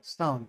Stone.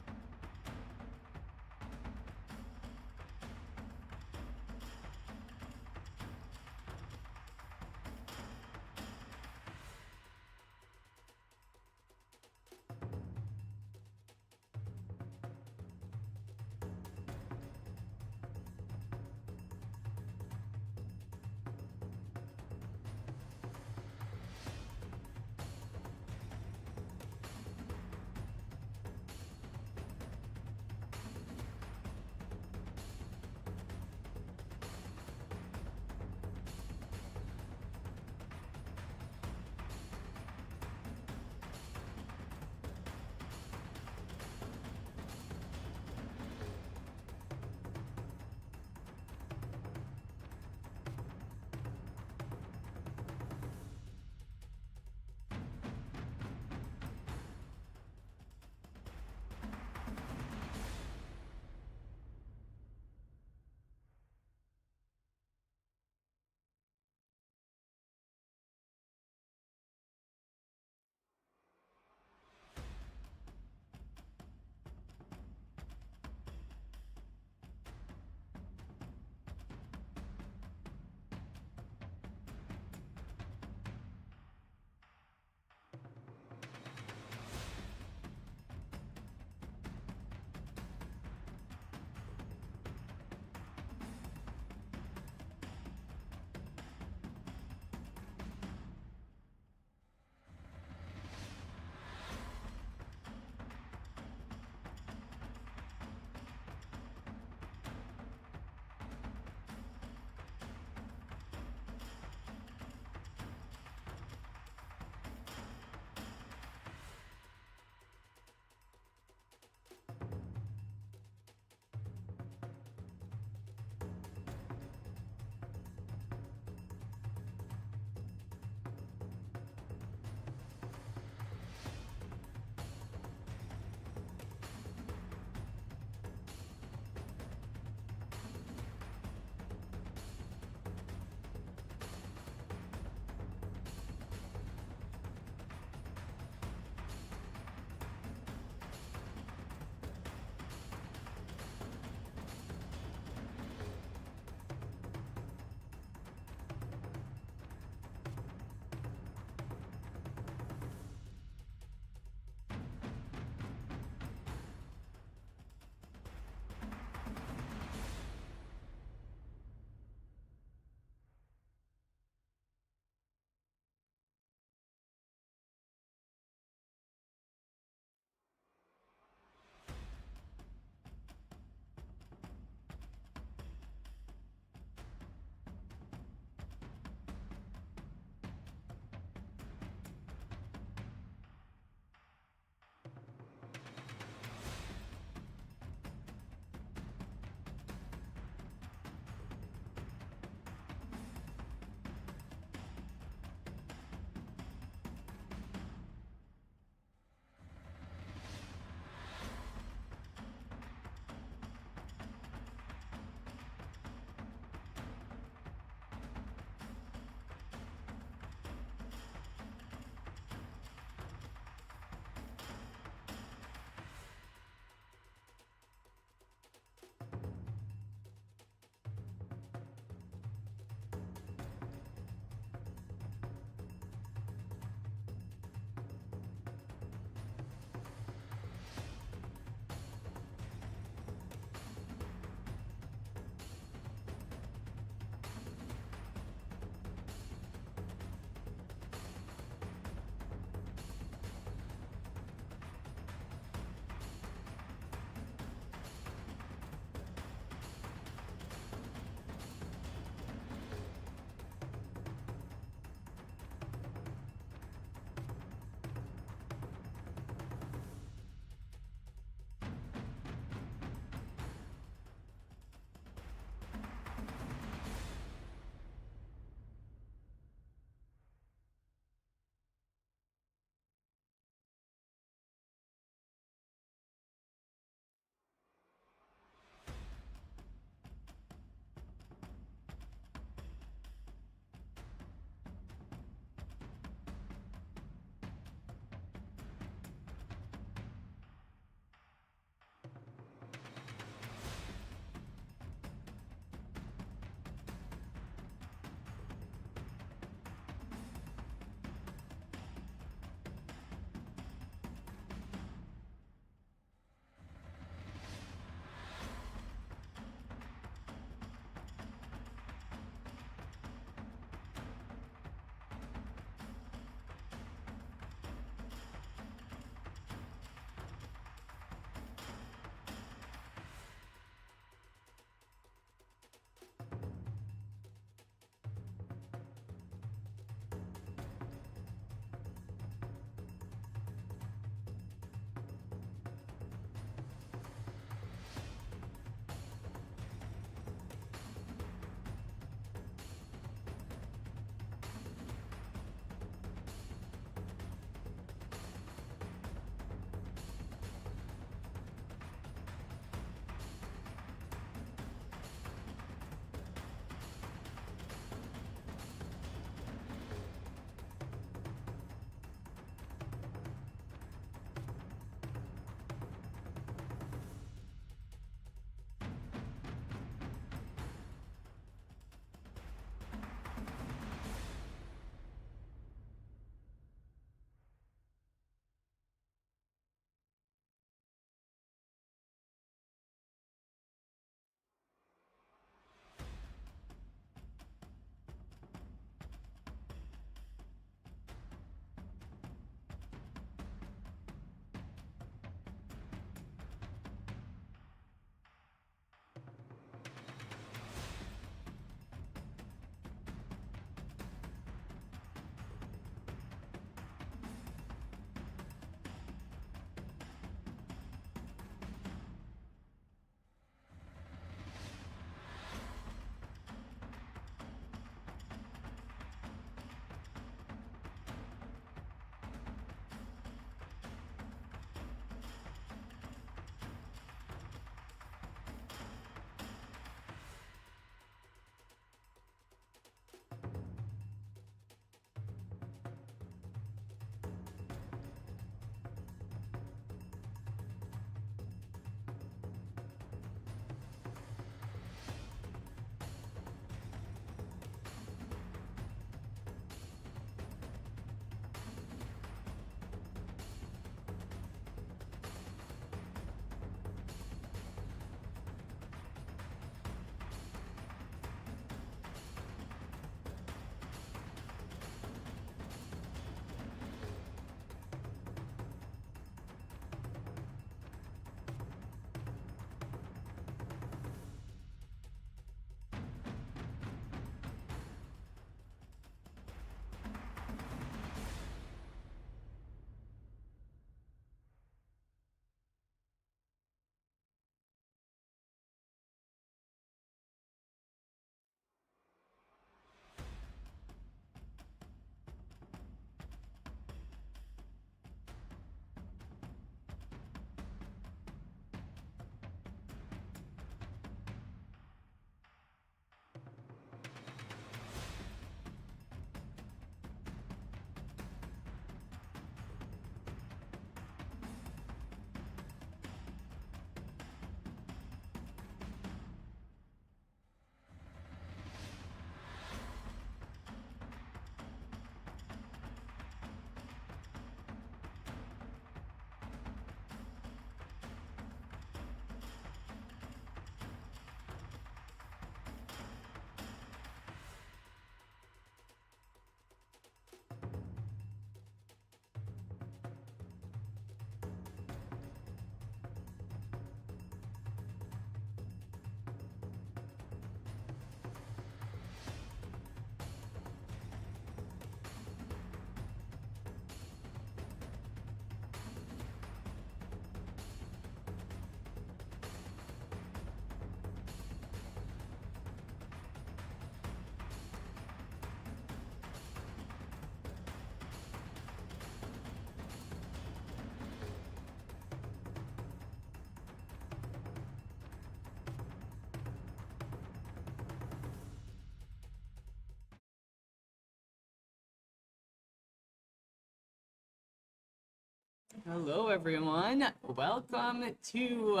Hello, everyone. Welcome to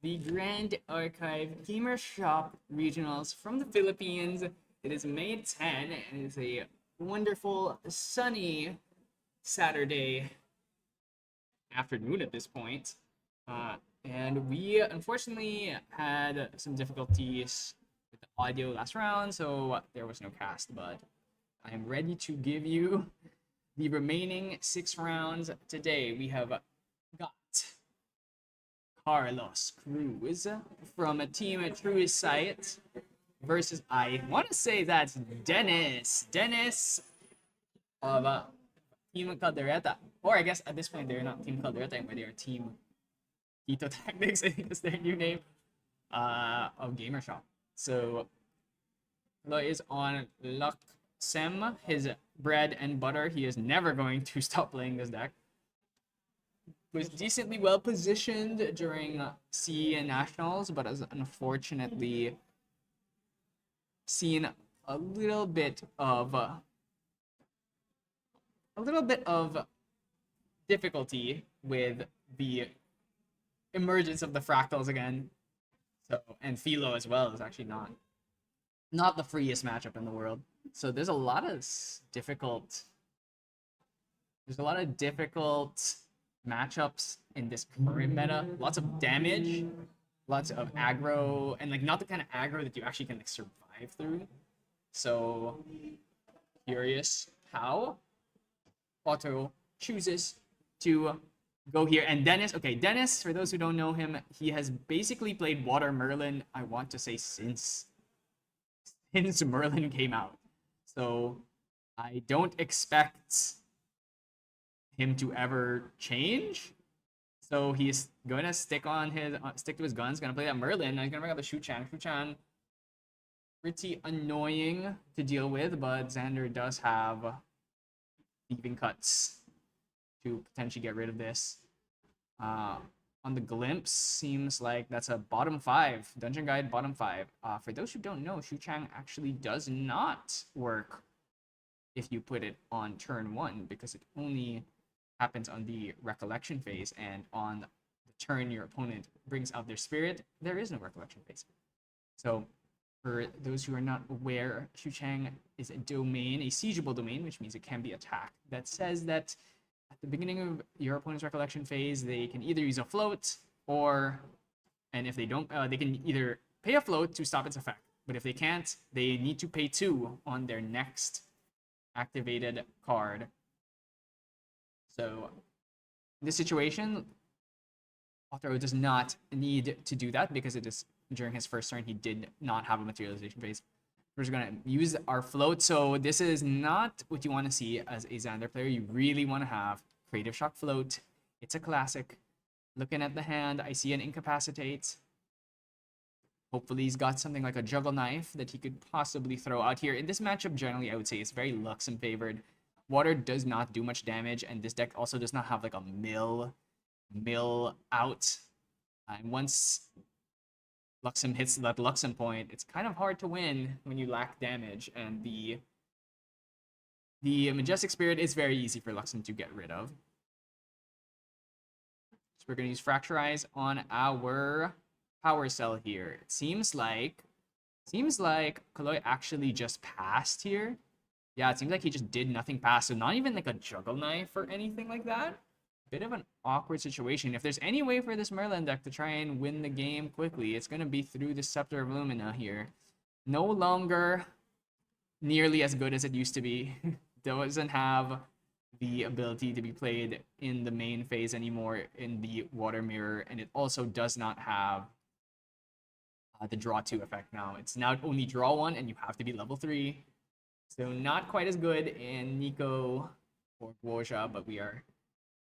the Grand Archive Gamer Shop Regionals from the Philippines. It is May 10, and it is a wonderful, sunny Saturday afternoon at this point. And we unfortunately had some difficulties with the audio last round, so there was no cast, but I am ready to give you the remaining 6 rounds today. We have got Carlos Cruz from a team at Truist Site versus, I want to say that's Dennis. Dennis of Team Caldereta. Or I guess at this point they're not Team Caldereta anymore, they are Team Keto Tactics, I think is their new name, of Gamershop. So Lo is on Luxem, his bread and butter. He is never going to stop playing this deck. Was decently well positioned during C and Nationals, but has unfortunately seen a little bit of difficulty with the emergence of the fractals again. So, and Philo as well is actually not the freest matchup in the world. So there's a lot of difficult matchups in this current meta. Lots of damage, lots of aggro, and like not the kind of aggro that you actually can like survive through. So curious how Otto chooses to go here. And Dennis, okay, Dennis, for those who don't know him, he has basically played Water Merlin, I want to say since Merlin came out. So I don't expect him to ever change. So he's gonna stick to his guns. Gonna play that Merlin. He's gonna bring out the Shu-Chan. Shu-Chan, pretty annoying to deal with, but Xander does have thieving cuts to potentially get rid of this. On the glimpse, seems like that's a bottom 5 dungeon guide bottom 5. For those who don't know, Shu-Chan actually does not work if you put it on turn 1, because it only happens on the recollection phase, and on the turn your opponent brings out their spirit, there is no recollection phase. So for those who are not aware, Shu-Chan is a domain, a siegeable domain, which means it can be attacked. That says that at the beginning of your opponent's recollection phase, they can either use a float, and if they don't, they can either pay a float to stop its effect. But if they can't, they need to pay 2 on their next activated card. So in this situation, Otto does not need to do that because it is during his first turn he did not have a materialization phase. We're just gonna use our float. So this is not what you want to see as a Xander player. You really want to have Creative Shock Float. It's a classic. Looking at the hand, I see an Incapacitate. Hopefully he's got something like a Juggle Knife that he could possibly throw out here. In this matchup, generally, I would say it's very Luxem favored. Water does not do much damage, and this deck also does not have like a mill out. And once Luxem hits that Luxem point, it's kind of hard to win when you lack damage, and the Majestic Spirit is very easy for Luxem to get rid of. So we're going to use Fracturize on our Power Cell here. It seems like Kaloy actually just passed here. Yeah, it seems like he just did nothing past, so not even like a Juggle Knife or anything like that. Bit of an awkward situation. If there's any way for this Merlin deck to try and win the game quickly, it's going to be through the Scepter of Lumina here. No longer nearly as good as it used to be. Doesn't have the ability to be played in the main phase anymore in the Water Mirror, and it also does not have the Draw 2 effect now. It's now only Draw 1, and you have to be level 3. So not quite as good in Nico or Guoja, but we are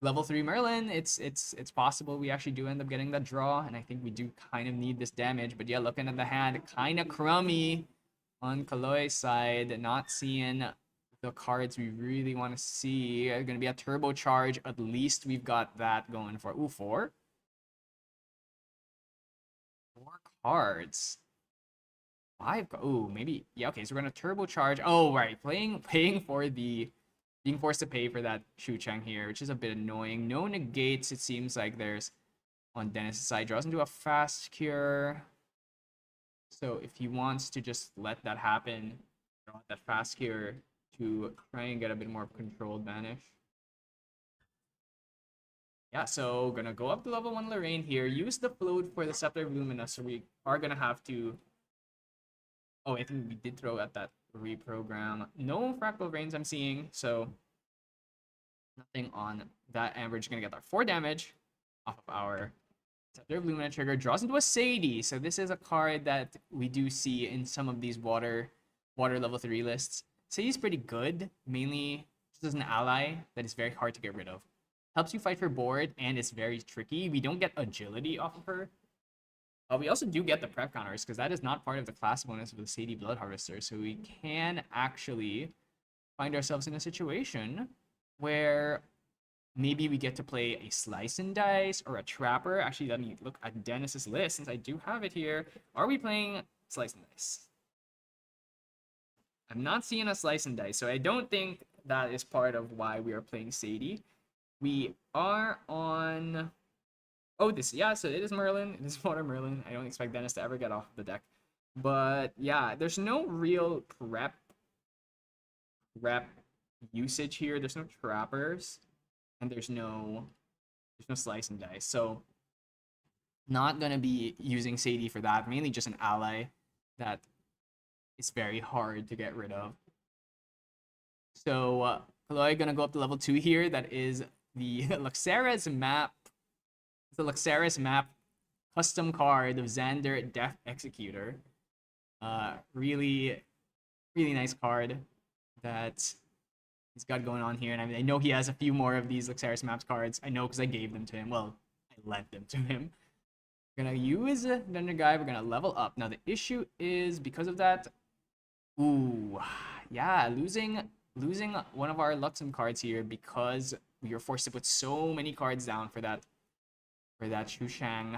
level 3 Merlin. It's possible we actually do end up getting that draw, and I think we do kind of need this damage. But yeah, looking at the hand, kind of crummy on Kaloy's side. Not seeing the cards we really want to see. Going to be a turbocharge. At least we've got that going for. Ooh, 4 cards. 5. Ooh, maybe. Yeah, okay, so we're going to turbocharge. Oh, right. Paying for the being forced to pay for that Shu Chang here, which is a bit annoying. No negates, it seems like there's on Dennis' side. Draws into a fast cure. So if he wants to just let that happen, draw that fast cure to try and get a bit more of controlled banish. Yeah, so gonna go up to level 1 Lorraine here. Use the float for the Scepter of Lumina, so we are gonna have to... Oh, I think we did throw at that reprogram. No Fractal Rains I'm seeing, so nothing on that. And we're just gonna get our 4 damage off of our Scepter of Lumina trigger. Draws into a Sadie, so this is a card that we do see in some of these water level 3 lists. Sadie's pretty good, mainly just as an ally that is very hard to get rid of. Helps you fight for board, and it's very tricky. We don't get agility off of her. We also do get the prep counters, because that is not part of the class bonus of the Sadie Blood Harvester. So we can actually find ourselves in a situation where maybe we get to play a Slice and Dice or a Trapper. Actually, let me look at Dennis's list, since I do have it here. Are we playing Slice and Dice? I'm not seeing a Slice and Dice, so I don't think that is part of why we are playing Sadie. We are on... Oh, yeah, so it is Merlin. It is Water Merlin. I don't expect Dennis to ever get off the deck. But yeah, there's no real prep usage here. There's no trappers. And there's no Slice and Dice. So not gonna be using Sadie for that. Mainly just an ally that is very hard to get rid of. So Kaloy gonna go up to level 2 here. That is the Luxera's map. It's the Luxera's map custom card of Xander Death Executor. Really, really nice card that he's got going on here. And I know he has a few more of these Luxera's maps cards. I know because I gave them to him. Well, I lent them to him. We're gonna use Thunder Guy. We're gonna level up. Now the issue is because of that. Ooh, yeah, losing one of our Luxem cards here because we were forced to put so many cards down for that Shu Chang.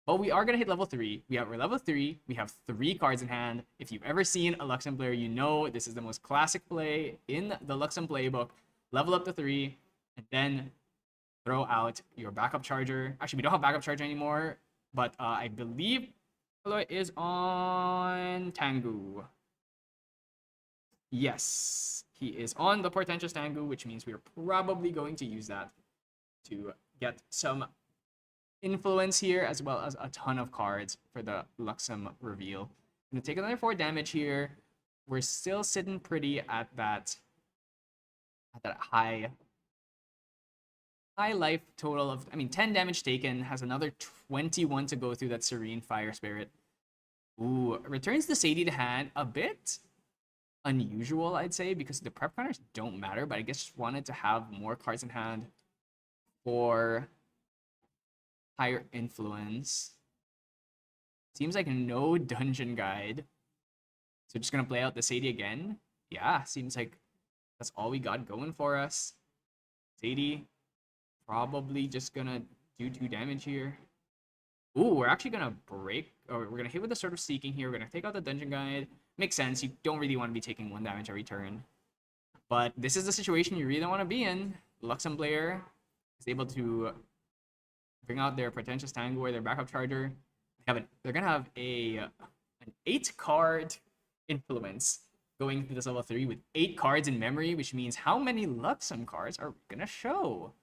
But we are gonna hit level 3. We're level 3. We have 3 cards in hand. If you've ever seen a Luxem player, you know this is the most classic play in the Luxem playbook. Level up to 3, and then throw out your backup charger. Actually, we don't have backup charger anymore, but I believe Aloy is on Tengu. Yes, he is on the Portentous Tengu, which means we are probably going to use that to get some influence here, as well as a ton of cards for the Luxem reveal. I'm gonna take another 4 damage here. We're still sitting pretty at that high life total of, 10 damage taken, has another 21 to go through that Serene Fire Spirit. Ooh, returns the Sadie to hand. A bit unusual, I'd say, because the prep counters don't matter, but I guess just wanted to have more cards in hand for higher influence. Seems like no dungeon guide. So just gonna play out the Sadie again. Yeah, seems like that's all we got going for us. Sadie probably just gonna do 2 damage here. Ooh, we're actually gonna break, or we're gonna hit with the Sword of Seeking here. We're gonna take out the dungeon guide. Makes sense. You don't really want to be taking 1 damage every turn. But this is the situation you really don't want to be in. Luxem player is able to bring out their Portentous Tengu or their backup charger. They're gonna have an 8-card influence going to this level 3 with 8 cards in memory, which means how many Luxem cards are we gonna show?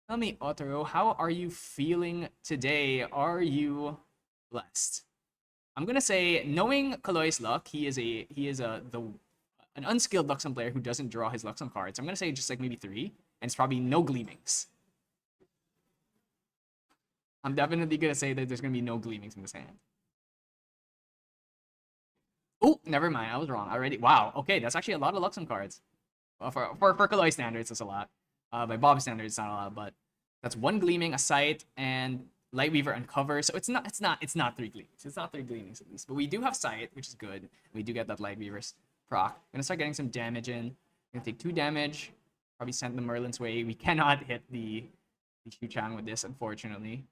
Tell me, Otaro, how are you feeling today? Are you blessed? I'm gonna say, knowing Kaloy's luck, he is an unskilled Luxem player who doesn't draw his Luxem cards. I'm gonna say just like maybe 3, and it's probably no Gleamings. I'm definitely gonna say that there's gonna be no Gleamings in this hand. Oh, never mind. I was wrong already. Wow. Okay, that's actually a lot of Luxem cards. Well, for Kaloy standards, that's a lot. By Bob standards, it's not a lot, but that's 1 Gleaming, a Sight, and Lightweaver Uncover. So it's not 3 Gleamings. It's not 3 Gleamings at least. But we do have Sight, which is good. We do get that Lightweaver's proc. Gonna start getting some damage in. Gonna take 2 damage. Probably send the Merlin's way. We cannot hit the Shu Chang with this, unfortunately.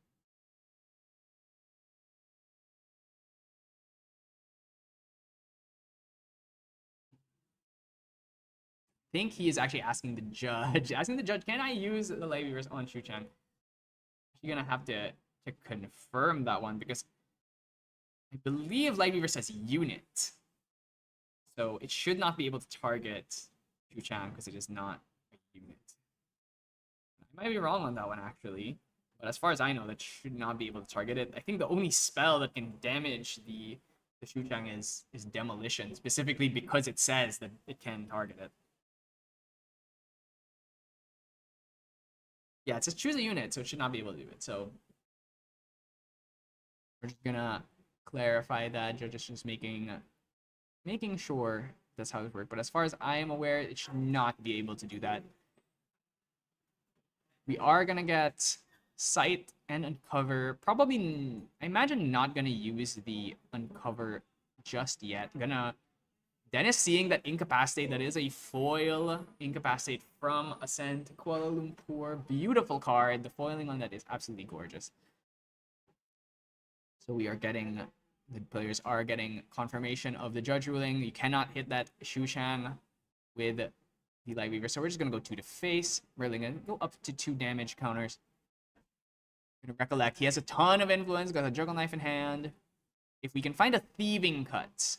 think he is actually asking the judge, can I use the Light Weavers on Shu Chang? You're gonna have to confirm that one because I believe Light Weaver says unit. So it should not be able to target Shu Chang because it is not a unit. I might be wrong on that one actually. But as far as I know, that should not be able to target it. I think the only spell that can damage the Shu Chang is Demolition, specifically because it says that it can target it. Yeah, it says choose a unit, so it should not be able to do it. So we're just gonna clarify that. Judge is just making sure that's how it works. But as far as I am aware, it should not be able to do that. We are gonna get Sight and Uncover. Probably, I imagine not gonna use the Uncover just yet. Dennis seeing that Incapacitate, that is a foil Incapacitate from Ascent Kuala Lumpur. Beautiful card. The foiling on that is absolutely gorgeous. So we are getting, the players are getting confirmation of the judge ruling. You cannot hit that Shu Chang with the Light Weaver. So we're just going to go 2 to face. We're going to go up to 2 damage counters. Going to recollect, he has a ton of influence, got a Juggle Knife in hand. If we can find a Thieving Cut.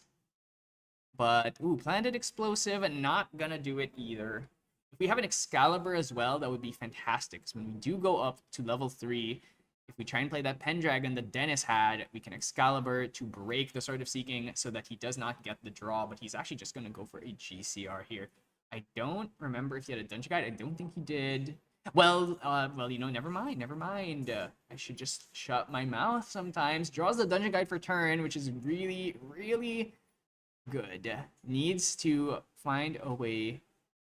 But, ooh, Planted Explosive, not going to do it either. If we have an Excalibur as well, that would be fantastic. So when we do go up to level 3, if we try and play that Pendragon that Dennis had, we can Excalibur to break the Sword of Seeking so that he does not get the draw, but he's actually just going to go for a GCR here. I don't remember if he had a Dungeon Guide. I don't think he did. Well, you know, never mind. I should just shut my mouth sometimes. Draws the Dungeon Guide for turn, which is really, really good. Needs to find a way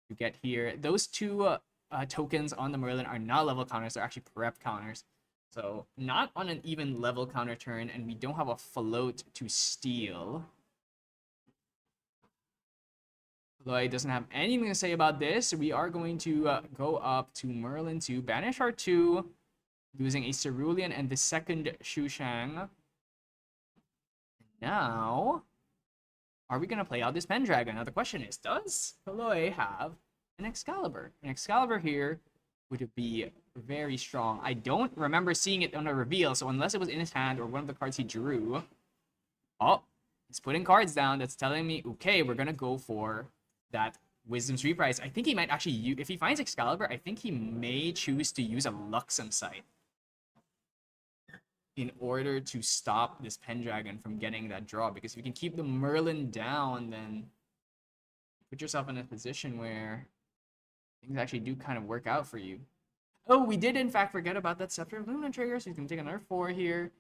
to get here. Those 2 tokens on the Merlin are not level counters. They're actually prep counters. So not on an even level counter turn, and we don't have a float to steal. Lloyd doesn't have anything to say about this. We are going to go up to Merlin to banish our 2, losing a Cerulean and the second Shu Chang. Now, are we going to play out this Pendragon? Now the question is, does Kaloy have an Excalibur? An Excalibur here would be very strong. I don't remember seeing it on a reveal, so unless it was in his hand or one of the cards he drew. Oh, he's putting cards down. That's telling me, okay, we're going to go for that Wisdom's Reprise. I think he might actually, if he finds Excalibur, I think he may choose to use a Luxem Sight in order to stop this Pendragon from getting that draw. Because if you can keep the Merlin down, then put yourself in a position where things actually do kind of work out for you. Oh, we did in fact forget about that Scepter of Luna trigger, so he's going to take another 4 here.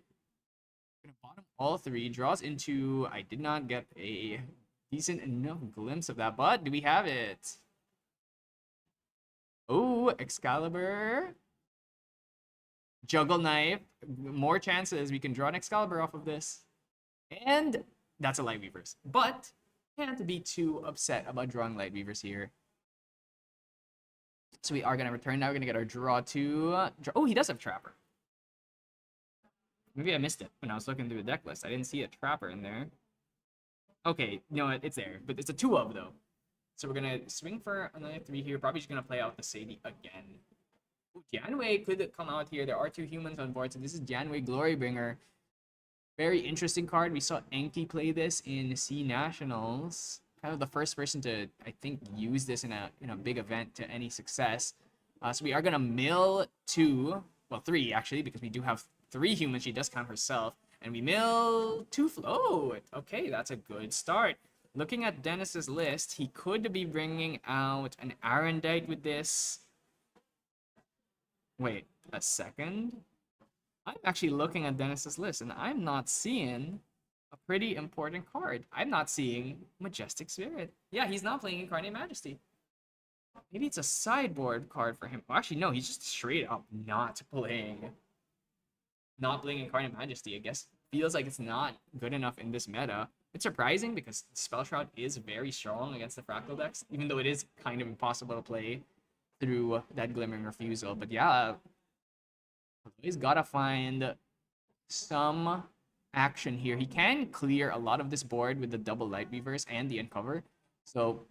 Gonna bottom all 3, draws into, I did not get a decent enough glimpse of that, but do we have it? Oh, Excalibur. Juggle Knife. More chances we can draw an Excalibur off of this. And that's a Light Weavers. But can't be too upset about drawing Light Weavers here. So we are going to return. Now we're going to get our draw 2. Oh, he does have Trapper. Maybe I missed it when I was looking through the deck list. I didn't see a Trapper in there. Okay, you know what? It's there. But it's a 2-of, though. So we're going to swing for another 3 here. Probably just going to play out the Sadie again. Ooh, Jianwei could come out here. There are 2 humans on board. So this is Jianwei Glorybringer. Very interesting card. We saw Enki play this in C Nationals. Kind of the first person to, I think, use this in a big event to any success. So we are going to mill 2. Well, 3, actually, because we do have 3 humans. She does count herself. And we mill 2 float. Okay, that's a good start. Looking at Dennis's list, he could be bringing out an Arendite with this. Wait, a second? I'm actually looking at Dennis's list, and I'm not seeing a pretty important card. I'm not seeing Majestic Spirit. Yeah, he's not playing Incarnate Majesty. Maybe it's a sideboard card for him. Well, actually, no, he's just straight up not playing Incarnate Majesty. I guess feels like it's not good enough in this meta. It's surprising because Spell Shroud is very strong against the Fractal decks, even though it is kind of impossible to play through that Glimmering Refusal. But yeah, he's gotta find some action here. He can clear a lot of this board with the double Light Weavers and the Uncover. So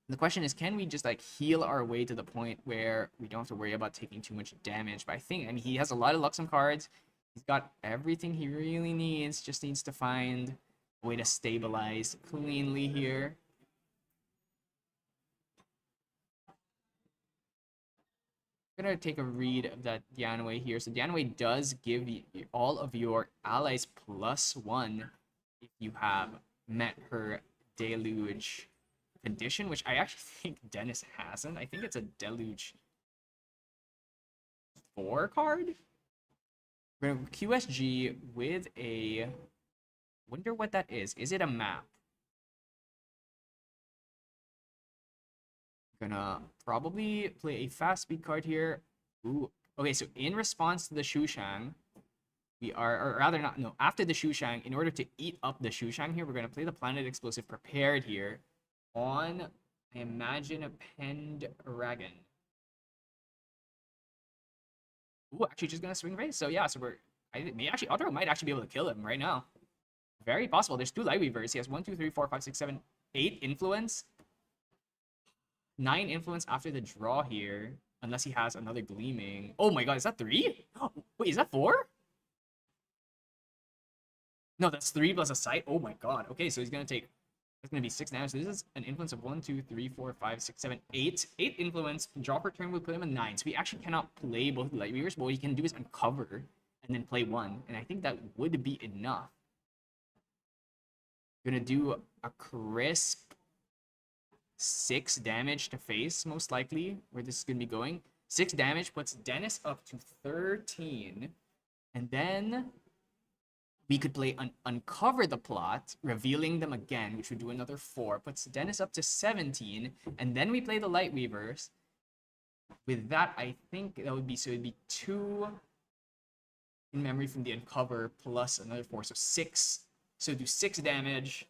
The question is, can we just like heal our way to the point where we don't have to worry about taking too much damage? But I mean, he has a lot of Luxem cards. He's got everything he really needs. Just needs to find a way to stabilize cleanly here. I'm gonna take a read of that Dianwei here. So Dianwei does give you all of your allies +1 if you have met her Deluge condition, which I actually think Dennis hasn't. I think it's a Deluge 4 card. We're gonna QSG with a... Wonder what that is. Is it a map? Gonna probably play a fast speed card here. Ooh. Okay, so in response to the Shushang, we are, or rather not, no, after the Shushang, in order to eat up the Shushang here, we're gonna play the Planet Explosive prepared here on, I imagine, a Pendragon. Ooh, actually just gonna swing race. So yeah, so Otro might actually be able to kill him right now. Very possible. There's 2 Lightweavers. He has 1, 2, 3, 4, 5, 6, 7, 8 influence. 9 influence after the draw here, unless he has another Gleaming. Oh my god, is that 3? Wait, is that 4? No, that's 3 plus a sight. Oh my god. Okay, so he's gonna take... It's gonna be 6 damage. So this is an influence of 1, 2, 3, 4, 5, 6, 7, 8. 8 influence. Draw per turn would put him at 9. So he actually cannot play both Lightweavers, but what he can do is uncover and then play 1. And I think that would be enough. Gonna do a crisp 6 damage to face, most likely, where this is going to be going. 6 damage puts Dennis up to 13. And then we could play Uncover the Plot, revealing them again, which would do another 4. Puts Dennis up to 17. And then we play the Lightweavers. With that, I think that would be, so it would be 2 in memory from the Uncover plus another 4. So 6. So do 6 damage.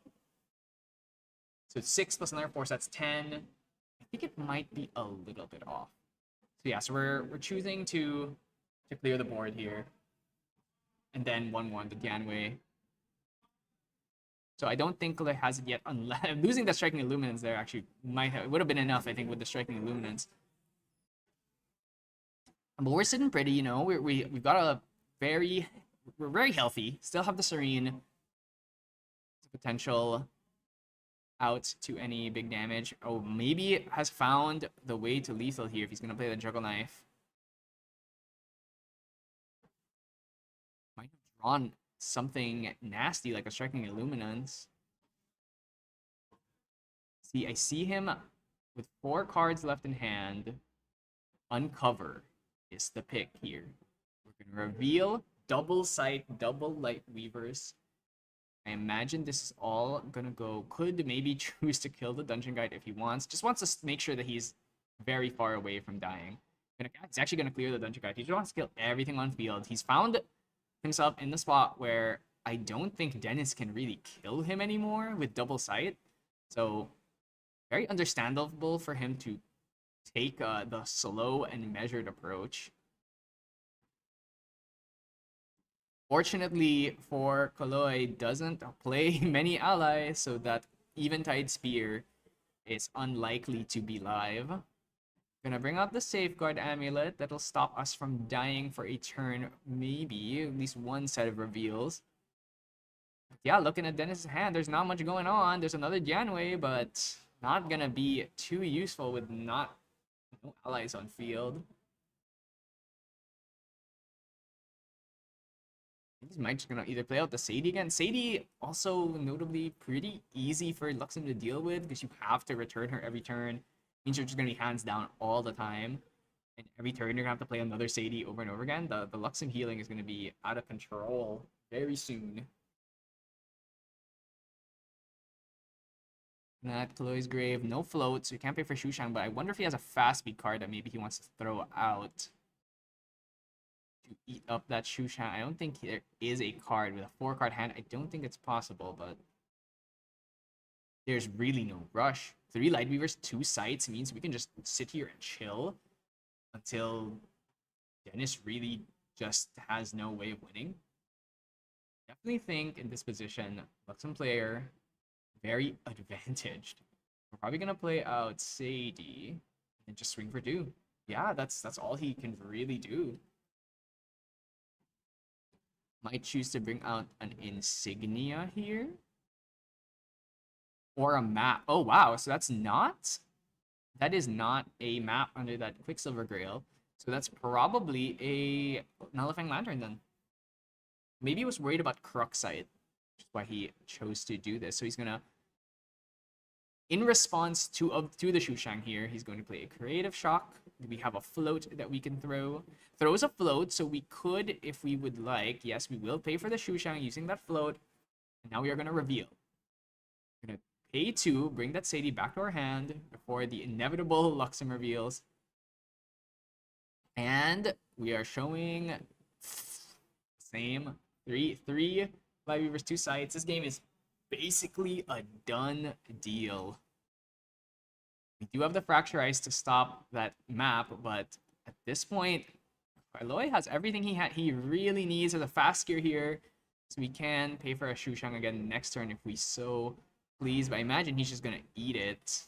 So 6 plus another 4, so that's 10. I think it might be a little bit off. So yeah, so we're choosing to clear the board here. And then 1-1 the Dianwei. So I don't think Kaloy has it yet, unless losing the Striking Illuminance there actually would have been enough, I think, with the Striking Illuminance. But we're sitting pretty, you know. We've got we're very healthy. Still have the Serene. Potential out to any big damage. Oh, maybe has found the way to lethal here if he's going to play the Juggle Knife. Might have drawn something nasty like a Striking Illuminance. See, I see him with 4 cards left in hand. Uncover is the pick here. We're going to reveal double sight, double Lightweavers. I imagine this is all gonna go. Could maybe choose to kill the Dungeon Guide if he wants. Just wants to make sure that he's very far away from dying. He's actually gonna clear the Dungeon Guide. He just wants to kill everything on field. He's found himself in the spot where I don't think Dennis can really kill him anymore with double sight. So very understandable for him to take the slow and measured approach. Fortunately for Kaloy, doesn't play many allies, so that Eventide Spear is unlikely to be live. Gonna bring out the Safeguard Amulet. That'll stop us from dying for a turn, maybe. At least one set of reveals. But yeah, looking at Dennis's hand, there's not much going on. There's another Dianwei, but not gonna be too useful with no allies on field. He's might just gonna either play out the Sadie again. Sadie also notably pretty easy for Luxem to deal with because you have to return her every turn. Means you're just gonna be hands down all the time. And every turn you're gonna have to play another Sadie over and over again. The Luxem healing is gonna be out of control very soon. At Kaloy's Grave, no float, so you can't pay for Shushang, but I wonder if he has a fast speed card that maybe he wants to throw out to eat up that Shushang. I don't think there is a card with a 4-card hand. I don't think it's possible, but there's really no rush. 3 Lightweavers, 2 sights means we can just sit here and chill until Dennis really just has no way of winning. Definitely think in this position, Luxem player very advantaged. We're probably gonna play out Sadie and just swing for 2. Yeah, that's all he can really do. Might choose to bring out an Insignia here. Or a map. Oh, wow. So that's not... That is not a map under that Quicksilver Grail. So that's probably a Nullifying Lantern then. Maybe he was worried about Cruxite, which is why he chose to do this. So he's gonna... In response to the Shushang here, he's going to play a Creative Shock. We have a float that we can throw. Throws a float, so we could, if we would like, yes, we will pay for the Shushang using that float. And now we are going to reveal. We're going to pay 2, bring that Sadie back to our hand before the inevitable Luxem reveals. And we are showing same 3 Lightweavers, 2 sites. This game is basically a done deal. We do have the Fracture Ice to stop that map, but at this point, Aloy has everything he really needs as a fast gear here, so we can pay for a Shushang again next turn if we so please, but I imagine he's just gonna eat it.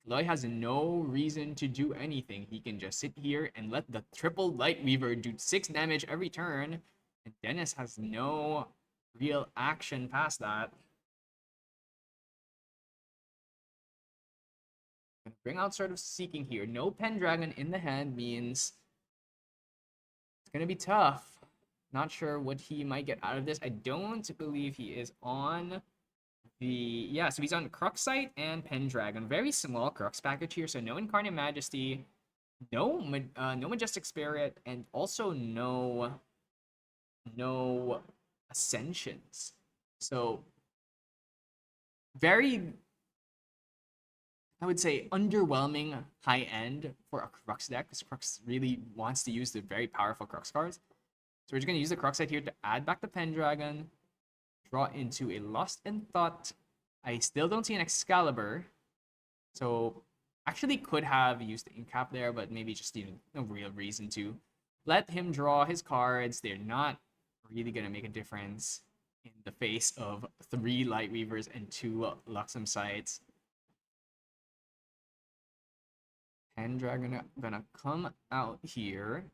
Aloy has no reason to do anything. He can just sit here and let the triple Lightweaver do 6 damage every turn, and Dennis has no real action past that. Gonna bring out Sword of Seeking here. No Pendragon in the hand means it's gonna be tough. Not sure what he might get out of this. I don't believe he is on the... Yeah, so he's on Cruxite and Pendragon. Very small Crux package here, so no Incarnate Majesty, no Majestic Spirit, and also no Ascensions. So very, I would say, underwhelming high end for a Crux deck, because Crux really wants to use the very powerful Crux cards. So we're just going to use the Cruxite here to add back the Pendragon, draw into a Lust and Thought. I still don't see an Excalibur, so actually could have used the Incap there, but maybe just no real reason to. Let him draw his cards. They're not really going to make a difference in the face of 3 Lightweavers and 2 Luxem sites. Pendragon gonna come out here.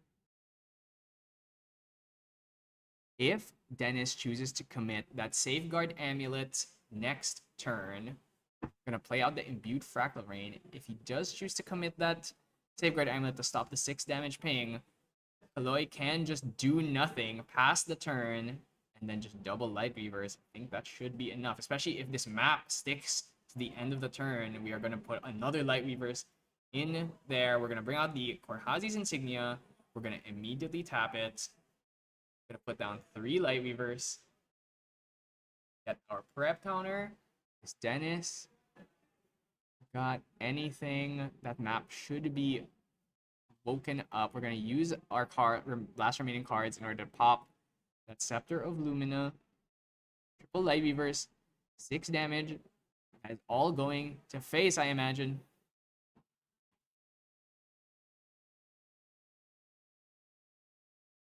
If Dennis chooses to commit that Safeguard Amulet next turn, I'm gonna play out the Imbued Fractal Rain. If he does choose to commit that Safeguard Amulet to stop the 6 damage ping, Aloy can just do nothing past the turn and then just double Lightweavers. I think that should be enough, especially if this map sticks to the end of the turn. We are going to put another Lightweavers in there. We're going to bring out the Korhazi's Insignia. We're going to immediately tap it. We're going to put down 3 Lightweavers. Get our prep counter. Is Dennis got anything? That map should be woken up. We're going to use our last remaining cards in order to pop that Scepter of Lumina. Triple Lightweavers. 6 damage. That is all going to face, I imagine.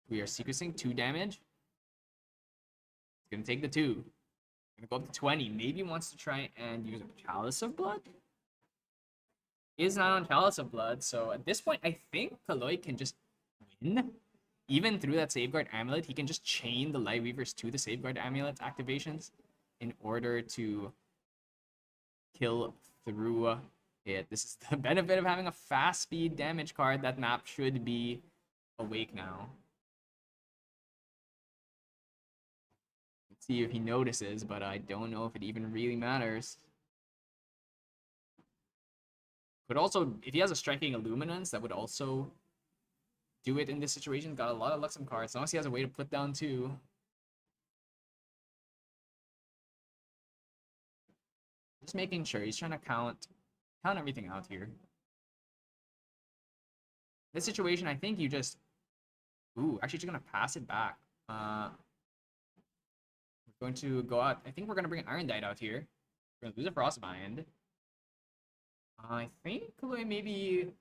We are sequencing 2 damage. It's going to take the 2. Going to go up to 20. Maybe wants to try and use a Chalice of Blood. Is not on Chalice of Blood, so at this point, I think Aloy can just win. Even through that Safeguard Amulet, he can just chain the Lightweavers to the Safeguard Amulet activations in order to kill through it. This is the benefit of having a fast speed damage card. That map should be awake now. Let's see if he notices, but I don't know if it even really matters. But also, if he has a Striking Illuminance, that would also do it in this situation. Got a lot of Luxem cards. As long as he has a way to put down 2. Just making sure. He's trying to count everything out here. This situation, I think you just... Ooh, actually just going to pass it back. We're going to go out. I think we're going to bring an Irondight out here. We're going to lose a Frostbind. I think Aloy maybe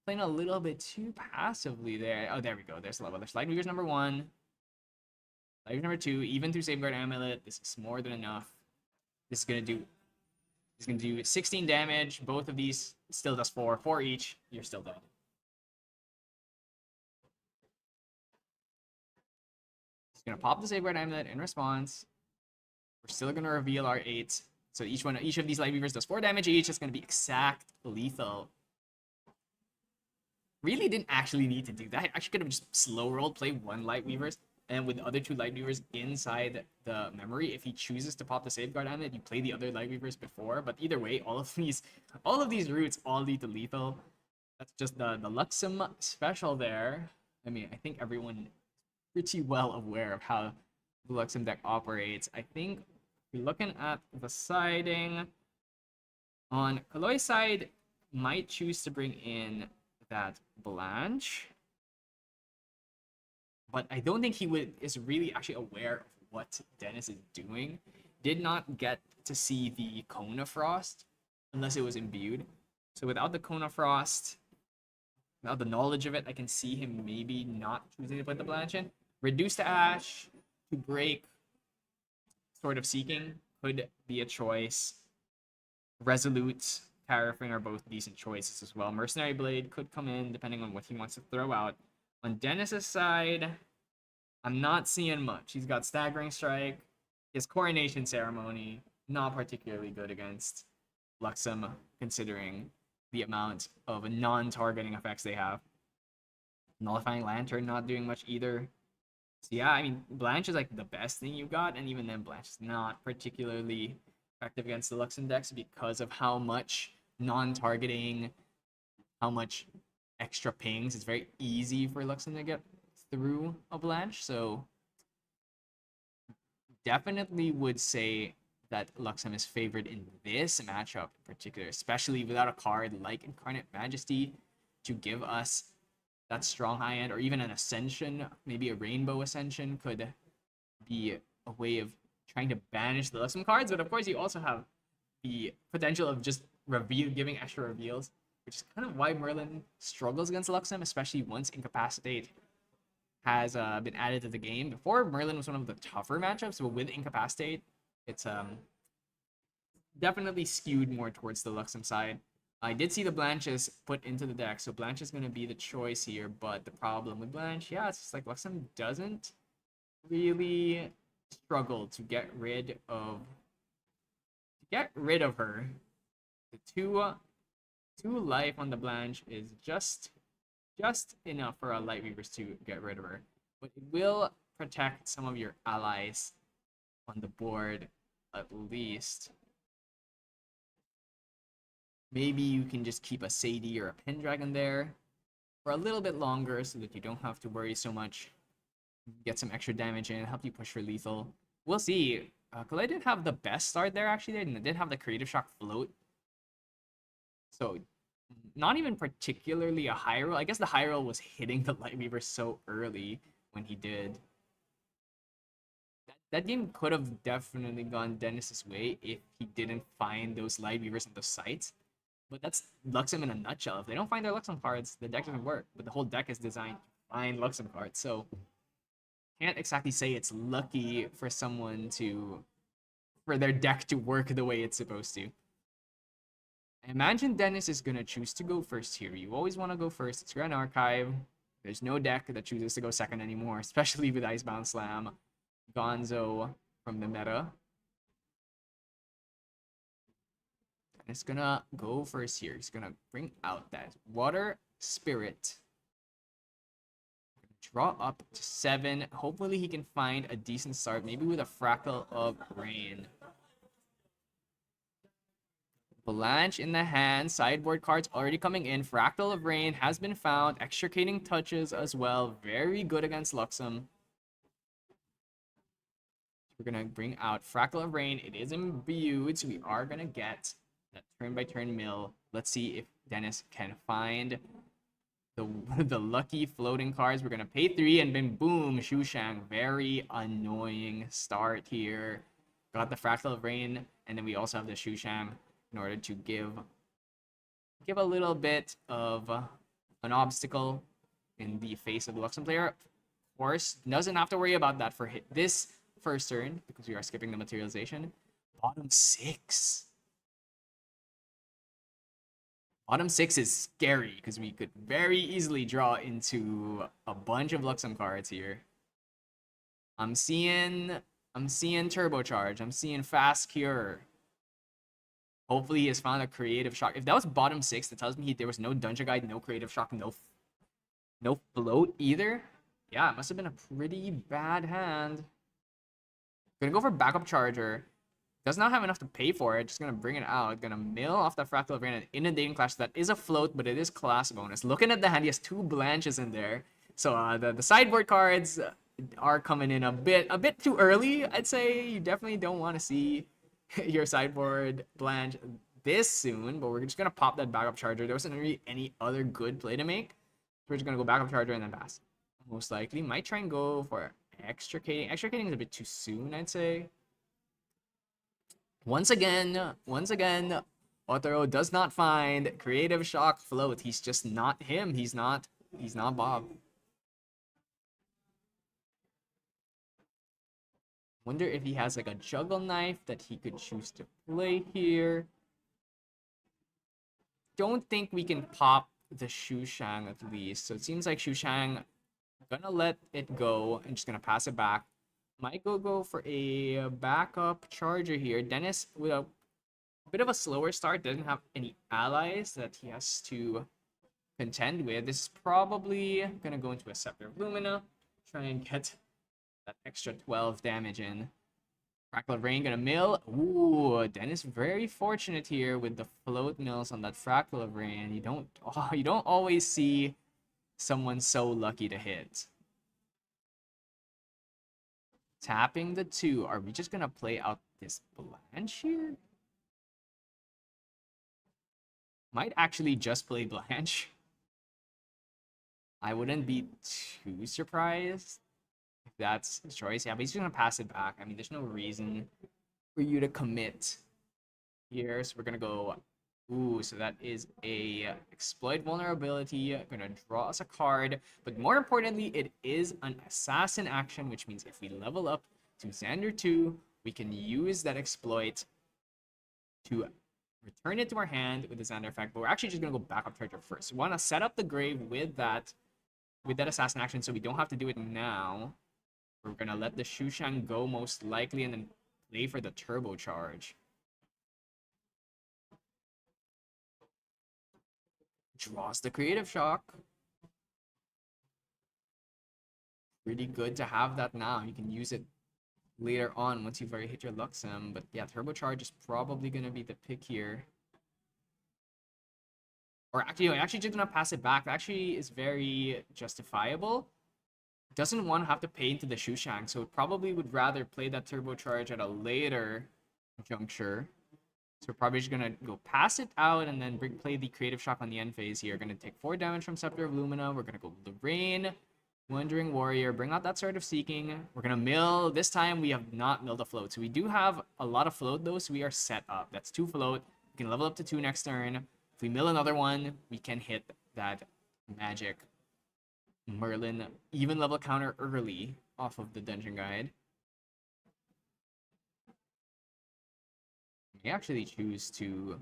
playing a little bit too passively there. Oh, there we go. There's the level. There's Lightweavers number 1. Lightweavers number 2. Even through Safeguard Amulet, this is more than enough. This is going to do He's gonna do 16 damage. Both of these still does 4. 4 each. You're still dead. He's gonna pop the Safeguard Amulet in response. We're still gonna reveal our 8. So each of these Light Weavers does 4 damage each. It's gonna be exact lethal. Really didn't actually need to do that. I actually could have just slow rolled, play 1 Light Weavers, and with the other 2 Light Weavers inside the memory. If he chooses to pop the Safeguard on it, you play the other Light Weavers before. But either way, all of these routes all lead to lethal. That's just the Luxem special there. I mean, I think everyone pretty well aware of how the Luxem deck operates. I think if you're looking at the siding, on Kaloi's side, might choose to bring in that Blanche, but I don't think he is really actually aware of what Dennis is doing. Did not get to see the Cone of Frost unless it was imbued. So without the Cone of Frost, without the knowledge of it, I can see him maybe not choosing to put the Blanche in. Reduce to Ash to break Sword of Seeking could be a choice. Resolute, Terrafing are both decent choices as well. Mercenary Blade could come in depending on what he wants to throw out. On Dennis's side, I'm not seeing much. He's got Staggering Strike. His Coronation Ceremony, not particularly good against Luxem, considering the amount of non-targeting effects they have. Nullifying Lantern, not doing much either. So yeah, I mean, Blanche is like the best thing you got, and even then, Blanche is not particularly effective against the Luxem decks because of how much non-targeting, how much extra pings. It's very easy for Luxem to get through a Blanche, so definitely would say that Luxem is favored in this matchup in particular, especially without a card like Incarnate Majesty to give us that strong high end, or even an Ascension, maybe a Rainbow Ascension could be a way of trying to banish the Luxem cards. But of course, you also have the potential of just giving extra reveals, which is kind of why Merlin struggles against Luxem, especially once Incapacitate has been added to the game. Before, Merlin was one of the tougher matchups, but with Incapacitate, it's definitely skewed more towards the Luxem side. I did see the Blanches put into the deck, so Blanche is going to be the choice here, but the problem with Blanche, yeah, it's just like Luxem doesn't really struggle to get rid of her. The two life on the Blanche is just enough for our Light Weavers to get rid of her, but it will protect some of your allies on the board at least. Maybe you can just keep a Sadie or a Pendragon there for a little bit longer so that you don't have to worry so much. Get some extra damage in, help you push for lethal. We'll see. Kalei did have the best start there, actually. They did have the Creative Shock float. So, not even particularly a high roll. I guess the high roll was hitting the Light Weaver so early when he did. That game could have definitely gone Dennis's way if he didn't find those Light Weavers in those sites. But that's Luxem in a nutshell. If they don't find their Luxem cards, the deck doesn't work. But the whole deck is designed to find Luxem cards. So, can't exactly say it's lucky for their deck to work the way it's supposed to. I imagine Dennis is going to choose to go first here. You always want to go first. It's Grand Archive. There's no deck that chooses to go second anymore, especially with Icebound Slam. Gonzo from the meta. It's gonna go first here. He's gonna bring out that Water Spirit. Draw up to 7. Hopefully he can find a decent start, maybe with a Fractal of Rain. Blanche in the hand. Sideboard cards already coming in. Fractal of Rain has been found. Extricating Touches as well. Very good against Luxem. We're going to bring out Fractal of Rain. It is imbued, so we are going to get that turn-by-turn mill. Let's see if Dennis can find the lucky floating cards. We're going to pay 3, and then boom, Shushang. Very annoying start here. Got the Fractal of Rain, and then we also have the Shushang in order to give a little bit of an obstacle in the face of the Luxem player. Of course, doesn't have to worry about that for this first turn because we are skipping the materialization. Bottom 6. Bottom 6 is scary because we could very easily draw into a bunch of Luxem cards here. I'm seeing Turbocharge. I'm seeing Fast Cure. Hopefully he has found a Creative Shock. If that was bottom 6, that tells me there was no Dungeon Guide, no Creative Shock, no float either. Yeah, it must have been a pretty bad hand. Gonna go for Backup Charger. Does not have enough to pay for it. Just gonna bring it out. Gonna mill off that Fractal of Rain and Inundating Clash. That is a float, but it is class bonus. Looking at the hand, he has 2 Blanches in there. So the sideboard cards are coming in a bit too early. I'd say you definitely don't want to see your sideboard Blanche this soon. But we're just gonna pop that Backup Charger. There wasn't really any other good play to make. We're just gonna go Backup Charger and then pass. Most likely, might try and go for Extricating. Extricating is a bit too soon, I'd say. Once again, Otaro does not find Creative Shock float. He's just not him. He's not Bob. Wonder if he has like a Juggle Knife that he could choose to play here. Don't think we can pop the Shushang at least. So it seems like Shushang gonna let it go and just gonna pass it back. Might go for a backup charger here. Dennis, with a bit of a slower start, doesn't have any allies that he has to contend with. This is probably gonna go into a Scepter of Lumina. Try and get that extra 12 damage in. Fractal of Rain gonna mill. Ooh, Dennis very fortunate here with the float mills on that Fractal of Rain. You don't always see someone so lucky to hit. Tapping the 2. Are we just gonna play out this Blanche here? Might actually just play Blanche. I wouldn't be too surprised if that's his choice. Yeah, but he's just gonna pass it back. I mean, there's no reason for you to commit here. So we're gonna go. Ooh, so that is a Exploit Vulnerability. Gonna draw us a card. But more importantly, it is an Assassin action, which means if we level up to Xander 2, we can use that exploit to return it to our hand with the Xander effect. But we're actually just gonna go Backup Charger first. We wanna set up the grave with that Assassin action so we don't have to do it now. We're gonna let the Shushang go most likely and then play for the Turbocharge. Draws the Creative Shock. Pretty good to have that now. You can use it later on once you've already hit your Luxem. But yeah, Turbocharge is probably going to be the pick here. Or actually just going to pass it back. That actually is very justifiable. Doesn't want to have to pay into the Shushang, so it probably would rather play that Turbocharge at a later juncture. So we're probably just gonna go pass it out and then play the Creative Shock on the end phase here. Gonna take 4 damage from Scepter of Lumina. We're gonna go the Rain, Wandering Warrior, bring out that Sword of Seeking. We're gonna mill. This time we have not milled a float. So we do have a lot of float though, so we are set up. That's 2 float. We can level up to 2 next turn. If we mill another one, we can hit that magic Merlin even level counter early off of the Dungeon Guide. We actually choose to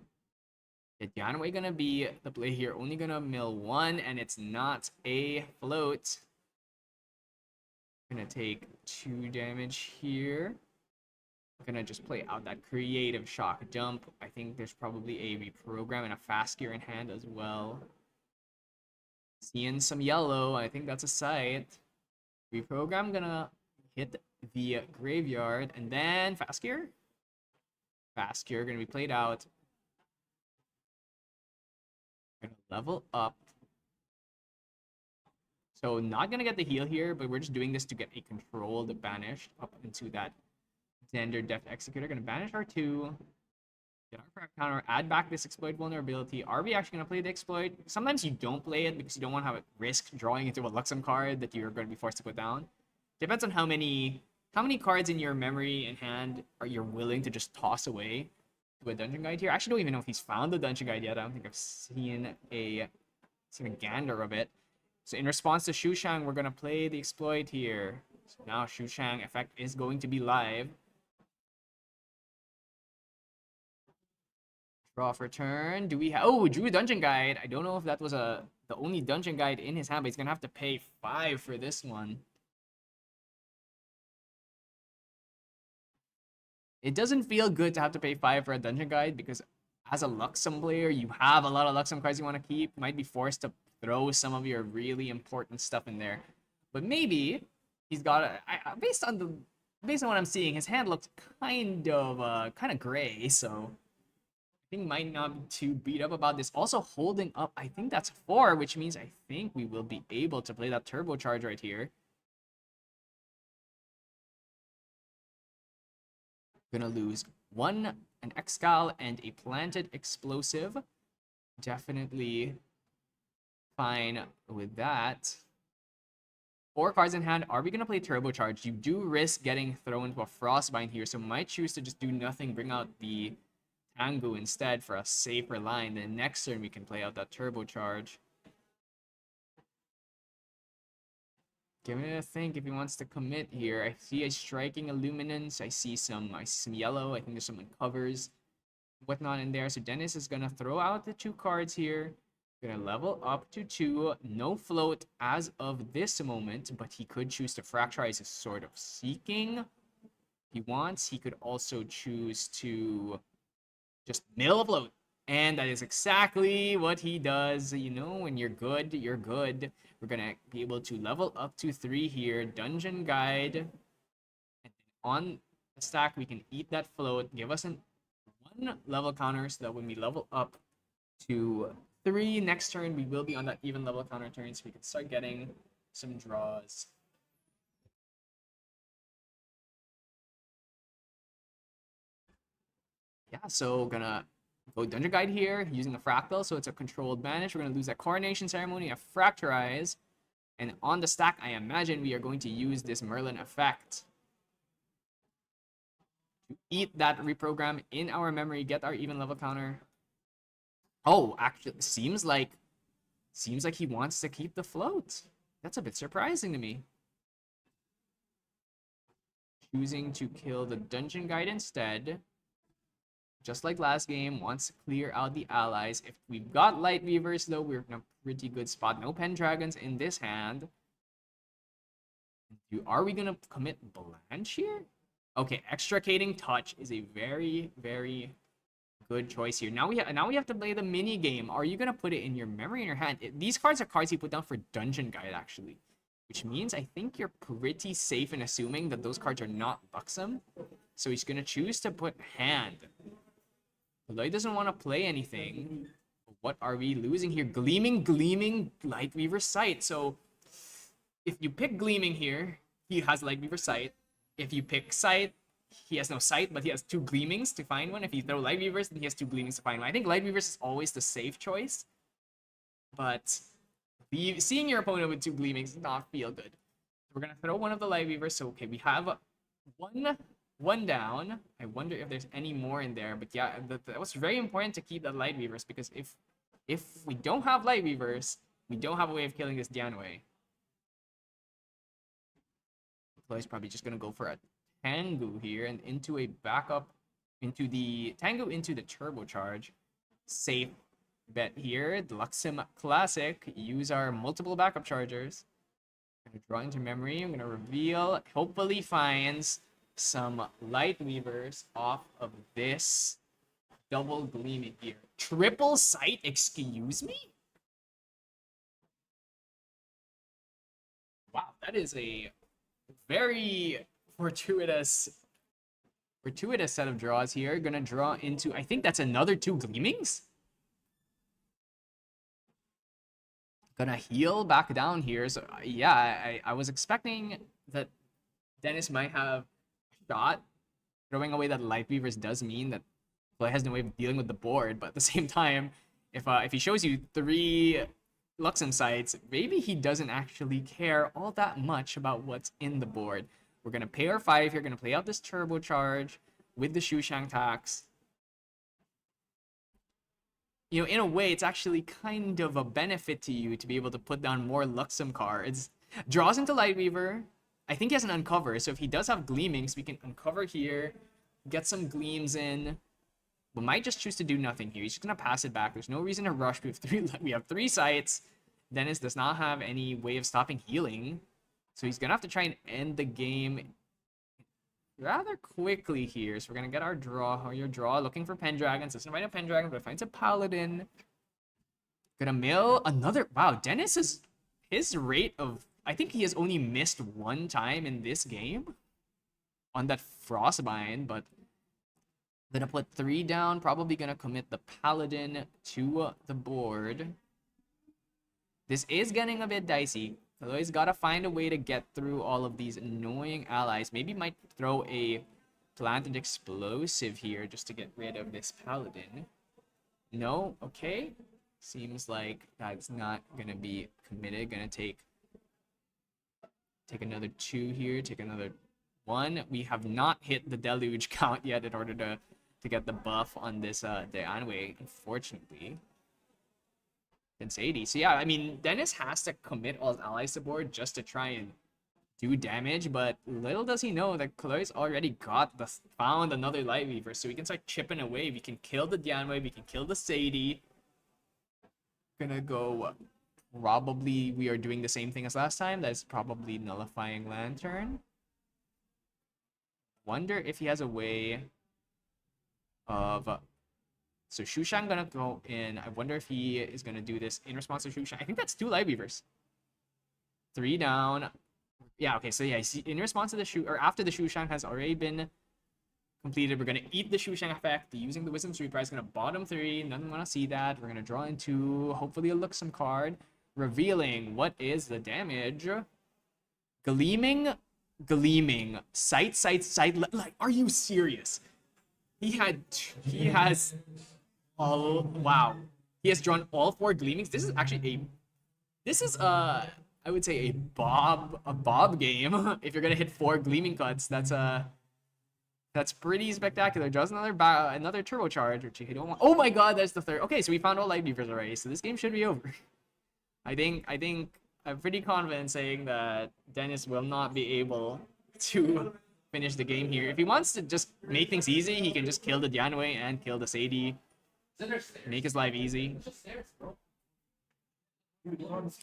hit Yanwei. Gonna be the play here. Only gonna mill 1, and it's not a float. Gonna take 2 damage here. Gonna just play out that Creative Shock dump. I think there's probably a reprogram and a Fast Gear in hand as well. Seeing some yellow. I think that's a sight. Reprogram gonna hit the graveyard, and then Fast Gear. Fast Cure gonna be played out. Gonna level up. So not gonna get the heal here, but we're just doing this to get a controlled banish up into that Xander Deft Executor. Gonna banish R2. Get our crack counter. Add back this exploit vulnerability. Are we actually gonna play the exploit? Sometimes you don't play it because you don't want to have a risk drawing into a Luxem card that you're gonna be forced to put down. Depends on how many cards in your memory and hand are you willing to just toss away to a Dungeon Guide here. I actually don't even know if he's found the Dungeon Guide yet. I don't think I've seen a gander of it. So in response to Shushang, we're going to play the exploit here. So now Shushang effect is going to be live. Draw for turn. Do we have... Oh, Drew Dungeon Guide. I don't know if that was the only Dungeon Guide in his hand, but he's going to have to pay 5 for this one. It doesn't feel good to have to pay 5 for a Dungeon Guide because as a Luxem player, you have a lot of Luxem cards you want to keep. You might be forced to throw some of your really important stuff in there. But maybe he's got based on what I'm seeing, his hand looks kind of gray, so I think might not be too beat up about this. Also holding up, I think that's 4, which means I think we will be able to play that turbocharge right here. Gonna lose 1, an Excal, and a planted explosive. Definitely fine with that. 4 cards in hand. Are we gonna play turbocharge? You do risk getting thrown into a frostbind here, so might choose to just do nothing, bring out the Tengu instead for a safer line. Then next turn we can play out that turbocharge. Giving it a think if he wants to commit here. I see a striking illuminance. I see some yellow. I think there's some uncovers, whatnot in there. So Dennis is gonna throw out the 2 cards here. Gonna level up to 2. No float as of this moment, but he could choose to fracturize his Sword of Seeking. If he wants, he could also choose to just mill a float. And that is exactly what he does. You know, when you're good, you're good. We're going to be able to level up to 3 here. Dungeon Guide. And on the stack, we can eat that float. Give us 1 level counter so that when we level up to 3 next turn, we will be on that even level counter turn. So we can start getting some draws. Yeah, so gonna go Dungeon Guide here, using the Fractal, so it's a controlled banish. We're going to lose that Coronation Ceremony, a Fracturize, and on the stack, I imagine we are going to use this Merlin effect to eat that reprogram in our memory, get our even level counter. Oh, actually, seems like he wants to keep the float. That's a bit surprising to me. Choosing to kill the Dungeon Guide instead. Just like last game, wants to clear out the allies. If we've got Light Weavers, though, we're in a pretty good spot. No Pendragons in this hand. Are we going to commit Blanche here? Okay, Extricating Touch is a very, very good choice here. Now we have to play the mini game. Are you going to put it in your memory in your hand? These cards are cards you put down for Dungeon Guide, actually. Which means I think you're pretty safe in assuming that those cards are not Luxem. So he's going to choose to put hand. Although he doesn't want to play anything. What are we losing here? Gleaming Lightweaver Sight. So if you pick Gleaming here, he has Lightweaver Sight. If you pick Sight, he has no Sight, but he has 2 Gleamings to find one. If you throw Lightweavers, then he has 2 Gleamings to find one. I think Lightweavers is always the safe choice. But seeing your opponent with 2 Gleamings does not feel good. We're going to throw one of the Lightweavers. So, okay, we have one down. I wonder if there's any more in there, but yeah, that was very important to keep that Light Weavers, because if we don't have Light Weavers, we don't have a way of killing this Dianwei. So he's probably just gonna go for a Tengu here and into a backup, into the Tengu into the turbocharge. Safe bet here. The Luxem Classic. Use our multiple backup chargers. Gonna draw into memory. I'm gonna reveal. Hopefully finds some Light Weavers off of this double Gleaming here. Triple Sight? Excuse me? Wow, that is a very fortuitous set of draws here. Gonna draw into, I think that's another 2 Gleamings. Gonna heal back down here. So yeah, I was expecting that Dennis might have shot. Throwing away that Light Weavers does mean that play has no way of dealing with the board, but at the same time, if he shows you 3 Luxem sites, maybe he doesn't actually care all that much about what's in the board. We're gonna pay our 5 here, gonna play out this turbocharge with the Shushang tax. You know, in a way, it's actually kind of a benefit to you to be able to put down more Luxem cards. Draws into Lightweaver. I think he has an Uncover, so if he does have Gleamings, we can Uncover here, get some Gleams in. but might just choose to do nothing here. He's just gonna pass it back. There's no reason to rush. We have three sites. Dennis does not have any way of stopping healing, so he's gonna have to try and end the game rather quickly here. So we're gonna get our draw. Your draw, looking for Pendragons. Doesn't find a Pendragon, but finds a Paladin. Gonna mill another. Wow, Dennis is his rate of. I think he has only missed one time in this game on that Frostbind, but gonna put 3 down. Probably gonna commit the Paladin to the board. This is getting a bit dicey. So he's got to find a way to get through all of these annoying allies. Maybe might throw a planted explosive here just to get rid of this Paladin. No? Okay. Seems like that's not going to be committed. Going to take another 2 here. Take another 1. We have not hit the deluge count yet in order to get the buff on this Dianwei, unfortunately. It's 80. So yeah, I mean, Dennis has to commit all his allies to board just to try and do damage, but little does he know that Kloi's already found another Light Weaver, so we can start chipping away. We can kill the Dianwei, we can kill the Sadie. Gonna go, probably we are doing the same thing as last time. That's probably Nullifying Lantern. Wonder if he has a way of... So Shushang gonna go in. I wonder if he is gonna do this in response to Shushang. I think that's 2 Light Weavers. 3 down. Yeah, okay, so yeah, in response to the or after the Shushang has already been completed, we're gonna eat the Shushang effect using the Wisdom Street Prize. Gonna bottom 3. None wanna see that. We're gonna draw into hopefully a Luxem card. Revealing what is the damage. Gleaming. Sight. Like, are you serious? He has oh wow. He has drawn all 4 Gleamings. This is actually I would say a Bob game. If you're gonna hit 4 Gleaming Cuts, that's pretty spectacular. Draws another turbocharge, which you don't want. Oh my god, that's the 3rd. Okay, so we found all Light Weavers already, so this game should be over. I think I'm pretty confident saying that Dennis will not be able to finish the game here. If he wants to just make things easy, he can just kill the Dianwei and kill the Sadie. Make his life easy.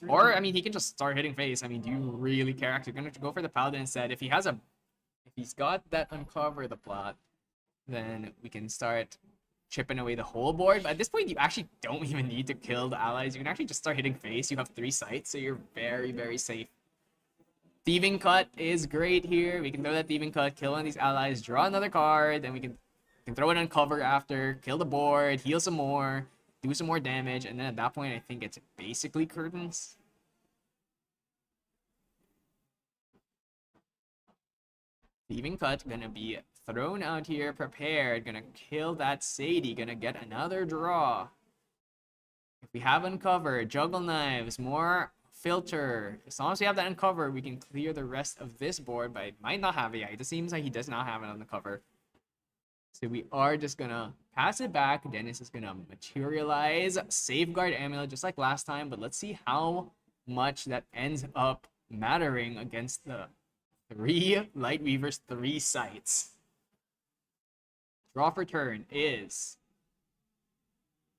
Or, I mean, he can just start hitting face. I mean, do you really care? Actually, gonna go for the Paladin instead. If he's got that Uncover the Plot, then we can start chipping away the whole board. But at this point, you actually don't even need to kill the allies. You can actually just start hitting face. You have 3 sites, so you're very, very safe. Thieving Cut is great here. We can throw that Thieving Cut, kill one of these allies, draw another card, then we can throw it on cover after, kill the board, heal some more, do some more damage, and then at that point, I think it's basically curtains. Thieving Cut gonna be thrown out here, prepared, gonna kill that Sadie, gonna get another draw. If we have Uncover, Juggle Knives, more Filter. As long as we have that Uncover, we can clear the rest of this board, but it might not have it yet. It seems like he does not have it on the cover. So we are just gonna pass it back. Dennis is gonna materialize Safeguard Amulet just like last time, but let's see how much that ends up mattering against the 3 Light Weavers, 3 sites. Draw for turn is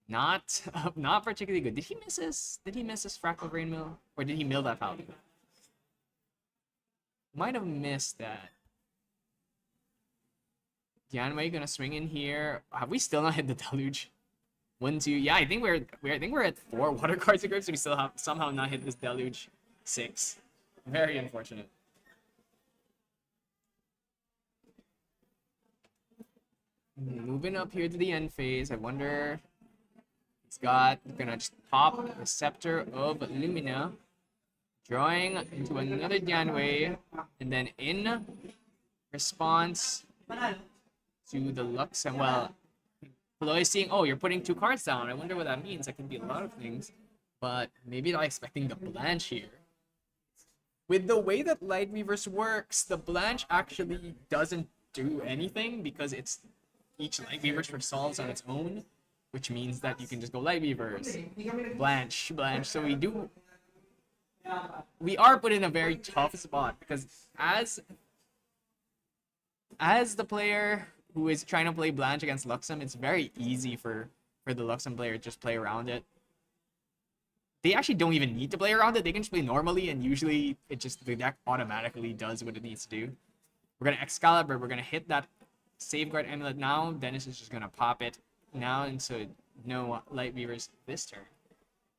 not particularly good. Did he miss his Fractal Rain Mill? Or did he mill that Paladin? Might have missed that. Dianwei gonna swing in here. Have we still not hit the Deluge? 1, 2. Yeah, I think we're at 4 water cards equipped, so we still have somehow not hit this Deluge. 6. Very unfortunate. Moving up here to the end phase. I wonder. Gonna just pop the Scepter of Lumina, drawing into another Dianwei, and then in response to the Lux, and well, Kloi seeing, oh, you're putting 2 cards down. I wonder what that means. That could be a lot of things, but maybe not expecting the Blanche here. With the way that Light Weavers works, the Blanche actually doesn't do anything because each Light Weaver resolves on its own, which means that you can just go Light Weavers, Blanche. So we are put in a very tough spot because as the player who is trying to play Blanche against Luxem, it's very easy for the Luxem player to just play around it. They actually don't even need to play around it. They can just play normally, and usually the deck automatically does what it needs to do. We're gonna Excalibur. We're gonna hit that Safeguard Amulet now. Dennis is just gonna pop it now, and so no Light Weavers this turn.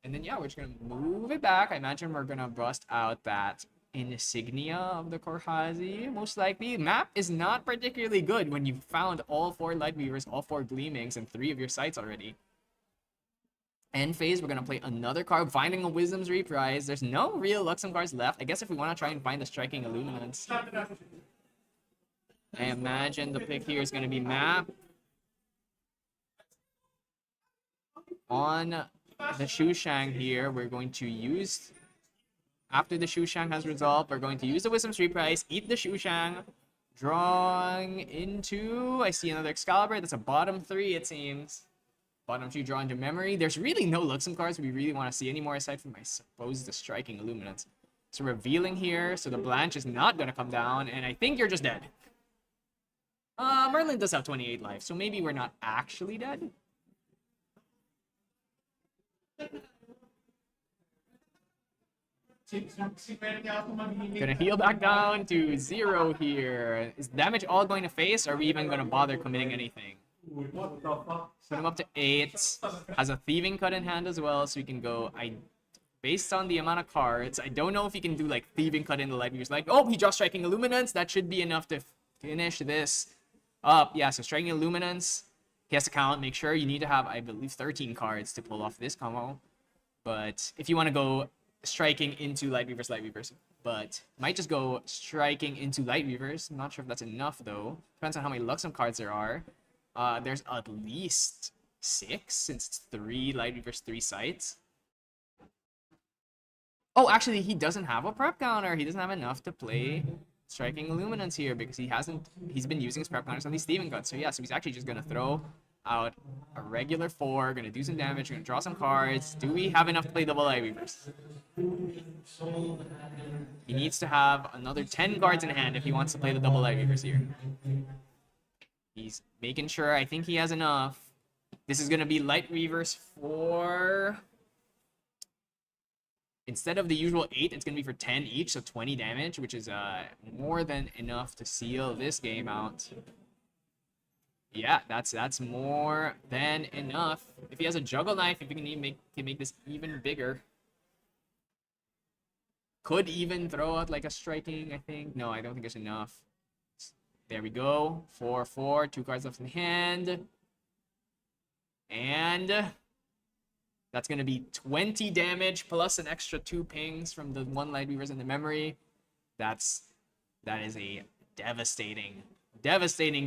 And then yeah, we're just gonna move it back. I imagine we're gonna bust out that Insignia of the Korhazi, most likely. Map is not particularly good when you've found all 4 Light Weavers, all 4 Gleamings, and 3 of your sites already. End phase, we're gonna play another card, finding a Wisdom's Reprise. There's no real Luxem cards left. I guess if we want to try and find the Striking Illuminance, I imagine the pick here is gonna be Map on the Shushang here. We're going to use, after the Shushang has resolved, we're going to use the Wisdom's Reprise, eat the Shushang, drawing into, I see another Excalibur. That's a bottom 3, it seems. Bottom 2 draw into memory. There's really no Luxem cards we really want to see anymore aside from, I suppose, the Striking Illuminance. So revealing here, so the Blanche is not going to come down, and I think you're just dead. Merlin does have 28 life, so maybe we're not actually dead. Gonna heal back down to 0 here. Is damage all going to face, or are we even going to bother committing anything? Put him up to 8. Has a Thieving Cut in hand as well, so we can go. Based on the amount of cards, I don't know if he can do like Thieving Cut into Light Weavers. Like, oh, he draws Striking Illuminance. That should be enough to finish this up. Yeah, so Striking Illuminance. He has to count. Make sure you need to have, I believe, 13 cards to pull off this combo. But if you want to go striking into Light Weavers, but might just go striking into Light Weavers. I'm not sure if that's enough though. Depends on how many Luxem cards there are. There's at least 6 since it's 3 Light Weavers, 3 sites. Oh, actually, he doesn't have a prep counter. He doesn't have enough to play Striking Illuminance here because he's been using his prep counters on these Thieving Cuts. So yeah, so he's actually just gonna throw out a regular 4, gonna do some damage, gonna draw some cards. Do we have enough to play double Light Weavers? He needs to have another 10 cards in hand if he wants to play the double Light Weavers here. He's making sure. I think he has enough. This is gonna be Light Weavers for, instead of the usual 8, it's gonna be for 10 each, so 20 damage, which is more than enough to seal this game out. Yeah, that's more than enough. If he has a Juggle Knife, if he can make this even bigger. Could even throw out like a Striking, I think. No, I don't think it's enough. There we go. 4/4, 2 cards left in hand. And that's going to be 20 damage plus an extra 2 pings from the 1 Light Weavers in the memory. That is a devastating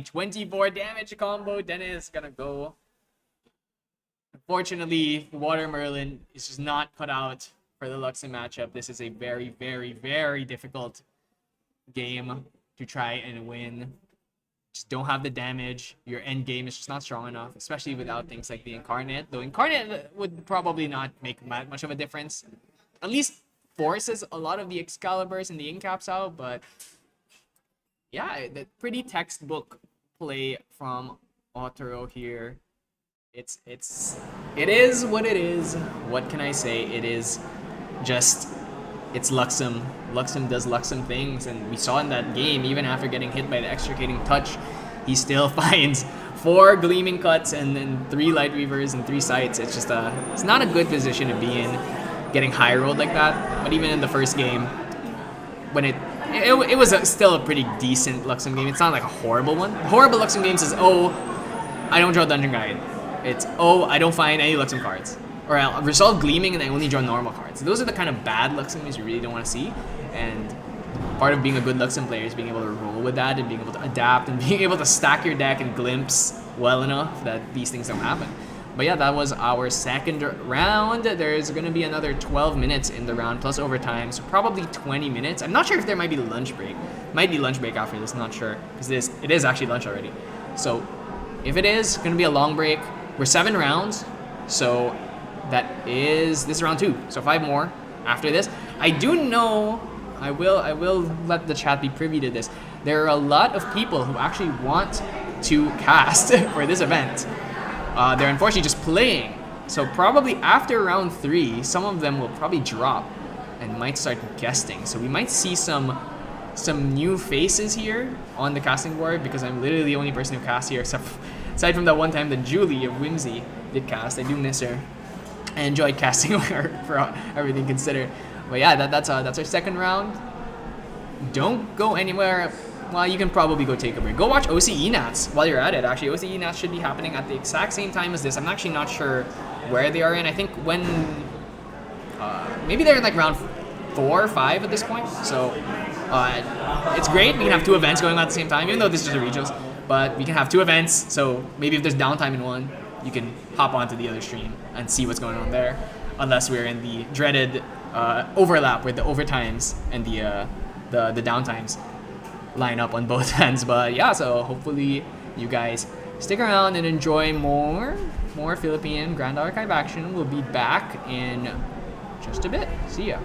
24 damage combo. Dennis gonna go. Unfortunately, Water Merlin is just not cut out for the Luxem matchup. This is a very, very, very difficult game to try and win. Just don't have the damage. Your end game is just not strong enough, especially without things like the Incarnate. Though Incarnate would probably not make much of a difference. At least forces a lot of the Excaliburs and the Incaps out, but yeah, the pretty textbook play from Otaro here. It is what it is. What can I say? It is just, it's Luxem. Luxem does Luxem things, and we saw in that game, even after getting hit by the Extricating Touch, he still finds 4 Gleaming Cuts and then 3 Light Weavers and 3 sites. It's just it's not a good position to be in, getting high rolled like that. But even in the first game, when it was still a pretty decent Luxem game. It's not like a horrible one. Horrible Luxem games is, oh, I don't draw Dungeon Guide. It's, oh, I don't find any Luxem cards. Or I'll resolve Gleaming and I only draw normal cards. Those are the kind of bad Luxem games you really don't want to see. And part of being a good Luxem player is being able to roll with that and being able to adapt and being able to stack your deck and glimpse well enough that these things don't happen. But yeah, that was our second round. There's going to be another 12 minutes in the round plus overtime, so probably 20 minutes. I'm not sure if there might be lunch break. Might be lunch break after this, not sure. Because it is actually lunch already. So if it is going to be a long break, we're 7 rounds. So this is round 2. So 5 more after this. I do know, I will let the chat be privy to this. There are a lot of people who actually want to cast for this event. They're unfortunately just playing. So probably after round 3, some of them will probably drop and might start guesting. So we might see some new faces here on the casting board, because I'm literally the only person who casts here, aside from that one time that Julie of Whimsy did cast. I do miss her. I enjoyed casting her for everything considered. But yeah, that's our second round. Don't go anywhere. Well, you can probably go take a break. Go watch OCE Nats while you're at it. Actually, OCE Nats should be happening at the exact same time as this. I'm actually not sure where they are in. I think when maybe they're in like round 4 or 5 at this point. So it's great. We can have 2 events going on at the same time, even though this is a regionals. But we can have 2 events. So maybe if there's downtime in one, you can hop onto the other stream and see what's going on there. Unless we're in the dreaded overlap with the overtimes and the downtimes line up on both ends. But yeah, so hopefully you guys stick around and enjoy more Philippine Grand Archive action. We'll be back in just a bit. See ya.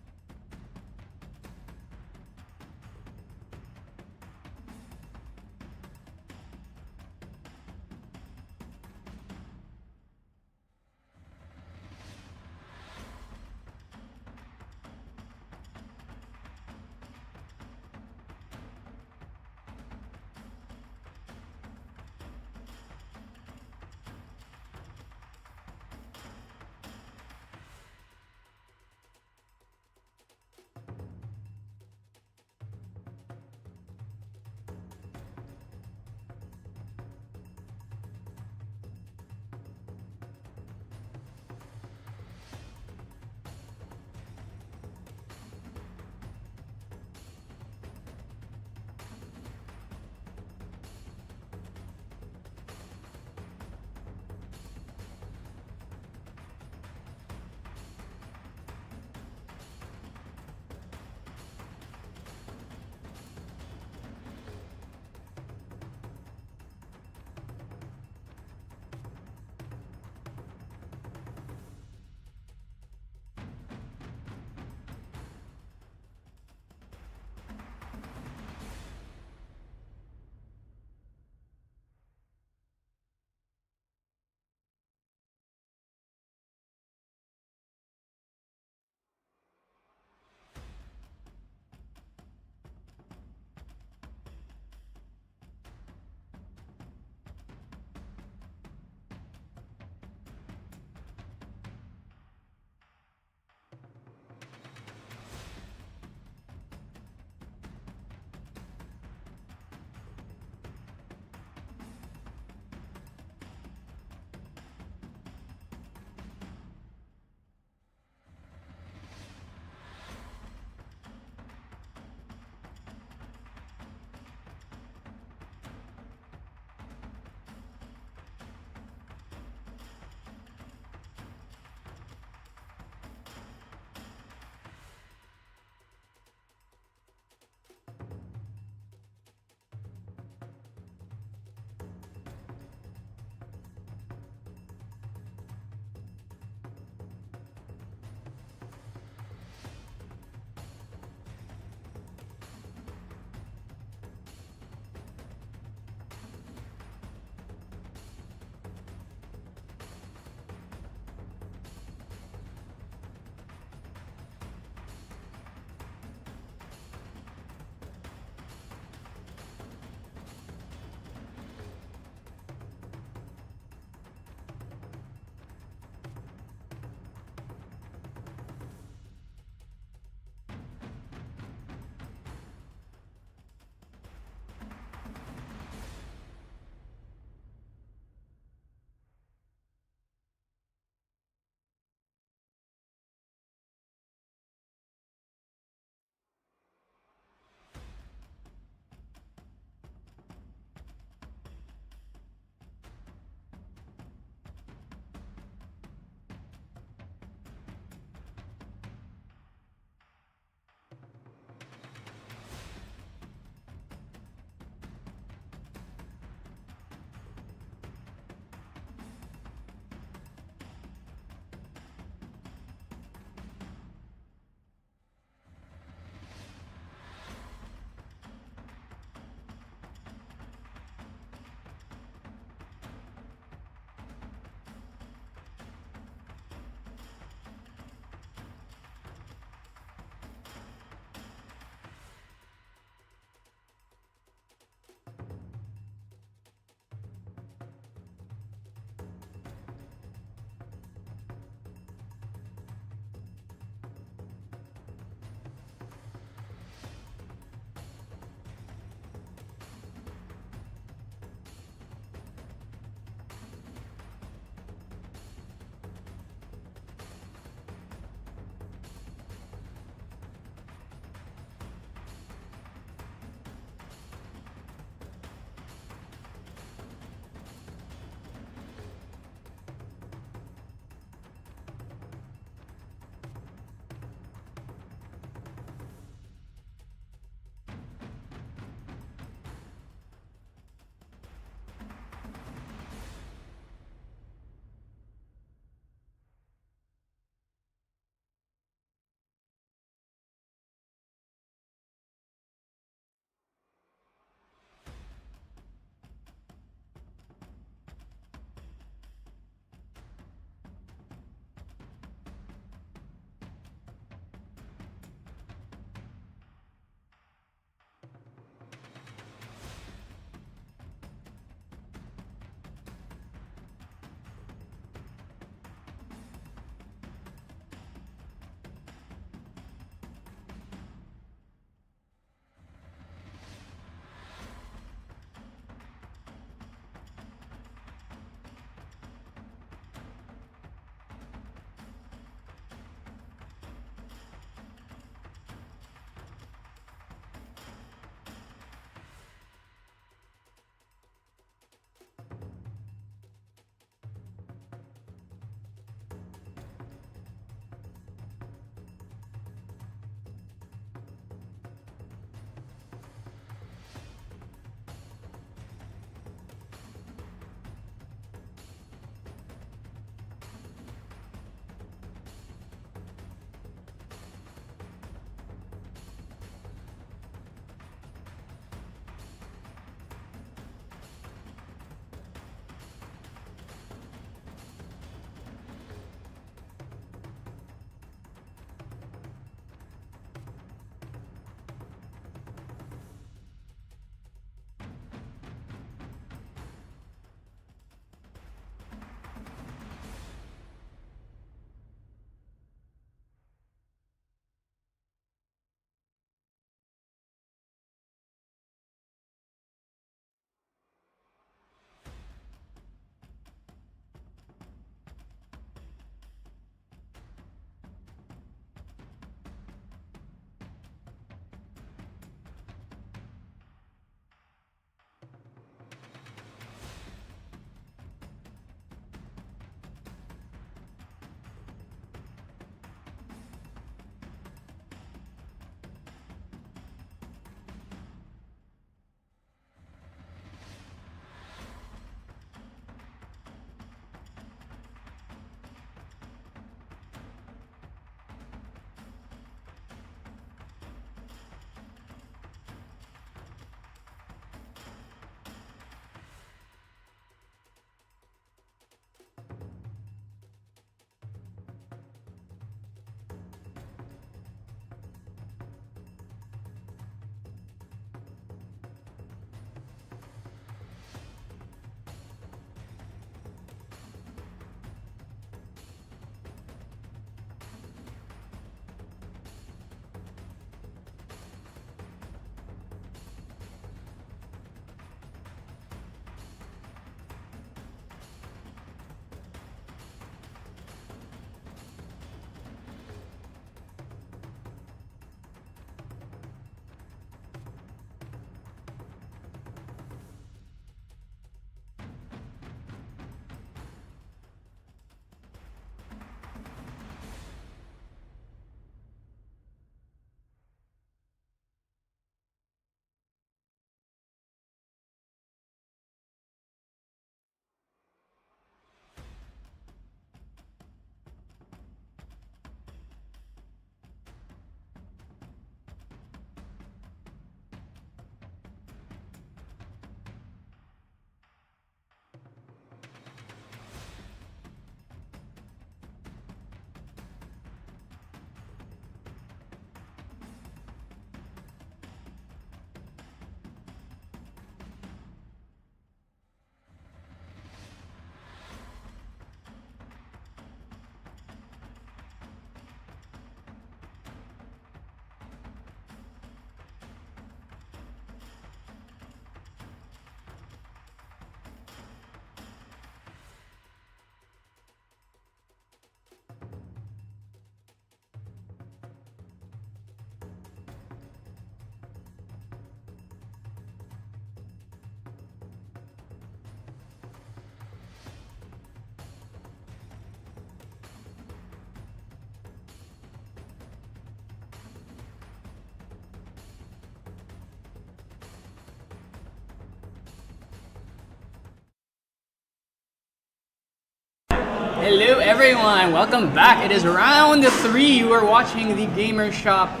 Hello everyone, welcome back. It is round 3. We're watching the Gamer Shop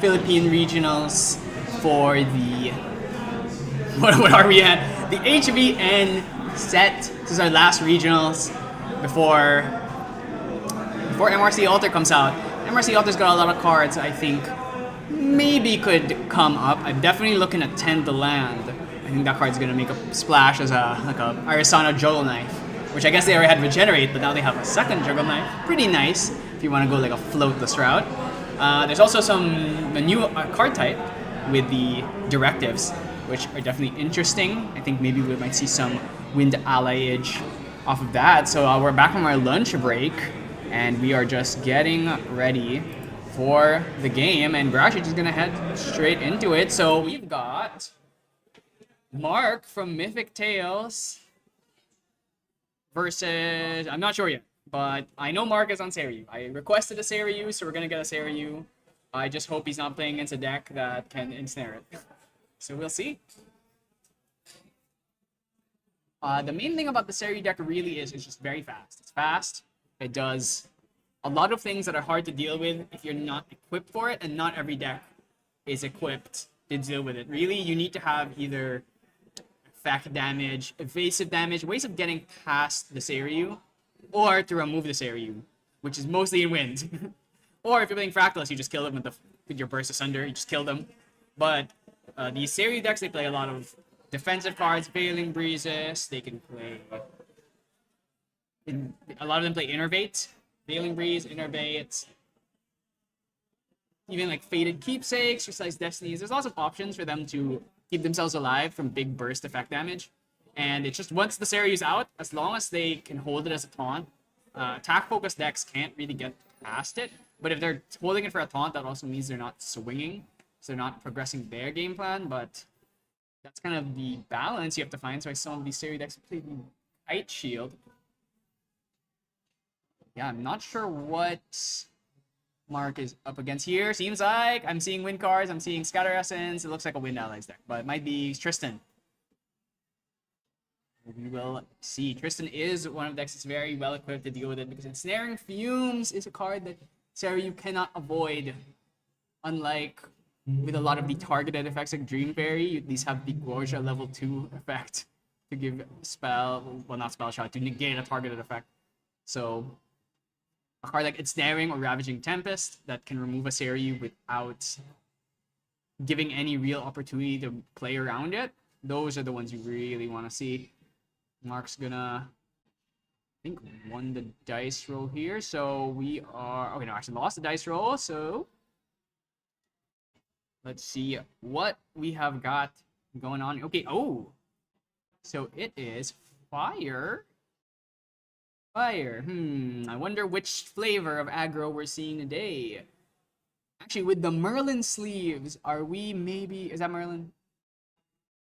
Philippine Regionals for the what are we at? The HBN set. This is our last regionals before MRC Alter comes out. MRC Alter's got a lot of cards I think maybe could come up. I'm definitely looking at Tend the Land. I think that card's gonna make a splash as a Arisana Juggle Knife, which I guess they already had Regenerate, but now they have a second Juggle Knife. Pretty nice if you want to go like a floatless route. There's also a new card type with the Directives, which are definitely interesting. I think maybe we might see some Wind Alliage off of that. So we're back from our lunch break, and we are just getting ready for the game, and we're actually just gonna head straight into it. So we've got Mark from Mythic Tales versus, I'm not sure yet, but I know Mark is on Seiryu. I requested a Seiryu, so we're gonna get a Seiryu. I just hope he's not playing against a deck that can ensnare it. So we'll see. The main thing about the Seiryu deck really is it's just very fast. It's fast. It does a lot of things that are hard to deal with if you're not equipped for it, and not every deck is equipped to deal with it. Really, you need to have either effect damage, evasive damage, ways of getting past the Seiryu, or to remove the Seiryu, which is mostly in wind. Or if you're playing Fractalus, you just kill them with your Burst Asunder, you just kill them. But these Seiryu decks, they play a lot of defensive cards, Veiling Breezes, they can play... a lot of them play Innervate, Veiling Breeze, Innervate, even like Fated Keepsakes, Precise Destinies. There's lots of options for them to keep themselves alive from big burst effect damage. And it's just once the Seiryu's out, as long as they can hold it as a taunt, attack-focused decks can't really get past it. But if they're holding it for a taunt, that also means they're not swinging. So they're not progressing their game plan, but that's kind of the balance you have to find. So I saw these Seiryu decks play the Kite Shield. Yeah, I'm not sure what Mark is up against here. Seems like I'm seeing wind cards, I'm seeing Scatter Essence. It looks like a Wind Allies deck, but it might be Tristan. We will see. Tristan is one of the decks that's very well equipped to deal with it, because Ensnaring Fumes is a card that Seiryu cannot avoid. Unlike with a lot of the targeted effects like Dream Fairy, these have the Gorgia level 2 effect to give not spell shot, to negate a targeted effect. So a card like Ensnaring or Ravaging Tempest that can remove a Seiryu without giving any real opportunity to play around it, those are the ones you really want to see. Mark's gonna, I think, won the dice roll here, so we are... Okay, no, actually lost the dice roll, so let's see what we have got going on. Okay, oh! So it is Fire. Fire. I wonder which flavor of aggro we're seeing today. Actually, with the Merlin sleeves, are we maybe... Is that Merlin?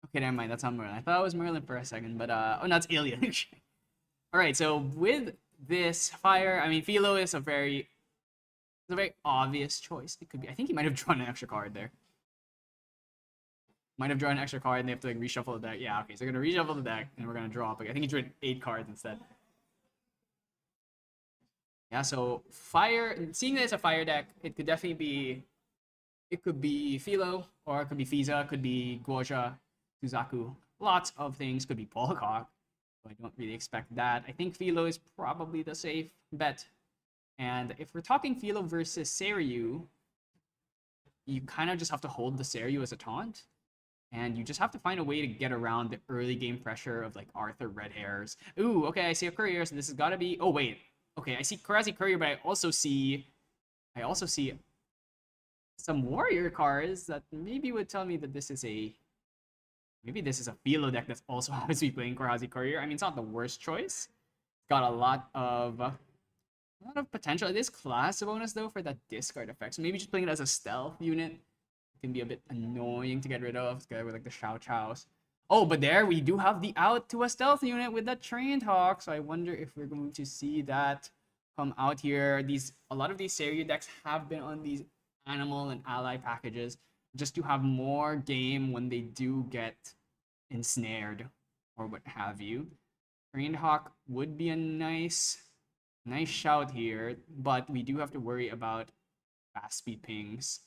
Okay, never mind. That's not Merlin. I thought it was Merlin for a second, but... Oh, no, it's Alien. Alright, so with this Fire, I mean, Philo is a very obvious choice. It could be... I think he might have drawn an extra card there. Might have drawn an extra card, and they have to like reshuffle the deck. Yeah, okay, so we're going to reshuffle the deck, and we're going to draw up. I think he drew 8 cards instead. Yeah, so Fire, seeing that it's a Fire deck, it could definitely be... It could be Philo, or it could be Fiza, it could be Gorgia, Suzaku. Lots of things. Could be Polcock. I don't really expect that. I think Philo is probably the safe bet. And if we're talking Philo versus Seiryu, you kind of just have to hold the Seiryu as a taunt. And you just have to find a way to get around the early game pressure of like Arthur Red Hairs. Ooh, okay, I see a Courier, so this has got to be... Oh, wait. Okay, I see Karazi Courier, but I also see some Warrior cards that maybe would tell me that this is a... Maybe this is a Philo deck that's also happens to be playing Karazi Courier. I mean, it's not the worst choice. It's got a lot of potential. It is class bonus, though, for that discard effect. So maybe just playing it as a stealth unit can be a bit annoying to get rid of, together with like the Xiao Chaos. Oh, but there we do have the out to a stealth unit with that Trained Hawk. So I wonder if we're going to see that come out here. A lot of these Seiryu decks have been on these animal and ally packages just to have more game when they do get ensnared or what have you. Trained Hawk would be a nice Nice shout here, but we do have to worry about fast speed pings.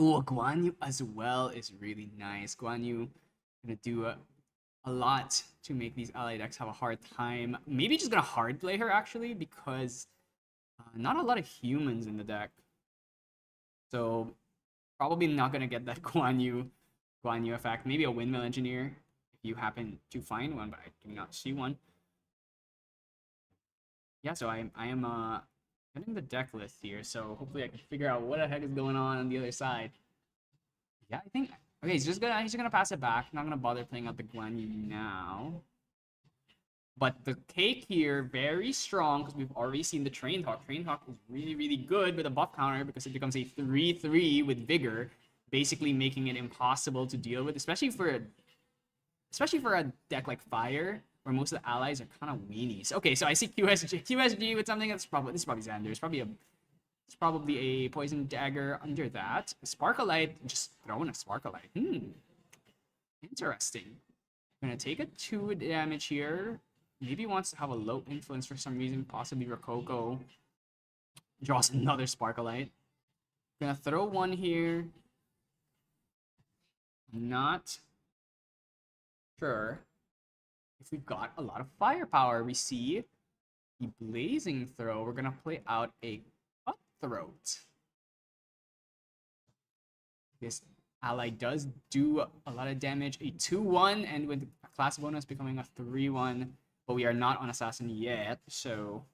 Ooh, Guan Yu as well is really nice. Guan Yu gonna do a lot to make these ally decks have a hard time. Maybe just gonna hard play her actually, because not a lot of humans in the deck. So probably not gonna get that Guan Yu effect. Maybe a windmill engineer if you happen to find one, but I do not see one. Yeah, so I am getting the deck list here, so hopefully I can figure out what the heck is going on the other side. Yeah, I think okay, he's just gonna pass it back. Not gonna bother playing out the Guan Yu now. But the cake here, very strong, because we've already seen the Trained Hawk. Trained Hawk is really, really good with a buff counter because it becomes a 3/3 with Vigor, basically making it impossible to deal with, especially for a deck like Fire, where most of the allies are kind of weenies. Okay, so I see QSG with something that's probably Xander. It's probably a Poison Dagger under that. Sparklight, just throwing a Sparklight. Interesting. Gonna take a 2 damage here. Maybe wants to have a low influence for some reason, possibly Rococo. Draws another Sparklight. Gonna throw one here. Not sure if we've got a lot of firepower. We see the Blazing Throw. We're gonna play out a Cutthroat. This ally does do a lot of damage. A 2/1, and with a class bonus becoming a 3/1. But we are not on Assassin yet, so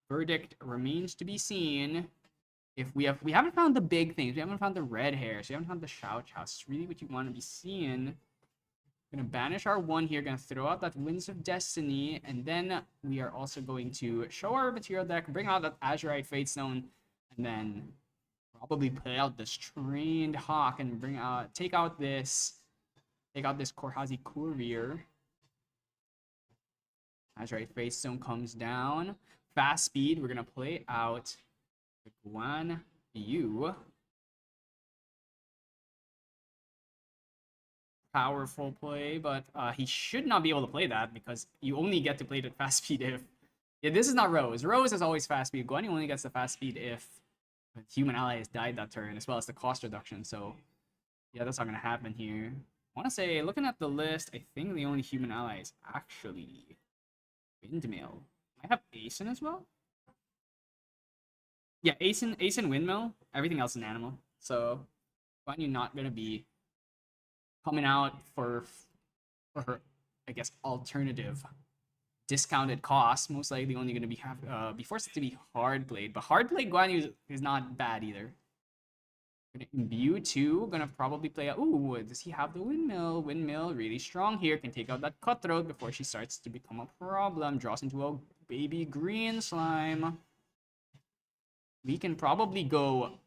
verdict remains to be seen. If we haven't found the big things, we haven't found the red hairs, we haven't found the Xiao Chao. It's really what you want to be seeing. Gonna banish our 1 here, gonna throw out that Winds of Destiny, and then we are also going to show our material deck, bring out that Azurite Fatestone, and then probably play out this Trained Hawk and take out this Korhazi Courier. Azurite Fatestone comes down. Fast speed, we're gonna play out the Guan Yu. Powerful play, but he should not be able to play that because you only get to play it at fast speed if... Yeah, this is not Rose. Rose is always fast speed. Guan Yu only gets the fast speed if a human ally has died that turn, as well as the cost reduction. So, yeah, that's not gonna happen here. I want to say, looking at the list, I think the only human ally is actually Windmill. I have Asen as well? Yeah, Asen Windmill. Everything else is an animal. So, Guan Yu not going to be coming out for her, I guess, alternative discounted cost. Most likely only going to be forced to be hard played. But hard played Guan Yu is not bad either. Gonna imbue 2, gonna probably play out. Ooh, does he have the windmill? Windmill really strong here, can take out that Cutthroat before she starts to become a problem. Draws into a baby green slime. We can probably go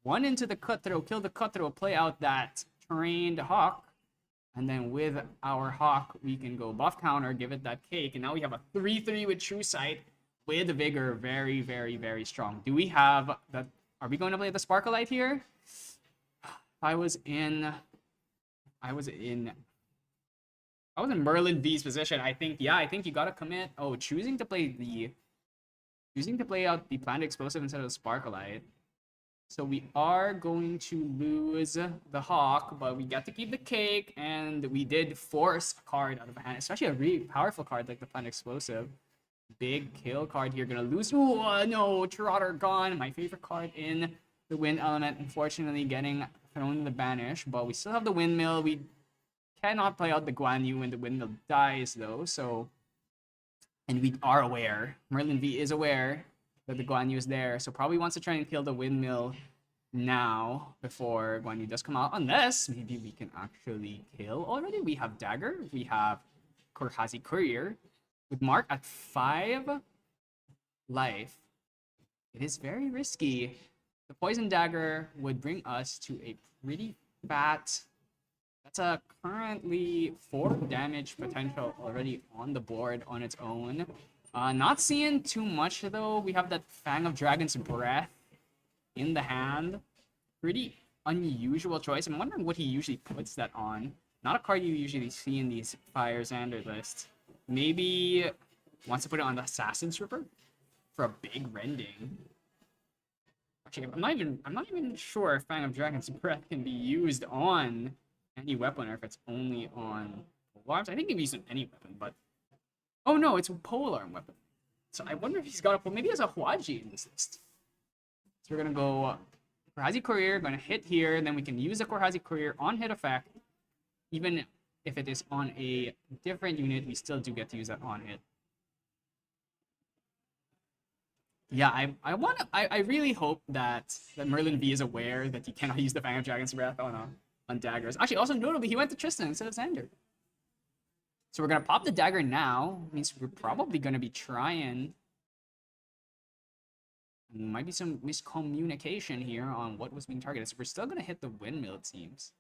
1 into the Cutthroat, kill the Cutthroat, play out that Trained Hawk, and then with our Hawk we can go buff counter, give it that cake, and now we have a 3/3 with True Sight with Vigor. Very, very, very strong. Do we have that? Are we going to play the Sparklight here? I was in Merlin V's position. I think you gotta commit. Oh, choosing to play out the planned explosive instead of the Sparklight. So we are going to lose the Hawk, but we get to keep the cake, and we did force a card out of hand, especially a really powerful card like the planned explosive. Big kill card here, gonna lose. Ooh, no, Trotter gone. My favorite card in the wind element, unfortunately getting thrown in the banish, but we still have the windmill. We cannot play out the Guan Yu when the windmill dies though, so... And we are aware, Merlin V is aware that the Guan Yu is there, so probably wants to try and kill the windmill now before Guan Yu does come out, unless maybe we can actually kill already. We have Dagger, we have Korhazi Courier. With Mark at 5 life, it is very risky. The Poison Dagger would bring us to a pretty fat... That's a currently 4 damage potential already on the board on its own. Not seeing too much though. We have that Fang of Dragon's Breath in the hand. Pretty unusual choice. I'm wondering what he usually puts that on. Not a card you usually see in these Fire Xander lists. Maybe wants to put it on the Assassin's Ripper for a big rending. Actually, I'm not even sure if Fang of Dragon's Breath can be used on any weapon or if it's only on polearms. I think it can be used on any weapon, but oh no, it's a polearm weapon. So I wonder if he's got maybe he has a Huaji in this list. So we're gonna go Korhazi Courier, gonna hit here, and then we can use the Korhazi Courier on hit effect. Even if it is on a different unit, we still do get to use that on hit. Yeah, I really hope that Merlin V is aware that he cannot use the Fang of Dragon's Breath on daggers. Actually, also notably, he went to Tristan instead of Xander. So we're gonna pop the dagger now. Means we're probably gonna be trying. Might be some miscommunication here on what was being targeted. So we're still gonna hit the windmill, it seems.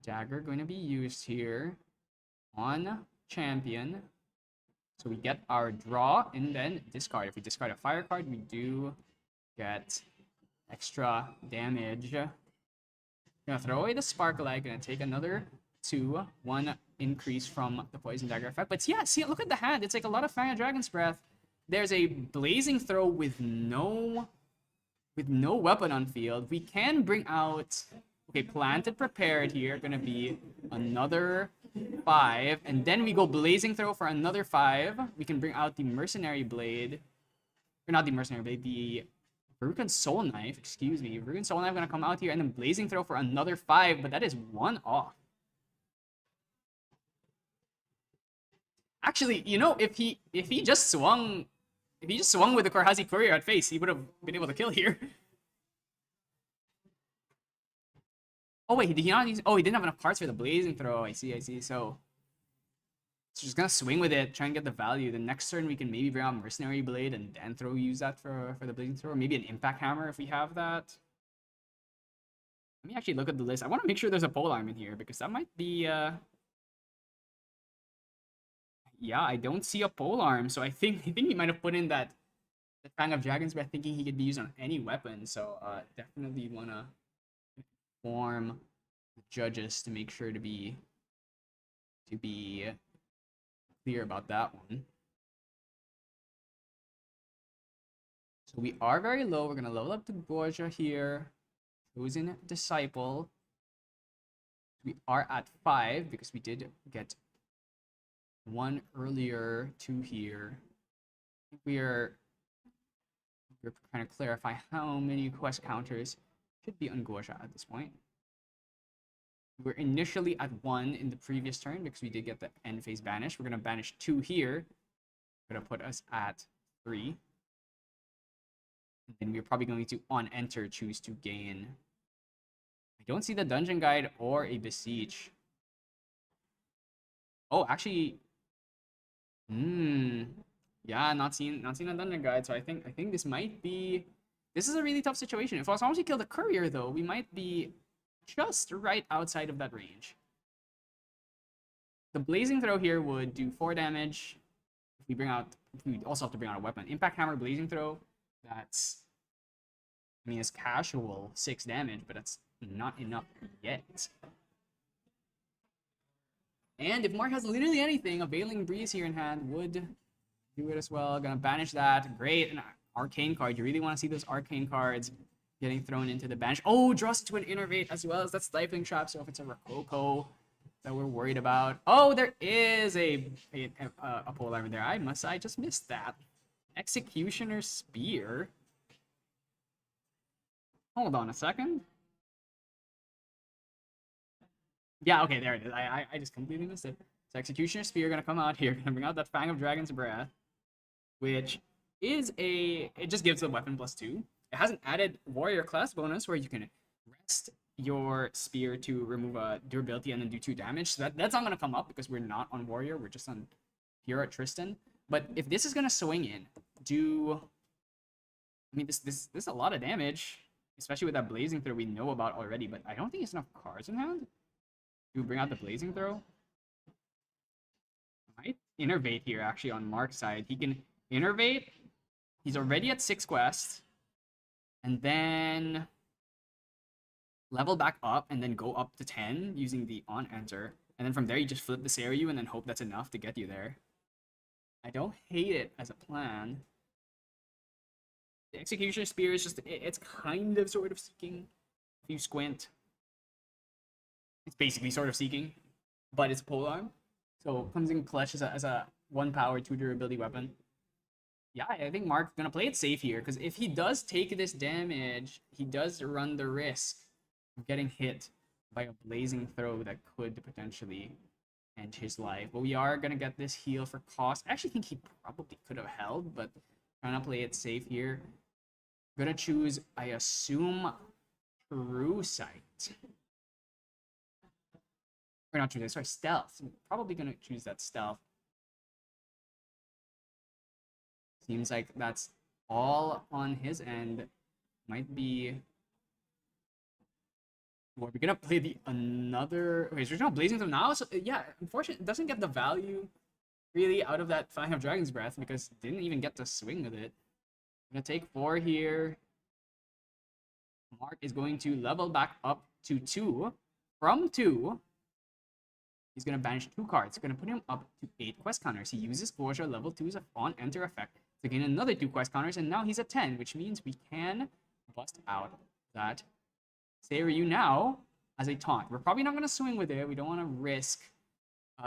Dagger going to be used here on champion. So we get our draw and then discard. If we discard a fire card, we do get extra damage. Gonna throw away the Sparkle Light, gonna take another 2-1 increase from the Poison Dagger effect. But yeah, see, look at the hand. It's like a lot of Fang of Dragon's Breath. There's a Blazing Throw with no weapon on field. We can bring out, okay, Planted Prepared here, gonna be another 5, and then we go Blazing Throw for another 5. We can bring out the Mercenary Blade, or not the Mercenary Blade, the Verucan Soul Knife, excuse me. Verucan Soul Knife gonna come out here, and then Blazing Throw for another 5, but that is 1 off. Actually, you know, if he just swung with the Korhazi Courier at face, he would have been able to kill here. Oh wait, did he not use? Oh, he didn't have enough cards for the Blazing Throw. I see. So just gonna swing with it, try and get the value. The next turn we can maybe bring out Mercenary Blade and then use that for the Blazing Throw. Or maybe an Impact Hammer if we have that. Let me actually look at the list. I want to make sure there's a polearm in here because that might be. Yeah, I don't see a polearm, so I think he might have put in that the Fang of Dragon's Breath, thinking he could be used on any weapon. So definitely wanna inform the judges to make sure to be clear about that one. So we are very low. We're gonna level up to Borgia here. Chosen Disciple. We are at 5 because we did get 1 earlier, 2 here. I think we're trying to clarify how many quest counters should be on Gorgia at this point. We were initially at 1 in the previous turn because we did get the end phase banish. We're going to banish 2 here. Going to put us at 3. And then we're probably going to, on enter, choose to gain. I don't see the dungeon guide or a beseech. Oh, actually, yeah, not seeing a dungeon guide. So I think this might be. This is a really tough situation. If as long as we kill the courier, though, we might be just right outside of that range. The Blazing Throw here would do 4 damage. If we also have to bring out a weapon. Impact Hammer, Blazing Throw. That's, I mean, it's casual 6 damage, but that's not enough yet. And if Mark has literally anything, a Veiling Breeze here in hand would do it as well. Gonna banish that. Great. An Arcane card. You really want to see those Arcane cards getting thrown into the bench. Oh, draws to an Innervate as well as that Stifling Trap. So if it's a Rococo that we're worried about. Oh, there is a polearm there. I just missed that. Executioner Spear. Hold on a second. Yeah, okay, there it is. I just completely missed it. So Executioner Spear gonna come out here, gonna bring out that Fang of Dragon's Breath, which is it just gives the weapon +2. It has an added warrior class bonus where you can rest your spear to remove a durability and then do 2 damage. So that's not gonna come up because we're not on warrior, we're just on here at Tristan. But if this is gonna swing in, I mean this is a lot of damage, especially with that Blazing Throw we know about already, but I don't think it's enough cards in hand to bring out the Blazing Throw. Might Innervate here actually on Mark's side. He can Innervate. He's already at 6 quests. And then level back up and then go up to 10 using the on enter. And then from there, you just flip the Seiryu and then hope that's enough to get you there. I don't hate it as a plan. The Executioner Spear is just, it's kind of sort of seeking. If you squint, it's basically sort of seeking, but it's polearm. So it comes in clutch as a 1 power, 2 durability weapon. Yeah, I think Mark's gonna play it safe here, because if he does take this damage, he does run the risk of getting hit by a blazing throw that could potentially end his life. But we are gonna get this heal for cost. I actually think he probably could have held, but trying to play it safe here. Gonna choose, I assume, True Sight. Or not True Sight, sorry, Stealth. I'm probably gonna choose that Stealth. Seems like that's all on his end. Might be. Well, we're gonna play the another. Okay, so there's no Blazing Throw now. So yeah, unfortunately, it doesn't get the value really out of that Fang of Dragon's Breath because it didn't even get to swing with it. I'm gonna take 4 here. Mark is going to level back up to 2. From 2, he's gonna banish 2 cards. Gonna put him up to 8 quest counters. He uses Gouache level 2's on enter effect to gain another 2 quest counters, and now he's at 10, which means we can bust out that Seiryu now as a taunt. We're probably not gonna swing with it. We don't want to risk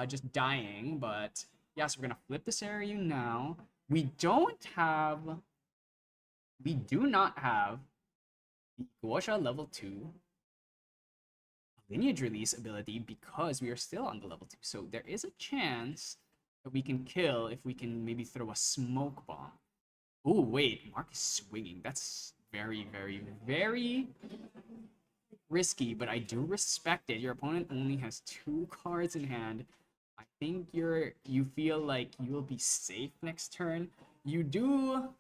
just dying, but yeah, so we're gonna flip the Seiryu now. We do not have the Gouache level 2 lineage release ability because we are still on the level 2. So there is a chance that we can kill if we can maybe throw a smoke bomb. Oh, wait, Mark is swinging. That's very, very, very risky, but I do respect it. Your opponent only has 2 cards in hand. I think you feel like you will be safe next turn. You do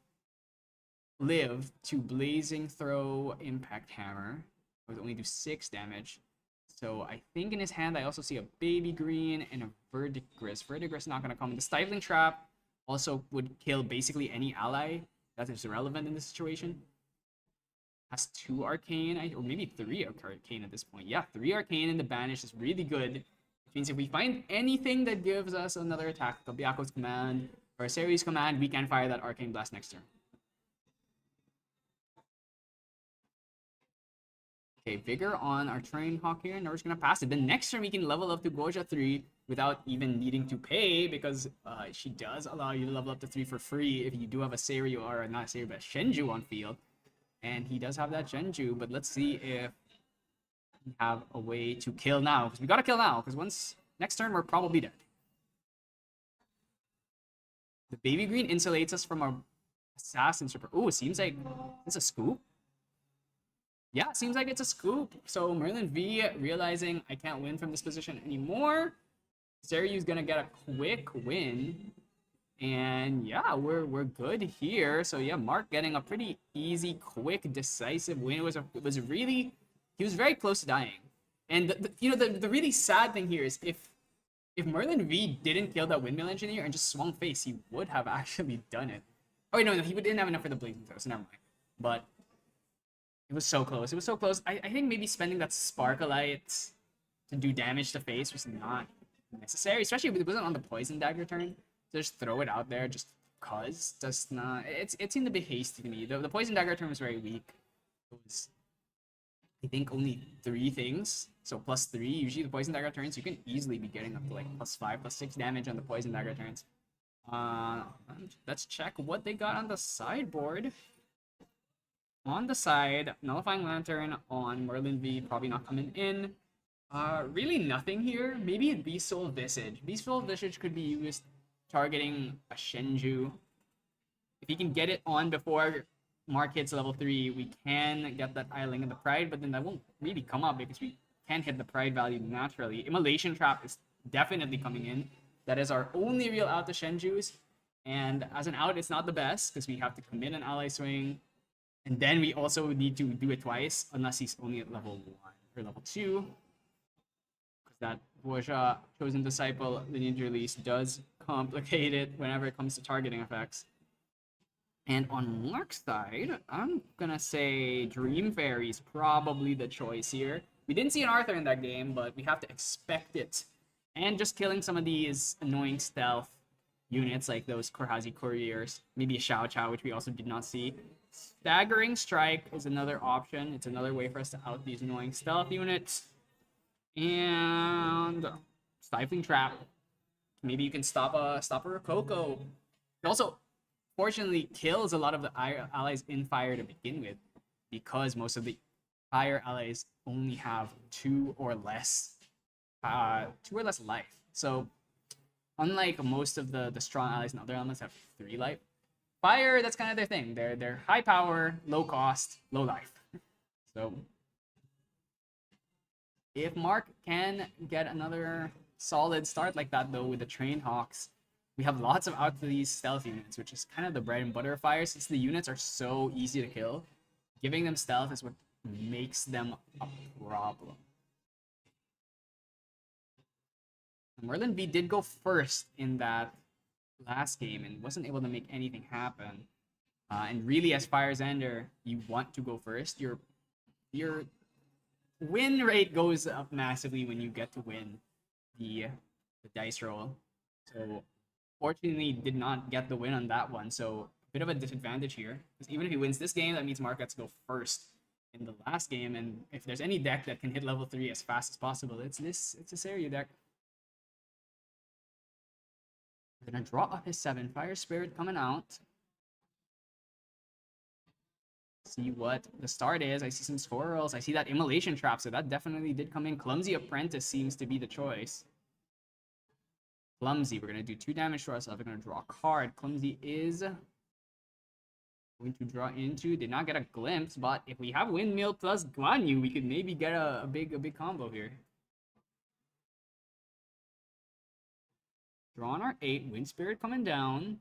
live to Blazing Throw Impact Hammer. It would only do 6 damage. So I think in his hand, I also see a Baby Green and a Verdigris. Verdigris is not going to come. The Stifling Trap also would kill basically any ally that is irrelevant in this situation. Has 2 Arcane, or maybe 3 Arcane at this point. Yeah, 3 Arcane in the Banish is really good. Which means if we find anything that gives us another attack, like a Byaku's Command or a Seryu's Command, we can fire that Arcane Blast next turn. Okay, Vigor on our Train Hawk here, and we're just gonna pass it. Then next turn we can level up to Gouache 3 without even needing to pay, because she does allow you to level up to 3 for free if you do have a Seiryu, or not a Seiryu, but a Shenju on field. And he does have that Shenju, but let's see if we have a way to kill now, because we gotta kill now, because once next turn we're probably dead. The Baby Green insulates us from our Assassin Stripper. Oh, it seems like it's a scoop. Yeah, it seems like it's a scoop. So Merlin V realizing I can't win from this position anymore. Seryu's gonna get a quick win. And yeah, we're good here. So yeah, Mark getting a pretty easy, quick, decisive win. It was really, he was very close to dying. And the really sad thing here is if Merlin V didn't kill that Windmill Engineer and just swung face, he would have actually done it. Oh wait, no, he didn't have enough for the Blazing Throw, so never mind. But it was so close. It was so close. I think maybe spending that Sparklight to do damage to face was not necessary, especially if it wasn't on the Poison Dagger turn. So just throw it out there just cause. Does not. It seemed a bit hasty to me. The Poison Dagger turn was very weak. It was, I think, only 3 things. So +3. Usually the Poison Dagger turns, you can easily be getting up to like +5, +6 damage on the Poison Dagger turns. Let's check what they got on the sideboard. On the side, Nullifying Lantern on Merlin V, probably not coming in. Really nothing here. Maybe Beast Soul Visage. Beast Soul Visage could be used targeting a Shenju. If he can get it on before Mark hits level 3, we can get that Idling of the Pride, but then that won't really come up because we can't hit the Pride value naturally. Immolation Trap is definitely coming in. That is our only real out to Shenjus. And as an out, it's not the best because we have to commit an ally swing. And then we also need to do it twice, unless he's only at level 1 or level 2. Because that Gouache Chosen Disciple lineage release does complicate it whenever it comes to targeting effects. And on Mark's side, I'm gonna say Dream Fairy is probably the choice here. We didn't see an Arthur in that game, but we have to expect it. And just killing some of these annoying stealth units like those Korhazi couriers, maybe a Xiao Chao, which we also did not see. Staggering Strike is another option. It's another way for us to out these annoying stealth units. And Stifling Trap. Maybe you can stop a Rococo. It also, fortunately, kills a lot of the allies in fire to begin with, because most of the fire allies only have two or less life. So unlike most of the strong allies in other elements have 3 life, fire, that's kind of their thing. They're high power, low cost, low life. So if Mark can get another solid start like that, though, with the Trained Hawks, we have lots of out these stealth units, which is kind of the bread and butter of fire. Since the units are so easy to kill, giving them stealth is what makes them a problem. Merlin V did go first in that last game and wasn't able to make anything happen. And really, as Fire's Ender, you want to go first. Your win rate goes up massively when you get to win the dice roll. So fortunately, did not get the win on that one. So a bit of a disadvantage here. Because even if he wins this game, that means Mark gets to go first in the last game. And if there's any deck that can hit level 3 as fast as possible, it's this. It's a Seiryu deck. We're gonna draw up his 7. Fire Spirit coming out. See what the start is. I see some squirrels. I see that Immolation Trap, so that definitely did come in. Clumsy Apprentice seems to be the choice. Clumsy, we're going to do 2 damage to ourselves. We're going to draw a card. Clumsy is going to draw into, did not get a glimpse, but if we have Windmill plus Guan Yu, we could maybe get a big combo here. Draw on our 8, Wind Spirit coming down.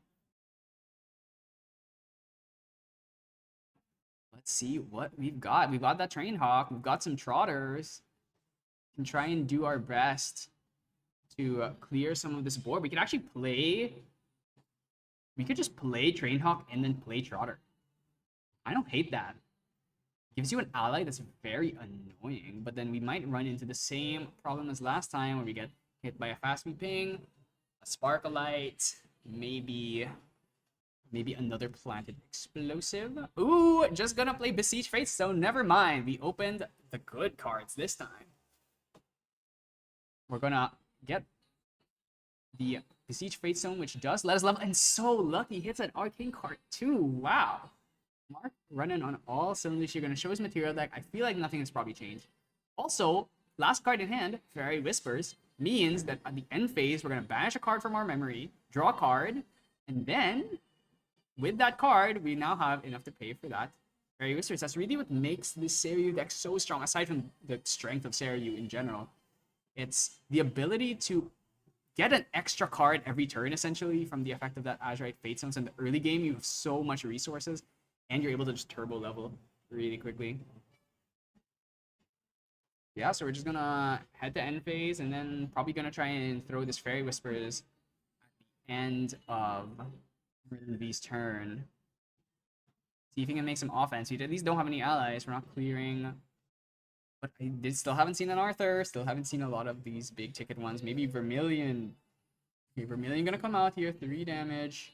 Let's see what we've got. We've got that Trained Hawk. We've got some Trotters. We can try and do our best to clear some of this board. We could actually play... We could just play Trained Hawk and then play Trotter. I don't hate that. Gives you an ally that's very annoying, but then we might run into the same problem as last time where we get hit by a fast ping, a Sparklight, maybe another planted explosive. Ooh, just gonna play Besiege Fate, so never mind. We opened the good cards this time. We're gonna get the Besiege Fate Stone, which does let us level, and so lucky hits an Arcane card too. Wow. Mark running on all cylinders. You're gonna show his material deck. I feel like nothing has probably changed. Also, last card in hand, Fairy Whispers, means that at the end phase, we're gonna banish a card from our memory, draw a card, and then with that card, we now have enough to pay for that Fairy Whispers. That's really what makes this Seiryu deck so strong, aside from the strength of Seiryu in general. It's the ability to get an extra card every turn, essentially, from the effect of that Azurite Fate Stones. In the early game, you have so much resources, and you're able to just turbo level really quickly. Yeah, so we're just gonna head to end phase, and then probably gonna try and throw this Fairy Whispers at the end of V's turn. See if he can make some offense. We at least don't have any allies. We're not clearing. But I still haven't seen an Arthur. Still haven't seen a lot of these big ticket ones. Maybe Vermilion. Okay, Vermilion gonna come out here. 3 damage.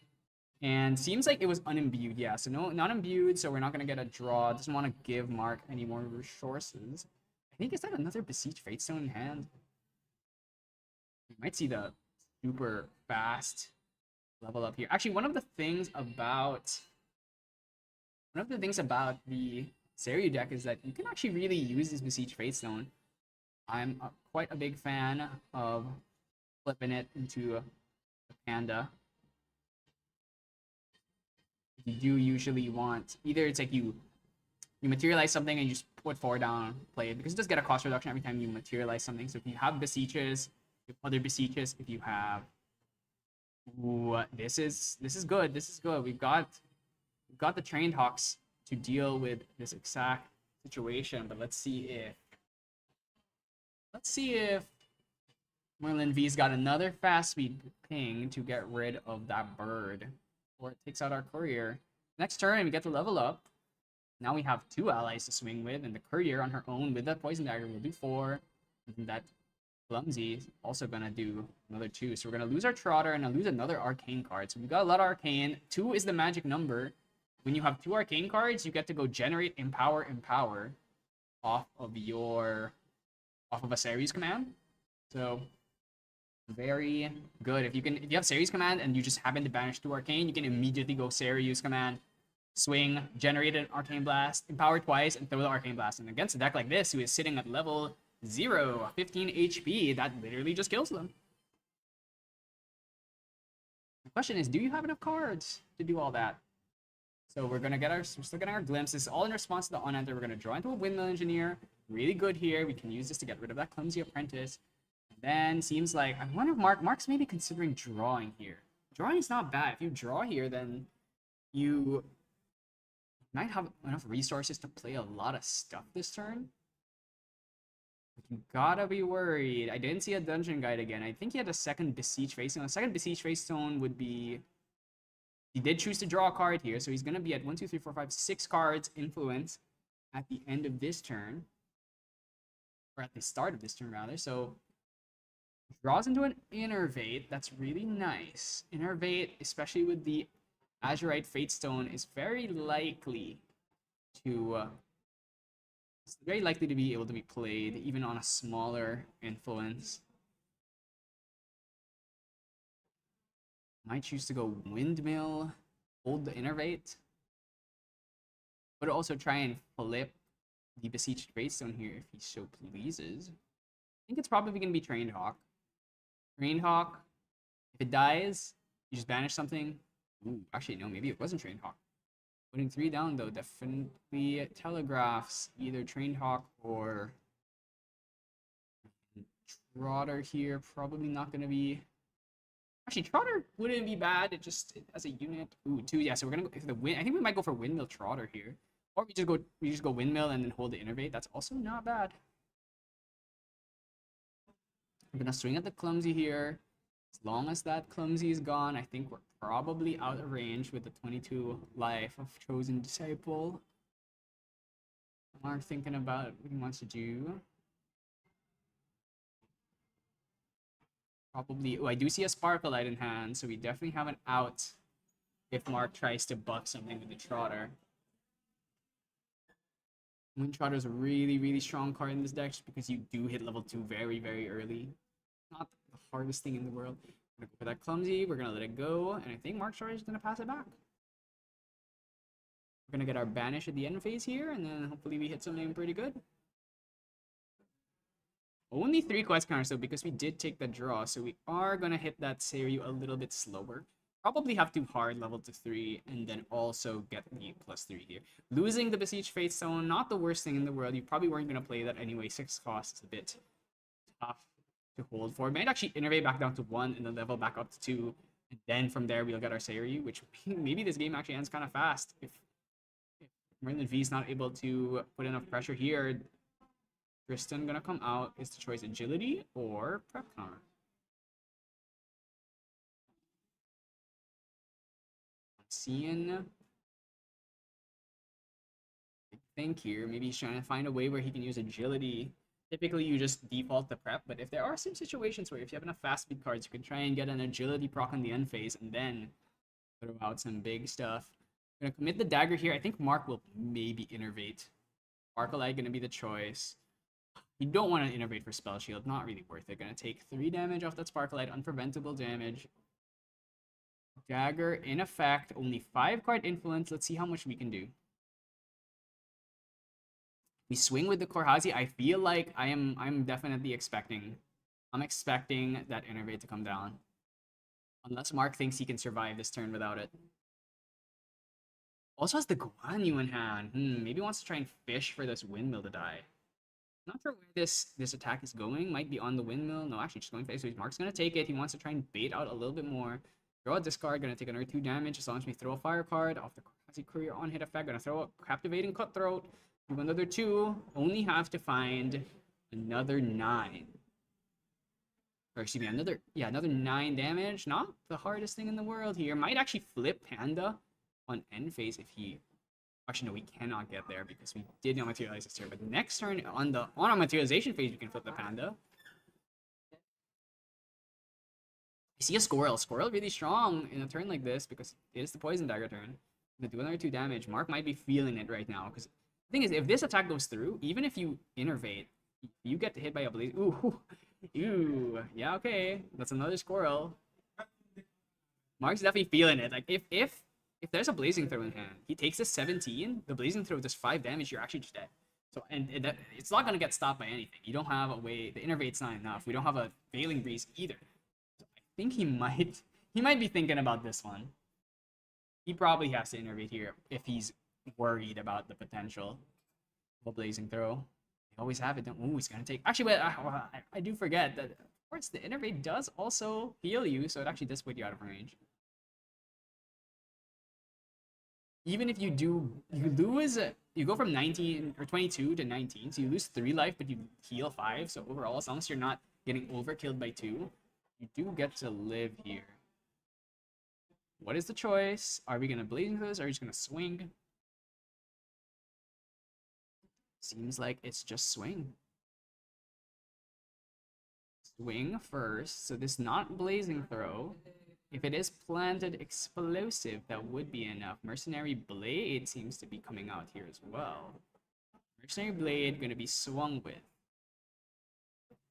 And seems like it was unimbued. Yeah, so no, not imbued. So we're not gonna get a draw. Doesn't want to give Mark any more resources. I think, is that another Besiege Fate Stone in hand? We might see the super fast level up here. Actually, one of the things about the Seiryu deck is that you can actually really use this Besiege Fate Stone. I'm quite a big fan of flipping it into a Panda. You do usually want, either it's like you materialize something and you just put 4 down, play it, because it does get a cost reduction every time you materialize something. So if you have Besieges, if other Besieges, if you have... Ooh, this is good. This is good. We've got the Trained Hawks to deal with this exact situation, but let's see if Merlin V's got another fast speed ping to get rid of that bird, or it takes out our courier. Next turn, we get to level up. Now we have 2 allies to swing with, and the Courier on her own with that Poison Dagger will do 4. And that Clumsy is also gonna do another 2. So we're gonna lose our Trotter and lose another Arcane card. So we got a lot of Arcane. 2 is the magic number. When you have 2 Arcane cards, you get to go generate Empower off of a Series command. So very good. If you have Series command and you just happen to banish 2 Arcane, you can immediately go Series command, swing, generate an Arcane Blast, empower twice, and throw the Arcane Blast. And against a deck like this, who is sitting at level 0, 15 HP, that literally just kills them. The question is, do you have enough cards to do all that? So we're still getting our glimpses. All in response to the on-enter. We're gonna draw into a Windmill Engineer. Really good here. We can use this to get rid of that Clumsy Apprentice. And then seems like, I wonder if Mark's maybe considering drawing here. Drawing is not bad. If you draw here, then you might have enough resources to play a lot of stuff this turn. But you gotta be worried. I didn't see a Dungeon Guide again. I think he had a second Besiege Face Stone. A second Besiege Face Stone would be... He did choose to draw a card here, so he's gonna be at 1, 2, 3, 4, 5, 6 cards influence at the end of this turn. Or at the start of this turn, rather. So draws into an Innervate. That's really nice. Innervate, especially with the Azurite Fate Stone, is very likely to be able to be played even on a smaller influence. Might choose to go Windmill, hold the Innervate, but also try and flip the Besieged Fate Stone here if he so pleases. I think it's probably going to be Trained Hawk. Trained Hawk, if it dies, you just banish something. Ooh, actually, no, maybe it wasn't Trained Hawk. Putting 3 down, though, definitely telegraphs either Trained Hawk or Trotter here. Probably not going to be... Actually, Trotter wouldn't be bad. It just, as a unit... Ooh, 2, yeah, so we're going to go for the Wind... I think we might go for Windmill Trotter here. Or we just go Windmill and then hold the Innervate. That's also not bad. I'm going to swing at the Clumsy here. As long as that Clumsy is gone, I think we're probably out of range with the 22 life of Chosen Disciple. Mark thinking about what he wants to do. Probably... Oh, I do see a Sparkle Light in hand, so we definitely have an out if Mark tries to buff something with the Trotter. Wind Trotter is a really, really strong card in this deck just because you do hit level 2 very, very early. Not the hardest thing in the world. We're gonna go for that Clumsy, we're gonna let it go, and I think Mark Trotter is gonna pass it back. We're gonna get our Banish at the end phase here, and then hopefully we hit something pretty good. Only 3 quest counters though, because we did take the draw, so we are gonna hit that Seiryu a little bit slower. Probably have to hard level to 3, and then also get the +3 here. Losing the Besieged Fate Stone, not the worst thing in the world. You probably weren't gonna play that anyway. 6 cost is a bit tough to hold for. Might actually innervate back down to 1 and then level back up to 2. And then from there we'll get our Seiryu, which maybe this game actually ends kind of fast. If Merlin V is not able to put enough pressure here, Tristan gonna come out. Is the choice Agility or Prep Counter? Seeing I think here, maybe he's trying to find a way where he can use Agility. Typically, you just default the Prep, but if there are some situations where if you have enough fast speed cards, you can try and get an Agility proc on the end phase and then throw out some big stuff. I'm gonna commit the Dagger here. I think Mark will maybe Innervate. Sparkle-Eye gonna be the choice. You don't want to Innervate for Spell Shield, not really worth it. Gonna take 3 damage off that Sparkle-Eye, unpreventable damage. Dagger in effect, only 5 card influence. Let's see how much we can do. We swing with the Korhazi. I feel like I'm definitely expecting. I'm expecting that Innervate to come down. Unless Mark thinks he can survive this turn without it. Also has the Guan Yu in hand. Maybe wants to try and fish for this Windmill to die. Not sure where this attack is going. Might be on the Windmill. No, actually just going face. So Mark's gonna take it. He wants to try and bait out a little bit more. Draw a discard, gonna take another 2 damage as long as we throw a fire card off the Korhazi Courier on hit effect. Gonna throw a Captivating Cutthroat. Do another 2. Only have to find another 9. Or excuse me, another 9 damage. Not the hardest thing in the world here. Might actually flip Panda on end phase if he. Actually, no, we cannot get there because we did not materialize this turn. But next turn on our materialization phase, we can flip the panda. I see a squirrel. Squirrel really strong in a turn like this because it is the poison dagger turn. Gonna do another 2 damage. Mark might be feeling it right now because the thing is, if this attack goes through, even if you innervate, you get hit by a blaze. Ooh, ooh, yeah, okay. That's another squirrel. Mark's definitely feeling it. Like if there's a blazing throw in hand, he takes a 17. The blazing throw does 5 damage. You're actually just dead. So it's not gonna get stopped by anything. You don't have a way. The innervate's not enough. We don't have a Veiling Breeze either. So I think he might be thinking about this one. He probably has to innervate here if he's worried about the potential of a blazing throw. They always have it. Ooh, he's gonna take. Actually, wait, I do forget that. Of course, the innervate does also heal you, so it actually does put you out of range. Even if you lose, you go from 19 or 22 to 19, so you lose 3 life, but you heal 5. So overall, as long as you're not getting overkilled by 2, you do get to live here. What is the choice? Are we gonna blazing this? Or are we just gonna swing? Seems like it's just swing. Swing first. So this not blazing throw. If it is planted explosive, that would be enough. Mercenary Blade seems to be coming out here as well. Mercenary Blade going to be swung with.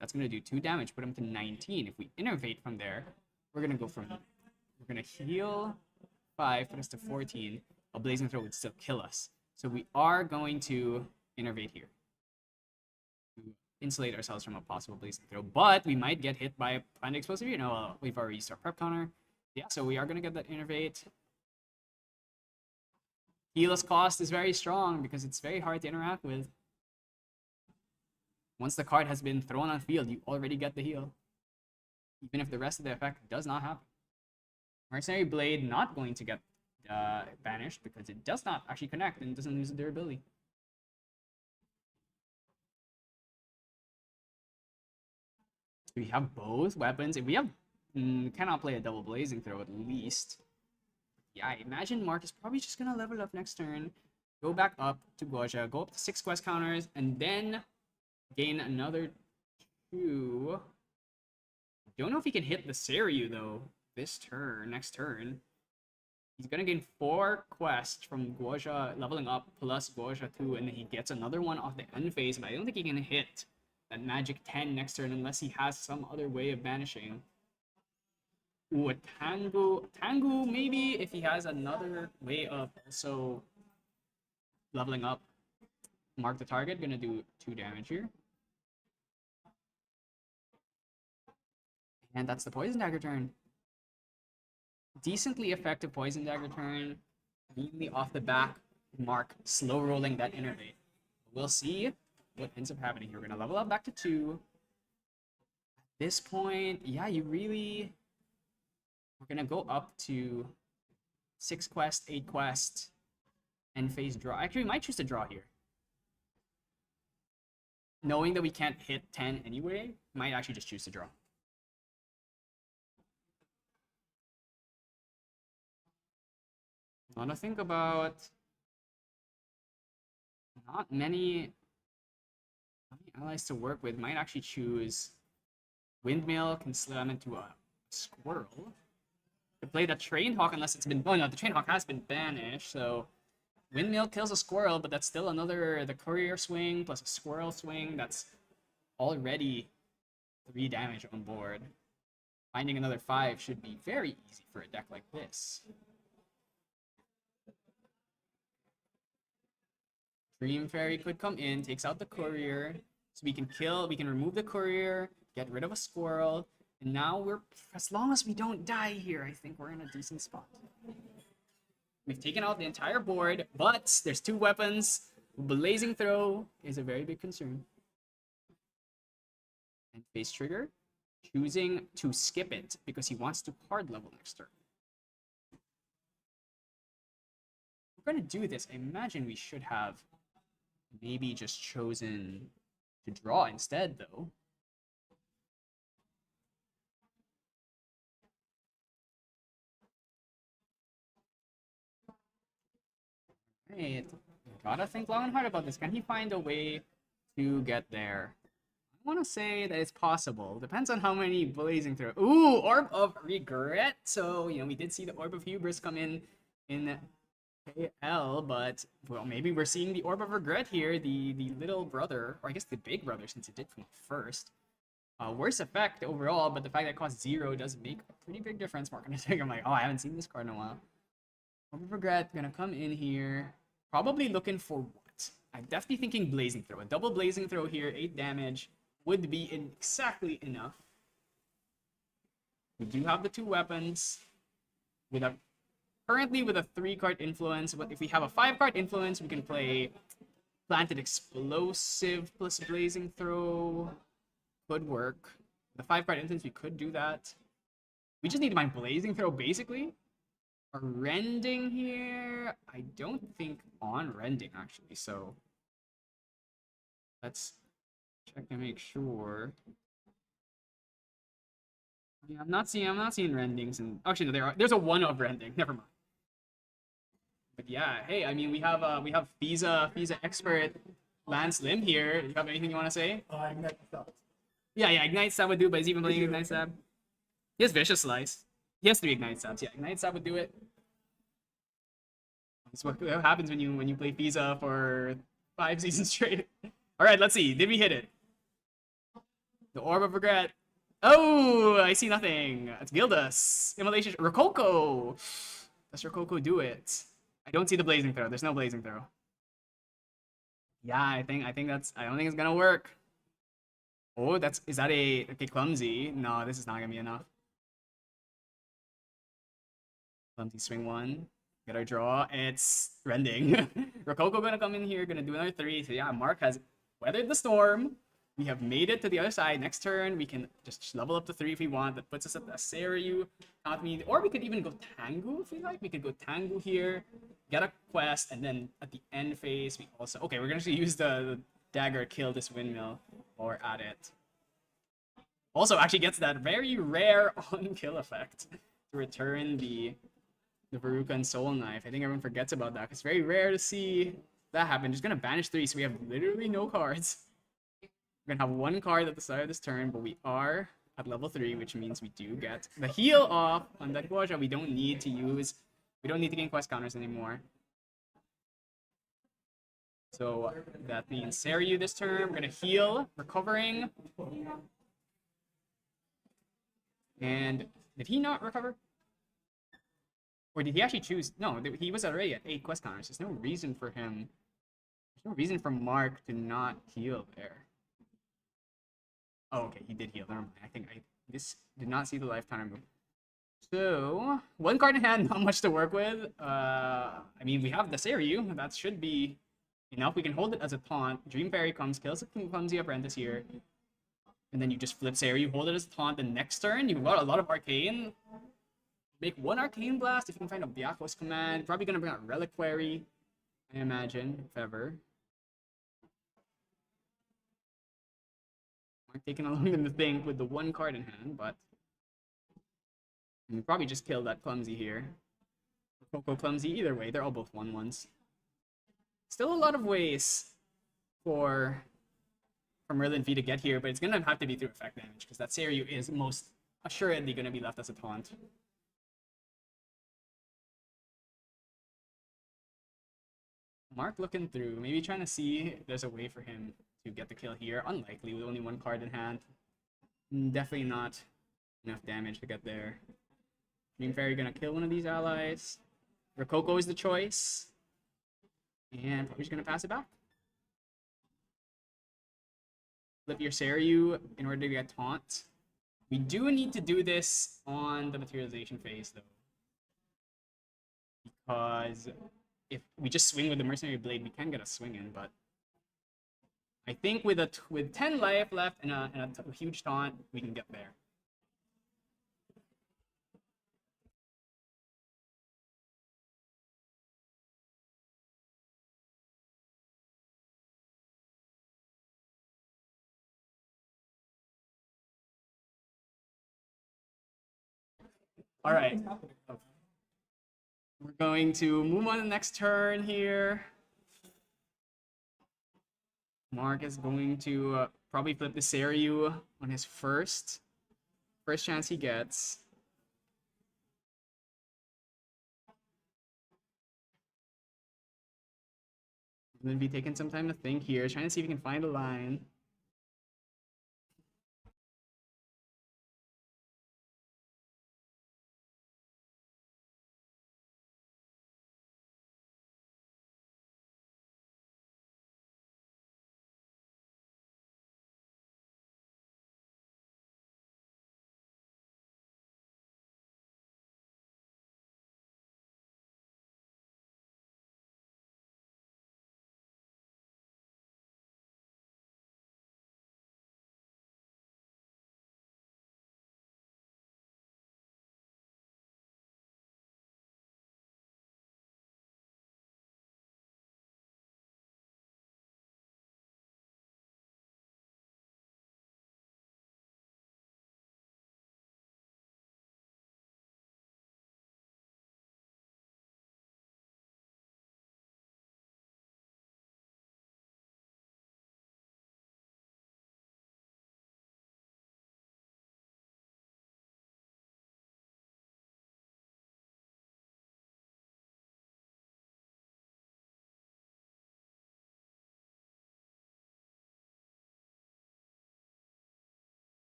That's going to do 2 damage, put him to 19. If we innervate from there, we're going to go from... We're going to heal 5, put us to 14. A Blazing Throw would still kill us. So we are going to innervate here. To insulate ourselves from a possible Blazing Throw. But we might get hit by a planted explosive. You know, we've already used our prep counter. Yeah, so we are going to get that innervate. Heal's cost is very strong because it's very hard to interact with. Once the card has been thrown on field, you already get the heal. Even if the rest of the effect does not happen. Mercenary Blade not going to get banished because it does not actually connect and doesn't lose the durability. We have both weapons. If we have cannot play a double blazing throw at least. Yeah, I imagine Mark is probably just gonna level up next turn, go back up to Guoja, go up to 6 quest counters, and then gain another 2. Don't know if he can hit the Seiryu though this turn, next turn. He's gonna gain 4 quests from Guoja leveling up plus Guoja 2, and then he gets another one off the end phase, but I don't think he can hit that magic 10 next turn unless he has some other way of banishing. Ooh, a Tangu maybe, if he has another way of also leveling up. Mark the target, gonna do 2 damage here. And that's the Poison Dagger turn. Decently effective Poison Dagger turn. Immediately off the back, Mark slow rolling that innervate. We'll see what ends up happening here. We're gonna level up back to 2. At this point, yeah, we're gonna go up to 6 quest, 8 quest, and phase draw. Actually, we might choose to draw here. Knowing that we can't hit 10 anyway, might actually just choose to draw. Now to think about, not many allies to work with. Might actually choose Windmill, can slam into a squirrel. To play the Train Hawk unless it's been... Oh no, the Train Hawk has been banished, so... Windmill kills a squirrel, but that's still another... The Courier swing plus a squirrel swing. That's already 3 damage on board. Finding another 5 should be very easy for a deck like this. Dream Fairy could come in, takes out the Courier. So we can remove the Courier, get rid of a squirrel. And now as long as we don't die here, I think we're in a decent spot. We've taken out the entire board, but there's 2 weapons. Blazing Throw is a very big concern. And Face Trigger, choosing to skip it because he wants to hard level next turn. We're going to do this. I imagine we should have maybe just chosen to draw instead, though. Right. Gotta think long and hard about this. Can he find a way to get there? I want to say that it's possible. Depends on how many blazing throw. Ooh, Orb of Regret. So, we did see the Orb of Hubris come in KL, but well, maybe we're seeing the Orb of Regret here, the little brother, or I guess the big brother since it did from first. Worse effect overall, but the fact that it costs 0 does make a pretty big difference. Mark, I'm like, oh, I haven't seen this card in a while. Orb of Regret gonna come in here, probably looking for what? I'm definitely thinking Blazing Throw. A double Blazing Throw here, 8 damage would be exactly enough. We do have the 2 weapons. Currently with a 3-card influence, but if we have a 5-card influence, we can play Planted Explosive plus Blazing Throw. Could work. The 5-card influence, we could do that. We just need to mind Blazing Throw, basically. A Rending here, I don't think on Rending, actually, so let's check to make sure. Yeah, I'm not seeing Rendings, and actually no, there's a 1 of Rending. Never mind. But yeah, hey, I mean we have Fiza expert Lance Lim here. You have anything you want to say? Ignite Stab. Yeah, Ignite Stab would do, but he's even playing Ignite Stab. He has Vicious Slice. He has 3 Ignite Stabs. Yeah, Ignite Stab would do it. That's what happens when you play Fiza for 5 seasons straight. All right, let's see. Did we hit it? The Orb of Regret. Oh, I see nothing. It's Gildas. Immolation. Rococo. Does Rococo do it? I don't see the Blazing Throw. There's no Blazing Throw. Yeah, I think that's. I don't think it's gonna work. Oh, is that a okay? Clumsy. No, this is not gonna be enough. Clumsy swing 1. Get our draw. It's Rending. Rococo gonna come in here, gonna do another 3. So yeah, Mark has weathered the storm. We have made it to the other side. Next turn, we can just level up to 3 if we want. That puts us at the Seiryu. Or we could even go Tengu if we like. We could go Tengu here, get a quest, and then at the end phase, we also... Okay, we're going to use the dagger, kill this windmill, or at it. Also, actually gets that very rare on-kill effect to return the Veruca Soul Knife. I think everyone forgets about that. It's very rare to see that happen. Just going to banish 3, so we have literally no cards. We're gonna have 1 card at the start of this turn, but we are at level 3, which means we do get the heal off on that Guaja. We don't need to gain quest counters anymore. So that means Seiryu this turn. We're gonna heal, recovering. And did he not recover? Or did he actually choose? No, he was already at 8 quest counters. There's no reason for him. There's no reason for Mark to not heal there. Oh, okay, he did heal. Never mind. I think this did not see the lifetime move. So 1 card in hand, not much to work with. I mean, we have the Seiryu. That should be enough. We can hold it as a taunt. Dream Fairy comes, kills the Clumsy Apprentice here. And then you just flip Seiryu, hold it as a taunt. The next turn, you've got a lot of Arcane. Make 1 Arcane Blast if you can find a Byakos command. Probably going to bring out Reliquary, I imagine, if ever. Taking a longer than to think with the 1 card in hand, but we probably just kill that Clumsy here. Coco Clumsy, either way, they're all both 1/1s. Still a lot of ways for Merlin V to get here, but it's gonna have to be through effect damage because that Seiryu is most assuredly gonna be left as a taunt. Mark looking through, maybe trying to see if there's a way for him to get the kill here. Unlikely with only 1 card in hand. Definitely not enough damage to get there. Dream Fairy gonna kill one of these allies. Rococo is the choice. And probably just gonna pass it back. Flip your Seiryu in order to get taunt. We do need to do this on the materialization phase though. Because if we just swing with the Mercenary Blade, we can get a swing in, but I think with 10 life left and a huge taunt, we can get there. All right. We're going to move on to the next turn here. Mark is going to probably flip the Seiryu on his first chance he gets. I'm going to be taking some time to think here, trying to see if he can find a line.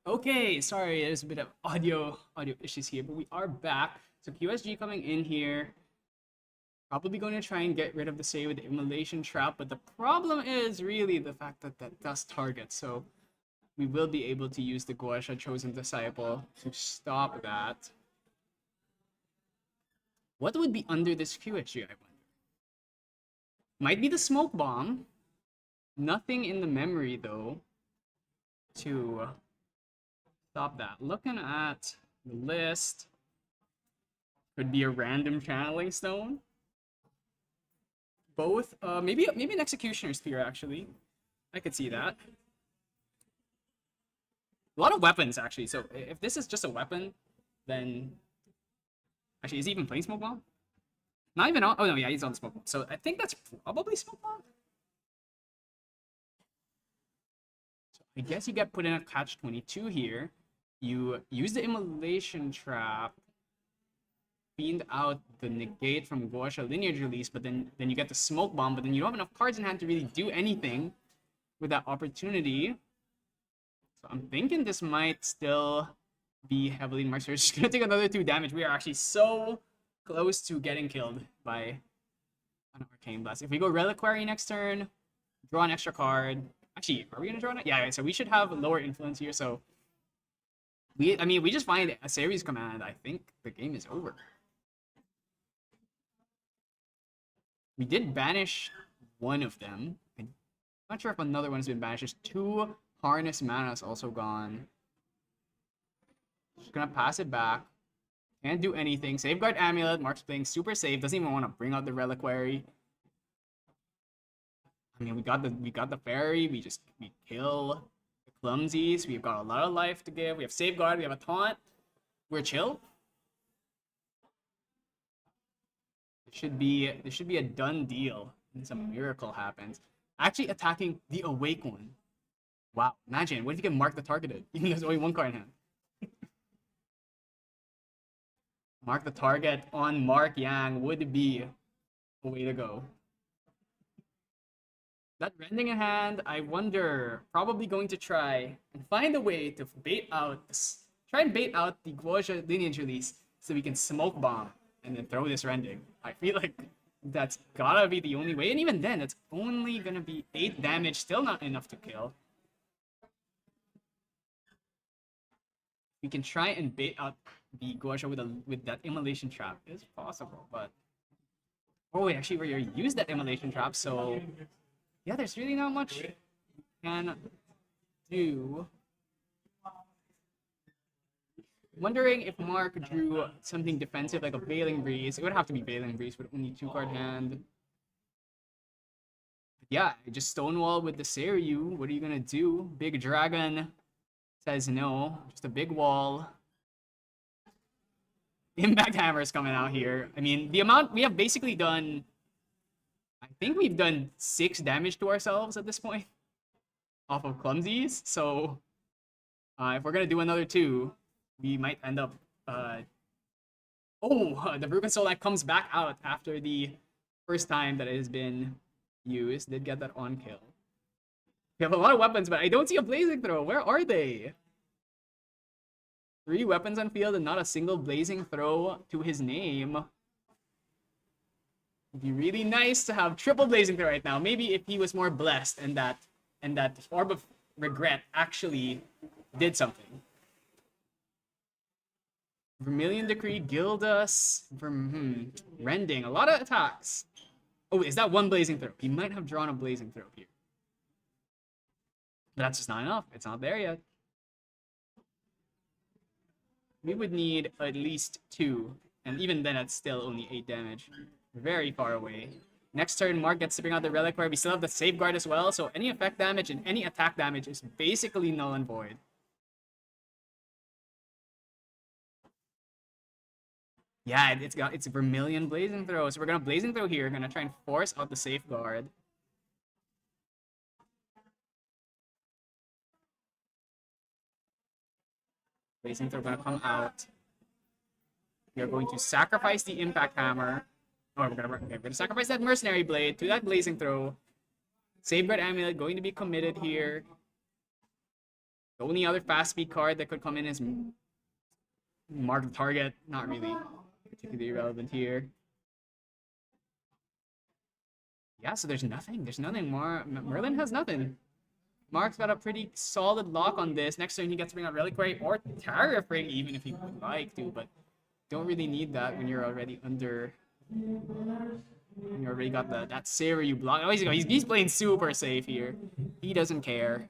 Okay, sorry, there's a bit of audio issues here, but we are back. So QSG coming in here, probably going to try and get rid of the save with the immolation trap, but the problem is really the fact that that does target. So we will be able to use the Guasha Chosen Disciple to stop that. What would be under this QSG, I wonder? Might be the smoke bomb. Nothing in the memory though to stop that. Looking at the list, could be a random channeling stone. Both, maybe an executioner spear actually. I could see that. A lot of weapons actually. So if this is just a weapon, then actually is he even playing smoke bomb? Not even on. Oh no, yeah, he's on smoke bomb. So I think that's probably smoke bomb. So I guess you get put in a catch-22 here. You use the immolation trap, fiend out the negate from Guasha lineage release, but then you get the smoke bomb, but then you don't have enough cards in hand to really do anything with that opportunity. So I'm thinking this might still be heavily marked. So we're just gonna take another 2 damage. We are actually so close to getting killed by an Arcane Blast. If we go Reliquary next turn, draw an extra card. Actually, are we gonna draw it? Yeah, so we should have lower influence here. So we just find a series command. I think the game is over. We did banish one of them. I'm not sure if another one's been banished. There's 2 harness mana's also gone. Just gonna pass it back. Can't do anything. Safeguard Amulet. Mark's playing super safe. Doesn't even want to bring out the Reliquary. I mean, we got the fairy. We kill the clumsies. We've got a lot of life to give. We have Safeguard. We have a taunt. We're chill. This should be a done deal. And some miracle happens. Actually attacking the Awake one. Wow, imagine. What if you can mark the targeted? Even though there's only 1 card in hand. Mark the target on Mark Yang would be a way to go. That rending in hand, I wonder, probably going to try and find a way to try and bait out the Guoja lineage release so we can smoke bomb and then throw this rending. I feel like that's gotta be the only way, and even then, it's only gonna be 8 damage, still not enough to kill. We can try and bait out the Guoja with that immolation trap. It's possible, but oh wait, actually we already used that immolation trap, so yeah, there's really not much we can do. Wondering if Mark drew something defensive like a Veiling Breeze. It would have to be Veiling Breeze with only 2-card hand. Yeah, just Stonewall with the Seiryu. What are you gonna do? Big Dragon says no. Just a big wall. Impact Hammer is coming out here. I mean, the amount we have basically done, I think we've done 6 damage to ourselves at this point off of Clumsies. So if we're gonna do another 2, we might end up. The Broken Soul that comes back out after the first time that it has been used. Did get that on kill. We have a lot of weapons, but I don't see a Blazing Throw. Where are they? 3 weapons on field and not a single Blazing Throw to his name. It'd be really nice to have triple Blazing Throw right now. Maybe if he was more blessed and that Orb of Regret actually did something. Vermilion Decree, Gildas, Rending, a lot of attacks. Oh, is that 1 Blazing Throw? He might have drawn a Blazing Throw here. But that's just not enough. It's not there yet. We would need at least 2. And even then, it's still only 8 damage. Very far away. Next turn, Mark gets to bring out the Reliquary. We still have the Safeguard as well. So any effect damage and any attack damage is basically null and void. Yeah, it's a Vermilion Blazing Throw. So we're gonna Blazing Throw here. Gonna try and force out the Safeguard. Blazing Throw gonna come out. We are going to sacrifice the Impact Hammer. Oh, we're gonna sacrifice that Mercenary Blade to that Blazing Throw. Safeguard Amulet going to be committed here. The only other fast speed card that could come in is Mark the Target. Not really particularly relevant here. Yeah, so there's nothing. There's nothing more. Merlin has nothing. Mark's got a pretty solid lock on this. Next turn he gets to bring out Reliquary or Tariff Ring even if he would like to, but don't really need that when you're already under. When you already got that Seiryu block. Oh, he's playing super safe here. He doesn't care.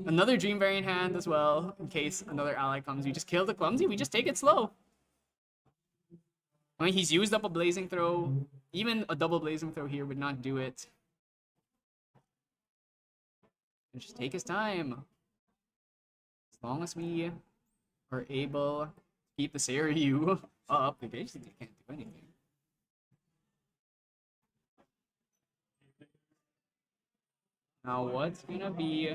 Another Dream Variant hand as well, in case another ally comes. We just kill the Clumsy, we just take it slow. I mean, he's used up a Blazing Throw. Even a double Blazing Throw here would not do it. Just take his time. As long as we are able to keep the Seiryu up, they basically can't do anything. Now, what's gonna be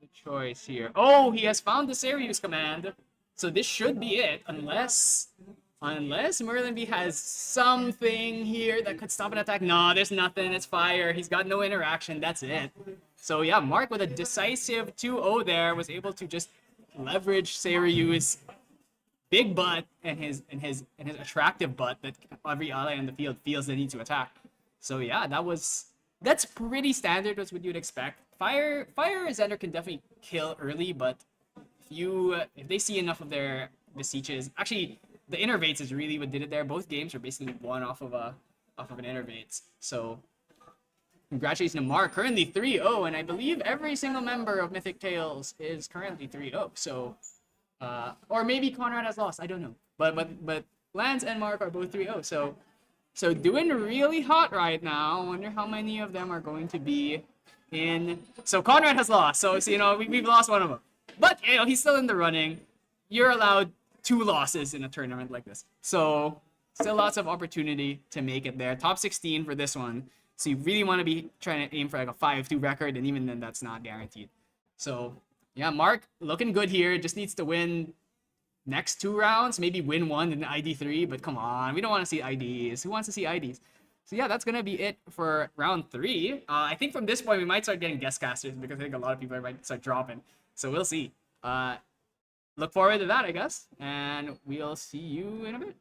the choice here? Oh, he has found the Seiryu's command. So this should be it, unless Merlin B has something here that could stop an attack. No, there's nothing. It's fire. He's got no interaction. That's it. So yeah, Mark with a decisive 2-0 there was able to just leverage Seiryu's big butt and his attractive butt that every ally on the field feels the need to attack. So yeah, that's pretty standard. That's what you'd expect. Fire Xander can definitely kill early, but if they see enough of their Beseeches, actually the Innervates is really what did it there. Both games are basically won off of an Innervates. So congratulations to Mark, currently 3-0, and I believe every single member of Mythic Tales is currently 3-0. So or maybe Conrad has lost, I don't know. But Lance and Mark are both 3-0. So doing really hot right now. I wonder how many of them are going to be in. So Conrad has lost. So you know we've lost one of them. But you know he's still in the running. You're allowed 2 losses in a tournament like this. So still lots of opportunity to make it there. Top 16 for this one. So you really want to be trying to aim for like a 5-2 record, and even then that's not guaranteed. So yeah, Mark looking good here. Just needs to win next 2 rounds, maybe win 1 in ID3, but come on, we don't want to see IDs. Who wants to see IDs? So yeah, that's gonna be it for round 3. I think from this point we might start getting guest casters because I think a lot of people might start dropping. So we'll see. Look forward to that, I guess, and we'll see you in a bit.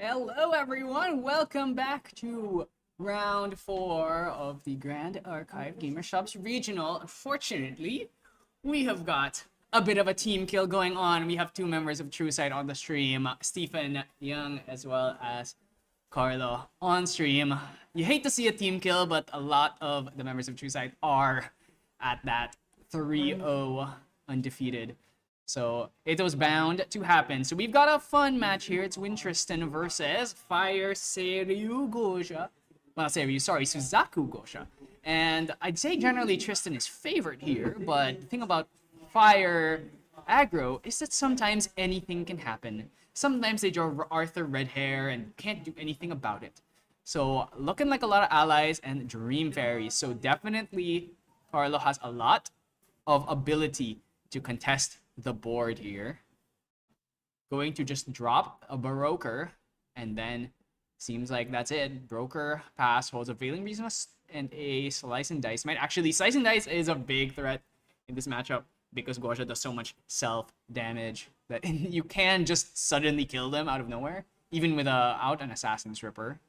Hello, everyone. Welcome back to round 4 of the Grand Archive Gamer Shops Regional. Unfortunately, we have got a bit of a team kill going on. We have 2 members of TrueSight on the stream, Stephen Young as well as Carlo on stream. You hate to see a team kill, but a lot of the members of TrueSight are at that 3-0 undefeated. So it was bound to happen. So we've got a fun match here. It's Tristan versus Fire Seiryu Gosha. Well, Seiryu, sorry, Suzaku Gosha. And I'd say generally Tristan is favored here, but the thing about Fire aggro is that sometimes anything can happen. Sometimes they draw Arthur red hair and can't do anything about it. So looking like a lot of allies and Dream Fairies. So definitely Carlo has a lot of ability to contest the board here. Going to just drop a Broker, and then seems like that's it. Broker pass, holds a Veiling Reason and a Slice and Dice. Actually, Slice and Dice is a big threat in this matchup because Gosha does so much self damage that you can just suddenly kill them out of nowhere, even without an Assassin's Ripper.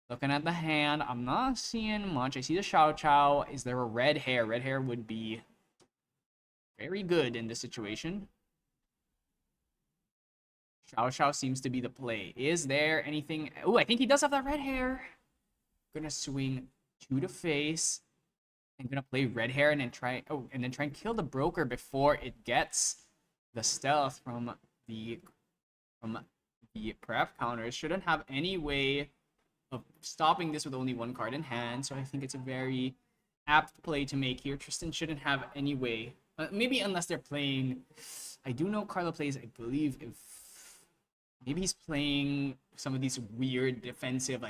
Looking at the hand, I'm not seeing much. I see the Xiao Xiao. Is there a red hair? Red hair would be very good in this situation. Xiao Xiao seems to be the play. Is there anything? Oh, I think he does have that red hair. Gonna swing to the face. I'm gonna play red hair and then try. Oh, and then try and kill the Broker before it gets the stealth from the prep counters. Shouldn't have any way of stopping this with only 1 card in hand. So I think it's a very apt play to make here. Tristan shouldn't have any way. Maybe unless they're playing. I do know Carlo plays, I believe, if maybe he's playing some of these weird defensive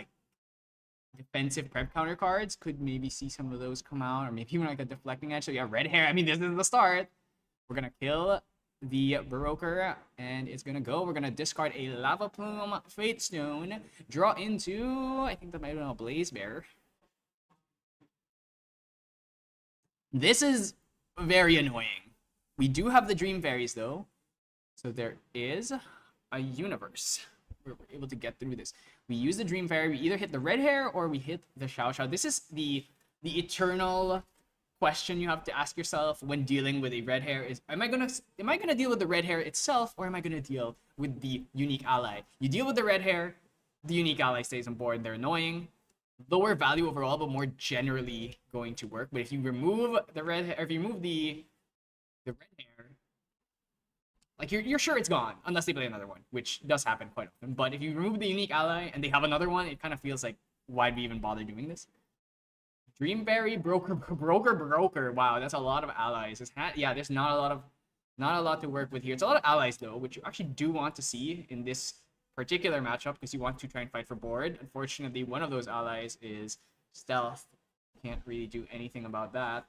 prep counter cards. Could maybe see some of those come out, or maybe even like a deflecting edge. So yeah, red hair. I mean, this is the start. We're gonna kill the Broker, and it's gonna go. We're gonna discard a Lava Plume, Fate Stone, draw into, I think that might have been a Blaze Bear. This is very annoying. We do have the Dream Fairies though, so there is a universe. We're able to get through this. We use the Dream Fairy. We either hit the red hair or we hit the Xiao Xiao. This is the eternal question you have to ask yourself when dealing with a red hair: is am I gonna deal with the red hair itself, or am I gonna deal with the unique ally? You deal with the red hair, the unique ally stays on board. They're annoying, lower value overall, but more generally going to work. But if you remove the red hair, if you remove the red hair, like you're sure it's gone unless they play another one, which does happen quite often. But if you remove the unique ally and they have another one, it kind of feels like, why'd we even bother doing this? Dream Fairy, Broker. Wow, that's a lot of allies. Yeah, there's not a lot to work with here. It's a lot of allies though, which you actually do want to see in this particular matchup because you want to try and fight for board. Unfortunately, one of those allies is stealth. Can't really do anything about that.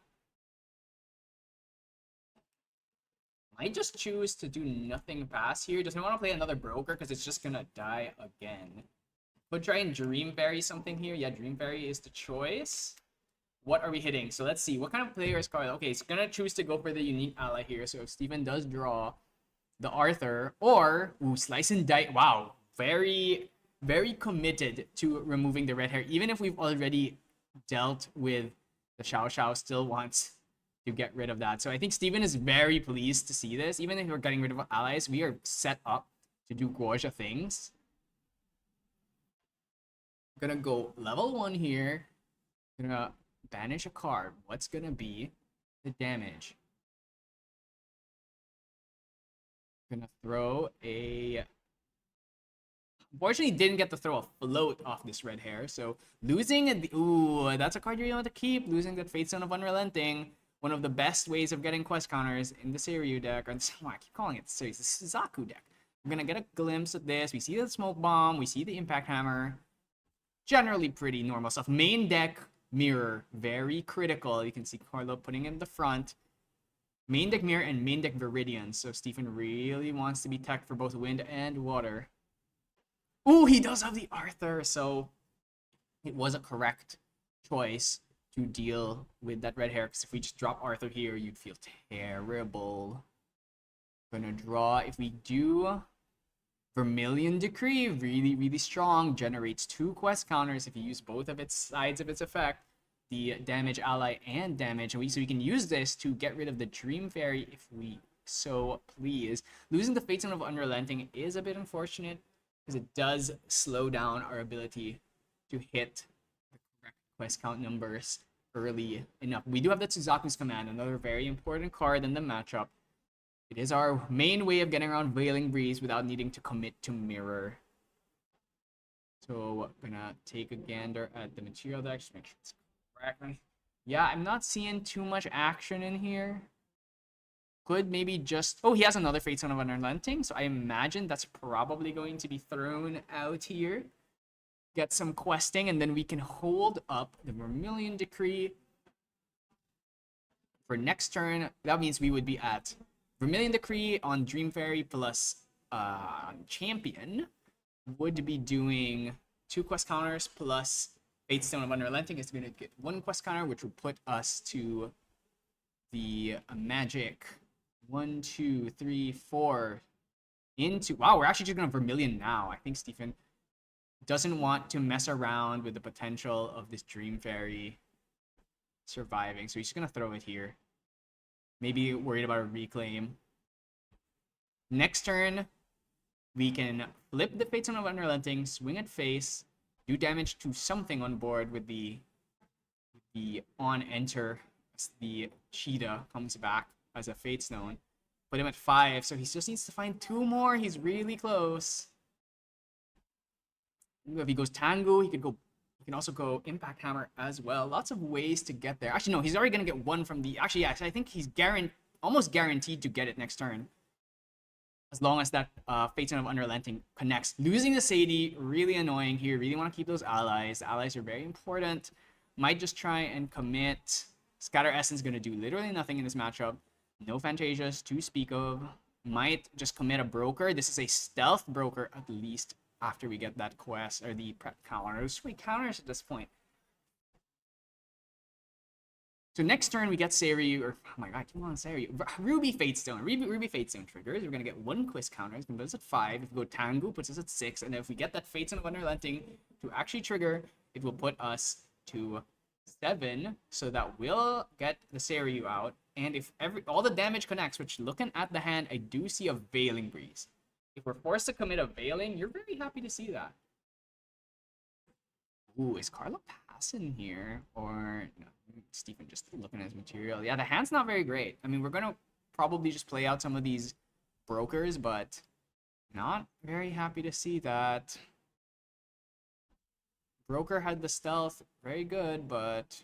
Might just choose to do nothing past here. Doesn't want to play another Broker because it's just gonna die again. Could try and Dream Fairy something here. Yeah, Dream Fairy is the choice. What are we hitting? So let's see. What kind of player is Carlo? Okay, he's gonna choose to go for the unique ally here. So if Steven does draw the Arthur, or Slice and Dice. Wow, very, very committed to removing the red hair. Even if we've already dealt with the Xiao Xiao, still wants to get rid of that. So I think Steven is very pleased to see this. Even if we're getting rid of allies, we are set up to do Gosha things. I'm gonna go level 1 here. I'm gonna banish a card. What's gonna be the damage? I'm gonna throw a... Unfortunately, didn't get to throw a float off this red hair. So losing... Ooh, that's a card you want to keep. Losing that Fate Stone of Unrelenting. One of the best ways of getting quest counters in the Seiryu deck. Or I keep calling it the Seiryu. The Suzaku deck. We're gonna get a glimpse of this. We see the Smoke Bomb. We see the Impact Hammer. Generally pretty normal stuff. Main deck Mirror, very critical. You can see Carlo putting it in the front. Main deck Mirror and main deck Viridian. So Stephen really wants to be tech for both wind and water. Ooh, he does have the Arthur. So it was a correct choice to deal with that red hair. Because if we just drop Arthur here, you'd feel terrible. Gonna draw. If we do Vermilion Decree, really, really strong. Generates 2 quest counters if you use both of its sides of its effect. The damage ally and damage. So we can use this to get rid of the Dream Fairy if we so please. Losing the Fate Stone of Unrelenting is a bit unfortunate because it does slow down our ability to hit the correct quest count numbers early enough. We do have the Suzaku's Command, another very important card in the matchup. It is our main way of getting around Veiling Breeze without needing to commit to Mirror. So I'm gonna take a gander at the material deck, just make sure it's correct. Yeah, I'm not seeing too much action in here. Could maybe just... Oh, he has another Fate Stone of Unrelenting, so I imagine that's probably going to be thrown out here. Get some questing, and then we can hold up the Vermilion Decree. For next turn, that means we would be at Vermilion Decree on Dream Fairy plus Champion. Would be doing 2 quest counters plus Fate Stone of Unrelenting. It's going to get 1 quest counter, which will put us to the magic 1, 2, 3, 4 into... Wow, we're actually just going to Vermilion now. I think Stephen doesn't want to mess around with the potential of this Dream Fairy surviving, so he's just going to throw it here. Maybe worried about a reclaim. Next turn, we can flip the Fate Stone of Unrelenting, swing at face, do damage to something on board with the on enter as the cheetah comes back as a Fate Stone. Put him at 5, so he just needs to find 2 more. He's really close. If he goes Tango, he can also go Impact Hammer as well. Lots of ways to get there. Actually, no, he's already going to get 1 from the... Actually, yeah, I think he's almost guaranteed to get it next turn. As long as that Fate Stone of Unrelenting connects. Losing the Sadie, really annoying here. Really want to keep those allies. The allies are very important. Might just try and commit. Scatter Essence going to do literally nothing in this matchup. No Fantasias to speak of. Might just commit a Broker. This is a stealth Broker at least after we get that quest or the prep counters. 3 counters at this point. So next turn we get Seiryu, or oh my god, come on, Seiryu. Ruby Fate Stone. Ruby Fate Stone triggers. We're gonna get 1 quest counter. It's gonna put us at 5. If we go Tango, puts us at 6. And if we get that Fate Stone of Unrelenting to actually trigger, it will put us to 7. So that will get the Seiryu out. And if all the damage connects, which looking at the hand, I do see a Veiling Breeze. If we're forced to commit a Veiling, you're very happy to see that. Ooh, is Carlo passing here? Or no, Stephen just looking at his material. Yeah, the hand's not very great. I mean, we're going to probably just play out some of these brokers, but not very happy to see that. Broker had the stealth. Very good, but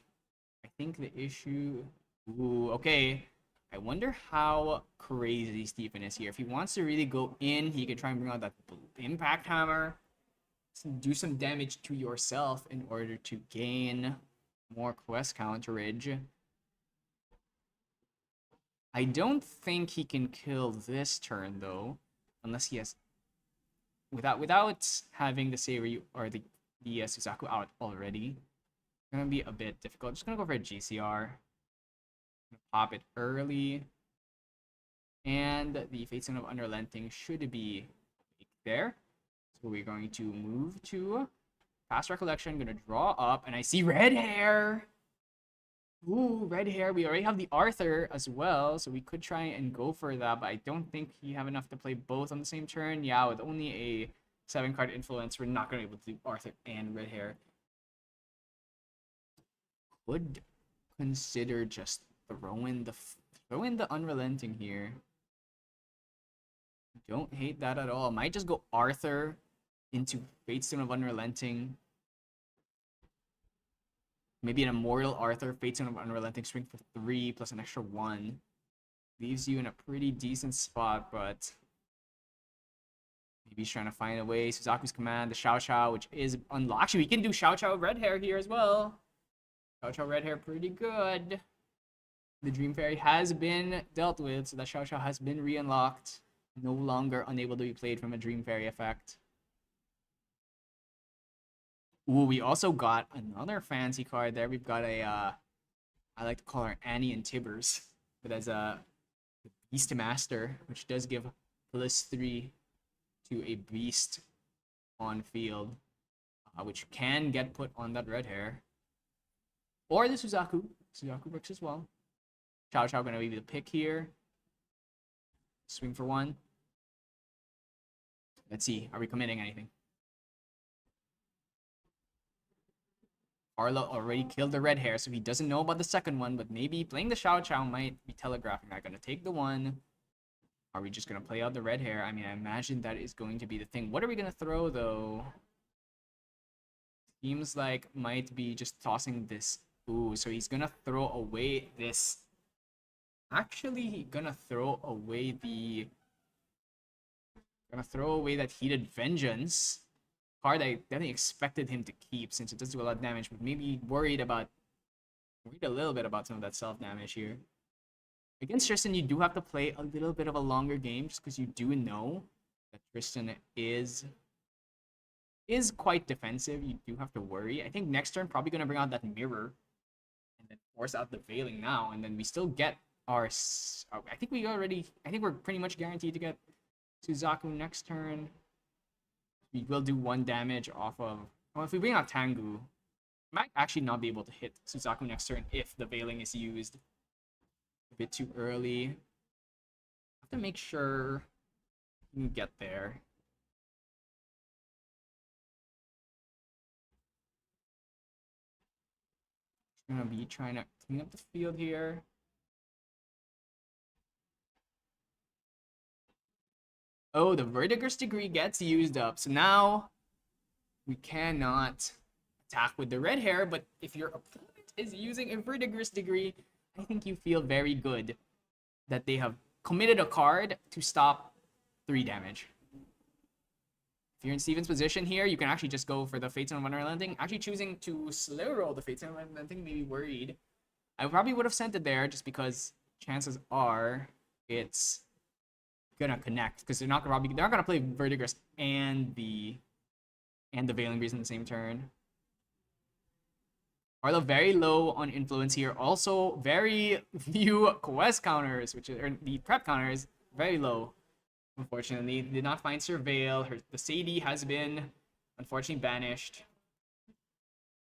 I think the issue... Ooh, okay. I wonder how crazy Stephen is here. If he wants to really go in, he could try and bring out that Impact Hammer. Do some damage to yourself in order to gain more quest counterage. I don't think he can kill this turn, though. Unless he has... Without having the Seiryu or the Suzaku out already. It's going to be a bit difficult. Just going to go for a GCR. Pop it early. And the Fate Stone of Unrelenting should be there. So we're going to move to Past Recollection. I'm going to draw up. And I see red hair. Ooh, red hair. We already have the Arthur as well. So we could try and go for that. But I don't think you have enough to play both on the same turn. Yeah, with only a 7-card influence, we're not going to be able to do Arthur and red hair. Would consider just throw in the Unrelenting here. Don't hate that at all. Might just go Arthur into Fate Stone of Unrelenting. Maybe an Immortal Arthur, Fate Stone of Unrelenting, swing for 3 plus an extra 1. Leaves you in a pretty decent spot, but maybe he's trying to find a way. Suzaku's Command, the Xiao Xiao, which is unlocked. Actually, we can do Xiao Xiao Red Hair here as well. Xiao Xiao Red Hair, pretty good. The Dream Fairy has been dealt with, so that Xiao Xiao has been re-unlocked. No longer unable to be played from a Dream Fairy effect. Ooh, we also got another fancy card there. We've got a, I like to call her Annie and Tibbers, but as a Beastmaster, which does give +3 to a beast on field, which can get put on that red hair. Or the Suzaku. Suzaku works as well. Chow Chow gonna be the pick here. Swing for one. Let's see. Are we committing anything? Carlo already killed the red hair, so he doesn't know about the second one, but maybe playing the Xiao Chow might be telegraphing that. Gonna take the one. Are we just gonna play out the red hair? I mean, I imagine that is going to be the thing. What are we gonna throw, though? Seems like might be just tossing this. Ooh, so he's gonna throw away this. Actually, he's gonna throw away the... Gonna throw away that Heated Vengeance. Card I definitely expected him to keep since it does do a lot of damage, but maybe worried a little bit about some of that self-damage here. Against Tristan, you do have to play a little bit of a longer game just because you do know that Tristan is quite defensive. You do have to worry. I think next turn probably going to bring out that mirror and then force out the Veiling now, and then we still get our... I think we're pretty much guaranteed to get Suzaku next turn. We will do 1 damage off of... Well, if we bring out Tengu, might actually not be able to hit Suzaku next turn if the Veiling is used a bit too early. Have to make sure you can get there. Gonna be trying to clean up the field here. Oh, the Vertiger's Degree gets used up. So now we cannot attack with the red hair, but if your opponent is using a Vertiger's Degree, I think you feel very good that they have committed a card to stop 3 damage. If you're in Steven's position here, you can actually just go for the Fates and Unrelenting. Actually choosing to slow roll the Fates and Unrelenting, maybe worried. I probably would have sent it there just because chances are it's gonna connect because they're not gonna play Vertigress and the Veiling Breeze in the same turn. Arlo very low on influence here. Also very few quest counters, which are the prep counters, very low. Unfortunately, did not find Surveil. The Sadie has been unfortunately banished.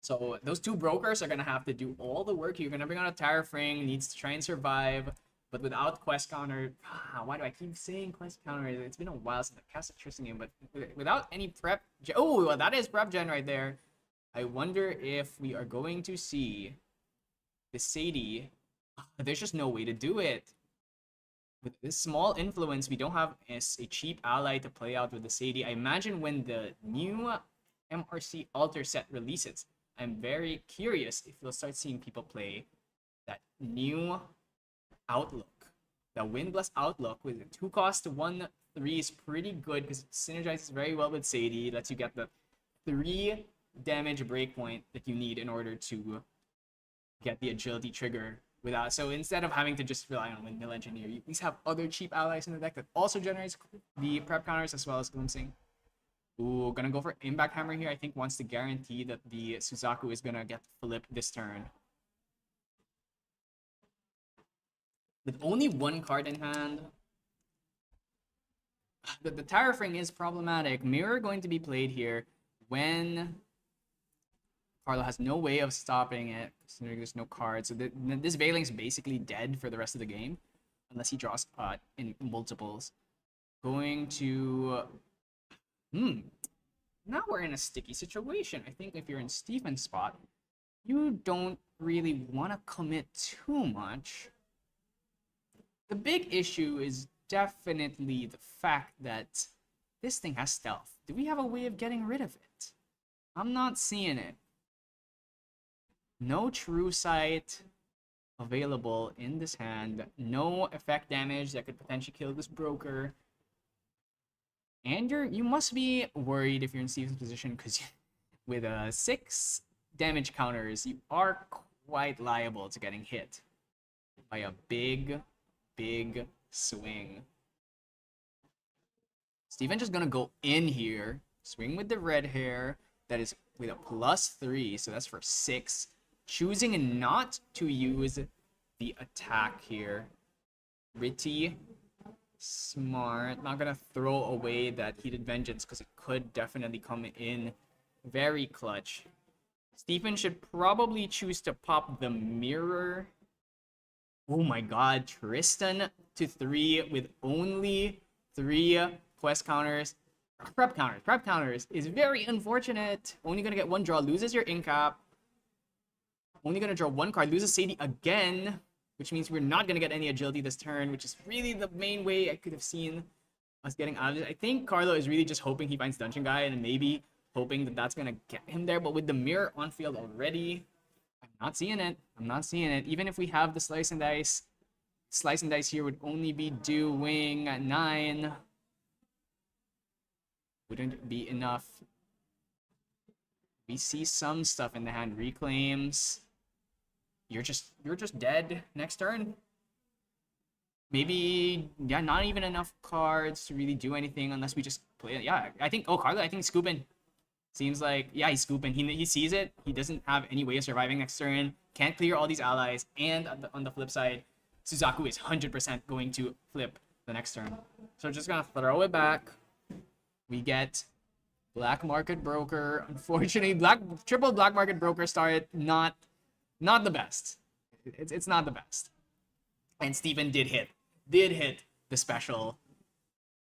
So those 2 brokers are gonna have to do all the work. You're gonna bring out a Terrafring, needs to try and survive. But without quest counter, why do I keep saying quest counter? It's been a while since I cast a Tristan game, but without any prep... Oh, that is prep gen right there. I wonder if we are going to see the Sadie. There's just no way to do it. With this small influence, we don't have a cheap ally to play out with the Sadie. I imagine when the new MRC Alter set releases, I'm very curious if we'll start seeing people play that new Outlook. The Windblast Outlook with a 2 cost to 1/3 is pretty good because it synergizes very well with Sadie. Lets you get the 3 damage breakpoint that you need in order to get the agility trigger without. So instead of having to just rely on Windmill Engineer, you at least have other cheap allies in the deck that also generates the prep counters as well as glimpsing. Ooh, gonna go for Impact Hammer here. I think wants to guarantee that the Suzaku is gonna get flipped this turn. With only 1 card in hand, the Terrafring is problematic. Mirror going to be played here when Carlo has no way of stopping it, considering there's no card. So this Veiling is basically dead for the rest of the game, unless he draws in multiples. Going to... Now we're in a sticky situation. I think if you're in Steven's spot, you don't really want to commit too much. The big issue is definitely the fact that this thing has stealth. Do we have a way of getting rid of it? I'm not seeing it. No True Sight available in this hand. No effect damage that could potentially kill this broker. And you must be worried if you're in Steven's position because with 6 damage counters, you are quite liable to getting hit by a big swing. Steven just gonna go in here, swing with the red hair. That is with a +3, so that's for 6. Choosing not to use the attack here. Ritty Smart. Not gonna throw away that Heated Vengeance because it could definitely come in very clutch. Stephen should probably choose to pop the mirror. Oh my god, Tristan to 3 with only 3 quest counters. Prep counters. Prep counters is very unfortunate. Only gonna get 1 draw, loses your incap. Only gonna draw 1 card, loses Sadie again, which means we're not gonna get any agility this turn, which is really the main way I could have seen us getting out of it. I think Carlo is really just hoping he finds Dungeon Guy and maybe hoping that that's gonna get him there. But with the mirror on field already, I'm not seeing it. I'm not seeing it. Even if we have the Slice and Dice here would only be doing 9. Wouldn't be enough. We see some stuff in the hand. Reclaims. You're just dead next turn. Maybe, yeah, not even enough cards to really do anything unless we just play it. Yeah, I think, oh, Carlo, I think he's scooping. Seems like, yeah, he's scooping. He sees it. He doesn't have any way of surviving next turn. Can't clear all these allies. And on the flip side, Suzaku is 100% going to flip the next turn. So we're just going to throw it back. We get Black Market Broker. Unfortunately, triple Black Market Broker started not the best. It's not the best. And Stephen did hit the special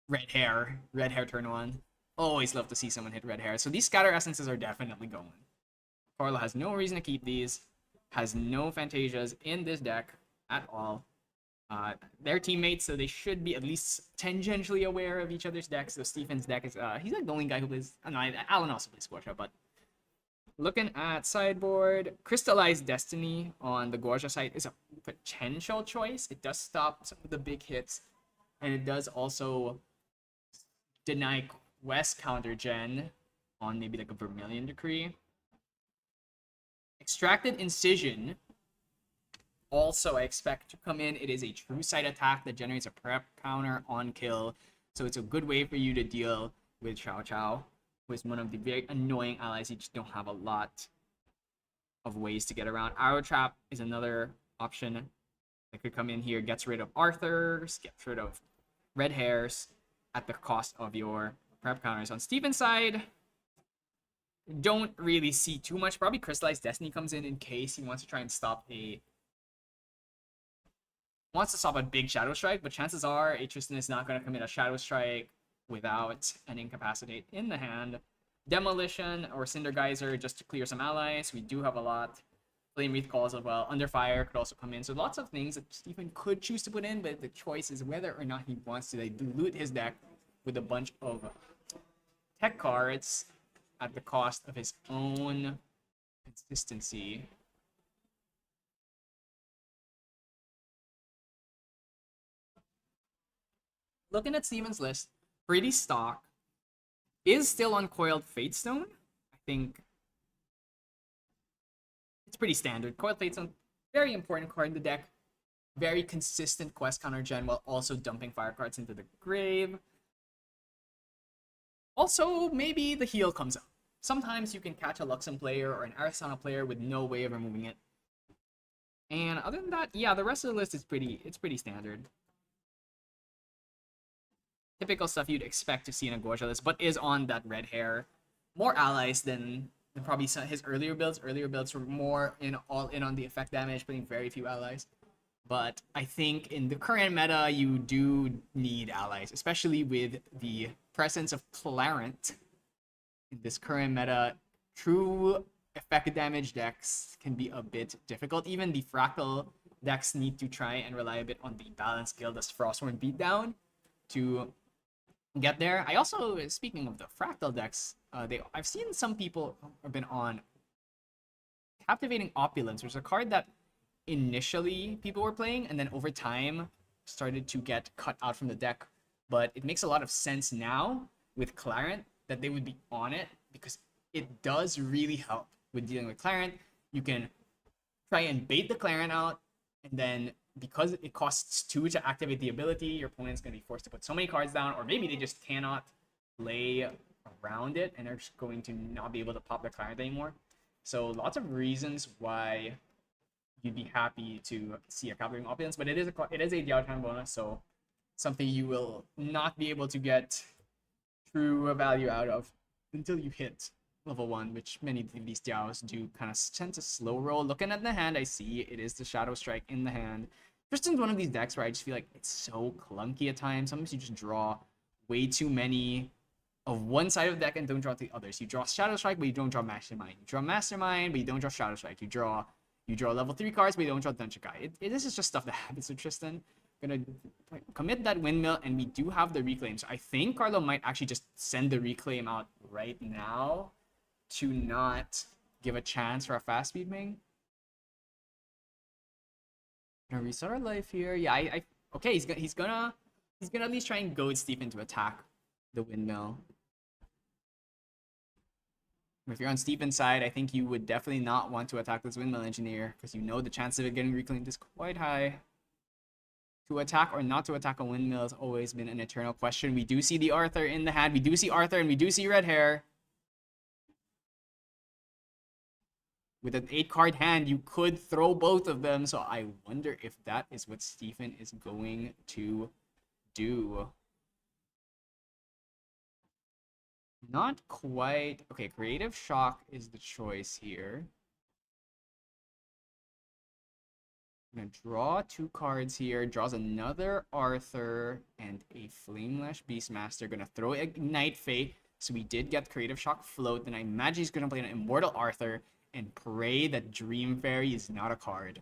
red hair turn 1. Always love to see someone hit red hair. So these Scatter Essences are definitely going. Carlo has no reason to keep these. Has no Fantasias in this deck at all. They're teammates, so they should be at least tangentially aware of each other's decks. So Stephen's deck is, he's like the only guy who plays, no, Alan also plays Squasha, but looking at sideboard, Crystallized Destiny on the Gorgia side is a potential choice. It does stop some of the big hits, and it does also deny Quest counter gen on maybe like a Vermilion Decree. Extracted Incision also I expect to come in. It is a true sight attack that generates a prep counter on kill, so it's a good way for you to deal with Chow Chow, who is one of the very annoying allies you just don't have a lot of ways to get around. Arrow Trap is another option that could come in here. Gets rid of Arthurs, gets rid of red hairs at the cost of your prep counters. On Stephen's side, don't really see too much. Probably Crystallized Destiny comes in case he wants to try and stop a big Shadow Strike, but chances are Tristan is not going to commit a Shadow Strike without an Incapacitate in the hand. Demolition or Cinder Geyser just to clear some allies. We do have a lot. Flame Wreath Calls as well. Under Fire could also come in. So lots of things that Stephen could choose to put in, but the choice is whether or not he wants to dilute his deck with a bunch of tech cards at the cost of his own consistency. Looking at Stephen's list, pretty stock. Is still on Coiled Fatestone. I think it's pretty standard. Coiled Fatestone, very important card in the deck. Very consistent quest counter gen while also dumping fire cards into the grave. Also, maybe the heal comes up. Sometimes you can catch a Luxem player or an Arasana player with no way of removing it. And other than that, yeah, the rest of the list is pretty standard. Typical stuff you'd expect to see in a Gorgia list, but is on that red hair. More allies than probably some his earlier builds. Earlier builds were more all in on the effect damage, putting very few allies. But I think in the current meta, you do need allies, especially with the presence of Clarent. In this current meta, true effect damage decks can be a bit difficult. Even the Fractal decks need to try and rely a bit on the Balance Guild as Frostborn Beatdown to get there. I also, speaking of the Fractal decks, I've seen some people have been on Captivating Opulence, which is a card that initially people were playing and then over time started to get cut out from the deck. But it makes a lot of sense now with Clarent that they would be on it because it does really help with dealing with Clarent. You can try and bait the Clarent out, and then because it costs 2 to activate the ability, your opponent's going to be forced to put so many cards down, or maybe they just cannot play around it and they're just going to not be able to pop their Clarent anymore. So lots of reasons why you'd be happy to see a Captivating Opulence, but it is a Diao Time bonus, so something you will not be able to get true value out of until you hit level 1, which many of these Diaos do kind of tend to slow roll. Looking at the hand, I see it is the Shadow Strike in the hand. Tristan's one of these decks where I just feel like it's so clunky at times. Sometimes you just draw way too many of one side of the deck and don't draw the others. You draw Shadow Strike, but you don't draw Mastermind. You draw Mastermind, but you don't draw Shadow Strike. You draw level 3 cards, but you don't draw Dungeon Guy. This is just stuff that happens with Tristan. Gonna commit that Windmill, and we do have the Reclaim. So I think Carlo might actually just send the Reclaim out right now to not give a chance for a fast speed Ming. Gonna reset our life here. Yeah, okay, he's gonna at least try and goad Stephen to attack the Windmill. If you're on Stephen's side, I think you would definitely not want to attack this Windmill Engineer because you know the chance of it getting reclaimed is quite high. To attack or not to attack a Windmill has always been an eternal question. We do see the Arthur in the hand. We do see Arthur and we do see Red Hair. With an 8-card hand, you could throw both of them. So I wonder if that is what Stephen is going to do. Not quite. Okay, Creative Shock is the choice here. I'm gonna draw 2 cards here. Draws another Arthur and a Flamelash Beastmaster. Gonna throw Ignite Fate. So we did get Creative Shock float. Then I imagine he's gonna play an Immortal Arthur and pray that Dream Fairy is not a card.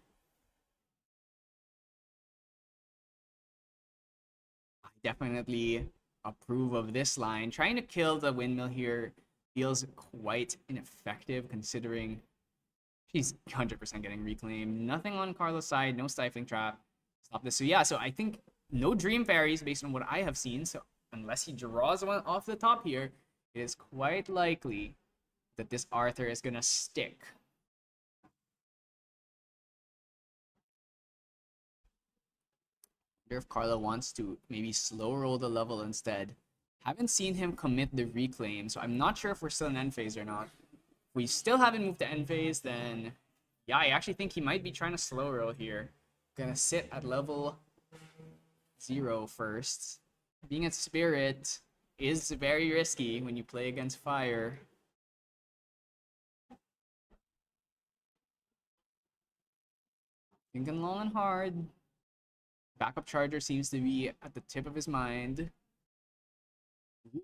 I definitely approve of this line. Trying to kill the Windmill here feels quite ineffective considering she's 100% getting reclaimed. Nothing on Carlo's side, no Stifling Trap. Stop this. So yeah, so I think no Dream Fairies based on what I have seen. So unless he draws one off the top here, it is quite likely that this Arthur is gonna stick. I wonder if Carlo wants to maybe slow roll the level instead. Haven't seen him commit the reclaim, so I'm not sure if we're still in end phase or not. If we still haven't moved to end phase, then yeah, I actually think he might be trying to slow roll here. Gonna sit at level 0 first. Being a Spirit is very risky when you play against fire. Thinking long and hard. Backup Charger seems to be at the tip of his mind.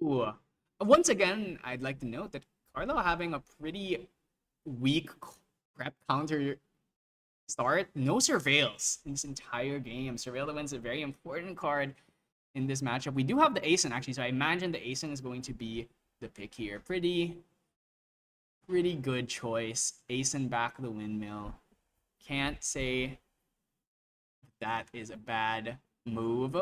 Ooh. Once again, I'd like to note that Carlo having a pretty weak prep counter start. No Surveils in this entire game. Surveil the Wind's a very important card in this matchup. We do have the Asen actually, so I imagine the Asen is going to be the pick here. Pretty good choice. Asen back the Windmill. Can't say that is a bad move.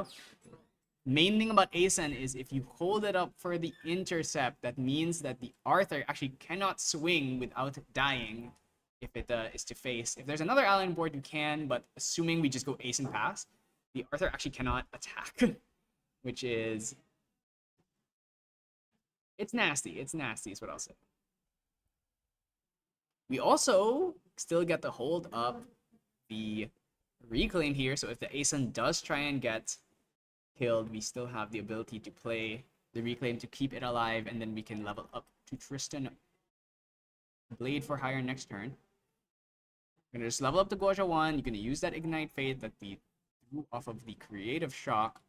Main thing about Asen is if you hold it up for the intercept, that means that the Arthur actually cannot swing without dying if it is to face. If there's another ally on board, you can, but assuming we just go Asen pass, the Arthur actually cannot attack, which is... It's nasty. It's nasty is what I'll say. We also still get to hold up the reclaim here, so if the Asen does try and get killed, we still have the ability to play the reclaim to keep it alive, and then we can level up to Tristan Blade for higher next turn. We're gonna just level up the Goja 1. You're gonna use that Ignite Fate that we threw off of the Creative Shock.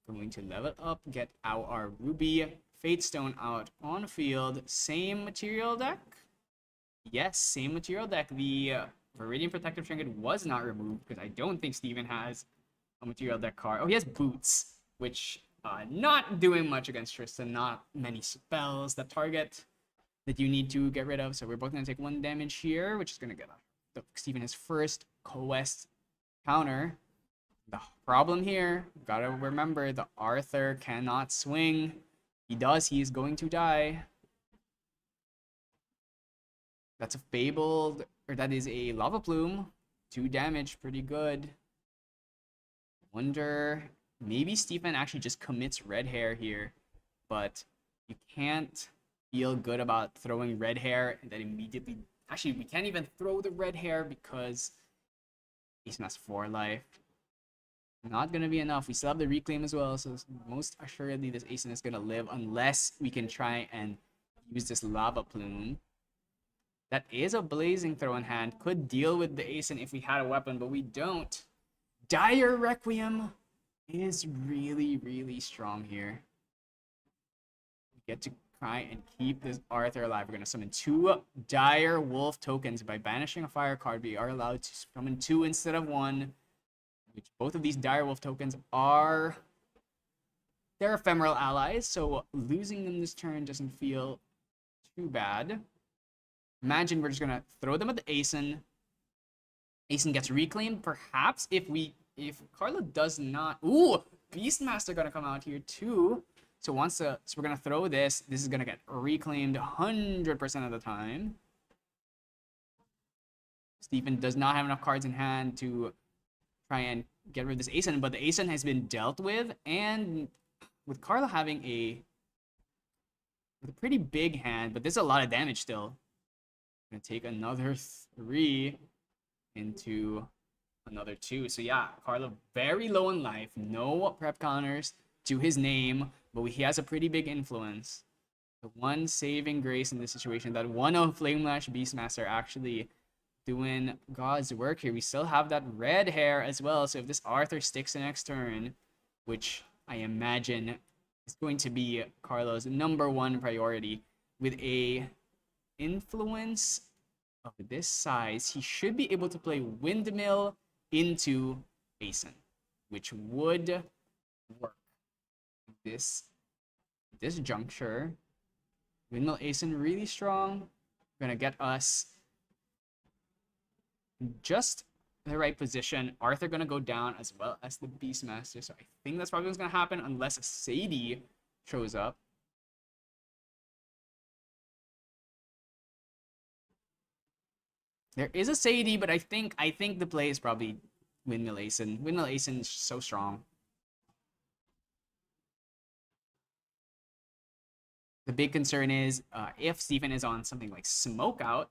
We're going to level up, get our Ruby Fate Stone out on field. Same material deck? Yes, same material deck. The Viridian Protective Trinket was not removed because I don't think Steven has a material deck card. Oh, he has Boots, which not doing much against Tristan. Not many spells that target that you need to get rid of. So we're both going to take 1 damage here, which is going to get Steven his first Quest counter. The problem here, gotta remember, the Arthur cannot swing. He does, he is going to die. That's a Fabled, or that is a Lava Plume. 2 damage, pretty good. Wonder, maybe Stephen actually just commits Red Hair here, but you can't feel good about throwing Red Hair and then immediately... Actually, we can't even throw the Red Hair because Asen has 4 life. Not gonna be enough. We still have the reclaim as well, so most assuredly this Aeson is gonna live unless we can try and use this lava plume. That is a blazing throw in hand. Could deal with the Aeson if we had a weapon, but we don't. Dire Requiem is really, really strong here. We get to try and keep this Arthur alive. We're gonna summon 2 Dire Wolf tokens. By banishing a fire card, we are allowed to summon 2 instead of 1. Which both of these Dire Wolf tokens are... they're ephemeral allies, so losing them this turn doesn't feel too bad. Imagine we're just gonna throw them at the Aeson. Aeson gets reclaimed, perhaps, if Carla does not... Ooh! Beastmaster gonna come out here too. So so we're gonna throw this. This is gonna get reclaimed 100% of the time. Stephen does not have enough cards in hand to try and get rid of this Aeson, but the Aeson has been dealt with, and with Carla having a pretty big hand, but there's a lot of damage still. Gonna take another 3 into another 2. So yeah, Carla very low in life, no prep counters to his name, but he has a pretty big influence. The one saving grace in this situation, that one of Flamelash Beastmaster actually doing God's work here. We still have that red hair as well, so if this Arthur sticks the next turn, which I imagine is going to be Carlo's #1 priority, with a influence of this size, he should be able to play Windmill into Aeson, which would work. This juncture, Windmill Aeson really strong, gonna get us just the right position. Arthur gonna go down as well as the Beastmaster, so I think that's probably what's gonna happen unless Sadie shows up. There is a Sadie, but I think the play is probably Windmill Aeson. Windmill Aeson is so strong. The big concern is if Stephen is on something like Smokeout,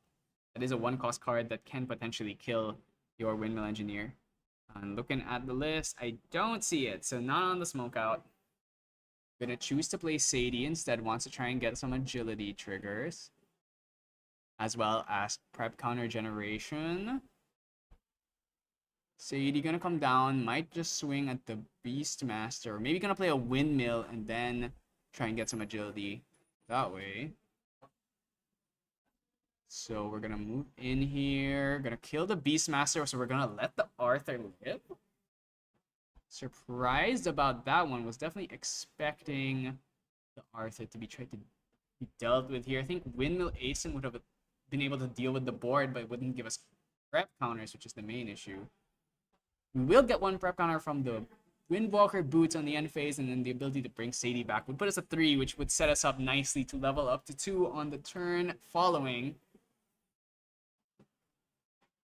that is a 1-cost card that can potentially kill your Windmill Engineer. And looking at the list, I don't see it, so not on the Smokeout. Gonna choose to play Sadie instead, wants to try and get some agility triggers, as well as prep counter generation. Sadie gonna come down, might just swing at the Beastmaster, or maybe gonna play a Windmill and then try and get some agility that way. So we're gonna move in here, gonna kill the Beastmaster, so we're gonna let the Arthur live. Surprised about that one, was definitely expecting the Arthur to be tried to be dealt with here. I think Windmill Aeson would have been able to deal with the board, but it wouldn't give us prep counters, which is the main issue. We will get 1 prep counter from the Windwalker boots on the end phase, and then the ability to bring Sadie back would put us at 3, which would set us up nicely to level up to 2 on the turn following.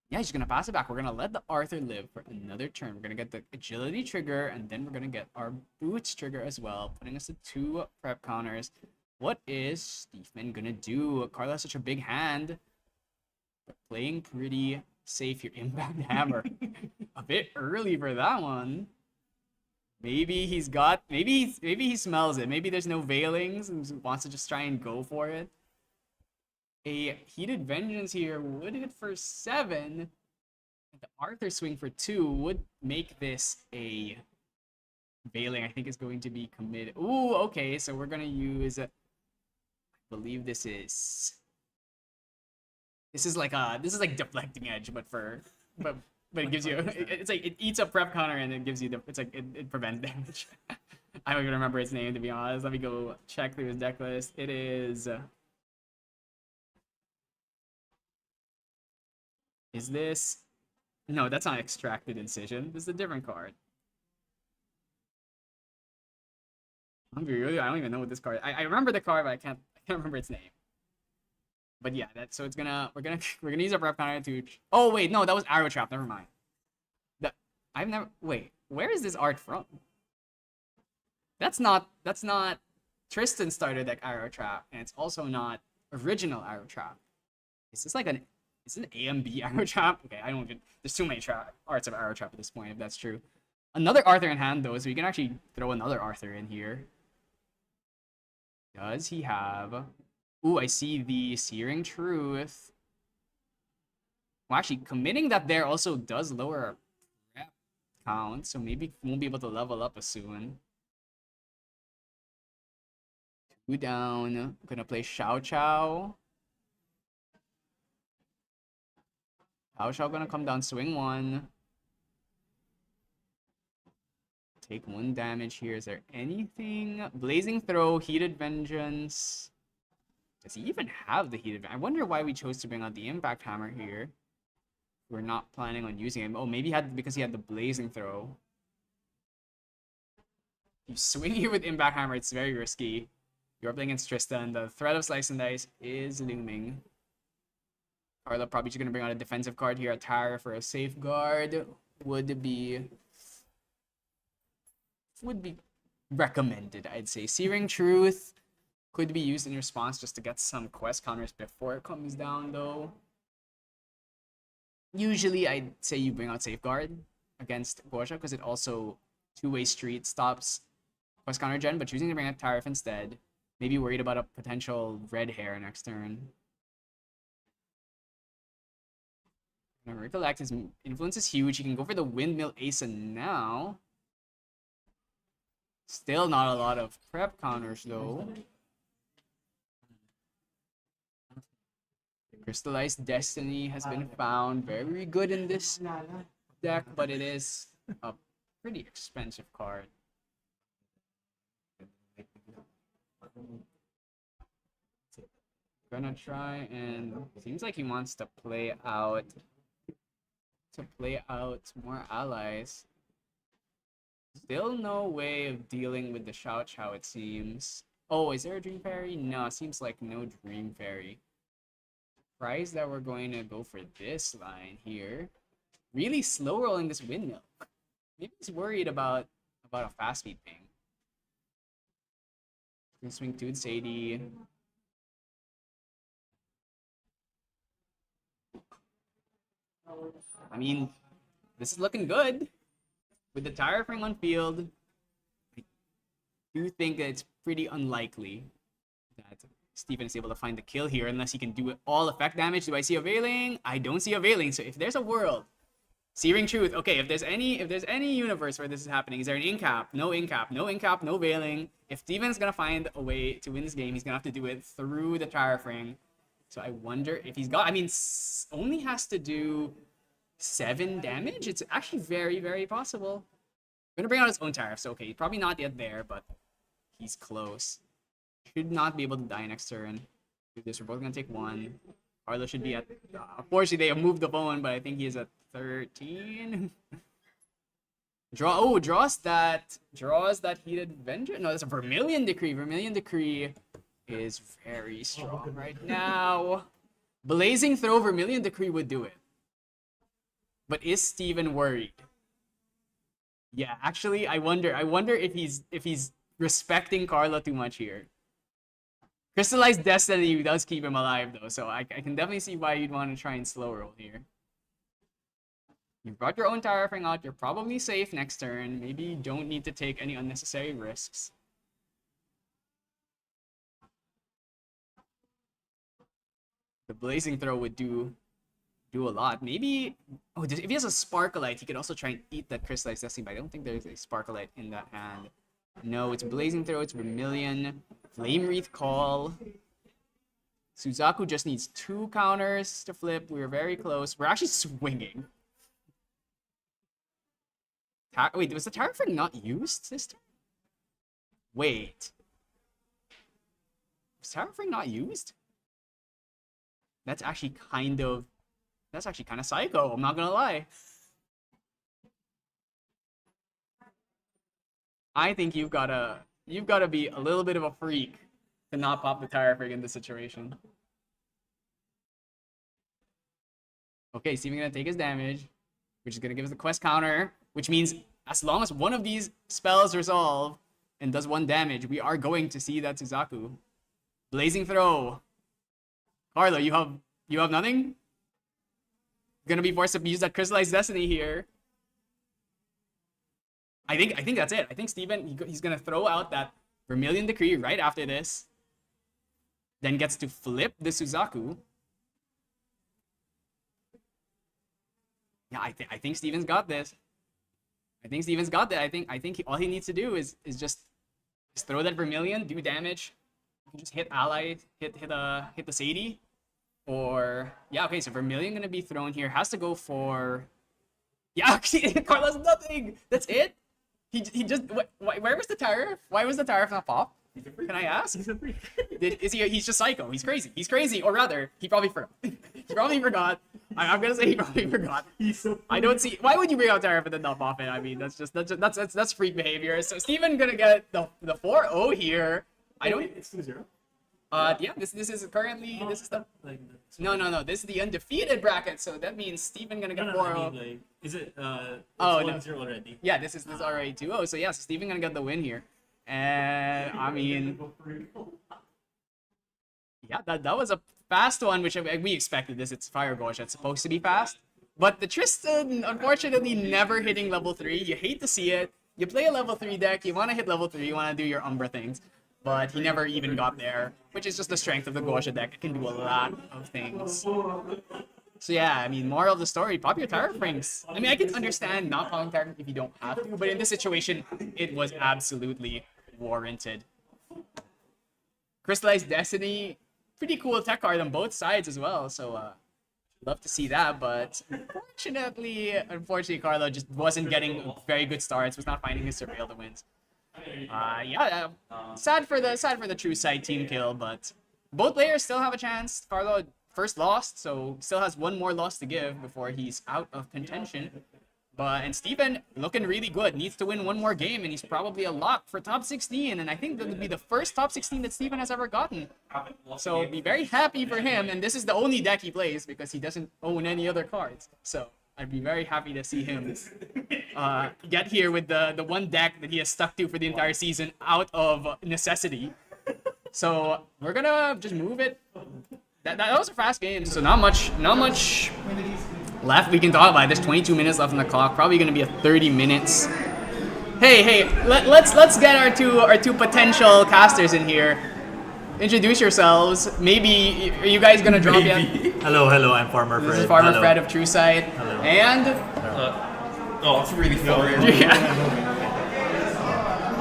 Yeah, he's gonna pass it back. We're gonna let the Arthur live for another turn. We're gonna get the agility trigger, and then we're gonna get our boots trigger as well, putting us at 2 prep counters. What is Stephen gonna do? Carla has such a big hand, but playing pretty safe here. Impact Hammer. A bit early for that one. Maybe he smells it. Maybe there's no veilings and wants to just try and go for it. A Heated Vengeance here would hit for 7. The Arthur swing for 2 would make this a veiling. I think is going to be committed. Ooh, okay, so we're gonna use, I believe this is like Deflecting Edge, but it gives you, it's like it eats a prep counter and it gives you it prevents damage. I don't even remember its name, to be honest. Let me go check through his deck list. It is this? No, that's not Extracted Incision. This is a different card. I don't even know what this card. I remember the card, but I can't remember its name. But yeah, so we're gonna use a prep counter to. Oh wait, no, that was Arrow Trap. Never mind. Wait. Where is this art from? That's not Tristan starter deck Arrow Trap, and it's also not original Arrow Trap. Is this like is it an AMB Arrow Trap? Okay, I don't even. There's too many arts of Arrow Trap at this point, if that's true. another Arthur in hand though, so we can actually throw another Arthur in here. Does he have... Ooh, I see the Searing Truth. Well, actually, committing that there also does lower our prep count, so maybe we won't be able to level up as soon. 2 down. Gonna play Xiao Xiao. Xiao Xiao gonna come down, swing 1. Take 1 damage here. Is there anything? Blazing Throw, Heated Vengeance. Does he even have the Heated Vengeance? I wonder why we chose to bring out the Impact Hammer here. We're not planning on using him. Oh, maybe because he had the Blazing Throw. You swing here with Impact Hammer, it's very risky. You're playing against Tristan. The threat of Slice and Dice is looming. Carlo probably just going to bring out a defensive card here. A Tara for a Safeguard would be recommended, I'd say. Searing Truth could be used in response just to get some quest counters before it comes down, though. Usually, I'd say you bring out Safeguard against Gosha because it also two-way street stops quest counter gen, but choosing to bring out Tariff instead. Maybe worried about a potential red hair next turn. Recollect, his influence is huge. He can go for the Windmill Ace now. Still not a lot of prep counters though. Crystallized Destiny has been found. Very good in this deck, but it is a pretty expensive card. Gonna try and seems like he wants to play out more allies. Still no way of dealing with the Xiao Xiao, it seems. Oh, is there a Dream Fairy? No, it seems like no Dream Fairy. Surprised that we're going to go for this line here. Really slow rolling this Windmill. Maybe he's worried about a fast speed ping. Gonna swing 2 Sadie. I mean, this is looking good. With the Tire Ring on field, I do think that it's pretty unlikely that Steven is able to find the kill here unless he can do all effect damage. Do I see a Veiling? I don't see a Veiling. So if there's a world, Searing Truth. Okay, if there's any universe where this is happening, is there an incap? No incap, no incap, no Veiling. If Steven's gonna find a way to win this game, he's gonna have to do it through the Tire Ring. So I wonder if he's got. I mean, only has to do 7 damage. It's actually very, very possible. Gonna bring out his own tariff, so okay, probably not yet there, but he's close. Should not be able to die next turn. Do this, we're both gonna take 1. Carlo should be at... unfortunately, they have moved the phone, but I think he is at 13. Draws that Heated Vengeance. No, that's a Vermilion Decree. Vermilion Decree is very strong right now. Blazing Throw, Vermilion Decree would do it. But is Steven worried? Yeah, actually, I wonder if he's respecting Carlo too much here. Crystallized Destiny does keep him alive though, so I can definitely see why you'd want to try and slow roll here. You brought your own Tire Ring out, you're probably safe next turn. Maybe you don't need to take any unnecessary risks. The Blazing Throw would do a lot. Maybe, oh, if he has a Sparkleite, he could also try and eat that Crystallized Destiny, but I don't think there's a Sparkleite in that hand. No, it's Blazing Throw, it's Vermilion, Flame Wreath Call. Suzaku just needs 2 counters to flip. We're very close. We're actually swinging. Wait, was the Tire Ring not used this turn? Wait. Was Tire Ring not used? That's actually kind of psycho, I'm not gonna lie. I think you've gotta be a little bit of a freak to not pop the Tire Ring in this situation. Okay, Steven gonna take his damage, which is gonna give us the quest counter, which means as long as one of these spells resolve and does 1 damage, we are going to see that Suzaku. Blazing Throw. Carlo, you have nothing? Gonna be forced to use that Crystallized Destiny here. I think that's it. I think Steven, he's gonna throw out that Vermilion Decree right after this. Then gets to flip the Suzaku. Yeah, I think Steven's got this. I think Steven's got that. I think all he needs to do is just throw that Vermilion, do damage. You can just hit ally, hit the Sadie. Or yeah, okay, so Vermilion gonna be thrown here. Has to go for yeah, Carlos nothing. That's it. He just where was the tariff? Why was the tariff not pop? Can I ask? He's a freak. He's just psycho. He's crazy. He's crazy, or rather, he probably forgot. He probably forgot. I'm gonna say he probably forgot. He's so I don't see why would you bring out tariff and then not pop it. I mean, that's freak behavior. So Steven gonna get the 4-0 here. I don't. It's 2-0. Yeah, this is currently this is the Like, no. This is the undefeated bracket, so that means Steven gonna get 4-0. I mean, like, is it it's Oh, 1-0 already? Yeah, this is already 2-0. So yeah, so Steven gonna get the win here. And I mean, yeah, that was a fast one, which we expected this. It's Fire Gauche. It's supposed to be fast. But the Tristan, unfortunately, never hitting level 3. You hate to see it. You play a level 3 deck. You want to hit level 3. You want to do your Umbra things. But he never even got there, which is just the strength of the Gauche deck. It can do a lot of things. So yeah, I mean, moral of the story, pop your Tariff Rings. I mean, I can understand not popping Tariff if you don't have to, but in this situation, it was absolutely warranted. Crystallized Destiny, pretty cool tech card on both sides as well, so love to see that, but unfortunately, Carlo just wasn't getting very good starts, was not finding his Surveil to wins. Sad for the True Sight team kill, but both players still have a chance. Carlo first lost, so still has one more loss to give before he's out of contention. And Steven looking really good. Needs to win one more game, and he's probably a lock for top 16. And I think that would be the first top 16 that Steven has ever gotten. So be very happy for him. And this is the only deck he plays because he doesn't own any other cards. So I'd be very happy to see him get here with the one deck that he has stuck to for the entire season out of necessity. So we're gonna just move it. That was a fast game. So not much left we can talk about. There's 22 minutes left on the clock. Probably gonna be a 30 minutes. Hey, let's get our two potential casters in here. Introduce yourselves. Maybe are you guys gonna drop yet? Hello, I'm Farmer Fred. This is Farmer Hello. Fred of True Sight. Hello. And it's really far. yeah.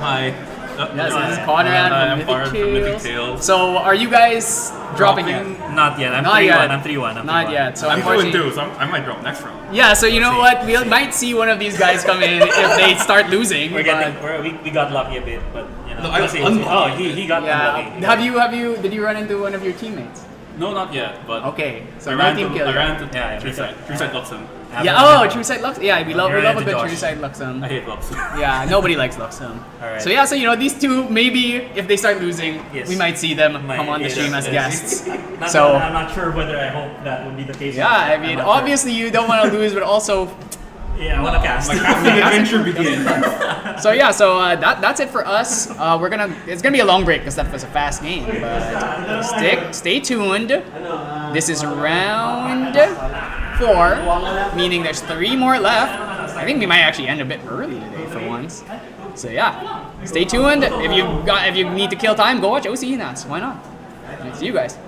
Hi. Yes, this is Conrad I'm from Conrad from Mythic Mythic Tales. Tales. So are you guys dropping yet? Not yet. I'm Not 3-1. yet. I'm 3-1. Not yet. So I'm unfortunately, 2-2, so I might drop next round. yeah. So you know what? We might see one of these guys come in if they start losing. We got lucky a bit, but you know. No, I was unlucky. Oh, he got Yeah. unlucky. Did you run into one of your teammates? No, not yet, but Okay. So I no ran team to kill. Yeah, True Sight. True Sight Luxem. Yeah. Oh, True Sight Lux. Yeah, we love You're a into good Josh. True Sight I Luxem. hate Luxem. Yeah, nobody likes Luxem. Alright. So yeah, so you know these two maybe if they start losing, Yes. we might see them come on the Yes, stream as yes. guests. Not- So I'm not sure whether I hope that would be the case. yeah, I mean obviously you don't want to lose, but also Yeah, I want to cast. My casting adventure begins. so yeah, so that's it for us. It's gonna be a long break because that was a fast game. But stay tuned. This is round 4, meaning there's 3 more left. I think we might actually end a bit early today for once. So yeah, stay tuned. If you need to kill time, go watch OCE Nuts. Why not? See you guys.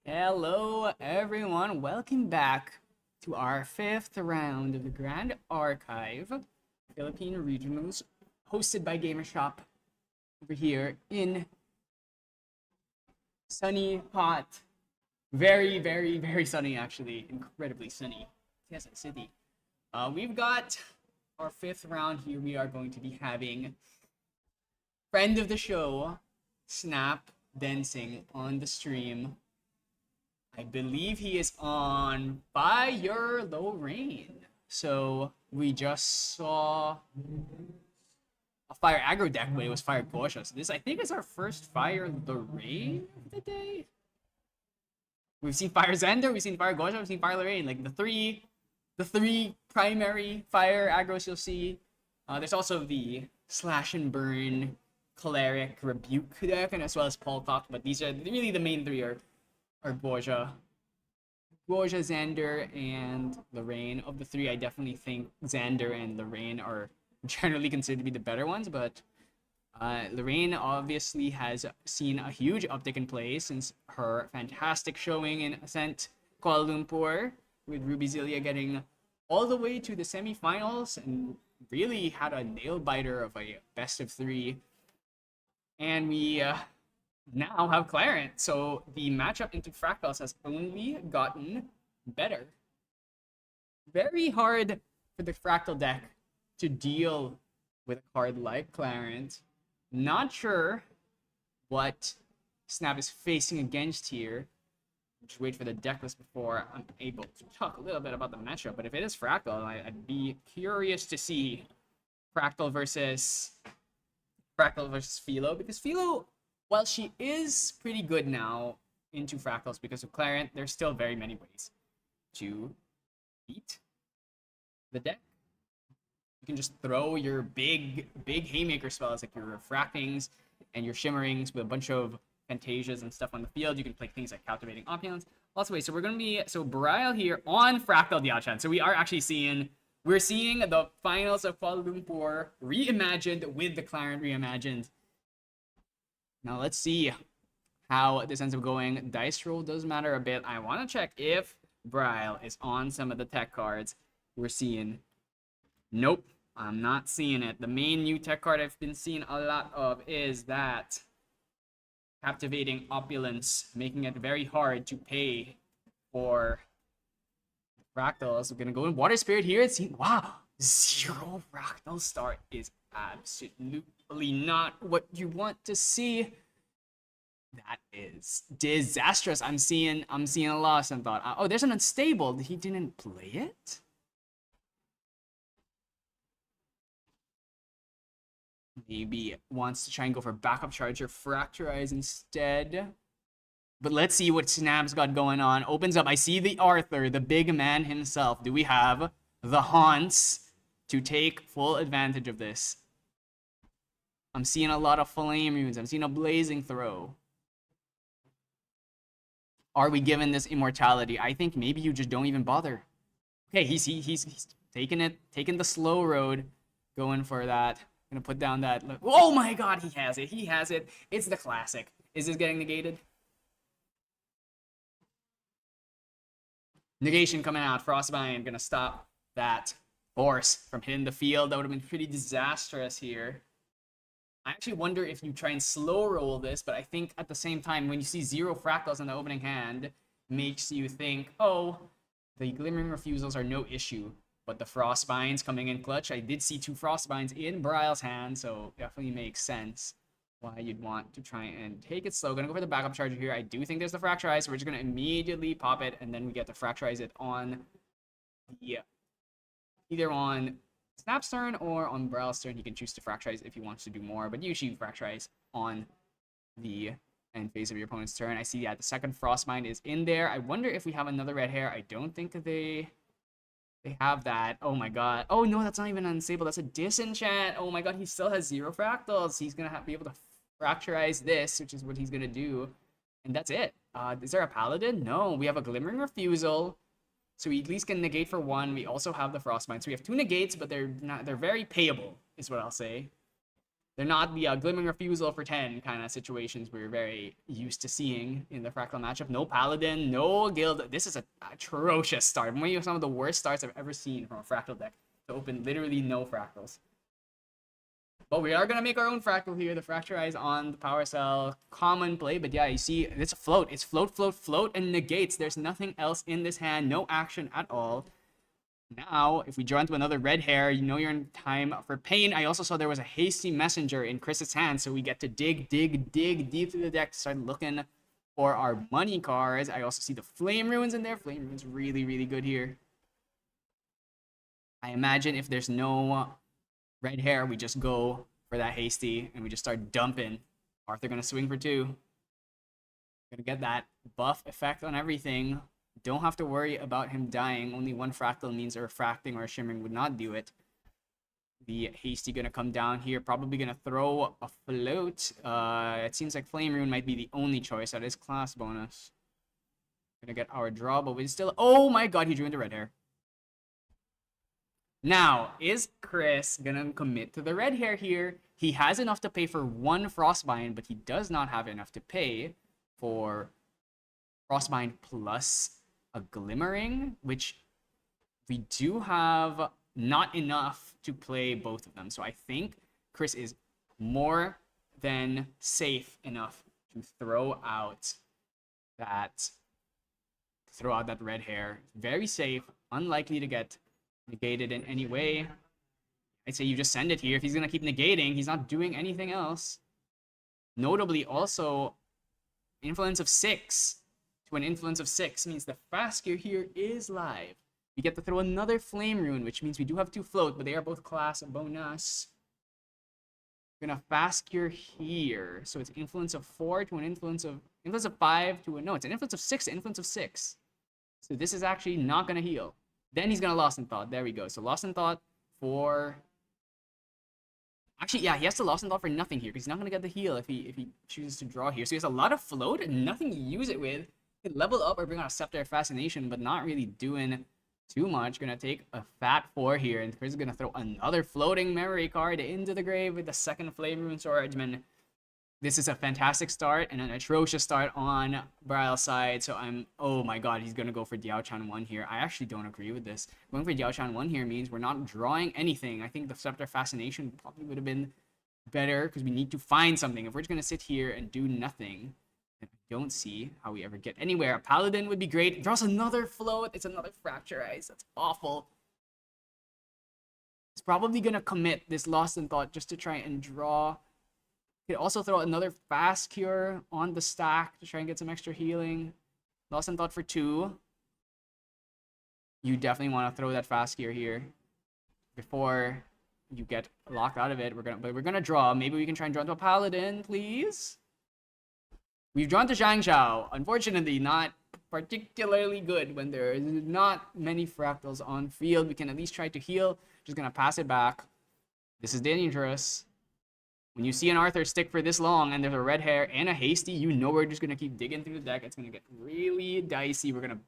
Hello, everyone. Welcome back to our 5th round of the Grand Archive Philippine Regionals, hosted by Gamershop over here in sunny, hot, very, very, very sunny, actually, incredibly sunny Quezon City. We've got our 5th round here. We are going to be having friend of the show, Snap Dancing, on the stream. I believe he is on Fire Lorraine. So we just saw a Fire aggro deck, but it was Fire Gosha. So this, I think, is our first Fire Lorraine of the day. We've seen Fire Xander, we've seen Fire Gosha, we've seen Fire Lorraine. Like the three primary Fire aggros you'll see. There's also the Slash and Burn, Cleric, Rebuke deck, and as well as Polcock. But these are really the main three are Gosha, Xander, and Lorraine. Of the three, I definitely think Xander and Lorraine are generally considered to be the better ones, but Lorraine obviously has seen a huge uptick in play since her fantastic showing in Ascent Kuala Lumpur, with Ruby Zillia getting all the way to the semifinals and really had a nail biter of a best of 3. And we now have Clarent, so the matchup into Fractals has only gotten better. Very hard for the Fractal deck to deal with a card like Clarent. Not sure what Snap is facing against here. Just wait for the deck list before I'm able to talk a little bit about the matchup. But if it is Fractal, I'd be curious to see Fractal versus Philo, because Philo, while she is pretty good now into Fractals because of Clarent, there's still very many ways to beat the deck. You can just throw your big haymaker spells like your Refractings and your Shimmerings with a bunch of Fantasias and stuff on the field. You can play things like Captivating Opulence. Lots of ways. So we're going to be, Braille here on Fractal Diachan. So we are actually seeing the finals of Kuala Lumpur reimagined with the Clarent reimagined. Now let's see how this ends up going. Dice roll does matter a bit. I want to check if Braille is on some of the tech cards we're seeing. Nope, I'm not seeing it. The main new tech card I've been seeing a lot of is that Captivating Opulence, making it very hard to pay for Fractals. We're gonna go in Water Spirit here. It's wow, 0 Fractal start is absolutely not what you want to see. That is disastrous. I'm seeing a loss and thought. Oh, there's an unstable. He didn't play it. Maybe wants to try and go for backup charge or Fracturize instead. But let's see what Snap's got going on. Opens up. I see the Arthur, the big man himself. Do we have the Haunts to take full advantage of this? I'm seeing a lot of Flame Runes. I'm seeing a Blazing Throw. Are we given this immortality? I think maybe you just don't even bother. Okay, he's taking the slow road, going for that. Gonna put down that. Oh my god, he has it. He has it. It's the classic. Is this getting negated? Negation coming out. Frostbind gonna stop that Force from hitting the field. That would have been pretty disastrous here. I actually wonder if you try and slow roll this, but I think at the same time, when you see 0 Fractals in the opening hand, makes you think, oh, the Glimmering Refusals are no issue. But the Frostbinds coming in clutch. I did see 2 Frostbinds in Braille's hand, so definitely makes sense why you'd want to try and take it slow. Gonna go for the backup charger here. I do think there's the Fracturize, so we're just gonna immediately pop it, and then we get to Fracturize it on the either on Snap's turn or on Braille's turn. He can choose to Fracturize if he wants to do more, but usually you Fracturize on the end phase of your opponent's turn. I see the second Frostbind is in there. I wonder if we have another red hair. I don't think they have that. Oh my god. Oh no, that's not even unstable. That's a disenchant. Oh my god, he still has 0 Fractals. He's gonna be able to Fracturize this, which is what he's gonna do. And that's it. Is there a Paladin? No, we have a Glimmering Refusal. So we at least can negate for 1. We also have the Frostbind. So we have 2 negates, but they're very payable, is what I'll say. They're not the Glimmering Refusal for 10 kind of situations we're very used to seeing in the Fractal matchup. No Paladin, no Guild. This is an atrocious start. Maybe some of the worst starts I've ever seen from a Fractal deck to open literally no Fractals. But we are going to make our own Fractal here. The Fracturize on the Power Cell. Common play, but yeah, you see, it's a float. It's float, float, float, and negates. There's nothing else in this hand. No action at all. Now, if we draw into another red hair, you know you're in time for pain. I also saw there was a Hasty Messenger in Chris's hand, so we get to dig deep through the deck to start looking for our money cards. I also see the Flame Runes in there. Flame Runes really, really good here. I imagine if there's no red hair, we just go for that Hasty, and we just start dumping. Arthur gonna swing for 2. Gonna get that buff effect on everything. Don't have to worry about him dying. Only one Fractal means a Refracting or a Shimmering would not do it. The Hasty gonna come down here. Probably gonna throw a Float. It seems like Flame Rune might be the only choice. That is class bonus. Gonna get our draw, but we still... Oh my god, he drew into red hair. Now, is Chris gonna commit to the red hair here? He has enough to pay for 1 Frostbind, but he does not have enough to pay for Frostbind plus a Glimmering, which we do have not enough to play both of them. So I think Chris is more than safe enough to throw out that red hair. Very safe, unlikely to get negated in any way. I'd say you just send it here. If he's gonna keep negating, he's not doing anything else. Notably also, Influence of 6 to an Influence of 6 means the Faskir here is live. We get to throw another Flame Rune, which means we do have 2 float, but they are both class bonus. We're gonna Faskir here. So it's Influence of 4 to an Influence of 5 to a... No, it's an Influence of 6 to Influence of 6. So this is actually not gonna heal. Then he's gonna Lost in Thought. There we go. So Lost in Thought for... Actually, yeah, he has to Lost in Thought for nothing here because he's not gonna get the heal if he chooses to draw here. So he has a lot of float and nothing to use it with. He can level up or bring out a Scepter of Fascination, but not really doing too much. Gonna take a fat 4 here, and Chris is gonna throw another floating memory card into the grave with the second Flame Rune Swordsman. This is a fantastic start and an atrocious start on Brile's side. So oh my god, he's gonna go for Diao-Chan 1 here. I actually don't agree with this. Going for Diao-Chan 1 here means we're not drawing anything. I think the Scepter of Fascination probably would have been better because we need to find something. If we're just gonna sit here and do nothing, I don't see how we ever get anywhere. A Paladin would be great. It draws another float. It's another Fracturize. That's awful. It's probably gonna commit this Lost in Thought just to try and draw. Could also throw another Fast Cure on the stack to try and get some extra healing. Lost in Thought for 2. You definitely want to throw that Fast Cure here before you get locked out of it. We're gonna draw. Maybe we can try and draw into a Paladin, please. We've drawn to Zhang Zhao. Unfortunately, not particularly good when there is not many Fractals on field. We can at least try to heal. Just gonna pass it back. This is dangerous. When you see an Arthur stick for this long and there's a red hair and a Hasty, you know we're just going to keep digging through the deck. It's going to get really dicey. We're going to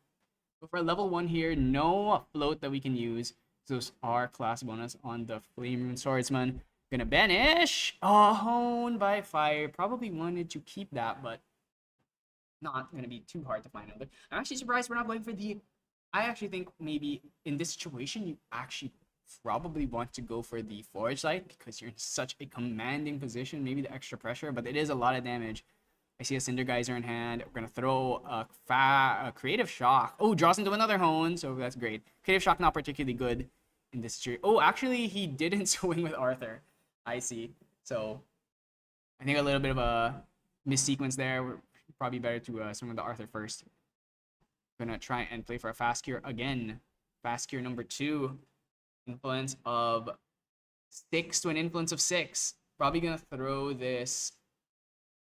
go for a level 1 here. No float that we can use. Those are class bonus on the Flame Rune Swordsman. Going to banish. Oh, Hone by Fire. Probably wanted to keep that, but not going to be too hard to find another. I'm actually surprised we're not going for the... I actually think maybe in this situation, you actually probably want to go for the Forge Light because you're in such a commanding position. Maybe the extra pressure, but it is a lot of damage. I see a Cinder Geyser in hand. We're gonna throw a Creative Shock. Oh, draws into another Hone, so that's great. Creative Shock not particularly good in this situation. Oh, actually, he didn't swing with Arthur. I see. So I think a little bit of a missequence there. We're probably better to swing with the Arthur first. Gonna try and play for a Fast Cure again. Fast Cure number 2. Influence of 6 to an Influence of 6. Probably gonna throw this.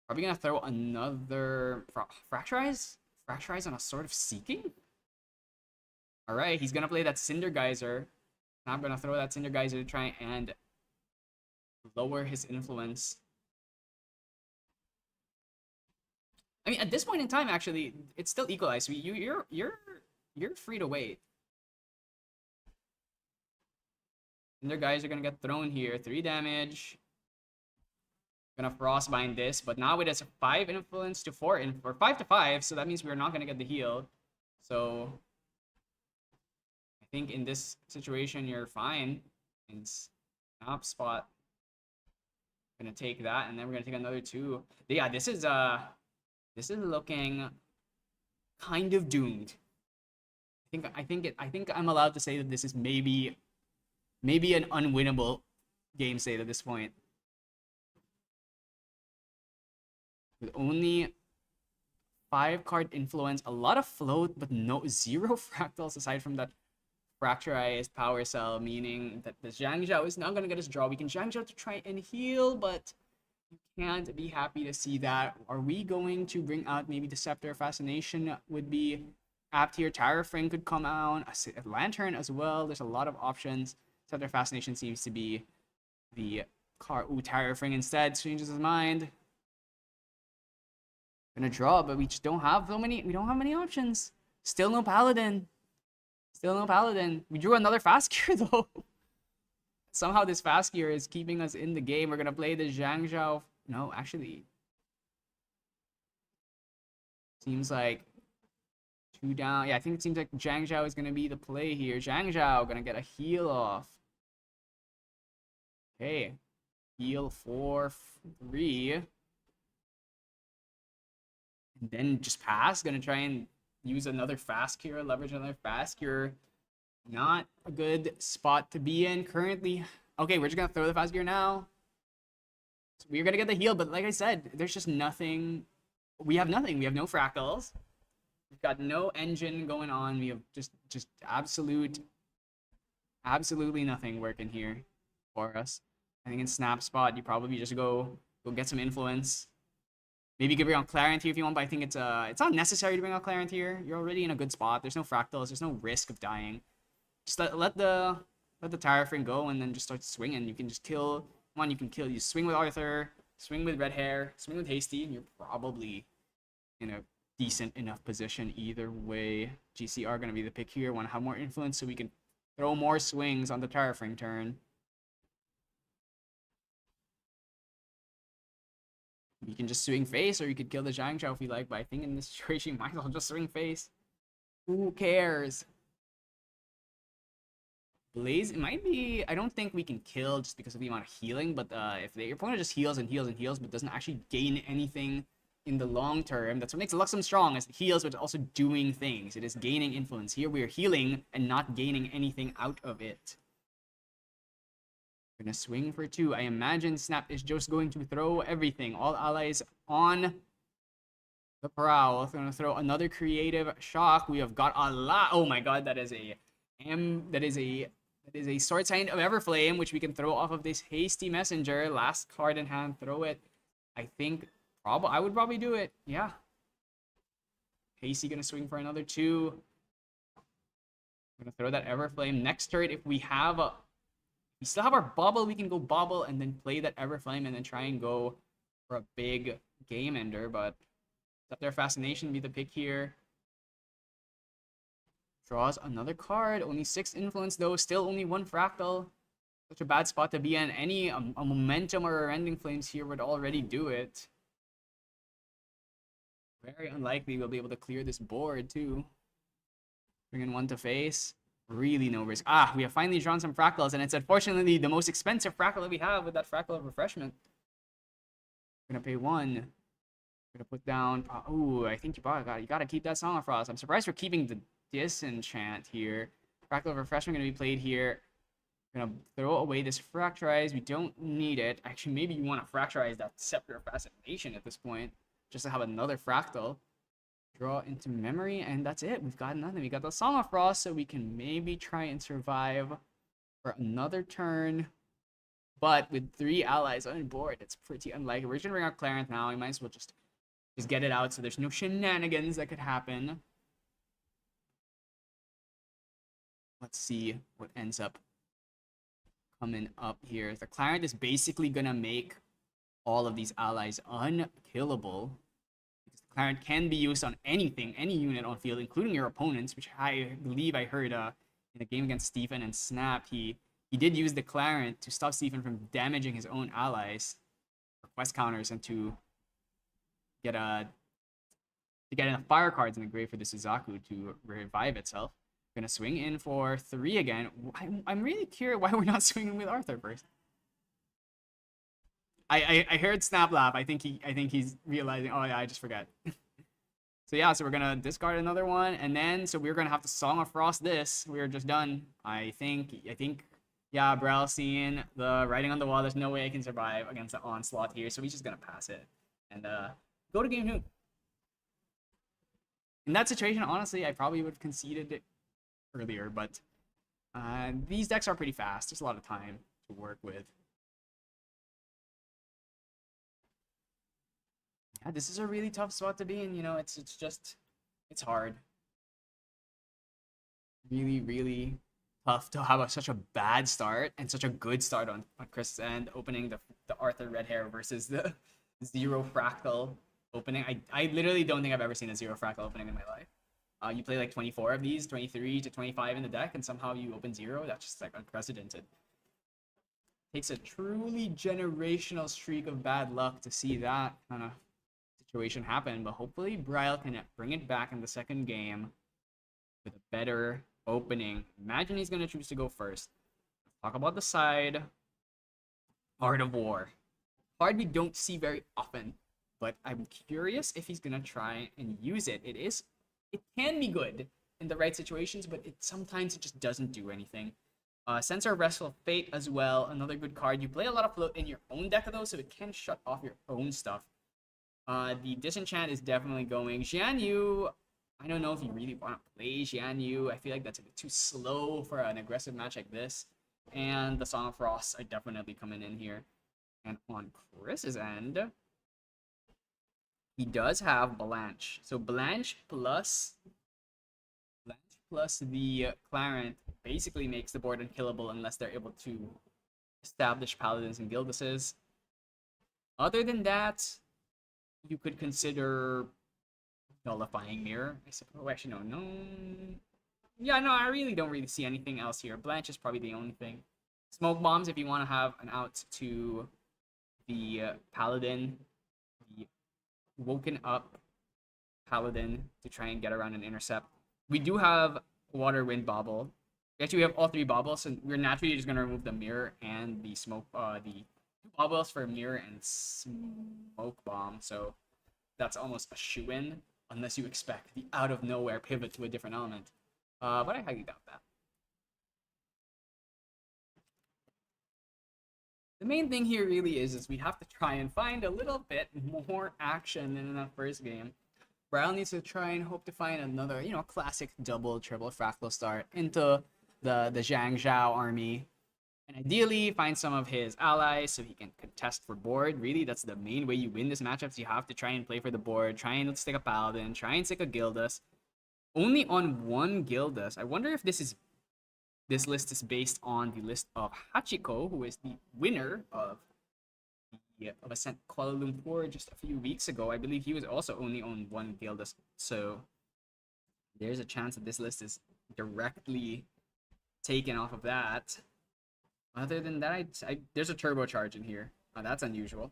Probably gonna throw another Fracturize? Fracturize on a Sword of Seeking? Alright, he's gonna play that Cinder Geyser. Now I'm gonna throw that Cinder Geyser to try and lower his influence. I mean, at this point in time, actually, it's still equalized. You're free to wait. And their guys are gonna get thrown here. 3 damage. Gonna Frostbind this, but now it has 5 influence to 4 or 5 to 5, so that means we're not gonna get the heal. So I think in this situation you're fine. And Snap Spot gonna take that, and then we're gonna take another 2. But yeah, this is looking kind of doomed. I think I'm allowed to say that this is maybe an unwinnable game state at this point. With only 5 card influence, a lot of float, but zero fractals aside from that fracturized power cell, meaning that the Zhang Zhao is not gonna get us draw. We can Zhang Zhao to try and heal, but you can't be happy to see that. Are we going to bring out maybe Deceptor Fascination would be apt here? Terrafring could come out, a Lantern as well. There's a lot of options. Deceptor Fascination seems to be the card. Ooh, Terrafring instead changes his mind. Gonna draw, but we just don't have we don't have many options. Still no Paladin. Still no Paladin. We drew another Fast Gear though. Somehow this Fast Gear is keeping us in the game. We're gonna play the Zhang Zhao. No, actually. Seems like 2 down. Yeah, I think it seems like Zhang Zhao is gonna be the play here. Zhang Zhao gonna get a heal off. Okay. Heal 4-3. And then just pass. Gonna try and use another Fast Cure, leverage another Fast Cure. Not a good spot to be in currently. Okay, we're just gonna throw the Fast Cure now. So we're gonna get the heal, but like I said, there's just nothing. We have nothing. We have no fractals. We've got no engine going on. We have just absolutely nothing working here for us. I think in Snap Spot, you probably just go get some influence. Maybe you could bring out Clarent here if you want, but I think it's not necessary to bring out Clarent here. You're already in a good spot. There's no fractals. There's no risk of dying. Just let the Terrafring go and then just start swinging. You can just kill one. You can kill. You swing with Arthur, swing with Red Hair, swing with Hasty, and you're probably in a decent enough position either way. GCR gonna be the pick here. Want to have more influence so we can throw more swings on the Terrafring turn. You can just swing face, or you could kill the Zhang Zhao if you like, but I think in this situation you might as well just swing face. Who cares? Blaze, it might be... I don't think we can kill just because of the amount of healing, but if your opponent just heals and heals and heals, but doesn't actually gain anything in the long term, that's what makes Luxem strong, is it heals, but it's also doing things. It is gaining influence. Here we are healing and not gaining anything out of it. Gonna swing for 2. I imagine Snap is just going to throw everything. All allies on the prowl. Gonna throw another creative shock. We have got a lot. Oh my god, that is a Sword Sign of Everflame, which we can throw off of this Hasty Messenger. Last card in hand, throw it. I think I would probably do it. Yeah. Hasty gonna swing for another 2. Gonna throw that Everflame. Next turn, if we still have our bubble, we can go bubble and then play that Everflame and then try and go for a big game ender, but Deceptor Fascination be the pick here. Draws another card, only 6 influence though, still only 1 fractal. Such a bad spot to be in. Any a momentum or a Rending Flames here would already do it. Very unlikely we'll be able to clear this board too. Bring in 1 to face. Really no risk. Ah, we have finally drawn some fractals, and it's unfortunately the most expensive fractal that we have with that Fractal of Refreshment. We're gonna pay 1. We're gonna put down. Oh, I think you gotta keep that Song of Frost. I'm surprised we're keeping the Disenchant here. Fractal of Refreshment gonna be played here. We're gonna throw away this Fracturize. We don't need it. Actually, maybe you want to Fracturize that Scepter Fascination at this point, just to have another fractal. Draw into memory, and that's it. We've got nothing. We got the Song of Frost, so we can maybe try and survive for another turn. But with 3 allies on board, it's pretty unlikely. We're just gonna bring out Clarence now. We might as well just get it out so there's no shenanigans that could happen. Let's see what ends up coming up here. The Clarence is basically gonna make all of these allies unkillable. Clarent can be used on anything, any unit on field, including your opponents, which I believe I heard in the game against Stephen and Snap. He did use the Clarent to stop Stephen from damaging his own allies for quest counters and to get enough fire cards in the grave for the Suzaku to revive itself. Gonna swing in for 3 again. I'm really curious why we're not swinging with Arthur first. I heard Snap Laugh. I think he's realizing. Oh yeah, I just forgot. So yeah, so we're gonna discard another one, and then so we're gonna have to Song of Frost this. We're just done. I think yeah, Braille seeing the writing on the wall. There's no way I can survive against the onslaught here, so he's just gonna pass it and go to game 2. In that situation, honestly, I probably would have conceded it earlier, but these decks are pretty fast. There's a lot of time to work with. Yeah, this is a really tough spot to be in. You know, it's hard. Really, really tough to have such a bad start and such a good start on Chris's end, opening the Arthur Red Hair versus the 0 Fractal opening. I literally don't think I've ever seen a 0 Fractal opening in my life. You play like 24 of these, 23 to 25 in the deck, and somehow you open 0. That's just like unprecedented. Takes a truly generational streak of bad luck to see that kind of situation happen, but hopefully Braille can bring it back in the second game with a better opening. Imagine he's going to choose to go first. Let's talk about the side. Art of War. Card we don't see very often, but I'm curious if he's going to try and use it. It can be good in the right situations, but sometimes it just doesn't do anything. Censor Restful Fate as well, another good card. You play a lot of float in your own deck though, so it can shut off your own stuff. The Disenchant is definitely going. Xian Yu, I don't know if you really want to play Xian Yu. I feel like that's a bit too slow for an aggressive match like this. And the Song of Frost are definitely coming in here. And on Chris's end, he does have Blanche. So Blanche plus the Clarent basically makes the board unkillable unless they're able to establish Paladins and Gilduses. Other than that, you could consider Nullifying Mirror, I suppose. Oh, actually, no. Yeah, no, I really don't see anything else here. Blanche is probably the only thing. Smoke Bombs if you want to have an out to the Paladin, the woken up Paladin to try and get around an intercept. We do have Water, Wind, Bauble. Actually, we have all 3 baubles, and we're naturally just going to remove the Mirror and the Smoke, the baubles for Mirror and Smoke Bomb, so that's almost a shoo-in, unless you expect the out-of-nowhere pivot to a different element. But I highly doubt that. The main thing here really is we have to try and find a little bit more action than in the first game. Braille needs to try and hope to find another, classic double, triple fractal start into the Zhang Zhao army. And ideally, find some of his allies so he can contest for board. Really, that's the main way you win this matchup. So you have to try and play for the board, try and stick a Paladin, try and stick a Gildas. Only on 1 Gildas. I wonder if this list is based on the list of Hachiko, who is the winner of Ascent Kuala Lumpur just a few weeks ago. I believe he was also only on 1 Gildas. So there's a chance that this list is directly taken off of that. Other than that, there's a Turbocharge in here. That's unusual.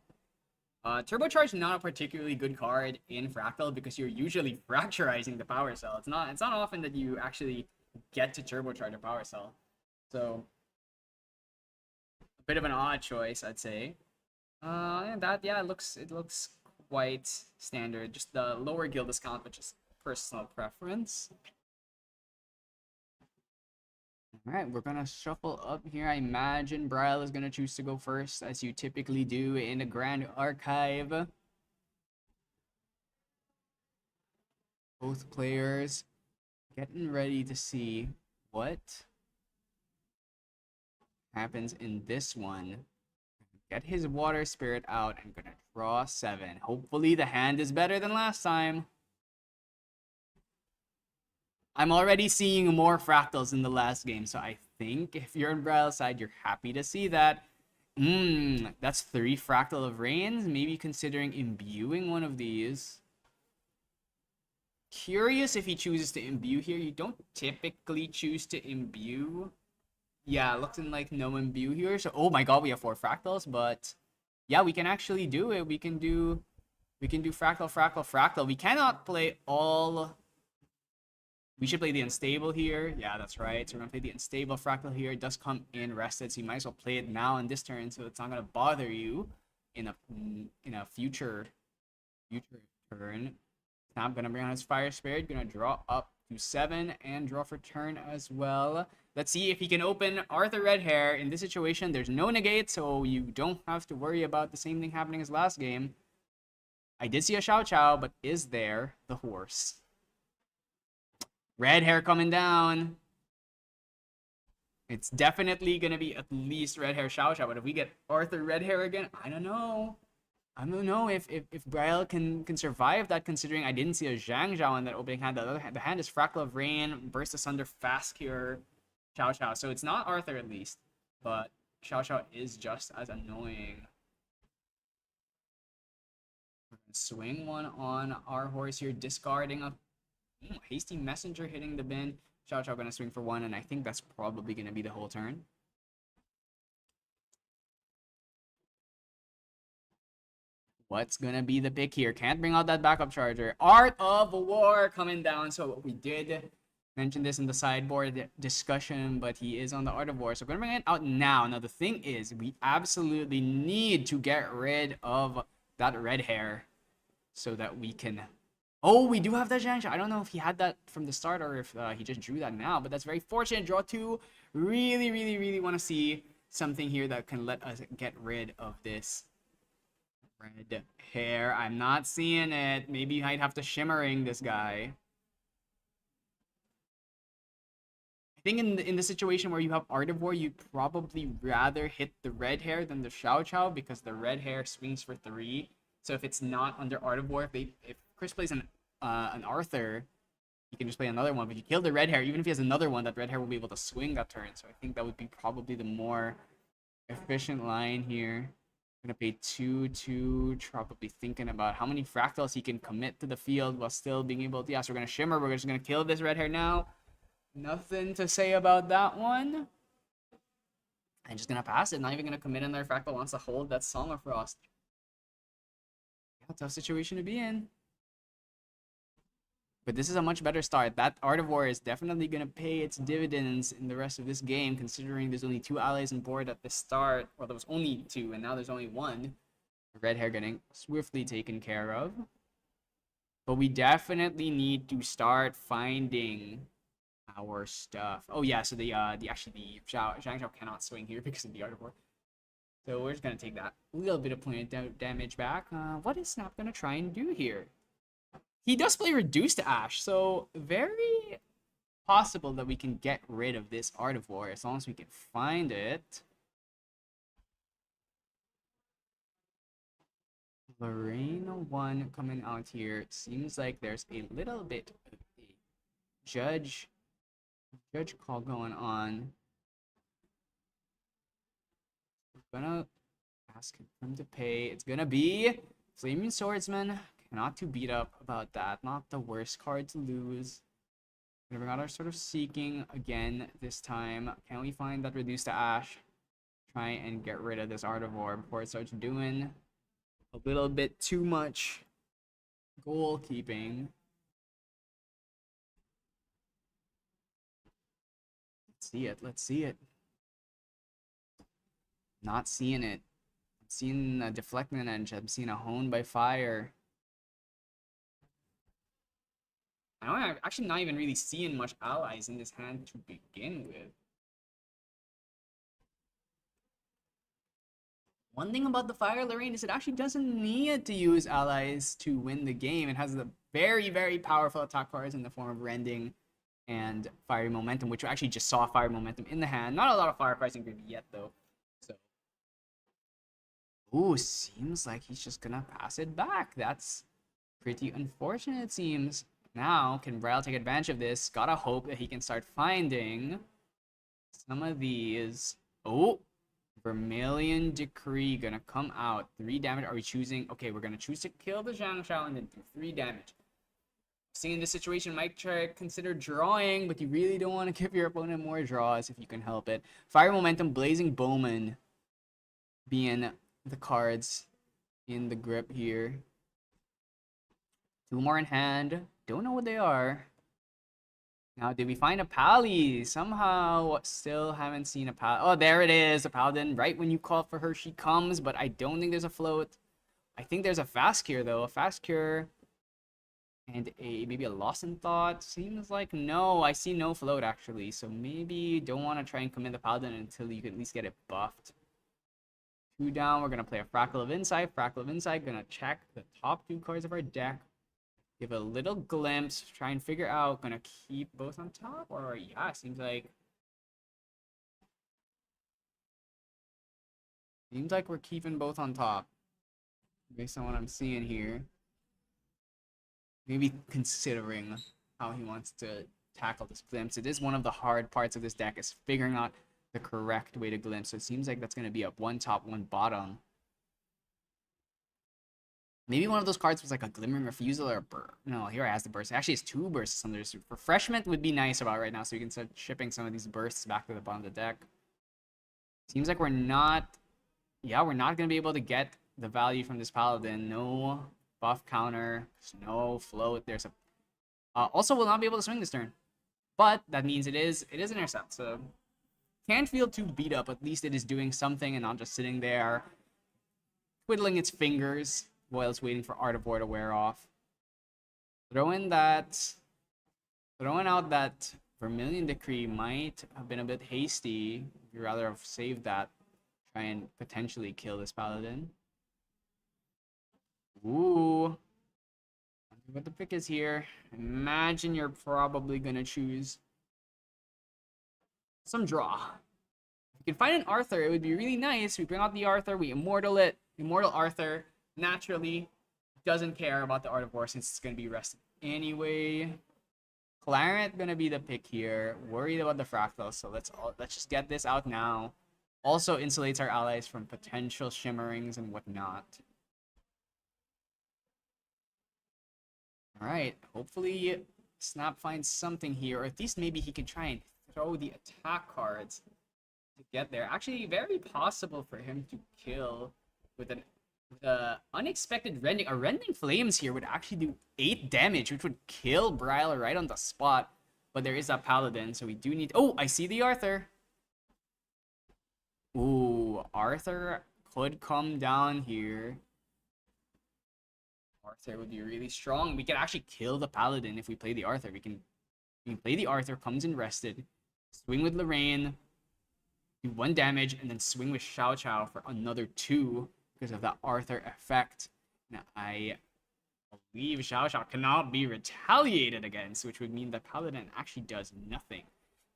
Turbocharge not a particularly good card in Fractal because you're usually fracturizing the power cell. It's not often that you actually get to turbocharge a power cell. So a bit of an odd choice, I'd say. And that, yeah, it looks quite standard. Just the lower guild discount, which is personal preference. Alright, we're gonna shuffle up here. I imagine Braille is gonna choose to go first, as you typically do in the Grand Archive. Both players getting ready to see what happens in this one. Get his Water Spirit out and gonna draw 7. Hopefully the hand is better than last time. I'm already seeing more fractals in the last game, so I think if you're on Braille's side, you're happy to see that. That's 3 Fractal of Rains. Maybe considering imbuing one of these. Curious if he chooses to imbue here. You don't typically choose to imbue. Yeah, looking like no imbue here. So, oh my god, we have 4 Fractals, but Yeah, we can actually do it. We can do fractal, fractal, fractal. We cannot play all. We should play the unstable here. Yeah, that's right. So we're gonna play the unstable fractal here. It does come in rested, so you might as well play it now in this turn, so it's not gonna bother you in a future turn. Now I'm gonna bring on his fire spirit. Gonna draw up to 7 and draw for turn as well. Let's see if he can open Arthur Redhair. In this situation, there's no negate, so you don't have to worry about the same thing happening as last game. I did see a Xiao Xiao, but is there the horse? Red hair coming down. It's definitely going to be at least red hair Xiao Xiao, but if we get Arthur red hair again, I don't know. I don't know if Braille can survive that, considering I didn't see a Zhang Zhao in that opening hand. The hand is Fractal of Rain, Burst Asunder, Fast Cure, Xiao Xiao. So it's not Arthur at least, but Xiao Xiao is just as annoying. We're gonna swing one on our horse here, discarding a Hasty Messenger hitting the bin. Xiao Xiao gonna swing for 1, and I think that's probably gonna be the whole turn. What's gonna be the pick here? Can't bring out that backup charger. Art of War coming down. So we did mention this in the sideboard discussion, but he is on the Art of War. So we're gonna bring it out now. Now the thing is, we absolutely need to get rid of that red hair so that we can. Oh, we do have that Zhang Xiao. I don't know if he had that from the start or if he just drew that now, but that's very fortunate. Draw 2. Really, really, really want to see something here that can let us get rid of this red hair. I'm not seeing it. Maybe you might have to shimmering this guy. I think in the situation where you have Art of War, you'd probably rather hit the red hair than the Xiao Xiao, because the red hair swings for 3. So if it's not under Art of War, if Chris plays an Arthur, he can just play another one. But if you kill the red hair, even if he has another one, that red hair will be able to swing that turn. So I think that would be probably the more efficient line here. Gonna pay 2/2, probably thinking about how many fractals he can commit to the field while still being able to. Yeah, so we're gonna shimmer. We're just gonna kill this red hair now. Nothing to say about that one. I'm just gonna pass it. Not even gonna commit another fractal. Wants to hold that Song of Frost. Yeah, tough situation to be in. But this is a much better start. That Art of War is definitely going to pay its dividends in the rest of this game, considering there's only 2 allies on board at the start. Well, there was only 2, and now there's only 1. Red hair getting swiftly taken care of. But we definitely need to start finding our stuff. Oh yeah, so the Zhang Zhao cannot swing here because of the Art of War. So we're just going to take that little bit of point damage back. What is Snap going to try and do here? He does play Reduced to Ash, so very possible that we can get rid of this Art of War as long as we can find it. Lorraine 1 coming out here. It seems like there's a little bit of a judge call going on. We're gonna ask him to pay. It's gonna be Flaming Swordsman. Not too beat up about that. Not the worst card to lose. Gonna bring out our Sword of Seeking again this time. Can we find that Reduced to Ash? Try and get rid of this Art of War before it starts doing a little bit too much goalkeeping. Let's see it. Let's see it. Not seeing it. I'm seeing a Deflecting Edge. I'm seeing a Hone by Fire. I'm actually not even really seeing much allies in this hand to begin with. One thing about the Fire Lorraine is it actually doesn't need to use allies to win the game. It has the very, very powerful attack cards in the form of Rending and Fiery Momentum, which we actually just saw Fire Momentum in the hand. Not a lot of Fire cards in grid yet, though. So, ooh, seems like he's just gonna pass it back. That's pretty unfortunate, it seems. Now, can Braille take advantage of this? Gotta hope that he can start finding some of these. Oh, Vermilion Decree gonna come out. 3 damage. Are we choosing? Okay, we're gonna choose to kill the Zhang Xiao and then do 3 damage. Seeing this situation, might try to consider drawing, but you really don't want to give your opponent more draws if you can help it. Fire Momentum, Blazing Bowman being the cards in the grip here. 2 more in hand. Don't know what they are. Now, did we find a Pally? Somehow, still haven't seen a Pally. Oh, there it is, a Paladin. Right when you call for her, she comes, but I don't think there's a float. I think there's a fast cure, though. A fast cure and maybe a Lost in Thought. Seems like no. I see no float, actually. So maybe you don't want to try and commit the Paladin until you can at least get it buffed. 2 down. We're going to play a Frackle of Insight. Frackle of Insight. Going to check the top 2 cards of our deck. Give a little glimpse, try and figure out, gonna keep both on top, or yeah, seems like we're keeping both on top, based on what I'm seeing here. Maybe considering how he wants to tackle this glimpse. It is one of the hard parts of this deck, is figuring out the correct way to glimpse. So it seems like that's gonna be a 1 top, 1 bottom. Maybe one of those cards was like a Glimmering Refusal or a burst. No, here it has the burst. It actually has 2 bursts under refreshment would be nice about right now, so you can start shipping some of these bursts back to the bottom of the deck. Seems like we're not gonna be able to get the value from this Paladin. No buff counter, no float. There's a also will not be able to swing this turn, but that means it is an intercept. So can't feel too beat up. At least it is doing something and not just sitting there twiddling its fingers while it's waiting for Art of War to wear off. Throwing out that Vermilion Decree might have been a bit hasty. You'd rather have saved that. Try and potentially kill this Paladin. Ooh. Wonder what the pick is here. Imagine you're probably gonna choose some draw. If you can find an Arthur, it would be really nice. We bring out the Arthur, we immortal it. Immortal Arthur naturally doesn't care about the Art of War since it's going to be rested anyway. Clarent going to be the pick here. Worried about the Fractal, so let's just get this out now. Also insulates our allies from potential shimmerings and whatnot. Alright, hopefully Snap finds something here, or at least maybe he can try and throw the attack cards to get there. Actually, very possible for him to kill with an unexpected rending. A rending flames here would actually do 8 damage, which would kill Bryle right on the spot. But there is a Paladin, so we do need. Oh, I see the Arthur. Ooh, Arthur could come down here. Arthur would be really strong. We could actually kill the Paladin if we play the Arthur. We can play the Arthur, comes in rested, swing with Lorraine, do 1 damage, and then swing with Xiao Xiao for another 2. Because of that Arthur effect. Now, I believe Xiao Xiao cannot be retaliated against, which would mean that Paladin actually does nothing.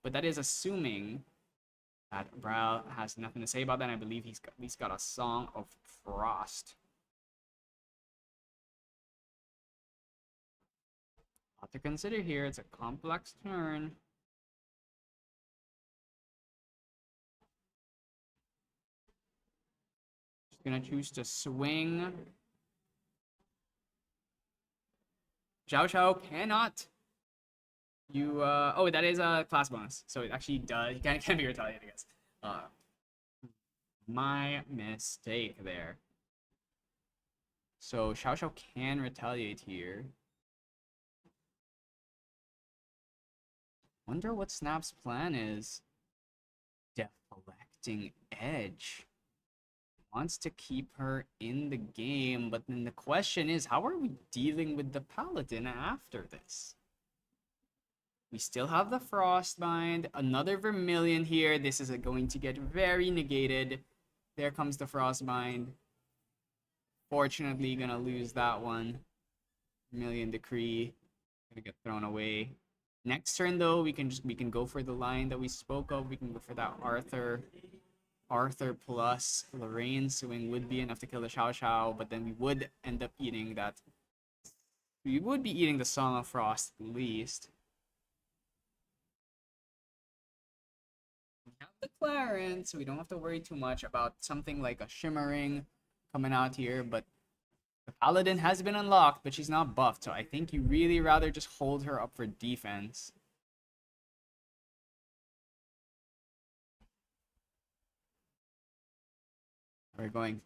But that is assuming that Bryle has nothing to say about that, and I believe he's at least got a Song of Frost. A lot to consider here. It's a complex turn. Gonna choose to swing. Xiao Xiao cannot. Oh, that is a class bonus, so it actually does. He can't be retaliated against. My mistake there. So Xiao Xiao can retaliate here. Wonder what Snap's plan is. Deflecting Edge. Wants to keep her in the game, but then the question is, how are we dealing with the Paladin after this? We still have the Frostbind, another Vermilion here. This is going to get very negated. There comes the Frostbind. Fortunately, gonna lose that one. Vermilion Decree gonna get thrown away. Next turn though, we can go for the line that we spoke of. We can go for that Arthur plus Lorraine swing would be enough to kill the Xiao Xiao, but then we would end up eating that. We would be eating the Song of Frost at least. We have the Clarence, so we don't have to worry too much about something like a Shimmering coming out here, but the Paladin has been unlocked, but she's not buffed, so I think you really rather just hold her up for defense. We're going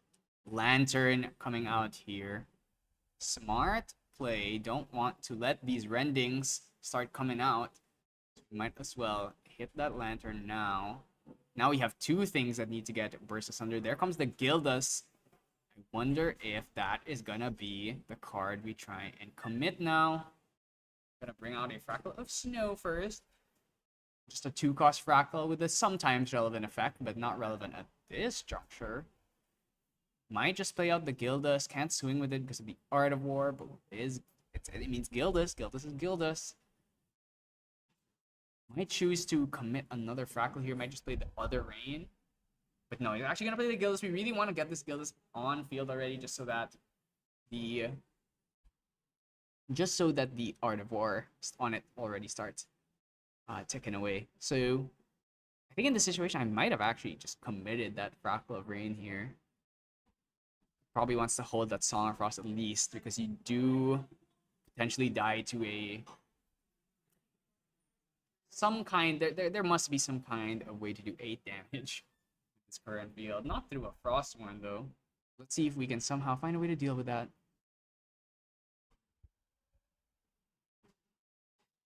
Lantern coming out here. Smart play. Don't want to let these rendings start coming out. Might as well hit that Lantern now. Now we have two things that need to get Burst Asunder. There comes the Gildas. I wonder if that is gonna be the card we try and commit now. Gonna bring out a Fractal of Snow first. Just a 2-cost Fractal with a sometimes relevant effect, but not relevant at this juncture. Might just play out the Gildas. Can't swing with it because of the Art of War, but it means Gildas. Gildas is Gildas. Might choose to commit another Fractal here. Might just play the other Rain. But no, he's actually going to play the Gildas. We really want to get this Gildas on field already just so that the Art of War on it already starts ticking away. So I think in this situation, I might have actually just committed that Fractal of Rain here. Probably wants to hold that Song of Frost at least because you do potentially die to there must be some kind of way to do 8 damage with this current field. Not through a Frost one though. Let's see if we can somehow find a way to deal with that.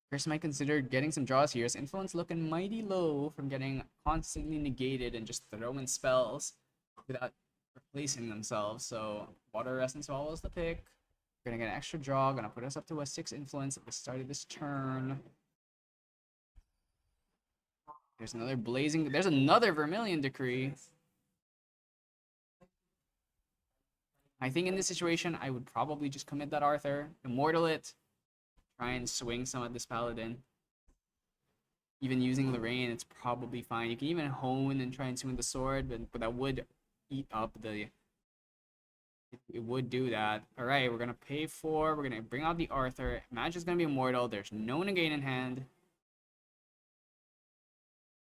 Chris might consider getting some draws here. His influence looking mighty low from getting constantly negated and just throwing spells without replacing themselves. So Water Essence follows the pick. We're gonna get an extra draw. Gonna put us up to a 6 influence at the start of this turn. There's another Vermilion Decree. I think in this situation, I would probably just commit that Arthur, Immortal it, try and swing some at this Paladin. Even using Lorraine, it's probably fine. You can even hone and try and swing the sword, but that would eat up the... It would do that. Alright, we're going to pay 4. We're going to bring out the Arthur. Match is going to be Immortal. There's no negate in hand.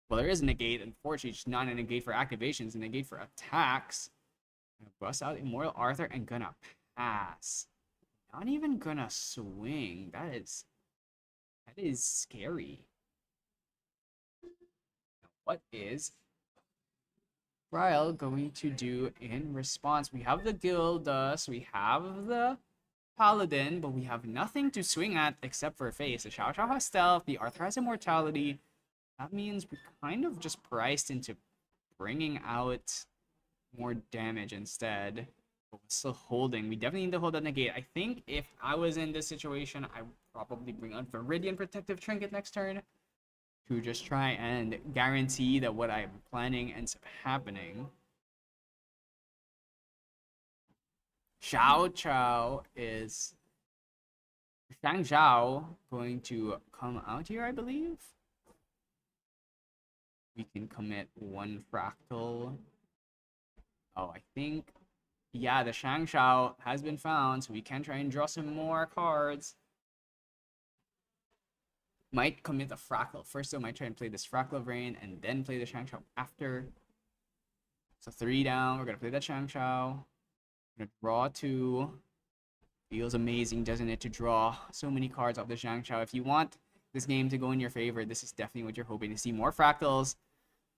Well, there is a negate. Unfortunately, it's not a negate for activations, a negate for attacks. Gonna bust out Immortal Arthur and gonna pass. Not even gonna swing. That is scary. Now, what is Ryle going to do in response? We have the Gildas, we have the Paladin, but we have nothing to swing at except for face. The Xiao Xiao has stealth, the Arthur has immortality. That means we kind of just priced into bringing out more damage instead. But we're still holding. We definitely need to hold that negate. I think if I was in this situation, I would probably bring out Viridian Protective Trinket next turn to just try and guarantee that what I'm planning ends up happening. Xiao Xiao is... Shang Zhao going to come out here, I believe. We can commit 1 Fractal. Oh, I think... Yeah, the Shang Xiao has been found, so we can try and draw some more cards. Might commit the Fractal first, though. Might try and play this Fractal of Rain and then play the Shang Xiao after. So 3 down. We're going to play that Shang Xiao. We're going to draw 2. Feels amazing, doesn't it, to draw so many cards off the Shang Xiao. If you want this game to go in your favor, this is definitely what you're hoping to see. More Fractals.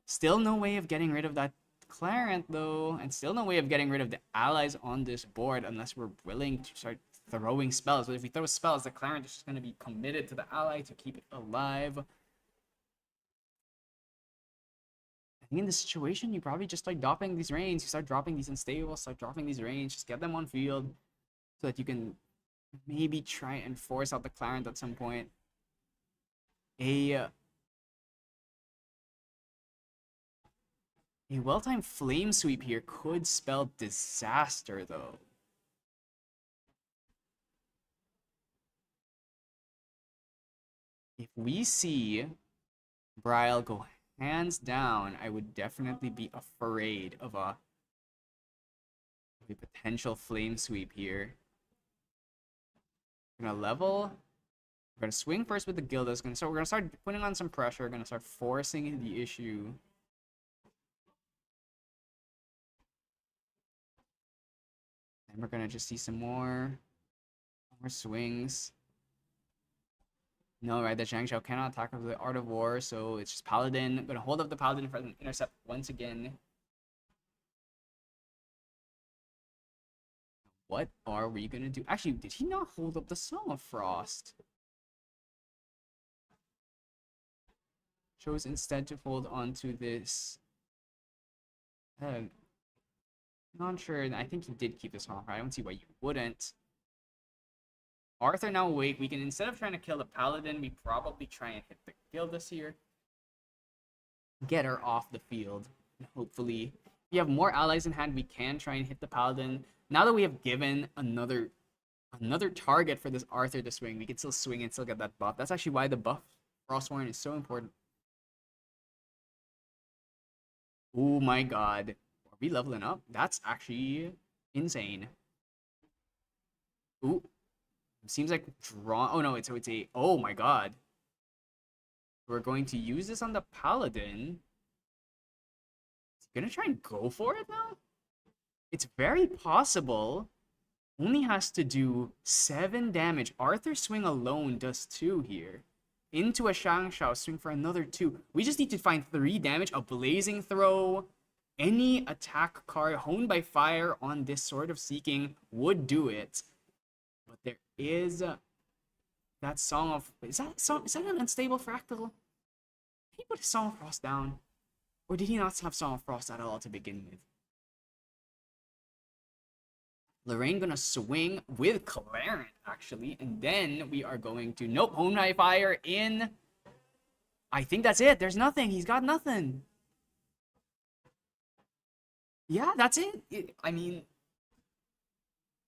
Still no way of getting rid of that Clarent, though. And still no way of getting rid of the allies on this board unless we're willing to start throwing spells. But if we throw spells, the Clarent is just going to be committed to the ally to keep it alive. I think in this situation, you probably just start dropping these Rains. You start dropping these Unstable, start dropping these Rains. Just get them on field so that you can maybe try and force out the Clarent at some point. A well-timed Flame Sweep here could spell disaster, though. If we see Bryle go hands down, I would definitely be afraid of a potential Flame Sweep here. We're gonna level. We're gonna swing first with the Gildas. We're gonna start putting on some pressure. We're gonna start forcing the issue. And we're gonna just see some more swings. No, right? The Shang Xiao cannot attack with the Art of War, so it's just Paladin. I'm gonna hold up the Paladin for an intercept once again. What are we gonna do? Actually, did he not hold up the Song of Frost? Chose instead to hold on to this. Not sure. I think he did keep this Song of Frost. I don't see why you wouldn't. Arthur now awake. We can, instead of trying to kill the Paladin, we probably try and hit the Gildas here. Get her off the field. And hopefully, if we have more allies in hand, we can try and hit the Paladin. Now that we have given another target for this Arthur to swing, we can still swing and still get that buff. That's actually why the buff Frostborn is so important. Oh my god. Are we leveling up? That's actually insane. Ooh. Seems like draw. Oh no, it's a. Oh my god. We're going to use this on the Paladin. Is he gonna try and go for it now? It's very possible. Only has to do 7 damage. Arthur swing alone does 2 here. Into a Shangshao, swing for another 2. We just need to find 3 damage. A Blazing Throw. Any attack card honed by fire on this Sword of Seeking would do it. But there is that Song of... Is that an unstable fractal? Did he put his Song of Frost down? Or did he not have Song of Frost at all to begin with? Lorraine gonna swing with Clarent, actually. And then we are going to... Nope, Hone by Fire in... I think that's it. There's nothing. He's got nothing. Yeah, that's it. I mean...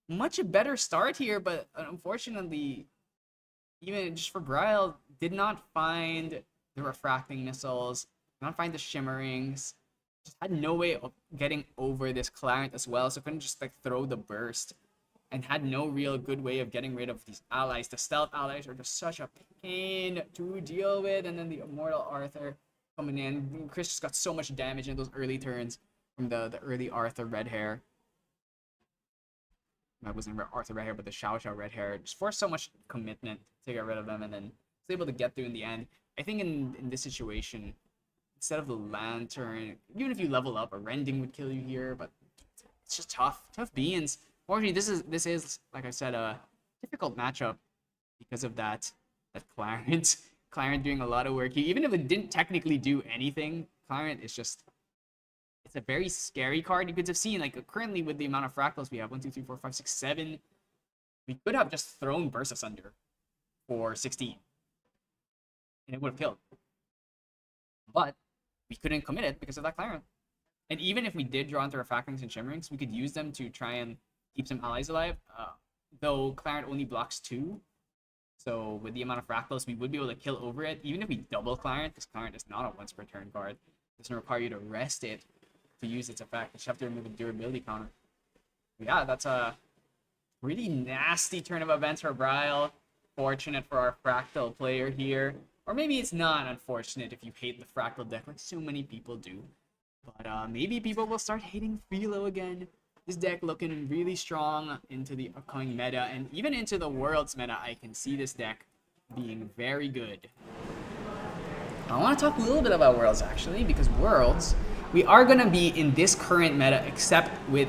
Much better start here, but unfortunately, even just for Braille, did not find the refracting missiles, did not find the shimmerings, just had no way of getting over this Clarent as well, so couldn't just like throw the burst, and had no real good way of getting rid of these allies. The stealth allies are just such a pain to deal with, and then the Immortal Arthur coming in. Chris just got so much damage in those early turns from the early Arthur red hair. That wasn't Arthur red hair, but the Xiao Xiao red hair just forced so much commitment to get rid of them, and then was able to get through in the end. I think in this situation, instead of the Lantern, even if you level up, a Rending would kill you here, but it's just tough beans. Fortunately, this is like I said, a difficult matchup because of that Clarent doing a lot of work. Even if it didn't technically do anything, Clarent is just... It's a very scary card. You could have seen, like, currently with the amount of fractals we have, 1, 2, 3, 4, 5, 6, 7, we could have just thrown Burst Asunder for 16. And it would have killed. But we couldn't commit it because of that Clarent. And even if we did draw into Refractings and Shimmerings, we could use them to try and keep some allies alive. Though Clarent only blocks 2. So with the amount of fractals, we would be able to kill over it. Even if we double Clarent, because Clarent is not a once per turn card. It doesn't require you to rest it to use its effect. You just have to remove a durability counter. Yeah, that's a really nasty turn of events for Braille. Fortunate for our Fractal player here. Or maybe it's not unfortunate if you hate the Fractal deck like so many people do. But maybe people will start hating Philo again. This deck looking really strong into the upcoming meta. And even into the Worlds meta, I can see this deck being very good. I want to talk a little bit about Worlds actually, because Worlds... We are going to be in this current meta except with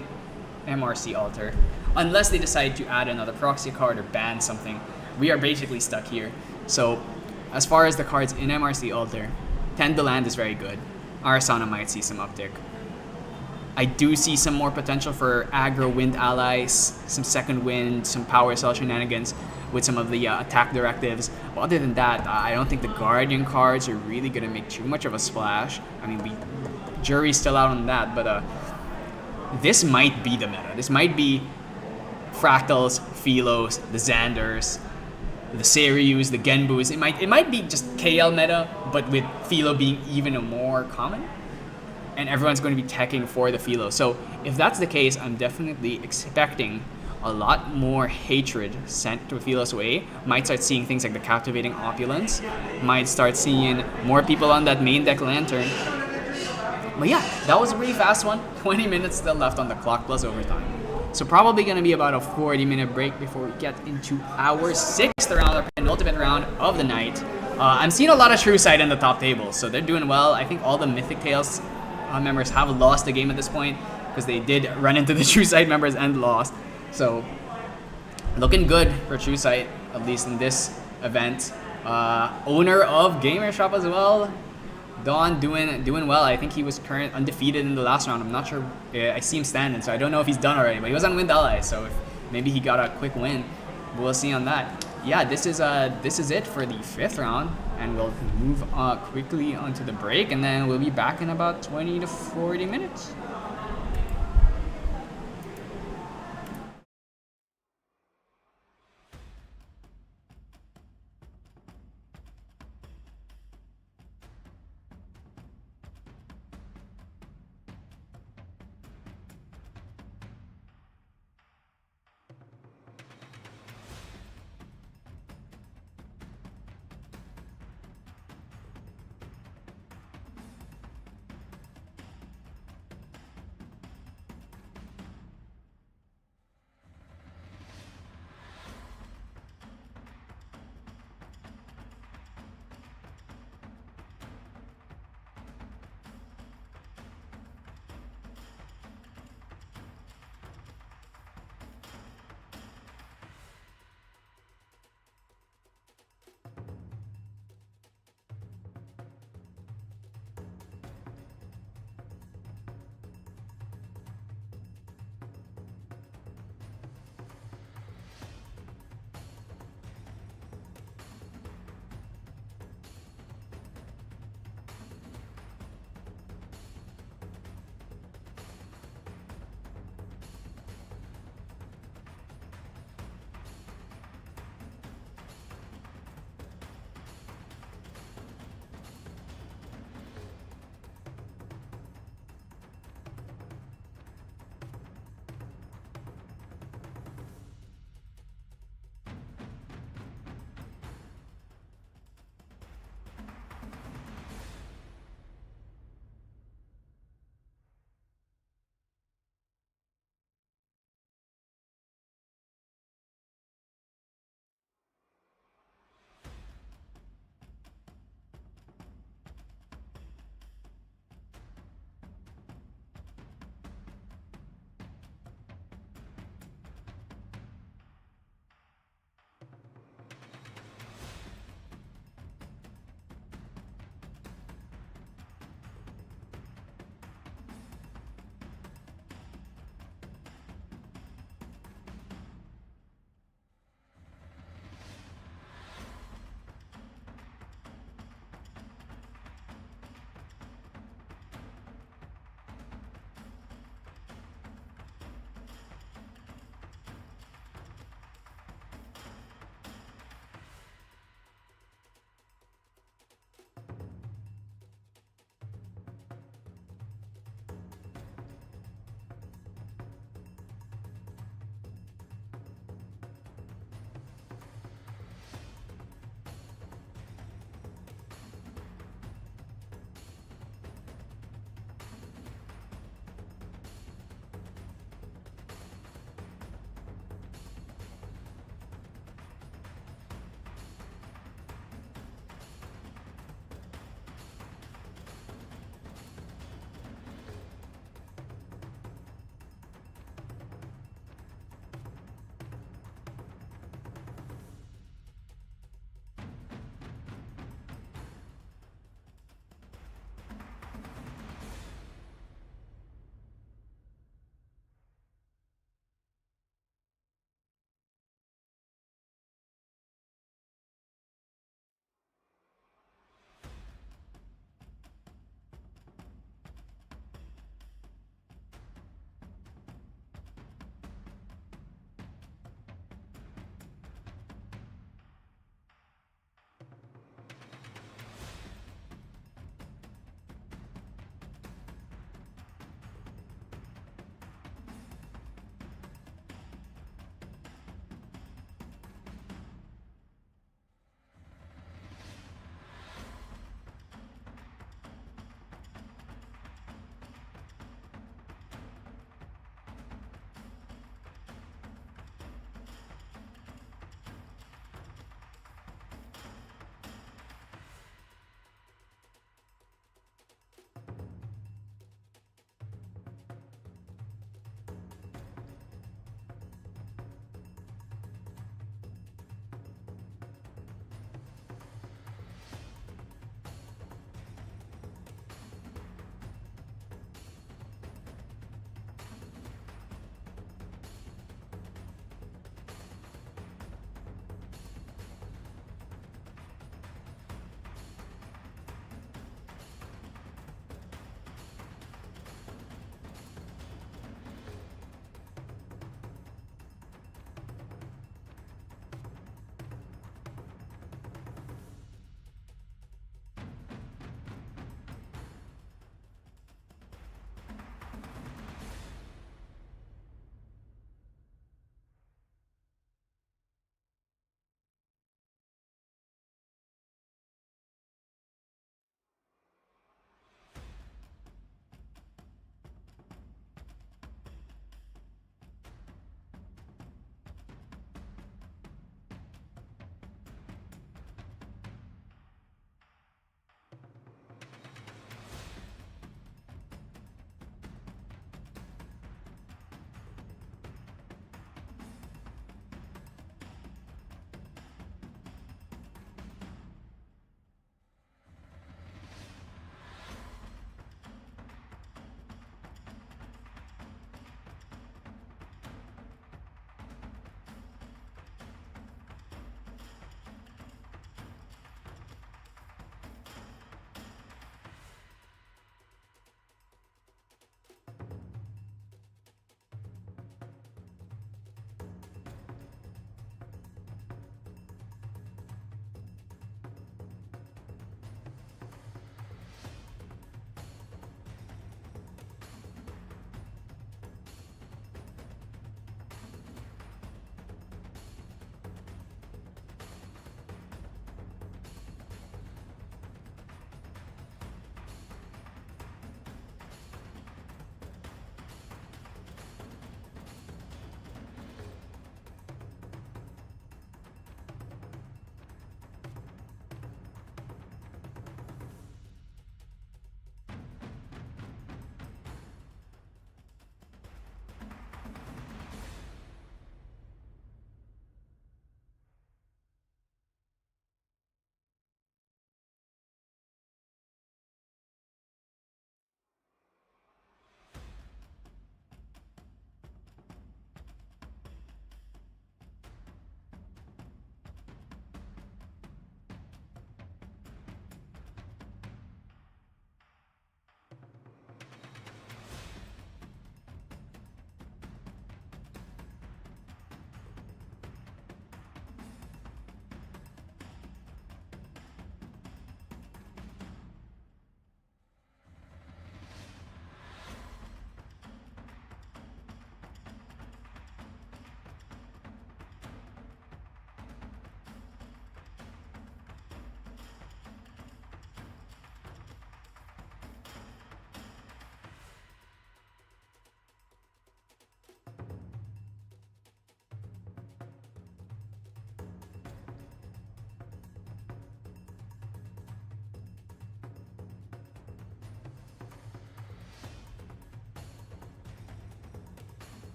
MRC Altar. Unless they decide to add another proxy card or ban something, we are basically stuck here. So, as far as the cards in MRC Altar, Tendaland is very good. Arasana might see some uptick. I do see some more potential for aggro wind allies, some second wind, some power cell shenanigans with some of the attack directives. But other than that, I don't think the Guardian cards are really going to make too much of a splash. I mean, jury's still out on that, but this might be the meta. This might be Fractals, Philos, the Xanders, the Seryus, the Genbus. It might be just KL meta, but with Philo being even more common. And everyone's going to be teching for the Philo. So if that's the case, I'm definitely expecting a lot more hatred sent to Philo's way. Might start seeing things like the Captivating Opulence. Might start seeing more people on that main deck Lantern. But yeah, that was a really fast one. 20 minutes still left on the clock plus overtime. So probably going to be about a 40-minute break before we get into our 6th round, our penultimate round of the night. I'm seeing a lot of True Sight in the top table, so they're doing well. I think all the Mythic Tales members have lost the game at this point because they did run into the True Sight members and lost. So looking good for True Sight, at least in this event. Owner of Gamer Shop as well. Don doing well. I think he was current undefeated in the last round. I'm not sure. I see him standing, so I don't know if he's done already. But he was on Wind Ally, so if maybe he got a quick win. We'll see on that. Yeah, this is it for the 5th round, and we'll move quickly onto the break, and then we'll be back in about 20 to 40 minutes.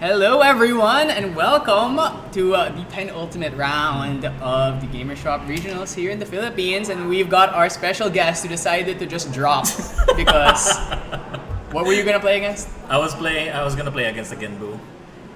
Hello everyone and welcome to the penultimate round of the Gamer Shop Regionals here in the Philippines, and we've got our special guest who decided to just drop because what were you gonna play against? I was gonna play against the Genbu.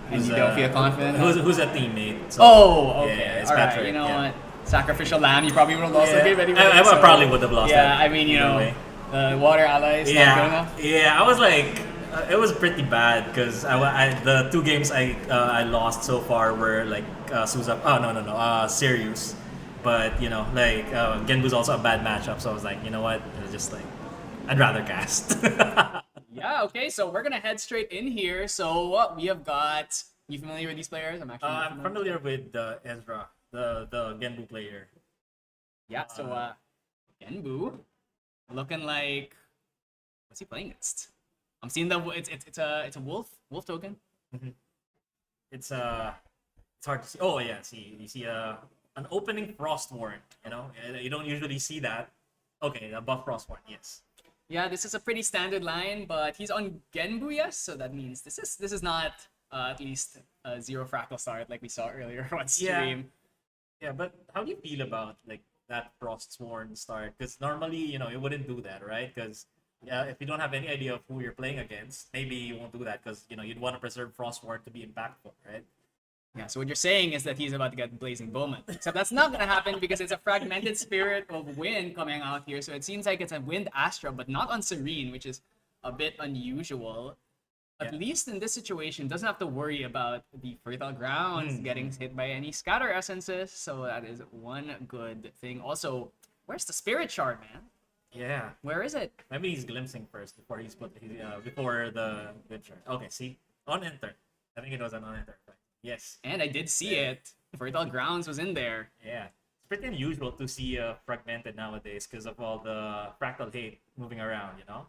And who's, you don't feel confident? Who's a teammate? So, Oh, okay. Yeah, it's Alright, Patrick, you know yeah. what? Sacrificial lamb, you probably would have lost the game anyway. I so- probably would have lost Yeah, that. I mean, you either know, way. the water allies not good Yeah, enough. yeah. I was like, it was pretty bad because the two games I lost so far were like Suza. Oh no, Sirius. But you know, like Genbu's also a bad matchup, so I was like, you know what? It was just like, I'd rather cast. Yeah, okay, so we're gonna head straight in here. So we have got. You familiar with these players? I'm actually. not I'm familiar with Ezra, the Genbu player. Yeah, so Genbu, looking like. What's he playing against? I'm seeing the it's a wolf token. It's hard to see. Oh yeah, you see an opening Frost Warrant. You know, you don't usually see that. Okay, a buff Frost Warrant. Yes. Yeah, this is a pretty standard line, but he's on Genbu, yes, so that means this is not at least a zero fractal start like we saw earlier on stream. Yeah, but how do you feel about like that Frost Sworn start? Because normally, you know, you wouldn't do that, right? Because if you don't have any idea of who you're playing against, maybe you won't do that because you know you'd want to preserve Frost Sworn to be impactful, right? Yeah, so what you're saying is that he's about to get Blazing Bowman. Except that's not gonna happen because it's a Fragmented Spirit of Wind coming out here, so it seems like it's a Wind Astra, but not on Serene, which is a bit unusual. At Yeah. least in this situation, doesn't have to worry about the Fertile Grounds getting hit by any Scatter Essences, so that is one good thing. Also, where's the Spirit Shard, man? Yeah. Where is it? Maybe he's glimpsing first before before the good shard. Okay, see, on enter. I think it was an on enter. Right? Yes. And I did see it. Fertile Grounds was in there. Yeah. It's pretty unusual to see fragmented nowadays because of all the fractal hate moving around, you know?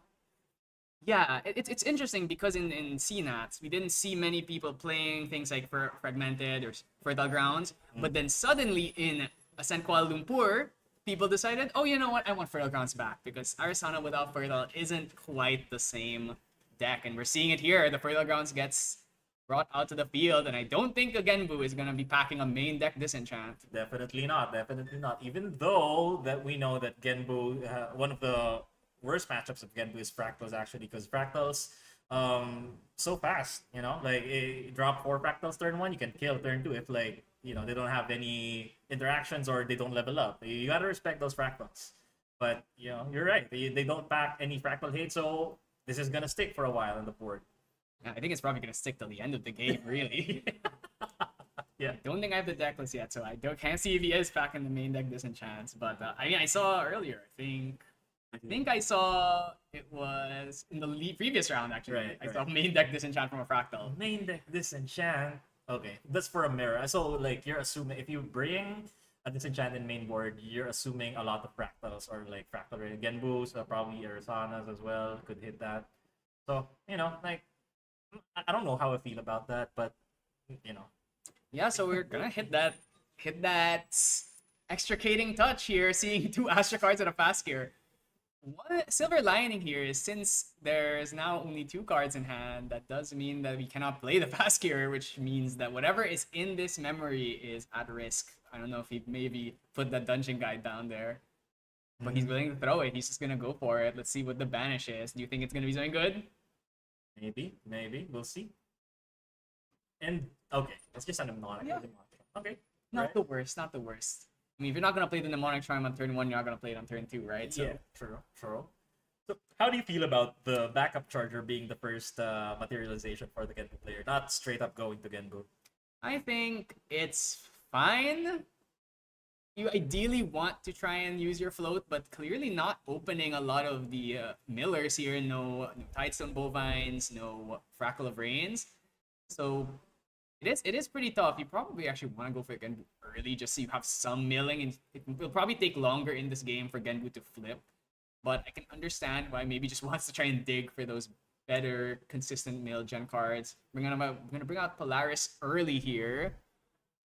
Yeah, it's interesting because in CNATs, we didn't see many people playing things like Fragmented or Fertile Grounds, but then suddenly in Ascent Kuala Lumpur, people decided, oh, you know what, I want Fertile Grounds back because Arisana without Fertile isn't quite the same deck, and we're seeing it here. The Fertile Grounds gets brought out to the field, and I don't think a Genbu is going to be packing a main deck Disenchant. Definitely not. Definitely not. Even though that we know that Genbu, one of the worst matchups of Genbu is Fractals actually, because Fractals, so fast. You know, like drop 4 Fractals turn 1, you can kill turn 2 if like you know they don't have any interactions or they don't level up. You gotta respect those Fractals. But you know, you're right. They don't pack any Fractal hate, so this is gonna stick for a while on the board. Yeah, I think it's probably going to stick till the end of the game, really. Yeah. Don't think I have the deck list yet, so I can't see if he is back in the main deck Disenchants. But I mean, I saw earlier. I think I saw it was in the previous round actually. Right, I saw main deck Disenchant from a Fractal. Main deck Disenchant. Okay, that's for a mirror. So like you're assuming if you bring a Disenchant in main board, you're assuming a lot of Fractals or like Fractal rated Genbus, probably Arisanas as well could hit that. So you know, like I don't know how I feel about that, but you know. Yeah, so we're gonna hit that extricating touch here, seeing 2 Astra cards at a fast gear. One silver lining here is since there's now only 2 cards in hand, that does mean that we cannot play the fast gear, which means that whatever is in this memory is at risk. I don't know if he maybe put that dungeon guide down there, but he's willing to throw it. He's just gonna go for it. Let's see what the banish is. Do you think it's gonna be something good? Maybe we'll see. And okay, it's just a mnemonic. Yeah. Okay. Not Right. the worst, not the worst. I mean, if you're not gonna play the mnemonic charm on turn 1, you're not gonna play it on turn 2, right? So Yeah, true. So, how do you feel about the backup charger being the first materialization for the Genbu player, not straight up going to Genbu? I think it's fine. You ideally want to try and use your float, but clearly not opening a lot of the millers here. No Tidestone Bovines, no Frackle of Rains. So it is pretty tough. You probably actually want to go for Genbu early just so you have some milling, and it will probably take longer in this game for Genbu to flip. But I can understand why maybe just wants to try and dig for those better consistent mill gen cards. We're gonna bring out Polaris early here.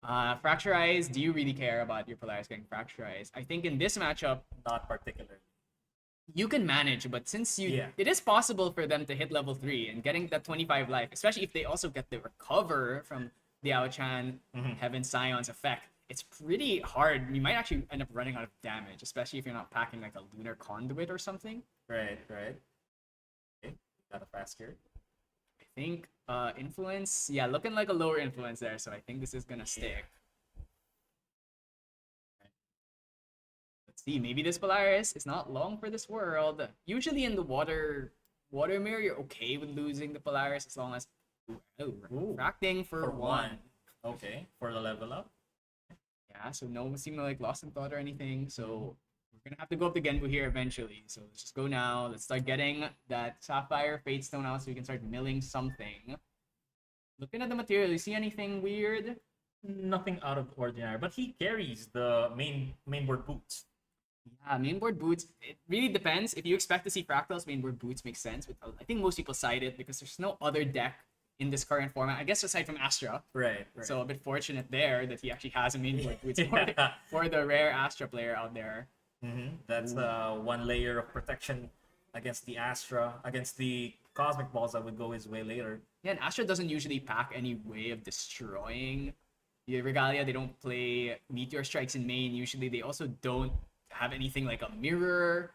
Fracturize, do you really care about your Polaris getting Fracturized? I think in this matchup, Not particularly. you can manage, but since Yeah. it is possible for them to hit level 3 and getting that 25 life, especially if they also get the recover from the Ao-Chan Heaven Scion's effect, it's pretty hard. You might actually end up running out of damage, especially if you're not packing like a Lunar Conduit or something. Right. Okay. Got a fast here. I think influence, yeah, looking like a lower influence there, so I think this is gonna stick. Let's see, maybe this Polaris is not long for this world. Usually in the water mirror, you're okay with losing the Polaris as long as refracting for one. Okay, for the level up. Yeah, so no one seemed like lost in thought or anything. So we're gonna have to go up to Genbu here eventually. So let's just go now. Let's start getting that Sapphire Fate Stone out so we can start milling something. Looking at the material, you see anything weird? Nothing out of ordinary, but he carries the mainboard boots. Yeah, mainboard boots. It really depends. If you expect to see Fractals, mainboard boots make sense. But I think most people cite it because there's no other deck in this current format. I guess aside from Astra. Right. So a bit fortunate there that he actually has a mainboard boots Yeah. for the rare Astra player out there. That's one layer of protection against the Astra, against the Cosmic Balls that would go his way later. Yeah, and Astra doesn't usually pack any way of destroying the Regalia. They don't play Meteor Strikes in main. Usually they also don't have anything like a mirror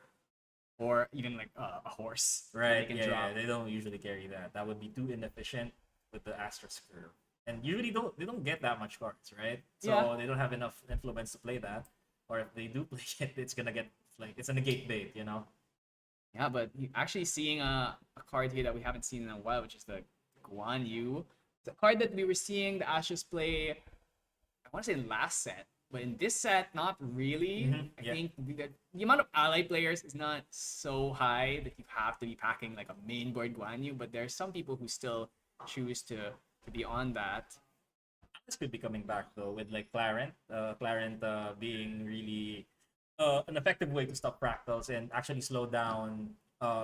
or even like a horse that Right. they can Yeah, drop. they don't usually carry that. That would be too inefficient with the Astra's curve. And usually they don't get that much cards, right? So Yeah. they don't have enough influence to play that. Or if they do play it, it's gonna get like it's a negate bait, you know? Yeah, but actually seeing a card here that we haven't seen in a while, which is the Guan Yu. It's a card that we were seeing the Astros play, I want to say last set, but in this set, not really. I yeah. think the amount of ally players is not so high that you have to be packing like a main board Guan Yu, but there are some people who still choose to be on that. This could be coming back though with like Clarent. Clarent being really an effective way to stop fractals and actually slow down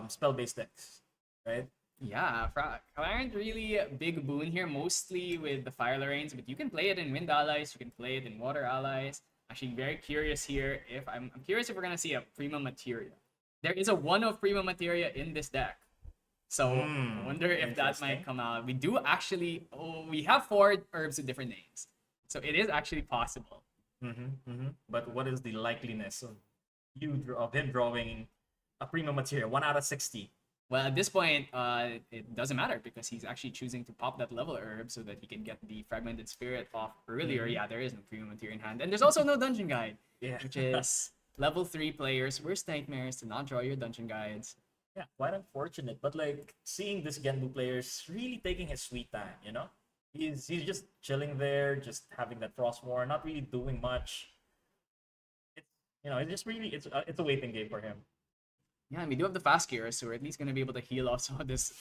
spell-based decks, right? Yeah, Clarent really a big boon here, mostly with the Fire Lorraines, but you can play it in Wind Allies, you can play it in Water Allies. Actually, very curious here if I'm curious if we're gonna see a Prima Materia. There is a one of Prima Materia in this deck. So I wonder if that might interesting. come out. We do actually we have 4 herbs with different names. So it is actually possible. But what is the likeliness of of him drawing a Prima Materia 1 out of 60? Well, at this point, it doesn't matter because he's actually choosing to pop that level herb so that he can get the Fragmented Spirit off earlier. Yeah, there is no Prima Materia in hand. And there's also no Dungeon Guide, Yeah. which is level 3 players' worst nightmares to not draw your Dungeon Guides. Yeah, quite unfortunate. But like seeing this Genbu players really taking his sweet time, you know? He's just chilling there, just having that Frost War, not really doing much. It's it's just really it's a waiting game for him. Yeah, and we do have the fast gear, so we're at least gonna be able to heal off some of this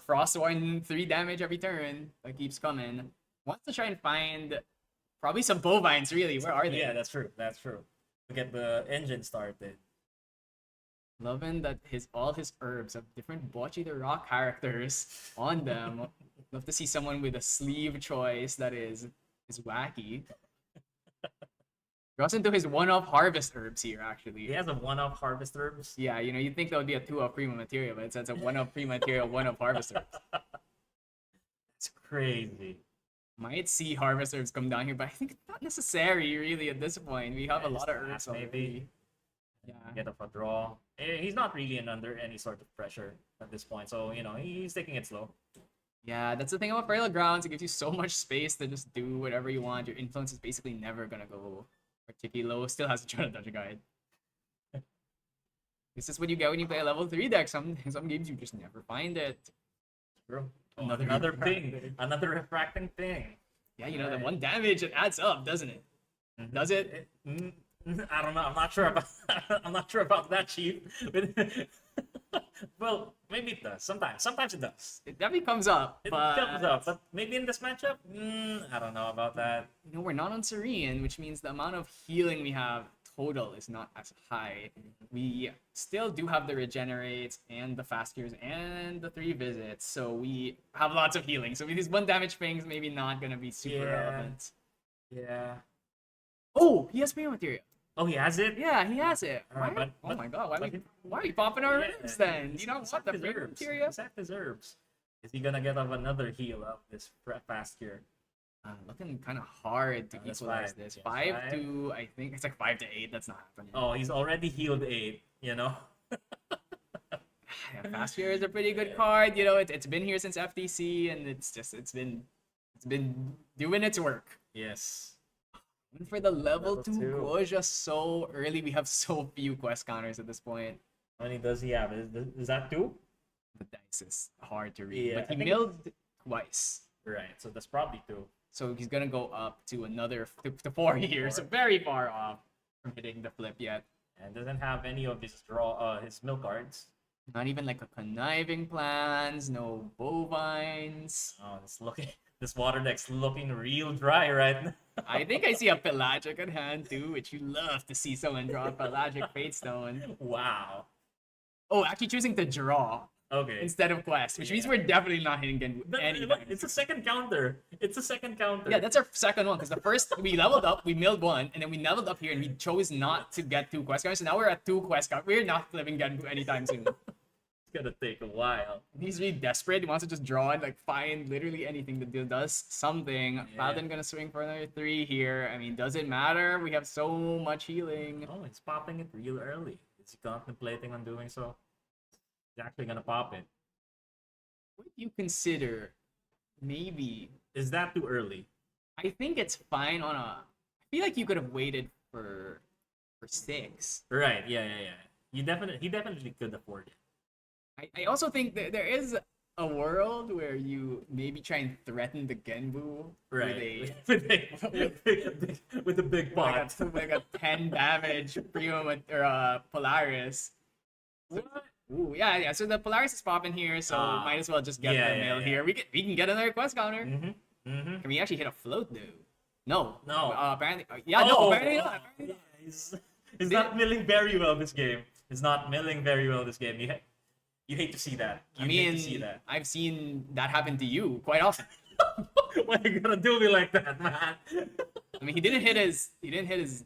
Frost Warn 3 damage every turn that keeps coming. Wants to try and find probably some bovines, really. Where are they? Yeah, that's true. That's true. To get the engine started. Loving that all his herbs have different Bocchi the Rock characters on them. Love to see someone with a sleeve choice that is wacky. Draws into his one-off harvest herbs here, actually. He has a one-off harvest herbs. Yeah, you'd think that would be a 2-off Prima Materia, but it's a 1-off Prima Materia, 1-off harvest herbs. It's crazy. Might see harvest herbs come down here, but I think it's not necessary, really, at this point. We have a lot of herbs Maybe. already. Yeah. Get off a draw. He's not really under any sort of pressure at this point, so he's taking it slow. Yeah, that's the thing about Fertile Grounds. It gives you so much space to just do whatever you want. Your influence is basically never gonna go particularly low. Still has a Jonah Dungeon Guide. This is what you get when you play a level 3 deck. Some games you just never find it. Bro, Another another refracting. thing, another refracting thing. Yeah, the 1 damage, it adds up, doesn't it? Does it? I don't know. I'm not sure about. I'm not sure about that, Chief. Well, maybe it does. Sometimes it does. It definitely comes up. It but comes up, but maybe in this matchup, I don't know about that. we're not on Serene, which means the amount of healing we have total is not as high. We still do have the regenerates and the fast gears and the 3 visits, so we have lots of healing. So these 1 damage things maybe not gonna be super Yeah. relevant. Yeah. Oh, he has Prima Materia. Oh, he has it. Yeah, he has it. Why? But- Oh but- my god, why, but why are you popping our Yeah, herbs then? he's- You don't he's want at the his premium herbs. material? He's at his herbs. Is he gonna get up another heal up this past year? Looking kind of hard to That's equalize five. this. Yes, 5 five. to, I think it's like 5 to 8. That's not happening. Oh, he's already healed 8. You know. Yeah, Fast Fear is a pretty good card. You know, it's been here since FTC, and it's been doing its work. Yes. And for the level Level 2 two. Goja so early, we have so few quest counters at this point. How many does he have? Is that 2? The dice is hard to read, Yeah, but he I think milled twice. Right. So that's probably 2. So he's gonna go up to another to 4 here, so very far off from hitting the flip yet. And doesn't have any of his his mill cards. Not even like a conniving plans, no bovines. Oh, it's looking. This water deck's looking real dry right now. I think I see a pelagic at hand too, which you love to see someone draw a pelagic fate stone. Wow. Oh, actually choosing to draw Okay. instead of quest, which means Yeah. we're definitely not hitting Genbu But, any look, time. it's a second counter. It's a second counter. Yeah, that's our second one because the first we leveled up, we milled one, and then we leveled up here and we chose not to get 2 quest counters. So now we're at 2 quest counters. We're not flipping Genbu anytime soon. It's gonna take a while. He's really desperate. He wants to just draw and like find literally anything that does something. Yeah. Paladin gonna swing for another 3 here. I mean, does it matter? We have so much healing. Oh, he's popping it real early. Is he contemplating on doing so? He's actually gonna pop it. What do you consider? Maybe. Is that too early? I think it's fine on a. I feel like you could have waited for 6. Right. Yeah. He definitely could afford it. I also think that there is a world where you maybe try and threaten the Genbu Right. with a with a big pot. like a 10 damage Primo or Polaris. What? Ooh, yeah. So the Polaris is popping here, so might as well just get yeah, the yeah, mill yeah. here. We can get another quest counter. Mm-hmm. Mm-hmm. Can we actually hit a float though? No. No. Apparently. Yeah. No. Apparently not. Apparently not. Yeah, he's not milling very well this game. He's not milling very well this game. You hate to see that. You I hate mean, to see that. I've seen that happen to you quite often. Why you gonna do me like that, man? I mean, he didn't hit his.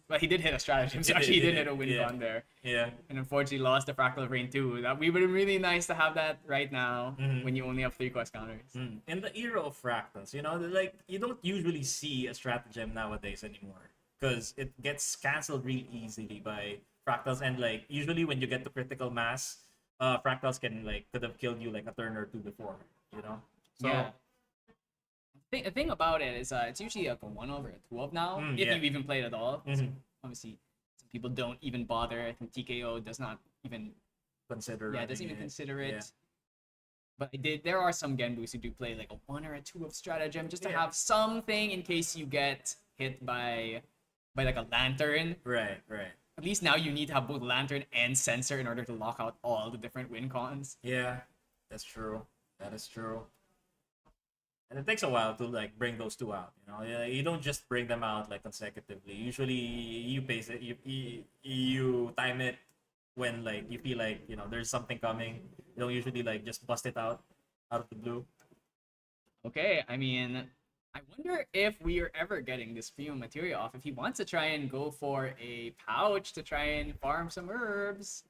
Well, he did hit a stratagem. So actually, he did hit a win yeah. con there, Yeah. and unfortunately lost the Fractal of Rain too. That would be really nice to have that right now Mhm. when you only have 3 quest counters. In the era of fractals, like you don't usually see a stratagem nowadays anymore because it gets cancelled real easily by fractals, and like usually when you get to critical mass, fractals could have killed you like a turn or 2 before, So Yeah. The thing about it is, it's usually like a 1 over a 2 of now, if yeah. you even play it at all. Mhm. Obviously, some people don't even bother. I think TKO does not even. consider Yeah, doesn't even running it. consider it. Yeah. But there are some Genbus who do play like a 1 or a 2 of stratagem just to Yeah. have something in case you get hit by like a lantern. Right. At least now you need to have both lantern and sensor in order to lock out all the different win cons. Yeah, that's true. That is true. And it takes a while to like bring those 2 out. You don't just bring them out like consecutively. Usually, you pace it. You time it when like you feel like there's something coming. You don't usually like just bust it out of the blue. Okay, I mean, I wonder if we are ever getting this premium material off. If he wants to try and go for a pouch to try and farm some herbs,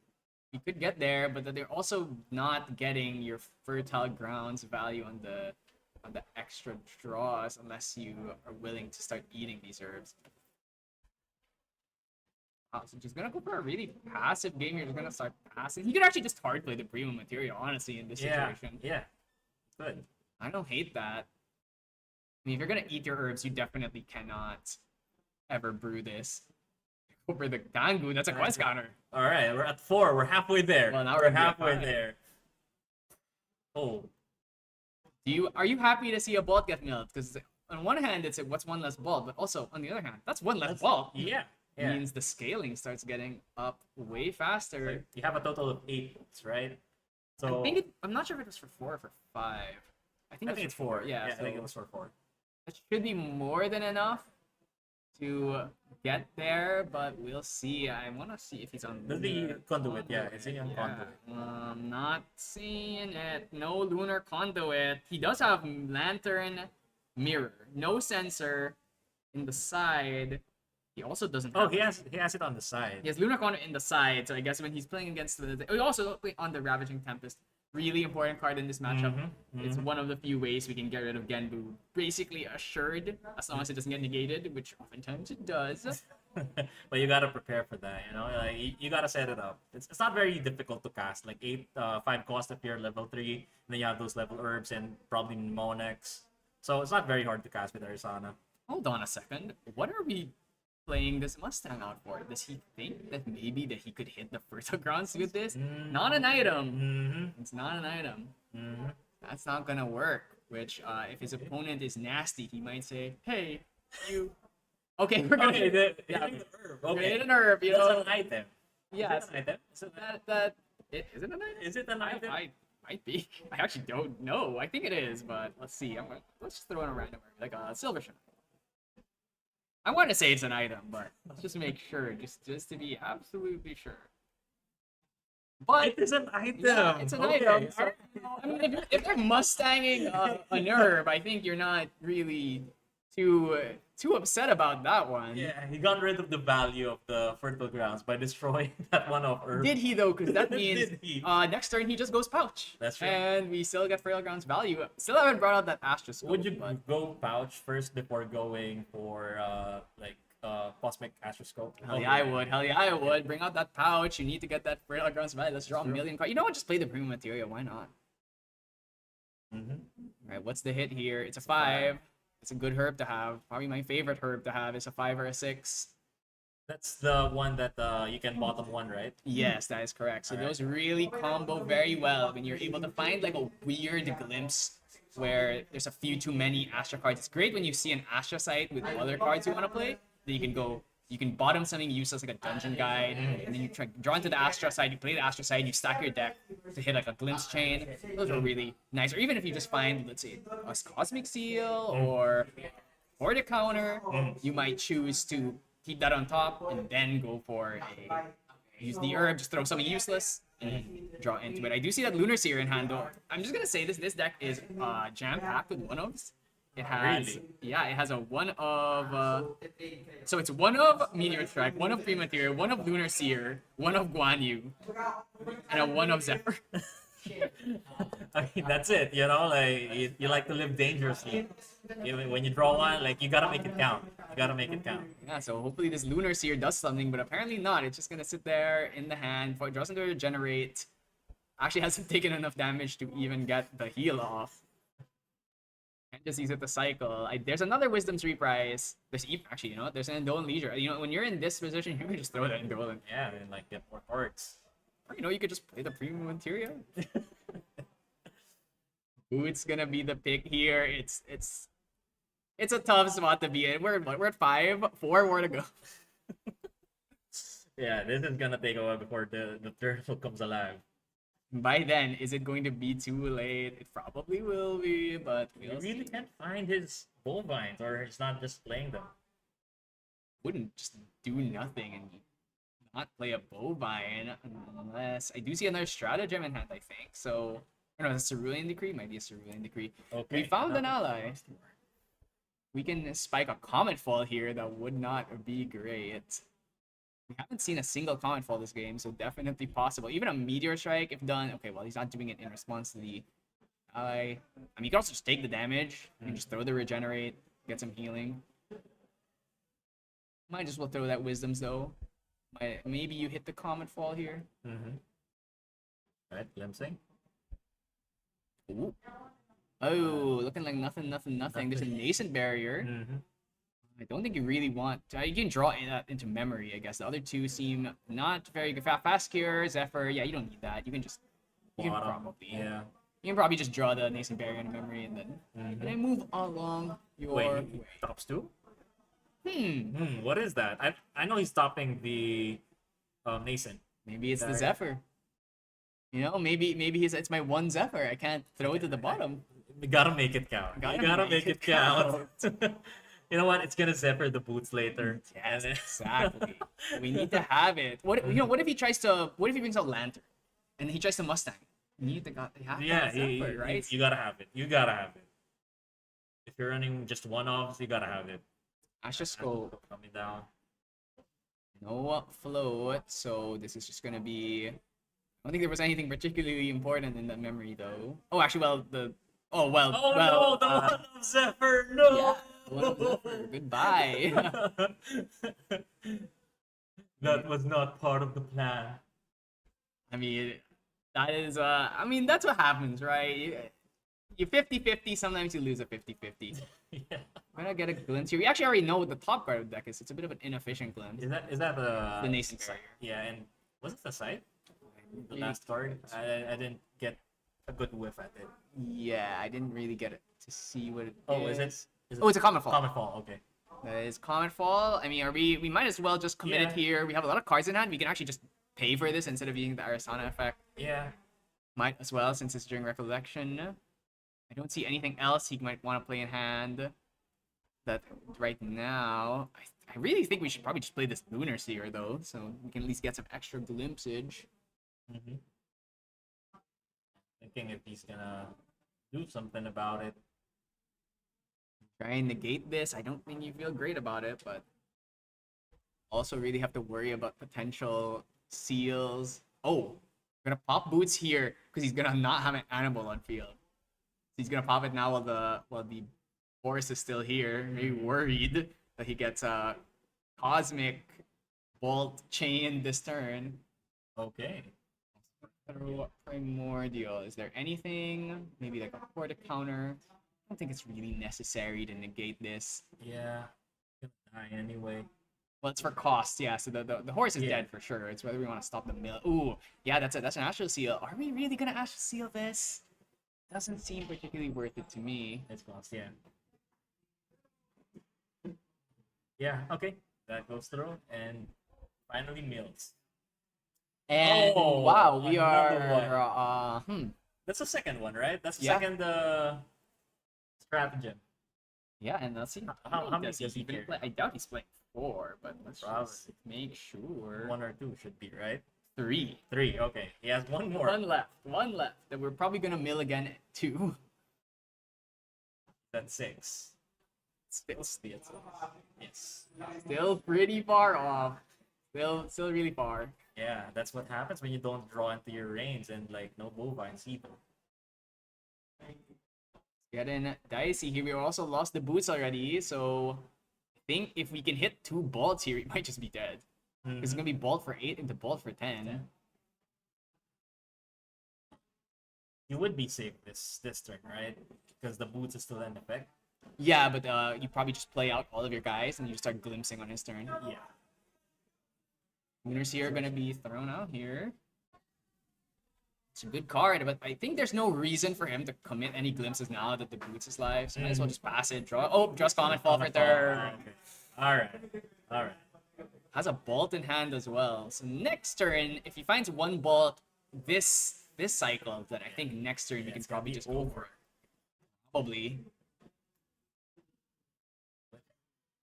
we could get there, but they're also not getting your fertile grounds value on the extra draws unless you are willing to start eating these herbs. Wow, so just gonna go for a really passive game here. Just gonna start passing. He could actually just hard play the premium material, honestly, in this situation. Yeah. Good. I don't hate that. I mean, if you're gonna eat your herbs, you definitely cannot ever brew this. Over the Gangu, that's a quest counter. All right, we're at 4. We're halfway there. Well, now we're we're gonna be at halfway 5. there. Oh, Are you happy to see a ball get milled? Because on one hand, it's what's 1 less ball, but also on the other hand, that's 1 less ball. yeah. It Yeah. means the scaling starts getting up way faster. Like, you have a total of 8 points, right? So I'm not sure if it was for 4 or for 5. I think it's for 4. Yeah, I so think it was for 4. that should be more than enough to get there, but we'll see. I want to see if he's on Does the lunar conduit? Yeah, is he on conduit? Not seeing it. No lunar conduit. He does have lantern mirror. No sensor in the side. He also doesn't. Oh, have he has it on the side. He has Lunar Condor in the side, so I guess when he's playing against the oh, also play on the Ravaging Tempest, really important card in this matchup. It's one of the few ways we can get rid of Genbu. Basically assured, as long as it doesn't get negated, which oftentimes it does. But you gotta prepare for that, you know. Like you gotta set it up. It's not very difficult to cast. Like 5 cost if you're level 3, and then you have those level herbs and probably Monex. So it's not very hard to cast with Arizona. Hold on a second. What are we playing this Mustang out for? Does he think that maybe that he could hit the Fertile Grounds with this? Not an item. It's not an item. That's not gonna work. Which, if his opponent is nasty, he might say, "Hey, you." Okay, we're gonna Okay, yeah, hitting the herb. we're gonna Okay, hit an herb. You that's know, an item. yes. Is it an item? Is it, Is it an item? is it an item? I might be. I actually don't know. I think it is, but let's see. Let's just throw in a random herb, like a silver shine. I want to say it's an item, but let's just make sure, just to be absolutely sure. But It is an item. yeah, it's an Okay, item. So, alright. I mean, if you're Mustanging a herb, I think you're not really too upset about that one. Yeah, he got rid of the value of the Fertile Grounds by destroying that one of herb. Did he though? Because that means Did he? next turn he just goes pouch. That's true. And we still get Frail Grounds value. Still haven't brought out that Astroscope. Would you but go pouch first before going for Cosmic Astroscope? Hell yeah, I would. Hell yeah, I would. Bring out that pouch. You need to get that Frail Grounds value. Let's draw a million cards. You know what? Just play the Premium Materia. Why not? All right, what's the hit here? It's a 5. It's a good herb to have. Probably my favorite herb to have is a 5 or a 6. That's the one that you can bottom one, right? Yes, that is correct. So Alright. those really combo very well when you're able to find like a weird glimpse where there's a few too many Astra cards. It's great when you see an Astra site with other cards you want to play. Then you can bottom something useless like a dungeon guide, and then you try draw into the Astra side. You play the Astra side. You stack your deck to hit like a glimpse chain. Those are really nice. Or even if you just find, let's say, a Cosmic Seal or the counter, you might choose to keep that on top and then go for use the herb, just throw something useless and draw into it. I do see that Lunar Seer in hand though. I'm just gonna say this deck is jam packed with one-ofs. It has Really? yeah, it has a one of so it's one of Meteor Strike, one of Premateria, one of Lunar Seer, one of Guan Yu, and a one of Zephyr. I mean, that's it. You know, like you like to live dangerously. When you draw one, like you gotta make it count. You gotta make it count. Yeah, so hopefully this Lunar Seer does something, but apparently not. It's just gonna sit there in the hand. For it doesn't regenerate. Actually hasn't taken enough damage to even get the heal off. Can't just use it to cycle. There's another Wisdom's Reprise. Actually, you know what? There's an Indolent Leisure. You know, when you're in this position, you can just throw that Indolent. Yeah, and like get more cards. Or, you know, you could just play the Premium Materia. Who's gonna be the pick here? It's a tough spot to be in. We're at 5, 4 more to go. Yeah, this is gonna take a while before the turtle comes alive. By then, is it going to be too late? It probably will be, but You we'll really see. can't find his bovines, or he's not just playing them. Wouldn't just do nothing and not play a bovine unless I do see another stratagem in hand, I think. So, I don't know, is it a Cerulean Decree? Might be a Cerulean Decree. Okay. We found an ally. We can spike a Comet Fall here. That would not be great. We haven't seen a single Comet Fall this game, so definitely possible. Even a Meteor Strike, if done. Okay, well, he's not doing it in response to the ally. I mean, you can also just take the damage and just throw the Regenerate, get some healing. Might just well throw that Wisdoms, though. Maybe you hit the Comet Fall here. Right, glimpsing. Ooh. Oh, looking like nothing. There's a Nascent Barrier. I don't think you really want you can draw that into memory, I guess. The other two seem not very good. Fast Cure, Zephyr, yeah, you don't need that. You can just you can probably just draw the Nascent Barrier into memory and then move along your Wait, way. he stops too? Hmm. What is that? I know he's stopping the nascent. Maybe it's the Barrier. Zephyr. You know, maybe it's my one Zephyr. I can't throw it to the bottom. You gotta make it count. You gotta make it count. You know what? It's gonna Zephyr the boots later. Yes, exactly. We need to have it. What if he brings out Lantern and he tries to Mustang? You need to have Yeah, Zephyr, right? you gotta have it. You gotta have it. If you're running just one offs, you gotta have it. Astroscope. Coming down. No float, so this is just gonna be. I don't think there was anything particularly important in that memory though. Oh, actually, well, the. Oh well. Oh well, no, the one of Zephyr, no! yeah, the one of Zephyr. Goodbye. That was not part of the plan. I mean, that is. I mean, that's what happens, right? You 50-50. Sometimes you lose a 50-50. Yeah. We're gonna get a glimpse here. We actually already know what the top card of the deck is. It's a bit of an inefficient glimpse. Is that The nascent site? barrier. Yeah, and was it the site? The Yeah. last card? I didn't get a good whiff at it. Yeah, I didn't really get it to see what it Oh, is. is it? Oh, it's a Comet Fall. Comet Fall. Okay. That is Comet Fall. I mean, are we might as well just commit it Yeah. here. We have a lot of cards in hand. We can actually just pay for this instead of using the Arasana effect. Yeah. Might as well, since it's during Recollection. I don't see anything else he might want to play in hand. That right now, I really think we should probably just play this Lunar Seer though, so we can at least get some extra glimpsage. Mm-hmm. Thinking if he's gonna do something about it. Try and negate this. I don't think you feel great about it, but also really have to worry about potential seals. Oh, gonna pop boots here because he's gonna not have an animal on field. He's gonna pop it now while the horse is still here. Very worried that he gets a cosmic bolt chain this turn. Okay. Primordial. Is there anything? Maybe like a porta counter. I don't think it's really necessary to negate this. Yeah. Gonna die anyway. Well, it's for cost, yeah. So the horse is Yeah. dead for sure. It's whether we want to stop the mill. Ooh, yeah, that's an Astral Seal. Are we really gonna Astral Seal this? Doesn't seem particularly worth it to me. It's lost. Yeah. Yeah. Okay. That goes through, and finally Mills. And Oh, wow, we another are That's the second one, right? That's the Yeah. second stratagem. yeah, and let's see. How many does he does he even carry? play? I doubt he's playing 4, but let's Probably. just make sure. One or two should be right. 3. 3. Okay. He has one more. One left. One left. That we're probably gonna mill again too. That's 6. Yes. Still pretty far off. Still really far. Yeah, that's what happens when you don't draw into your reins and like no bovines either. Getting dicey here. We also lost the boots already, so I think if we can hit 2 bolts here, we might just be dead. It's gonna be bolt for 8 into bolt for 10. You would be safe this turn, right? Because the boots is still in effect. Yeah, but you probably just play out all of your guys and you just start glimpsing on his turn. Yeah. Lunar Seer are gonna be thrown out here. It's a good card, but I think there's no reason for him to commit any glimpses now that the boots is live. So might as well just pass it, draw. Oh, just Comet Fall for third. Okay. Alright. Alright. Has a bolt in hand as well. So next turn, if he finds 1 bolt this cycle, then I think next turn we can it's gonna probably be just go for it. Probably.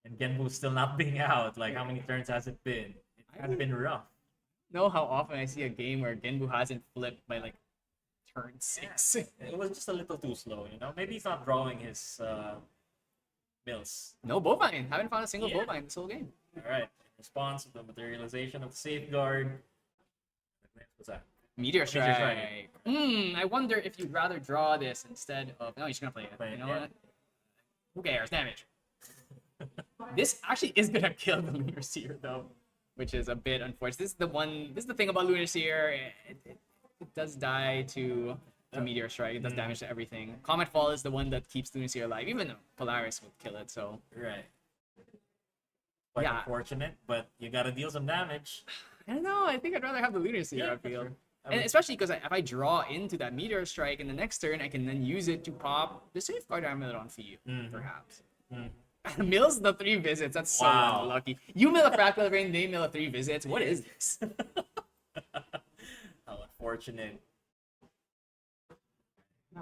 And Genbu's still not being out. Like, how many turns has it been? It has been rough. Know how often I see a game where Genbu hasn't flipped by like turn 6. It was just a little too slow, you know? Maybe he's not drawing his mills. No bovine. Haven't found a single Yeah. bovine this whole game. Alright. In response to the materialization of the safeguard. What's that? Meteor Strike. Strike. I wonder if you'd rather draw this instead of. No, you're just gonna play it. Play You it, know yeah. what? Who cares? Damage. This actually is gonna kill the Lunar Seer though, which is a bit unfortunate. This is the one. This is the thing about Lunar Seer. It does die to Meteor Strike. It does damage to everything. Comet Fall is the one that keeps Lunar Seer alive, even though Polaris would kill it. So Right. Quite Yeah. unfortunate, but you gotta deal some damage. I don't know. I think I'd rather have the Lunar Seer. I feel. sure. And especially because if I draw into that Meteor Strike in the next turn, I can then use it to pop the Safeguard Amulet on field, perhaps. Mills the 3 visits. That's so Wow. unlucky. You mill a Fractal Rain, they mill a 3 visits. What is this? How unfortunate.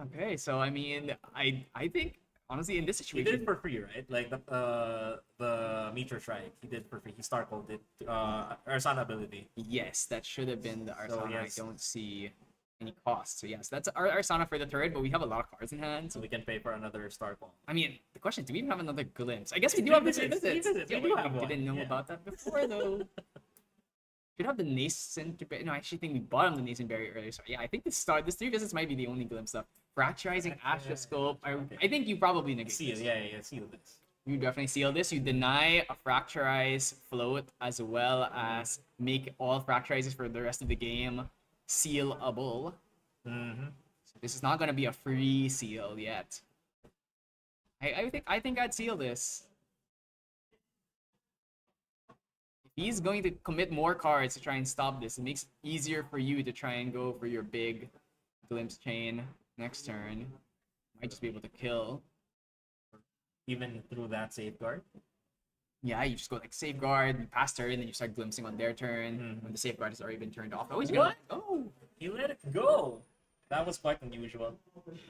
Okay, so I mean, I think honestly in this He did situation, it for free, right? Like the Meteor Strike, he did it for free. He star coded Arsana ability. yes, that should have been the Arsana. yes. I don't see any cost. So yes, that's our Arsana for the turret, but we have a lot of cards in hand. So So we can pay for another star call. I mean, the question is, do we even have another glimpse? I guess we do Three have the 3 visits, visits. three visits, Yeah, yeah, we we do. have I one, didn't know yeah. about that before though. should have the nascent. No, I actually think we bottomed the nascent berry earlier. So yeah, I think this 3 visits might be the only glimpse stuff. Fracturizing astroscope. I think you probably negate Seal, this. yeah, seal this. You definitely seal this. You deny a fracturize float as well as make all fracturizes for the rest of the game sealable. Mm-hmm. So this is not gonna be a free seal yet. I think I'd seal this. If he's going to commit more cards to try and stop this, it makes it easier for you to try and go for your big glimpse chain next turn. Might just be able to kill. Even through that safeguard. Yeah, you just go like safeguard, you pass turn, and then you start glimpsing on their turn when the safeguard has already been turned off. Oh, he's gonna. Oh, He let it go. That was quite unusual.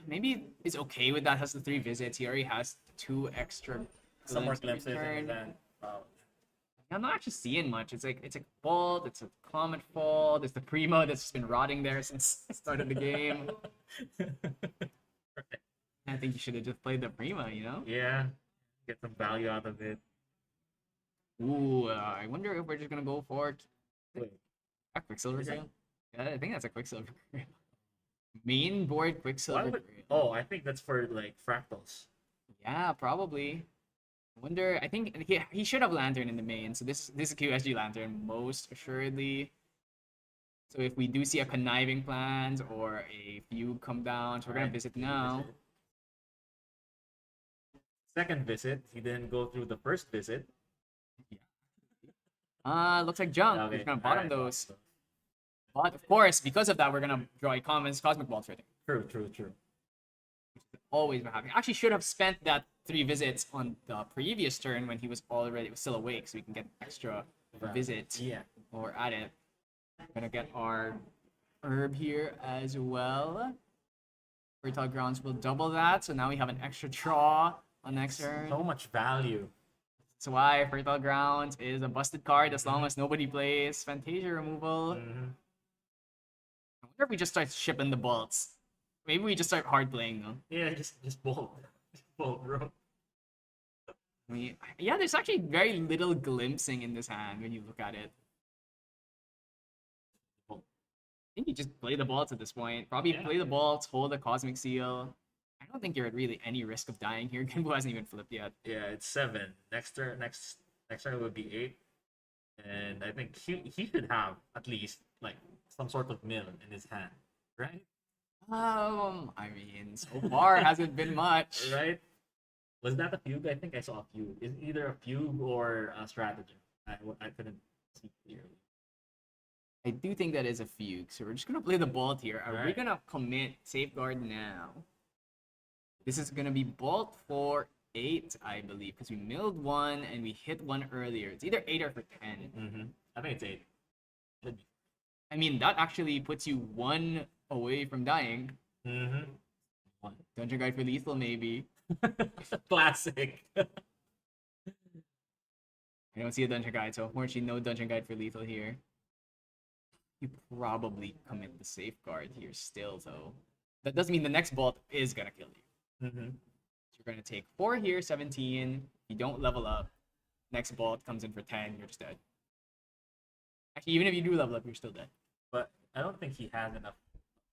maybe he's okay with that. Has the 3 visits. He already has 2 extra. Some more glimpses glimpses every and turn. then wow. I'm not actually seeing much. It's a Bolt, it's a Comet Fall, there's the Primo that's just been rotting there since the start of the game. I think you should have just played the Primo, you know? Yeah. Get some value out of it. Ooh, I wonder if we're just gonna go for it. Wait. A Quicksilver Is that- Grail? Yeah, I think that's a Quicksilver Grail. Main board Why Quicksilver would... Grail. Oh, I think that's for like fractals. Yeah, probably. I wonder. I think he should have Lantern in the main. So this is a QSG Lantern most assuredly. So if we do see a conniving plans or a fugue come down, so we're gonna Alright, visit now. Second visit, he didn't go through the first visit. Looks like junk. We're Okay, just gonna bottom alright. those. But of course, because of that, we're gonna draw a commons Cosmic Ball Trading. True. Always been happening. Actually, should have spent that 3 visits on the previous turn when he was still awake, so we can get extra visit Yeah. or at it. Gonna get our herb here as well. Fertile Grounds will double that, so now we have an extra draw on next turn. So much value. That's why Fertile Grounds is a busted card as long as nobody plays Fantasia removal. Mm-hmm. I wonder if we just start shipping the bolts. Maybe we just start hard playing though. Yeah, just bolt. Just bolt, bro. I mean, yeah, there's actually very little glimpsing in this hand when you look at it. I think you just play the bolts at this point. Probably Yeah. play the bolts, hold the Cosmic Seal. I don't think you're at really any risk of dying here. Genbu hasn't even flipped yet. Yeah, it's 7. Next turn would be 8. And I think he should have at least like some sort of mill in his hand, right? I mean, so far hasn't been much. Right? Was that a fugue? I think I saw a fugue. It's either a fugue or a stratagem. I couldn't see clearly. I do think that is a fugue, so we're just gonna play the bolt here. Are we Right. gonna commit Safeguard now? This is gonna be bolt for 8, I believe, because we milled 1 and we hit 1 earlier. It's either 8 or for 10. Mm-hmm. I think it's 8. Should be. I mean, that actually puts you 1 away from dying. Mm-hmm. Dungeon Guide for lethal, maybe. Classic. I don't see a Dungeon Guide, so unfortunately, no Dungeon Guide for lethal here. You probably commit the Safeguard here still, though. That doesn't mean the next bolt is gonna kill you. Mm-hmm. So you're gonna take 4 here, 17. You don't level up. Next bolt comes in for 10, you're just dead. Actually, even if you do level up, you're still dead. But I don't think he has enough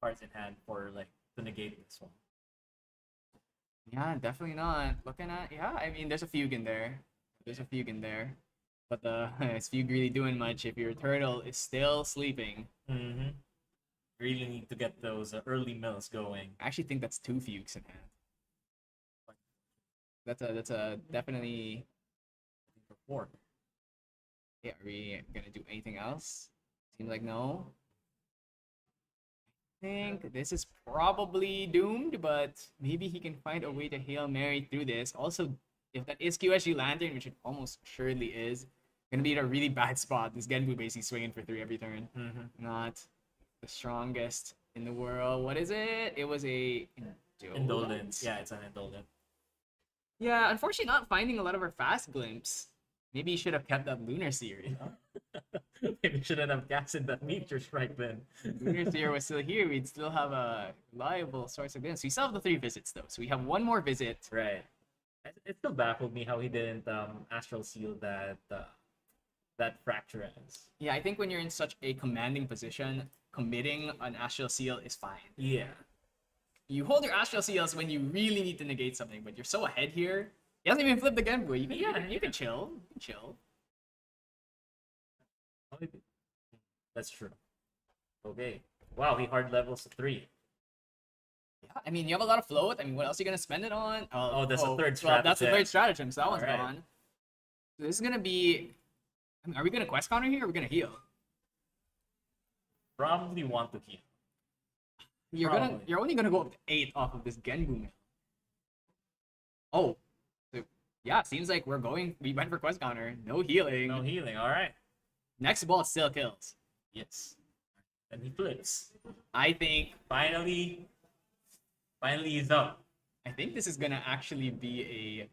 cards in hand for like to negate this one. Yeah, definitely not. Looking at, yeah, I mean, there's a fugue in there. There's a fugue in there. But is fugue really doing much if your turtle is still sleeping? Mm-hmm. Really need to get those early mills going. I actually think that's 2 fugues in hand. That's a definitely. For 4. Yeah, are we gonna do anything else? Seems like no. I think this is probably doomed, but maybe he can find a way to Hail Mary through this. Also, if that is QSG Lantern, which it almost surely is, gonna be in a really bad spot. This Genbu basically swinging for 3 every turn. Mm-hmm. Not the strongest in the world. What is it? It was a Indolence. Yeah, it's an indolent. Yeah, unfortunately, not finding a lot of our fast glimpse. Maybe you should have kept that Lunar Seer. Maybe shouldn't have casted that meteor strike then. Lunar Seer was still here. We'd still have a reliable source of glimpse. We still have the 3 visits though, so we have 1 more visit. Right. It still baffled me how he didn't astral seal that that fracture ends. Yeah, I think when you're in such a commanding position, committing an Astral Seal is fine. Yeah. You hold your Astral Seals when you really need to negate something, but you're so ahead here. He hasn't even flipped the Genbu. You can chill. You can chill. That's true. Okay. Wow, he hard levels to 3. Yeah, I mean, you have a lot of float. I mean, what else are you gonna spend it on? Oh, that's the third Well, that's the stratagem. third stratagem, so that one's Alright. gone. So this is gonna be. I mean, are we gonna quest counter here? Or are we gonna heal? Probably want to heal. You're Probably. only gonna go up to 8 off of this Genbu mill. Oh, so, yeah. Seems like we went for quest counter. No healing. No healing. All right. Next ball still kills. Yes. And he flips. I think Finally he's up. I think this is gonna actually be a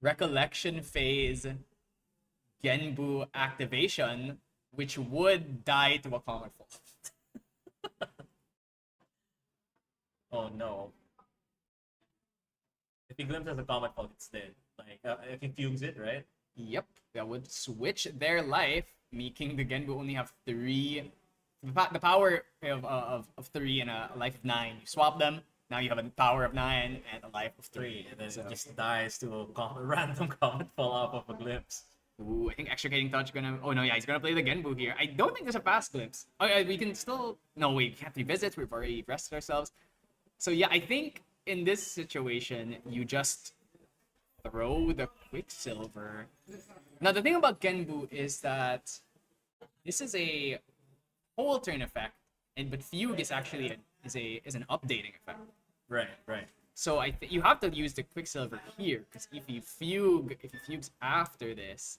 recollection phase Genbu activation, which would die to a comet fall. Oh no. If he glimpses a comet fall, it's dead. Like if he fugues it, right? Yep, that would switch their life, making the Genbu only have 3. The power of 3 and a life of 9. You swap them, now you have a power of 9 and a life of 3. And then So, it just dies to a random comet fall off of a glimpse. ooh, I think extricating touch gonna. Oh no, yeah, he's gonna play the Genbu here. I don't think there's a fast glimpse. Oh yeah, we can still. No, wait, we can't revisit. We've already rested ourselves. So yeah, I think in this situation, you just throw the Quicksilver. Now the thing about Genbu is that this is a whole turn effect, but Fugue is actually is an updating effect. Right, right. So you have to use the Quicksilver here, because if you fugues after this,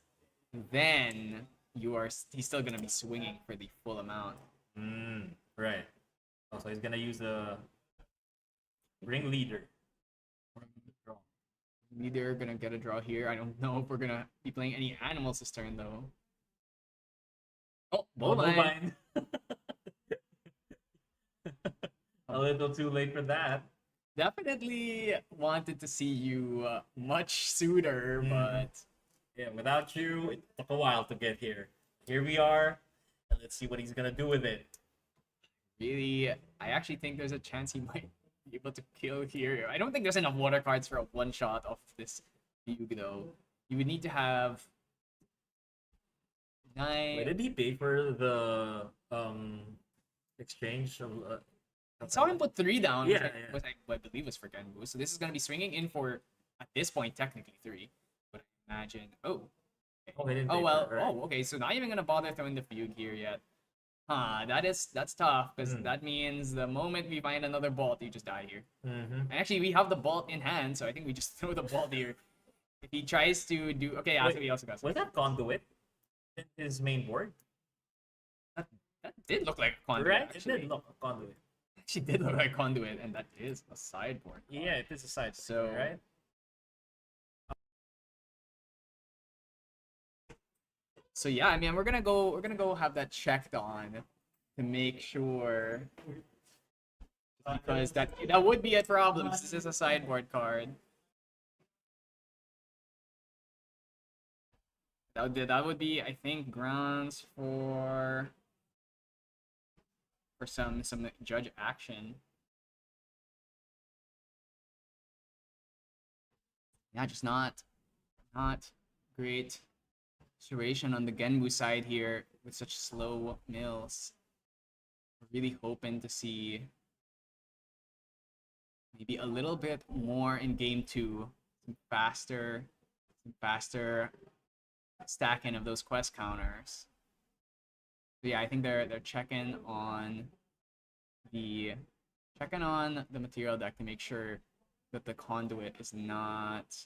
then he's still gonna be swinging for the full amount. Right. Also, he's gonna use the Ringleader. Neither gonna get a draw here. I don't know if we're gonna be playing any animals this turn though. Oh, Bovine. A little too late for that. Definitely wanted to see you much sooner, but Yeah, without you, it took a while to get here. Here we are, and let's see what he's gonna do with it. really, I actually think there's a chance he might be able to kill here. I don't think there's enough water cards for a one shot of this Fugue though. You would need to have 9. Wait, did he pay for the exchange of? I saw him put 3 down, Yeah, which yeah. was I believe was for Genbu. So this is gonna be swinging in for at this point technically 3, but I imagine. Oh, Oh, he didn't oh pay well. for it, right? Oh, okay. So not even gonna bother throwing the Fugue here yet. Huh? That's tough because that means the moment we find another bolt, you just die here. Mm-hmm. And actually, we have the bolt in hand, so I think we just throw the bolt here. If he tries to do okay, Wait, he also got Was that conduit in his main board? that did look like a conduit. Right? It Actually. did look a conduit. Actually did look like conduit, and that is a sideboard. Yeah, it is a side. So- right? So yeah, I mean, we're gonna go have that checked on to make sure, because that would be a problem. This is a sideboard card. That would be, I think, grounds for some judge action. Yeah, just not great situation on the Genbu side here with such slow mills. We're really hoping to see maybe a little bit more in game 2, some faster stacking of those quest counters. So yeah, I think they're checking on the material deck to make sure that the conduit is not.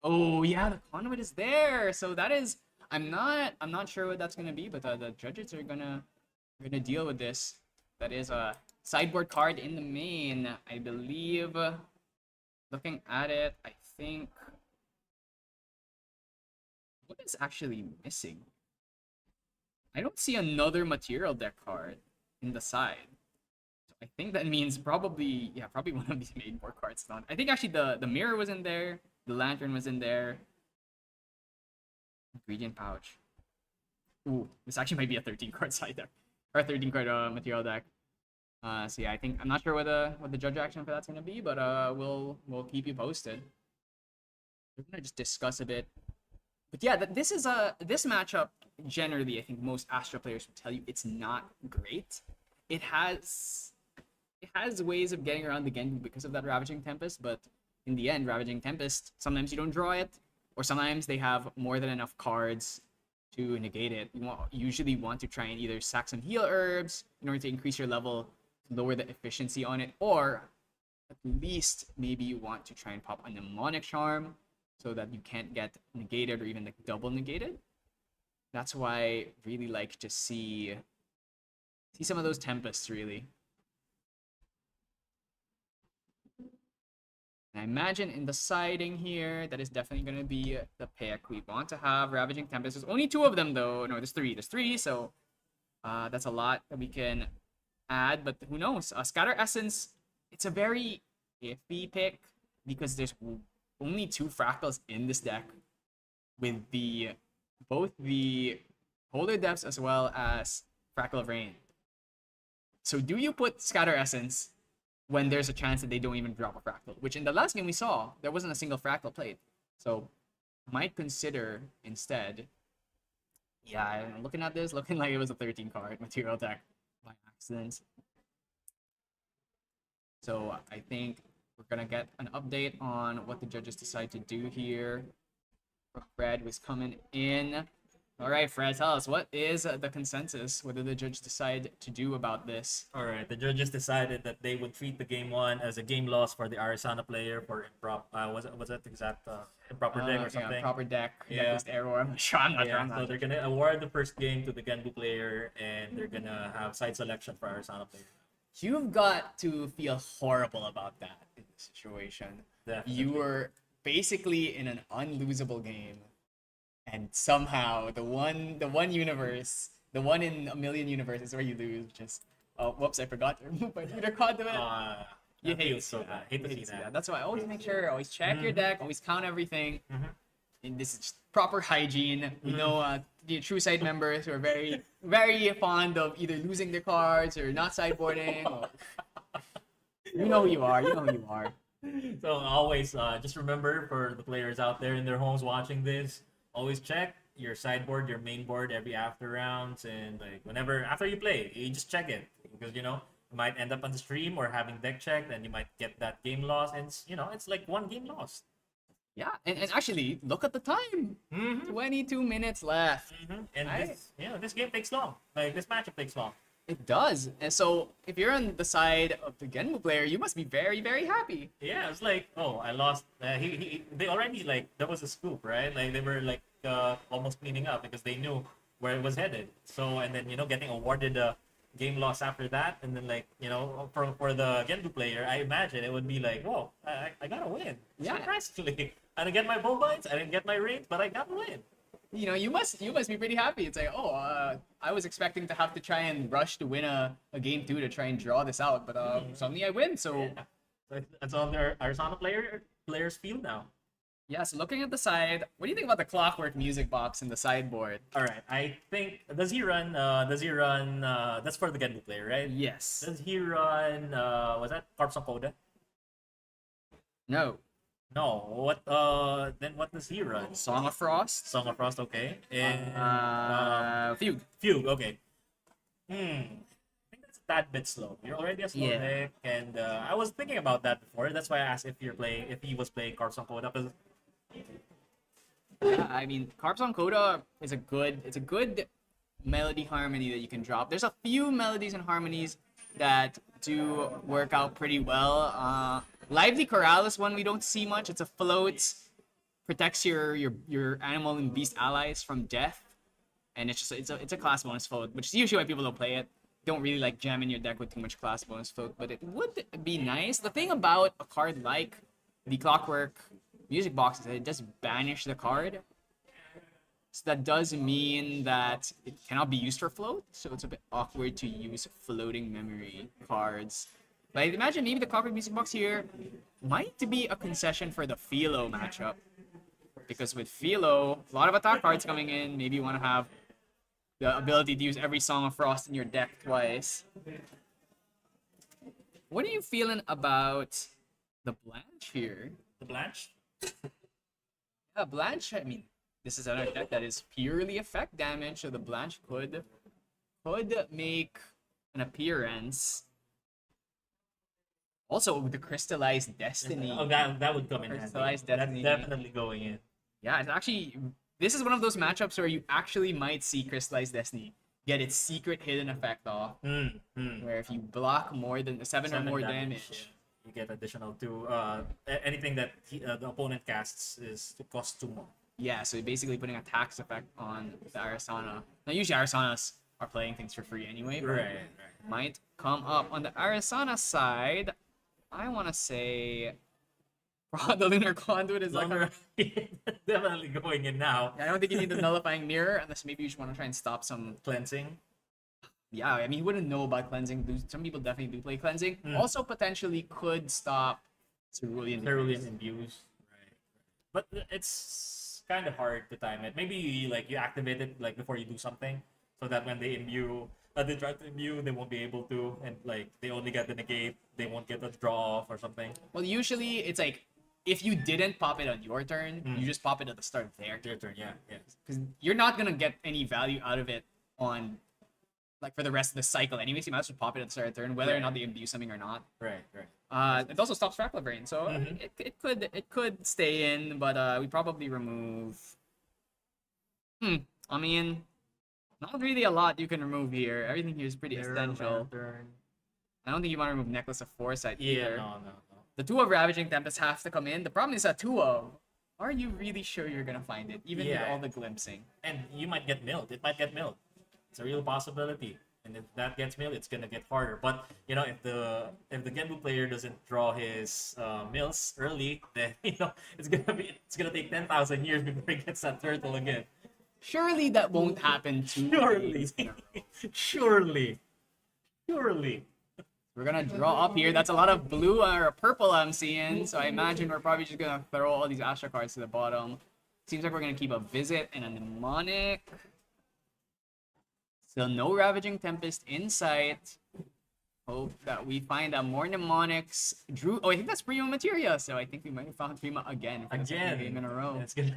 Oh yeah, the conduit is there. So that is, I'm not sure what that's gonna be, but the judges are gonna deal with this. That is a sideboard card in the main, I believe. Looking at it, I think. What is actually missing? I don't see another material deck card in the side. So I think that means probably one of these main board cards. Not. I think actually the mirror was in there. The lantern was in there. Ingredient pouch. Ooh, this actually might be a 13 card side deck or a 13 card material deck. So yeah, I think I'm not sure what the judge action for that's gonna be, but we'll keep you posted. We're gonna just discuss a bit. But yeah, this is this matchup generally I think most Astra players will tell you it's not great. It has ways of getting around the Genbu because of that Ravaging Tempest, but in the end, Ravaging Tempest, sometimes you don't draw it, or sometimes they have more than enough cards to negate it. You usually want to try and either sack some heal herbs in order to increase your level, lower the efficiency on it, or at least maybe you want to try and pop a Mnemonic Charm so that you can't get negated or even like double negated. That's why I really like to see some of those Tempests really. And I imagine in the siding here, that is definitely going to be the pick. We want to have Ravaging Tempest. There's only 2 of them though. No, there's 3. There's 3, so that's a lot that we can add. But who knows? Scatter Essence, it's a very iffy pick because there's only 2 Fractals in this deck with both the Polar Depths as well as Fractal of Rain. So do you put Scatter Essence when there's a chance that they don't even drop a Fractal? Which in the last game we saw, there wasn't a single Fractal played. So might consider instead, yeah, looking at this, looking like it was a 13 card material deck by accident. So I think we're gonna get an update on what the judges decide to do here. Fred was coming in. All right, Fred, tell us, what is the consensus? What did the judge decide to do about this? All right, the judges decided that they would treat the game 1 as a game loss for the Arisana player for was that exact improper deck or something? Yeah, proper deck. Yeah. Just error. I'm not sure. I'm not sure. So they're gonna award the first game to the Genbu player, and they're gonna have side selection for Arisana player. You've got to feel horrible about that in this situation. Definitely. You were basically in an unlosable game, and somehow the one universe, the one in a million universes where you lose, just whoops, I forgot to remove my leader conduit. You hate so that. bad. Hate to You see hate that. That's why I always make sure, always check your deck, always count everything. And this is just proper hygiene. We know the True Side members who are very, very fond of either losing their cards or not sideboarding. Or... You know who you are. You know who you are. So always just remember for the players out there in their homes watching this, always check your sideboard, your main board every after rounds, and like whenever after you play, you just check it because you might end up on the stream or having deck checked, and you might get that game loss, and it's like 1 game lost. Yeah, and actually, look at the time. 22 minutes left. And this game takes long. Like this matchup takes long. It does. And so, if you're on the side of the Genbu player, you must be very, very happy. Yeah, it's like, oh, I lost. They already like that was a scoop, right? Like they were like almost cleaning up because they knew where it was headed. So and then getting awarded a game loss after that, and then like for the Genbu player, I imagine it would be like, whoa, I gotta win. Yeah. Surprisingly, I didn't get my bull bites, I didn't get my rings, but I got to win. You must be pretty happy. It's like, I was expecting to have to try and rush to win a game 2 to try and draw this out, but suddenly I win. So That's all their Arizona players feel now. yeah. So looking at the side, what do you think about the Clockwork music box in the sideboard? All right, I think does he run? That's for the Genbu player, right? Yes. Does he run? Was that Corpse of Coda? No. No. What? Then what does he run? Song of Frost. Song of Frost. Okay. And Fugue. Fugue. Okay. I think that's a tad bit slow. You're already a slow deck, and I was thinking about that before. That's why I asked if he was playing Corpse of Coda. Yeah, I mean, Carps on Coda is a good melody harmony that you can drop. There's a few melodies and harmonies that do work out pretty well. Lively Corral is one we don't see much. It's a float, protects your animal and beast allies from death, and it's a class bonus float, which is usually why people don't play it. Don't really like jamming your deck with too much class bonus float, but it would be nice. The thing about a card like the Clockwork music box is that it does banish the card. So that does mean that it cannot be used for float, so it's a bit awkward to use floating memory cards. But I imagine maybe the Clockwork music box here might be a concession for the Philo matchup. because with Philo, a lot of attack cards coming in. Maybe you want to have the ability to use every Song of Frost in your deck twice. What are you feeling about the Blanche here? The Blanche? Yeah, Blanche, I mean, this is another deck that is purely effect damage, so the Blanche could make an appearance. Also, with the Crystallized Destiny. Oh, that would come in handy. Crystallized That's Destiny. definitely going in. Yeah, it's actually, this is one of those matchups where you actually might see Crystallized Destiny get its secret hidden effect off, where if you block more than 7 or more damage, you get additional 2. Anything that the opponent casts costs 2 more. yeah, so you're basically putting a tax effect on the Arasana. Now, usually Arasanas are playing things for free anyway, but Right. might come up. On the Arasana side, I want to say the Lunar Conduit is like a... Definitely going in now. I don't think you need the Nullifying Mirror, unless maybe you just want to try and stop some... Cleansing. Yeah, I mean, you wouldn't know about Cleansing. Some people definitely do play Cleansing. Also, potentially could stop Cerulean. Cerulean imbues. Right. But it's kind of hard to time it. Maybe you activate it like before you do something, so that when they imbue, they try to imbue, they won't be able to, and like they only get the negate, they won't get the draw off or something. Well, usually it's like, if you didn't pop it on your turn, you just pop it at the start of their turn. Your turn, yeah. Because you're not going to get any value out of it on, like, for the rest of the cycle anyways. You might as well pop it at the start of the turn, whether or not they imbue something or not. Right. It also stops Fractal Brain, so it could stay in, but we probably remove... I mean, not really a lot you can remove here. Everything here is pretty essential. I don't think you want to remove Necklace of Foresight either. No. The 2 of Ravaging Tempest have to come in. The problem is that 2 of... Are you really sure you're gonna find it, even with Yeah. all the glimpsing? And you might get milled. It might get milled. It's a real possibility. And if that gets milled, it's gonna get harder. But if the Genbu player doesn't draw his mills early, then it's gonna take 10,000 years before he gets that turtle again. Surely that won't happen too Surely, surely. We're gonna draw up here. That's a lot of blue or purple I'm seeing. So I imagine we're probably just gonna throw all these Astra cards to the bottom. Seems like we're gonna keep a Visit and a Mnemonic. Still no Ravaging Tempest in sight. Hope that we find more Mnemonics. Drew. Oh, I think that's Prima Materia. So I think we might have found Prima again for the second game in a row. It's gonna.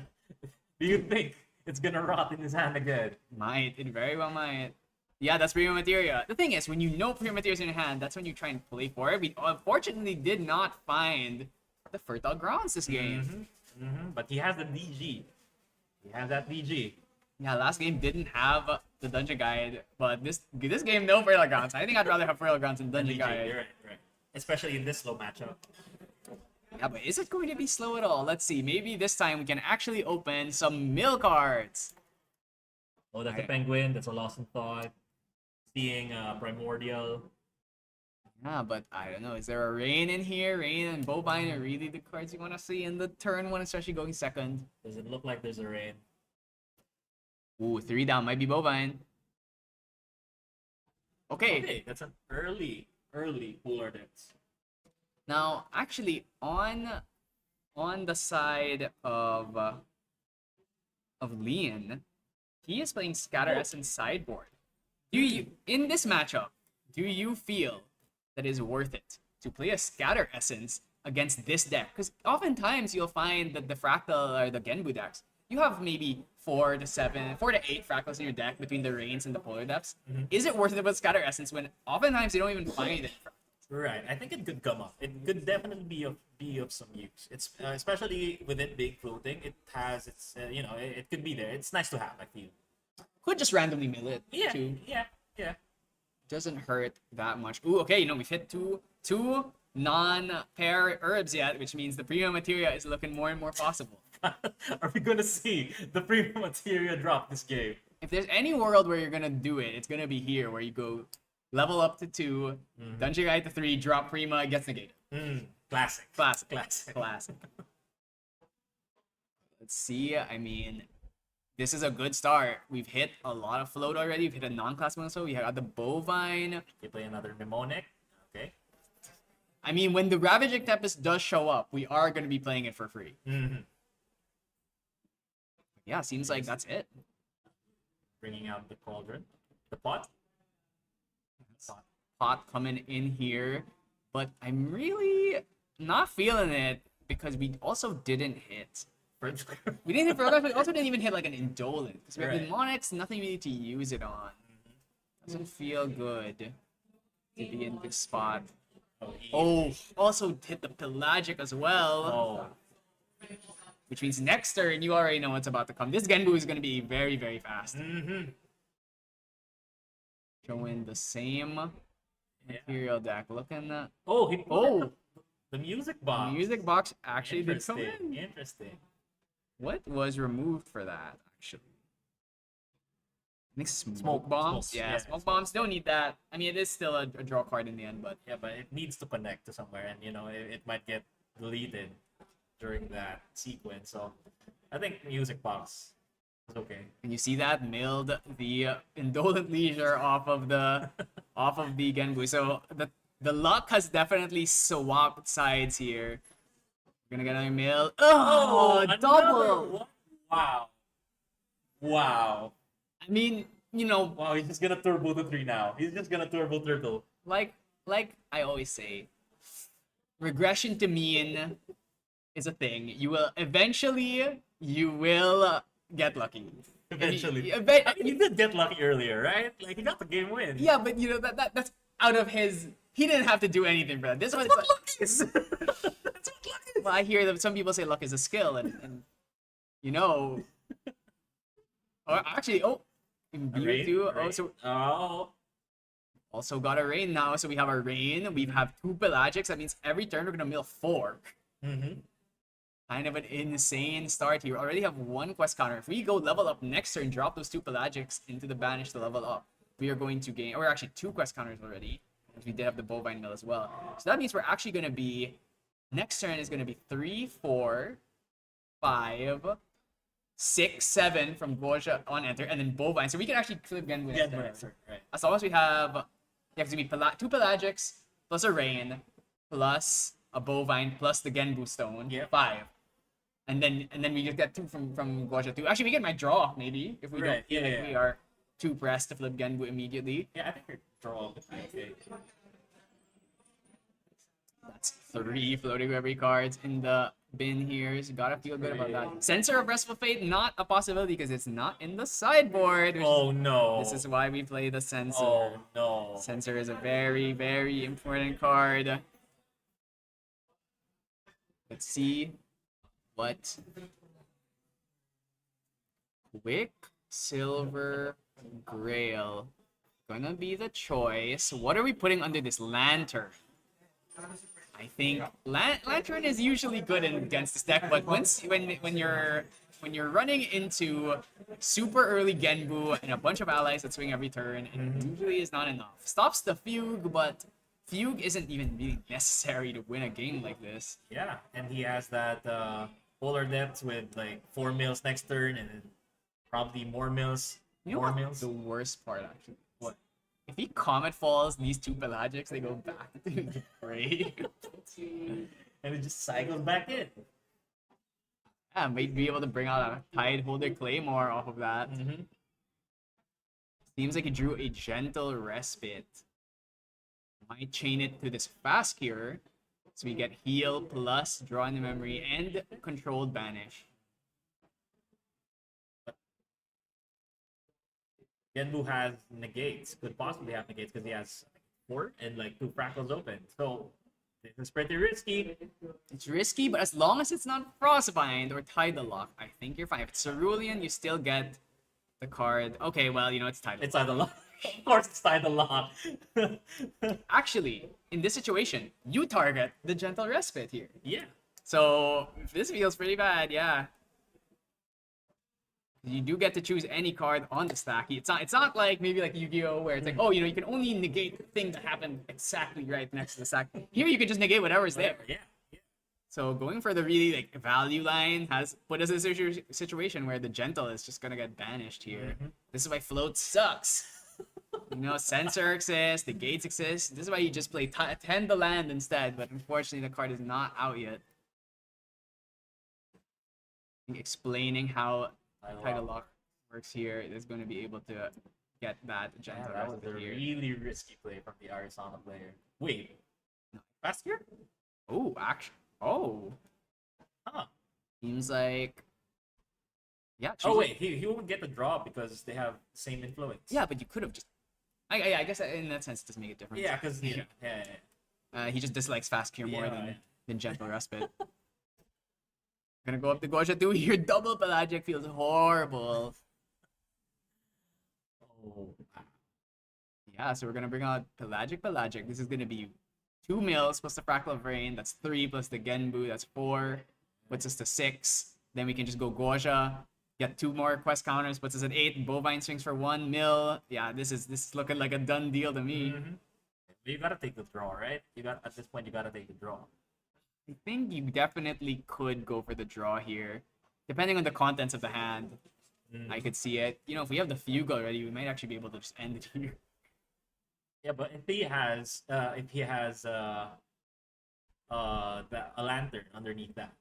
Do you think it's gonna rot in his hand again? Might. It very well might. Yeah, that's Prima Materia. The thing is, when you know Prima Materia is in your hand, that's when you try and play for it. We unfortunately did not find the Fertile Grounds this game. But he has the DG. He has that DG. Yeah, last game didn't have the Dungeon Guide, but this game, no Fertile Grounds. I think I'd rather have Fertile Grounds than Dungeon DG, Guide. you're right. Especially in this slow matchup. Yeah, but is it going to be slow at all? Let's see. Maybe this time we can actually open some mill cards. Oh, that's a Right. Penguin. That's a Lost in Thought. Seeing Primordial. Yeah, but I don't know. Is there a Rain in here? Rain and Bovine are really the cards you want to see in the turn one, especially going second. Does it look like there's a Rain? Ooh, 3 down. Might be Bovine. Okay, that's an early Polar Depths. Now, actually, on the side of Leon, he is playing Scatter Essence sideboard. In this matchup, do you feel that it is worth it to play a Scatter Essence against this deck? Because oftentimes you'll find that the Fractal or the Genbu decks, you have maybe 4 to 8 Fractals in your deck between the Rains and the Polar Depths. Is it worth it with Scatter Essence when oftentimes you don't even find it? Right, I think it could come up. It could definitely be of some use. It's especially with it being floating. It has its it could be there. It's nice to have. I feel. Could just randomly mill it too. Yeah. Doesn't hurt that much. Ooh, okay, we've hit two non-pair herbs yet, which means the Prima Materia is looking more and more possible. Are we gonna see the Prima Materia drop this game? If there's any world where you're gonna do it, it's gonna be here, where you go level up to 2, Dungeon Guide to 3, drop Prima, it gets negated. Classic. Classic. Let's see. I mean, this is a good start. We've hit a lot of float already. We've hit a non-class one, so we got the Bovine. You play another Mnemonic. Okay. I mean, when the Ravaging Tempest does show up, we are going to be playing it for free. Yeah, seems like that's it. Bringing out the cauldron, the pot. Pot coming in here, but I'm really not feeling it because we also didn't hit. We didn't hit Fergal, but we also didn't even hit like an Indolent. Because we have the Right. Monix, nothing we need to use it on. Doesn't feel good to be in this spot. Oh, also hit the Pelagic as well. Oh. Which means next turn, you already know what's about to come. This Genbu is going to be very, very fast. Mm-hmm. Showing the same Imperial deck. Looking at... Oh, he Oh! the music The box. music box actually did come Interesting. in. Interesting. What was removed for that, actually? I think smoke Smoke- bombs? smoke, Yeah, yeah, smoke bombs don't need that. I mean, it is still a draw card in the end, but Yeah, but it needs to connect to somewhere, and it might get deleted during that sequence. So I think music box is okay. and you see that milled the Indolent Leisure off of the Genbu. So the luck has definitely swapped sides here. We're gonna get another mill. Oh, another double! one? Wow. Wow. I mean, Wow, he's just gonna turbo the 3 now. He's just gonna turbo turtle. like I always say, regression to mean is a thing. You will get lucky. Eventually. I mean, I mean, he did get lucky earlier, right? Like, he got the game win. yeah, but that's out of his. He didn't have to do anything for that. This one, That's what luck is. well, I hear that some people say luck is a skill, and or actually, in Rain, Mewtwo, rain. so Oh. also got a rain now. So we have a rain. We have 2 Pelagics. That means every turn we're gonna mill 4. Mm-hmm. Kind of an insane start here. We already have 1 quest counter. If we go level up next turn, drop those 2 Pelagics into the banish to level up, we are going to gain, or actually 2 quest counters already, because we did have the bovine mill as well. So that means we're actually going to be, next turn is going to be 3, 4, 5, 6, 7 from Goja on enter, and then bovine. So we can actually flip Genbu next turn. Right. As long as we have, it's going to be 2 Pelagics, plus a rain, plus a bovine, plus the Genbu stone, Yep. 5. And then we just get 2 from Guaja 2. Actually, we get my draw, maybe, if we don't Right, feel yeah, like yeah. we are too pressed to flip Genbu immediately. Yeah, I think your draw would be okay. That's 3 floating every cards in the bin here. So you gotta feel good about that. Censor of Restful Fate, not a possibility because it's not in the sideboard. Oh no. This is why we play the Censor. Oh no. Censor is a very, very important card. Let's see what Quicksilver Grail gonna be the choice. What are we putting under this Lantern? I think Lantern is usually good against this deck, but when you're running into super early Genbu and a bunch of allies that swing every turn, it usually is not enough. Stops the Fugue, but Fugue isn't even really necessary to win a game like this. Yeah, and he has that polar depth with like 4 mills next turn and then probably more mills. You know more what mills. the worst part actually? What? If he Comet Falls these 2 Pelagics, they go back to the grave. And it just cycles back in. Yeah, might be able to bring out a Tide Holder Claymore off of that. Mm-hmm. Seems like he drew a Gentle Respite. Might chain it to this fast cure. So we get heal plus draw in the memory and controlled banish. Genbu has negates, could possibly have negates because he has 4 and like 2 fractals open. So this is pretty risky. It's risky, but as long as it's not Frostbind or Tidal Lock, I think you're fine. If it's Cerulean, you still get the card. Okay, well, it's Tidal It's Lock. Tidal Lock. Of course, it's Tidal Lock. Actually, in this situation, you target the Gentle Respite here. Yeah. So this feels pretty bad, yeah. You do get to choose any card on the stack. It's not like maybe like Yu-Gi-Oh! Where it's like, oh, you can only negate the thing that happened exactly right next to the stack. Here you can just negate whatever's there. Yeah. So going for the really like value line has put us in a situation where the Gentle is just gonna get banished here. This is why float sucks. Censor exists, the gates exist. This is why you just play Tend the Land instead, but unfortunately the card is not out yet. Explaining how Title Lock works here, is going to be able to get that Yeah, gentle that was a respite here. really risky play from the Arizona player. Wait, fast here? Oh, actually, oh, Huh. seems like, yeah. Oh choosing- wait, he won't get the draw because they have the same influence. Yeah, but you could have just. I guess in that sense, it doesn't make a difference. Yeah, because yeah. He just dislikes fast cure more Yeah. than gentle respite. Gonna go up to Goja 2 here. Double pelagic feels horrible. Oh, Yeah, so we're gonna bring out pelagic. This is gonna be 2 mils plus the Fractal of Rain. That's 3 plus the Genbu. That's 4. Puts us to 6. Then we can just go Goja. Get 2 more quest counters. Puts us at 8. Bovine swings for 1 mil. Yeah, this is looking like a done deal to me. You gotta take the draw, right? At this point you gotta take the draw. I think you definitely could go for the draw here. Depending on the contents of the hand, I could see it. You know, if we have the Fugue already, we might actually be able to just end it here. Yeah, but if he has a lantern underneath that.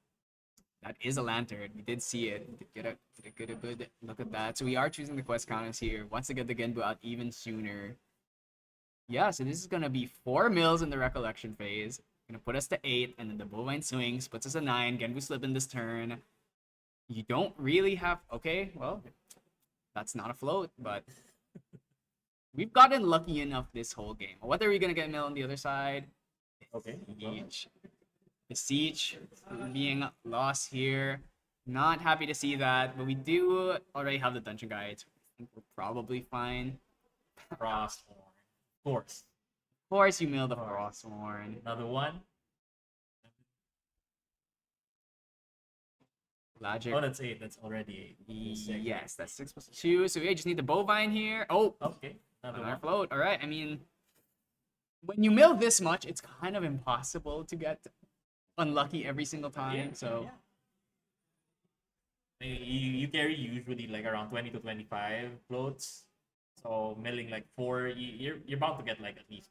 That is a lantern. We did see it. We did get a good look at that. So we are choosing the quest counters here. Wants to get the Genbu out even sooner. Yeah, so this is gonna be 4 mils in the recollection phase. Gonna put us to 8, and then the Bovine swings, puts us at 9. Genbu slip in this turn. You don't really have. Okay, well, that's not a float, but we've gotten lucky enough this whole game. What are we gonna get mill on the other side? Okay. Siege. The Siege being lost here. Not happy to see that, but we do already have the dungeon guides. I think we're probably fine. Frostborn. Of course. Of course, you mill the Frostborn. Another one. Logic. Oh, that's 8. That's already 8. Six. Yes, that's 6 plus 2. So we just need the Bovine here. Oh, Okay. Another another one. float. All right. I mean, when you mill this much, it's kind of impossible to get unlucky every single time. So You carry usually like around 20 to 25 floats. So milling like 4, you're bound to get like at least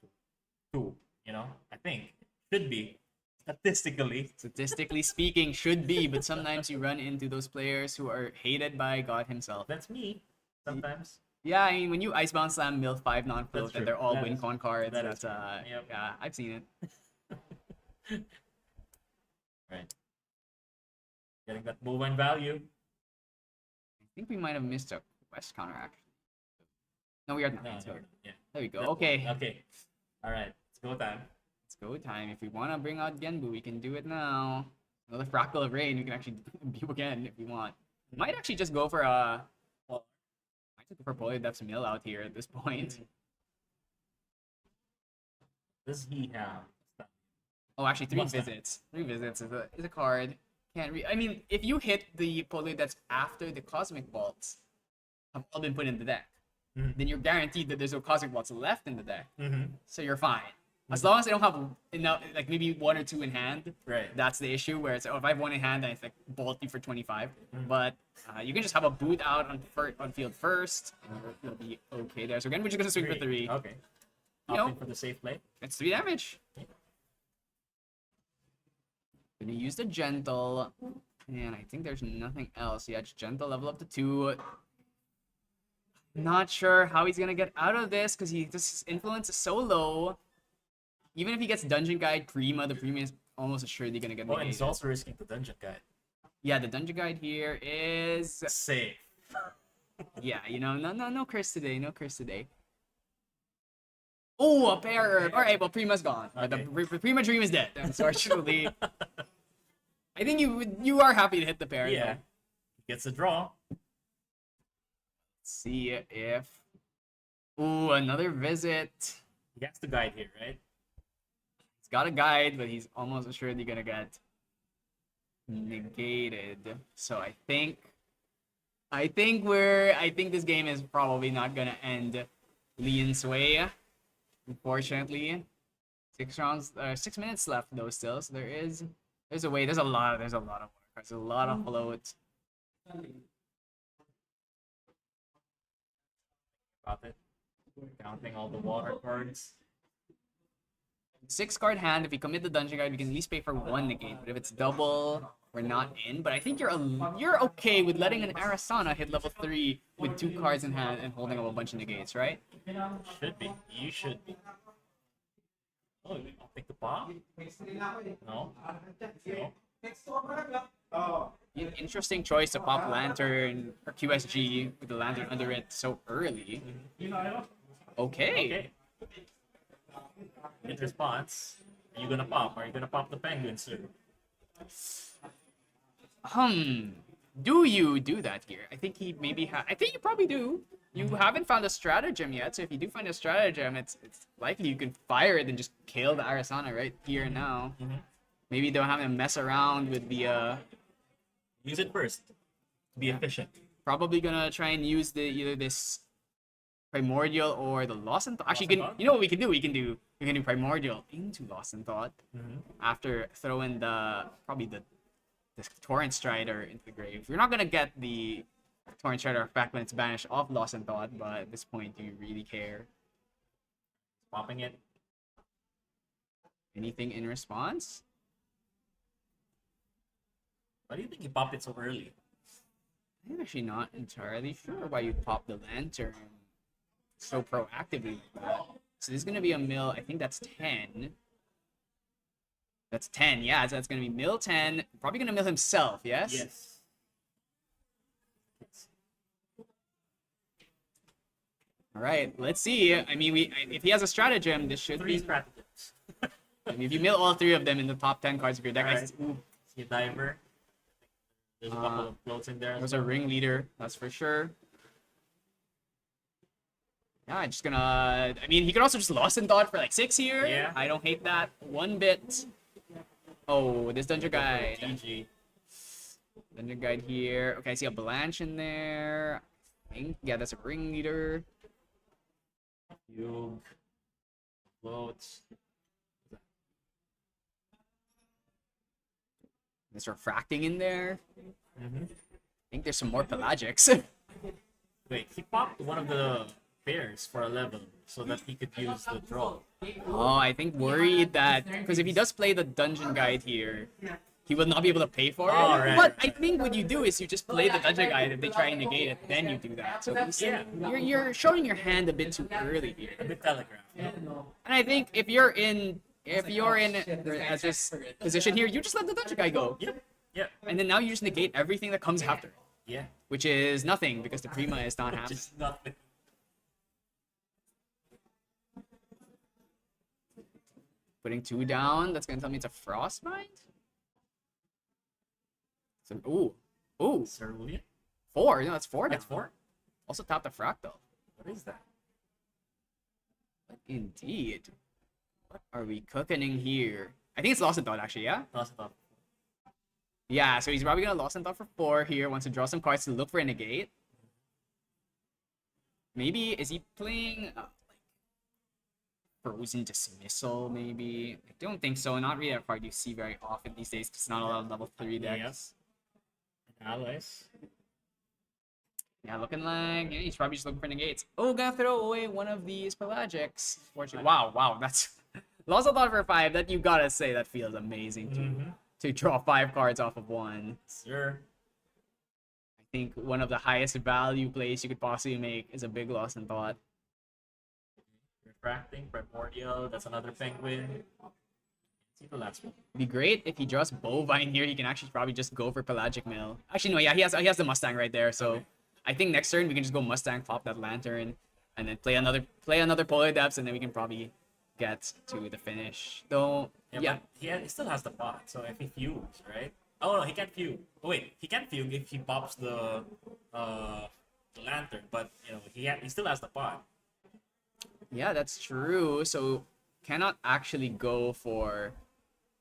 2. You know, I think should be statistically. statistically speaking, should be, but sometimes you run into those players who are hated by God himself. That's me. Sometimes. Yeah, I mean, when you Icebound Slam mill 5 non-float That's true. and they're all That win is- con cards, that is that's true. Yep. yeah, I've seen it. Right. Getting that bovine value. I think we might have missed a quest counter actually. No, we are not. No, So, yeah. there we go. Okay, Okay. All right. Let's go time. it's go time. If we want to bring out Genbu, we can do it now. Another Fractal of Rain, we can actually do again if we want. Might actually just go for a. Well, Might just go for Polydef's mill out here at this point. does he have? Oh, actually, 3 Must have. visits. 3 visits is a card. Can't I mean, if you hit the Polyd that's after the Cosmic Bolts have all been put in the deck, Mhm. then you're guaranteed that there's no Cosmic Bolts left in the deck. Mm-hmm. So you're fine. As long as they don't have enough, like maybe 1 or 2 in hand, Right. that's the issue. Where it's, oh, if I have 1 in hand, then it's like bolt you for 25. But you can just have a boot out on field first, and you'll be okay there. So again, we're just gonna swing for 3. Okay. You know, Opting for the safe play. it's 3 damage. Gonna use the gentle, and I think there's nothing else. Yeah, just gentle level up to 2. Not sure how he's gonna get out of this because his influence is so low. Even if he gets dungeon guide Prima, the Prima is almost assuredly gonna get Oh, and he's negated. also risking the dungeon guide. Yeah, the dungeon guide here is Safe. yeah, you know, no curse today, no curse today. Oh, a pair herb. All right, well, Prima's gone. Okay. The Prima Dream is dead. Unfortunately, I think you are happy to hit the pair. Yeah. though. Gets a draw. Let's see if. Ooh, another visit. He has to guide here, right? He's got a guide, but he's almost assuredly gonna get negated. So I think this game is probably not gonna end Leon's way. Unfortunately, 6 minutes left though still. So there's a way. There's a lot of water cards. There's a lot of floats. Got it. Counting all the water cards. 6 card hand. If we commit the dungeon guide, we can at least pay for 1 negate. But if it's double, we're not in, but I think you're okay with letting an Arasana hit level 3 with 2 cards in hand and holding up a bunch of negates, right? Should be. You should be. Oh, you don't think the bomb? No. No. Interesting choice to pop Lantern or QSG with the Lantern under it so early. Okay. Okay. In response, are you gonna pop? Are you gonna pop the penguins here? Do you do that here? I think he maybe I think you probably do. You haven't found a stratagem yet, so if you do find a stratagem, it's likely you can fire it and just kill the Arasana right here and now. Maybe don't have to mess around with the Use it first. Be efficient. probably gonna try and use the either this Primordial or the Lost in Thought. Actually, Lost in you know what we can do? We can do Primordial into Lost in Thought after throwing probably the Torrent Strider into the grave. We're not gonna get the Torrent Strider effect when it's banished off Lost in Thought, but at this point, do you really care? Popping it. Anything in response? Why do you think he popped it so early? I'm actually not entirely sure why you pop the Lantern so proactively like that. So this is gonna be a mill. I think that's 10. That's 10. Yeah, so that's gonna be mill 10. Probably gonna mill himself. Yes. Yes. All right. Let's see. I mean, if he has a stratagem, this should 3 be. stratagems. I mean, if you mill all 3 of them in the top 10 cards of your deck, Alright. See a diver. There's a couple of floats in there. there's a ringleader. That's for sure. Yeah, I'm just gonna. I mean, he could also just Lost in Thought for like 6 here. Yeah. I don't hate that one bit. Oh, this Dungeon Guide. GG. Dungeon Guide here. Okay, I see a Blanche in there. I think, yeah, that's a ringleader. Fugue. Floats. There's refracting in there. I think there's some more pelagics. Wait, he popped one of the pairs for a level so that he could use the draw. Oh, I think worried that because if he does play the Dungeon Guide here, he will not be able to pay for it. Oh, right. But I think what you do is you just play the Dungeon Guide. If they try and negate it, then you do that. So you're showing your hand a bit too early here. A bit telegraph. And I think if you're in as this position here, you just let the Dungeon Guide go. Yep. Yep. And then now you just negate everything that comes after, Yeah. which is nothing because the Prima is not happening. Just nothing. Putting 2 down, that's gonna tell me it's a Frostbind. So, ooh, Cerulean? 4. No, that's 4 down. That's 4? Also tap the Fractal. What is that? Indeed. What are we cooking in here? I think it's Lost in Thought, actually, yeah? Lost it up. Yeah, so he's probably gonna Lost in Thought for 4 here. Wants to draw some cards to look for a negate. Maybe, is he playing like Frozen Dismissal, maybe? I don't think so. Not really a card you see very often these days because not a lot of level 3 decks. Yes. Allies. Yeah, looking like he's probably just looking for negates. Oh, gonna throw away one of these pelagics. Fortunately, wow, that's Lost in Thought for 5. That you gotta say that feels amazing to draw 5 cards off of 1. Sure. I think one of the highest value plays you could possibly make is a big Lost in Thought. Refracting, Primordial. That's another penguin. See the last one. It'd be great if he draws Bovine here. He can actually probably just go for Pelagic Mill. Actually, no, yeah, he has the Mustang right there. So Okay. I think next turn we can just go Mustang, pop that Lantern, and then play another Polar Depths, and then we can probably get to the finish. Though, yeah. But he still has the pot, so if he fugues, right? Oh no, he can't fugue. Oh wait, he can't fugue if he pops the lantern, but you know he still has the pot. Yeah, that's true. So cannot actually go for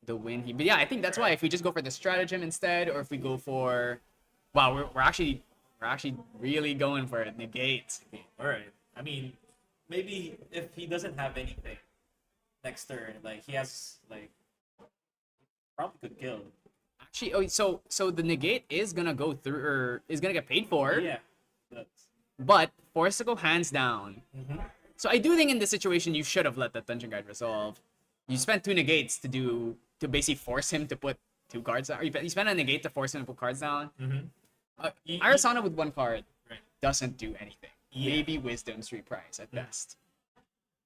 the win here. But yeah, I think that's why if we just go for the stratagem instead, or if we go for, wow, we're actually really going for it. Negate. All right. I mean, maybe if he doesn't have anything next turn, like he has like probably could kill. Actually, oh, so the negate is gonna go through, or is gonna get paid for. Yeah. That's... But forced to go hands down. Mhm. So I do think in this situation you should have let that Dungeon Guide resolve. You spent 2 negates to basically force him to put 2 cards down. Or you spend a negate to force him to put cards down. Mm-hmm. Arasana with 1 card Right. doesn't do anything. Yeah. Maybe Wisdom Street Prize at best.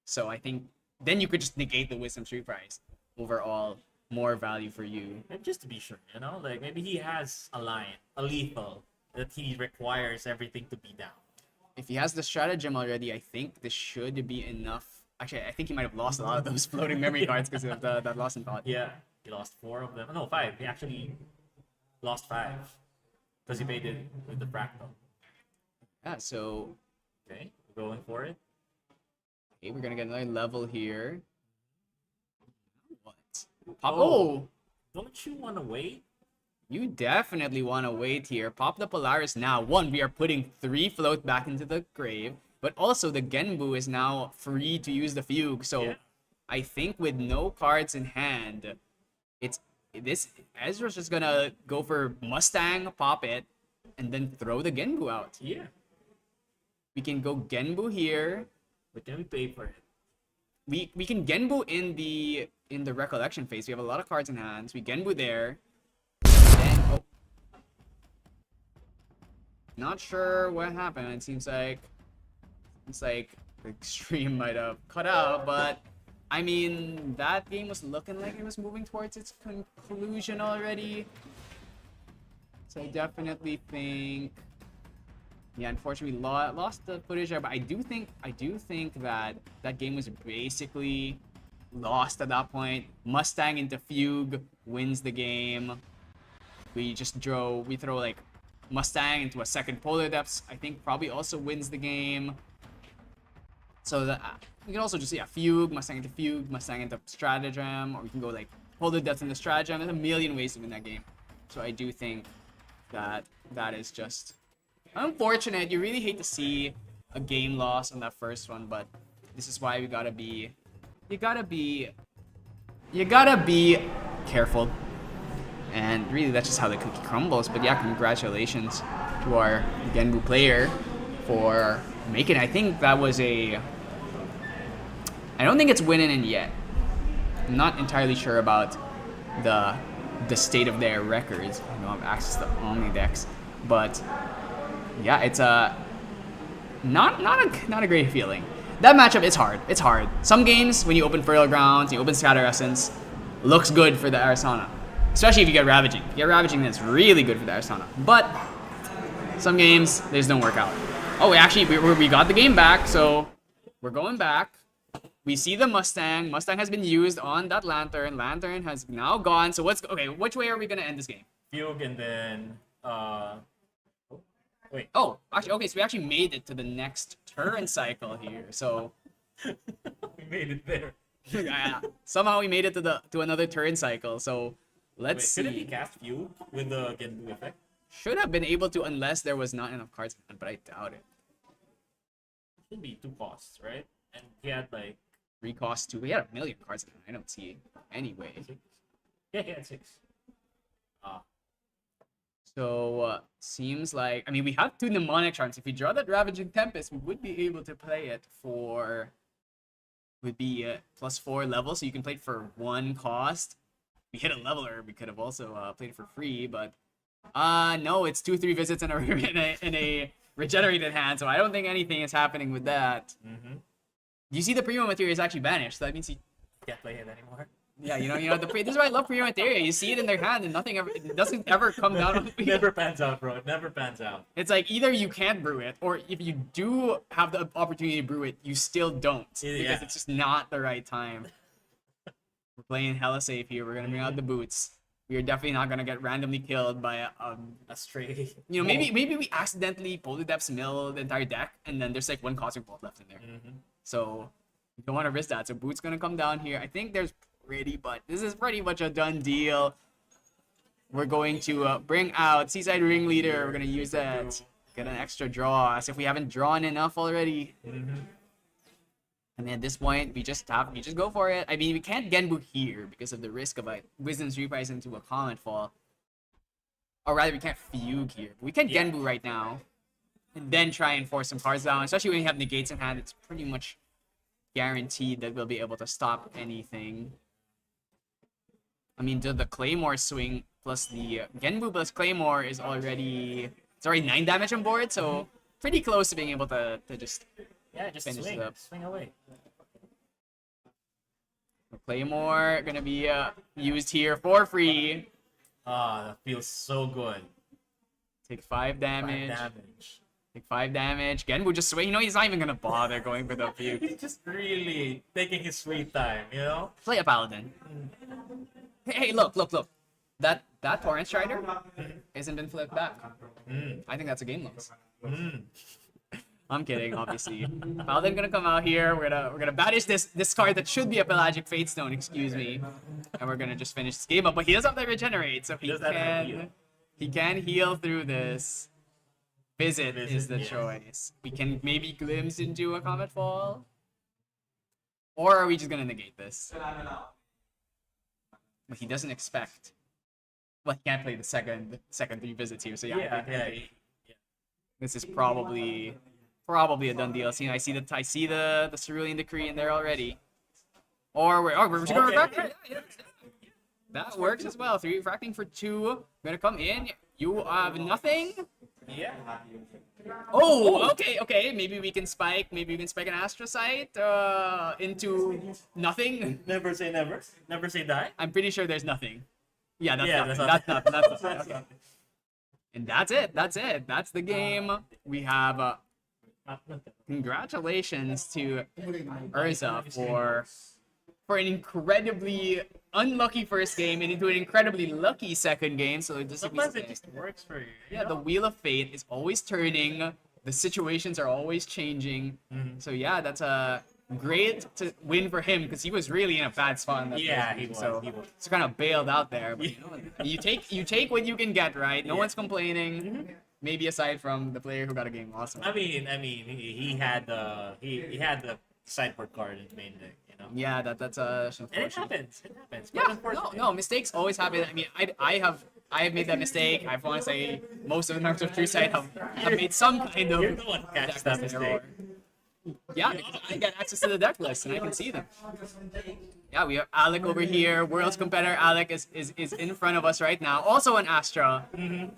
So I think then you could just negate the Wisdom Street Prize. Overall, more value for you. And just to be sure, you know, like maybe he has a line, a lethal that he requires everything to be down. If he has the stratagem already, I think this should be enough. Actually, I think he might have lost a lot of those floating memory cards because of that loss in thought. Yeah, he lost 4 of them. No, 5. He actually lost 5 because he made it with the fractal. Yeah, so Okay, we're going for it. okay, we're gonna get another level here. What? Oh. Don't you want to wait? You definitely want to wait here. Pop the Polaris now. 1, we are putting 3 float back into the grave, but also the Genbu is now free to use the Fugue. So Yeah. I think with no cards in hand, Ezra's just gonna go for Mustang, pop it, and then throw the Genbu out. Yeah, We can go Genbu here. but can we pay for it? We can Genbu in the recollection phase. We have a lot of cards in hands. We Genbu there. Then, oh. Not sure what happened. It seems like the stream might have cut out, but I mean that game was looking like it was moving towards its conclusion already. So I definitely think, yeah, unfortunately we lost the footage there, but I do think that that game was basically lost at that point. Mustang into Fugue wins the game. We throw like Mustang into a second Polar Depths. I think probably also wins the game. So that we can also just Fugue, Mustang into Stratagem, or we can go like Polar Depths into Stratagem. There's a million ways to win that game. So I do think that is just unfortunate. You really hate to see a game loss on that first one, but this is why you gotta be careful. And really, that's just how the cookie crumbles. But yeah, congratulations to our Genbu player for making it. I think that was I don't think it's winning in yet. I'm not entirely sure about the state of their records. I don't have access to Omnidex, but yeah, it's not a great feeling. That matchup is hard. It's hard. Some games when you open Fertile Grounds, you open Scatter Essence, looks good for the Arasana. Especially if you get Ravaging. If you get Ravaging, that's really good for the Arasana. But some games, they just don't work out. Oh, we got the game back, so we're going back. We see the Mustang. Mustang has been used on that Lantern. Lantern has now gone. So which way are we gonna end this game? Fugue and then wait. Oh, actually, okay, so we actually made it to the next turn cycle here. So We made it there. yeah, somehow we made it to another turn cycle. So let's Wait, couldn't he see. cast Fugue with the Genbu effect? Should have been able to unless there was not enough cards in hand, but I doubt it. Should be 2 costs, right? And he had like 3 costs too. We had a million cards in hand. I don't see anyway. 6. Yeah, he had 6. So seems like we have 2 Mnemonic Charms. If we draw that Ravaging Tempest, we would be able to play it for would be +4 level, so you can play it for 1 cost. We hit a leveler. We could have also played it for free, but no, it's 2-3 visits in a regenerated hand, so I don't think anything is happening with that. Mm-hmm. You see the Primo Materia is actually banished, so that means Can't play it anymore. yeah, this is why I love Primo Materia. You see it in their hand, and it doesn't ever come down on the It field. never pans out, bro. It never pans out. It's like either you can't brew it, or if you do have the opportunity to brew it, you still don't because Yeah. it's just not the right time. We're playing hella safe here. We're gonna bring out the boots. We are definitely not gonna get randomly killed by A stray. maybe we accidentally Polar Depths mill the entire deck, and then there's like 1 Cosmic Bolt left in there. Mm-hmm. So you don't want to risk that. So Boot's gonna come down here. I think this is pretty much a done deal. We're going to bring out Seaside Ringleader. We're gonna use that. Get an extra draw as if we haven't drawn enough already. Mm-hmm. And then at this point, we just go for it. I mean, we can't Genbu here because of the risk of a Wisdom's Reprise into a Comet Fall. Or rather, we can't Fugue here. We can Genbu right now. And then try and force some cards down. Especially when you have Negates in hand, it's pretty much guaranteed that we'll be able to stop anything. I mean, the Claymore swing plus the Genbu plus Claymore is already 9 damage on board, so pretty close to being able to just Yeah, just Finish it swing. up. Swing away. Claymore gonna be used here for free. Ah, that feels so good. Take 5 Five damage. damage. Take 5 damage. Genbu just swing. You know, he's not even gonna bother going for the few. He's just really taking his sweet time, you know? Play a paladin. Hey, look. That Torrent Strider hasn't been flipped back. Mm. I think that's a game loss. Mm. I'm kidding, obviously. Paladin gonna come out here. We're gonna banish this card that should be a Pelagic Fatestone, excuse me, and we're gonna just finish this game up. But he does have to regenerate, so he does have to heal. can heal through this. Visit is the yes. choice. We can maybe glimpse into a Comet Fall, or are we just gonna negate this? But he doesn't expect. Well, he can't play the second 3 visits here, so yeah. I think this is probably a done deal. See, I see the Cerulean Decree in there already. Or we're just gonna refract. Yeah. That works as well. 3 refracting for 2. Gonna come in. You have nothing. Yeah. Oh, okay. Maybe we can spike an Astrocyte into nothing. Never say never. Never say die. I'm pretty sure there's nothing. Yeah, that's Yeah, nothing. that's That's nothing. Okay. And that's it. That's the game. We have congratulations to Urza for an incredibly unlucky first game and into an incredibly lucky second game. So this Sometimes it just works for you. yeah, the Wheel of Fate is always turning. The situations are always changing. So yeah, that's a great to win for him because he was really in a bad spot. In that Yeah, first he game, was, So he was. it's kind of bailed out there. But you take what you can get, right? No Yeah. one's complaining. Maybe aside from the player who got a game lost. I mean, he had the sideboard card in the main deck, you know. Yeah, that's And it unfortunate. happens. It happens. But Yeah, unfortunately- no, mistakes always happen. I mean, I have made that mistake. I want to say most of the members of True Sight have made some kind of You're the one who catches that deck mistake. Yeah, because I get access to the deck list and I can see them. Yeah, we have Alec over here. World's competitor Alec is in front of us right now. Also an Astra.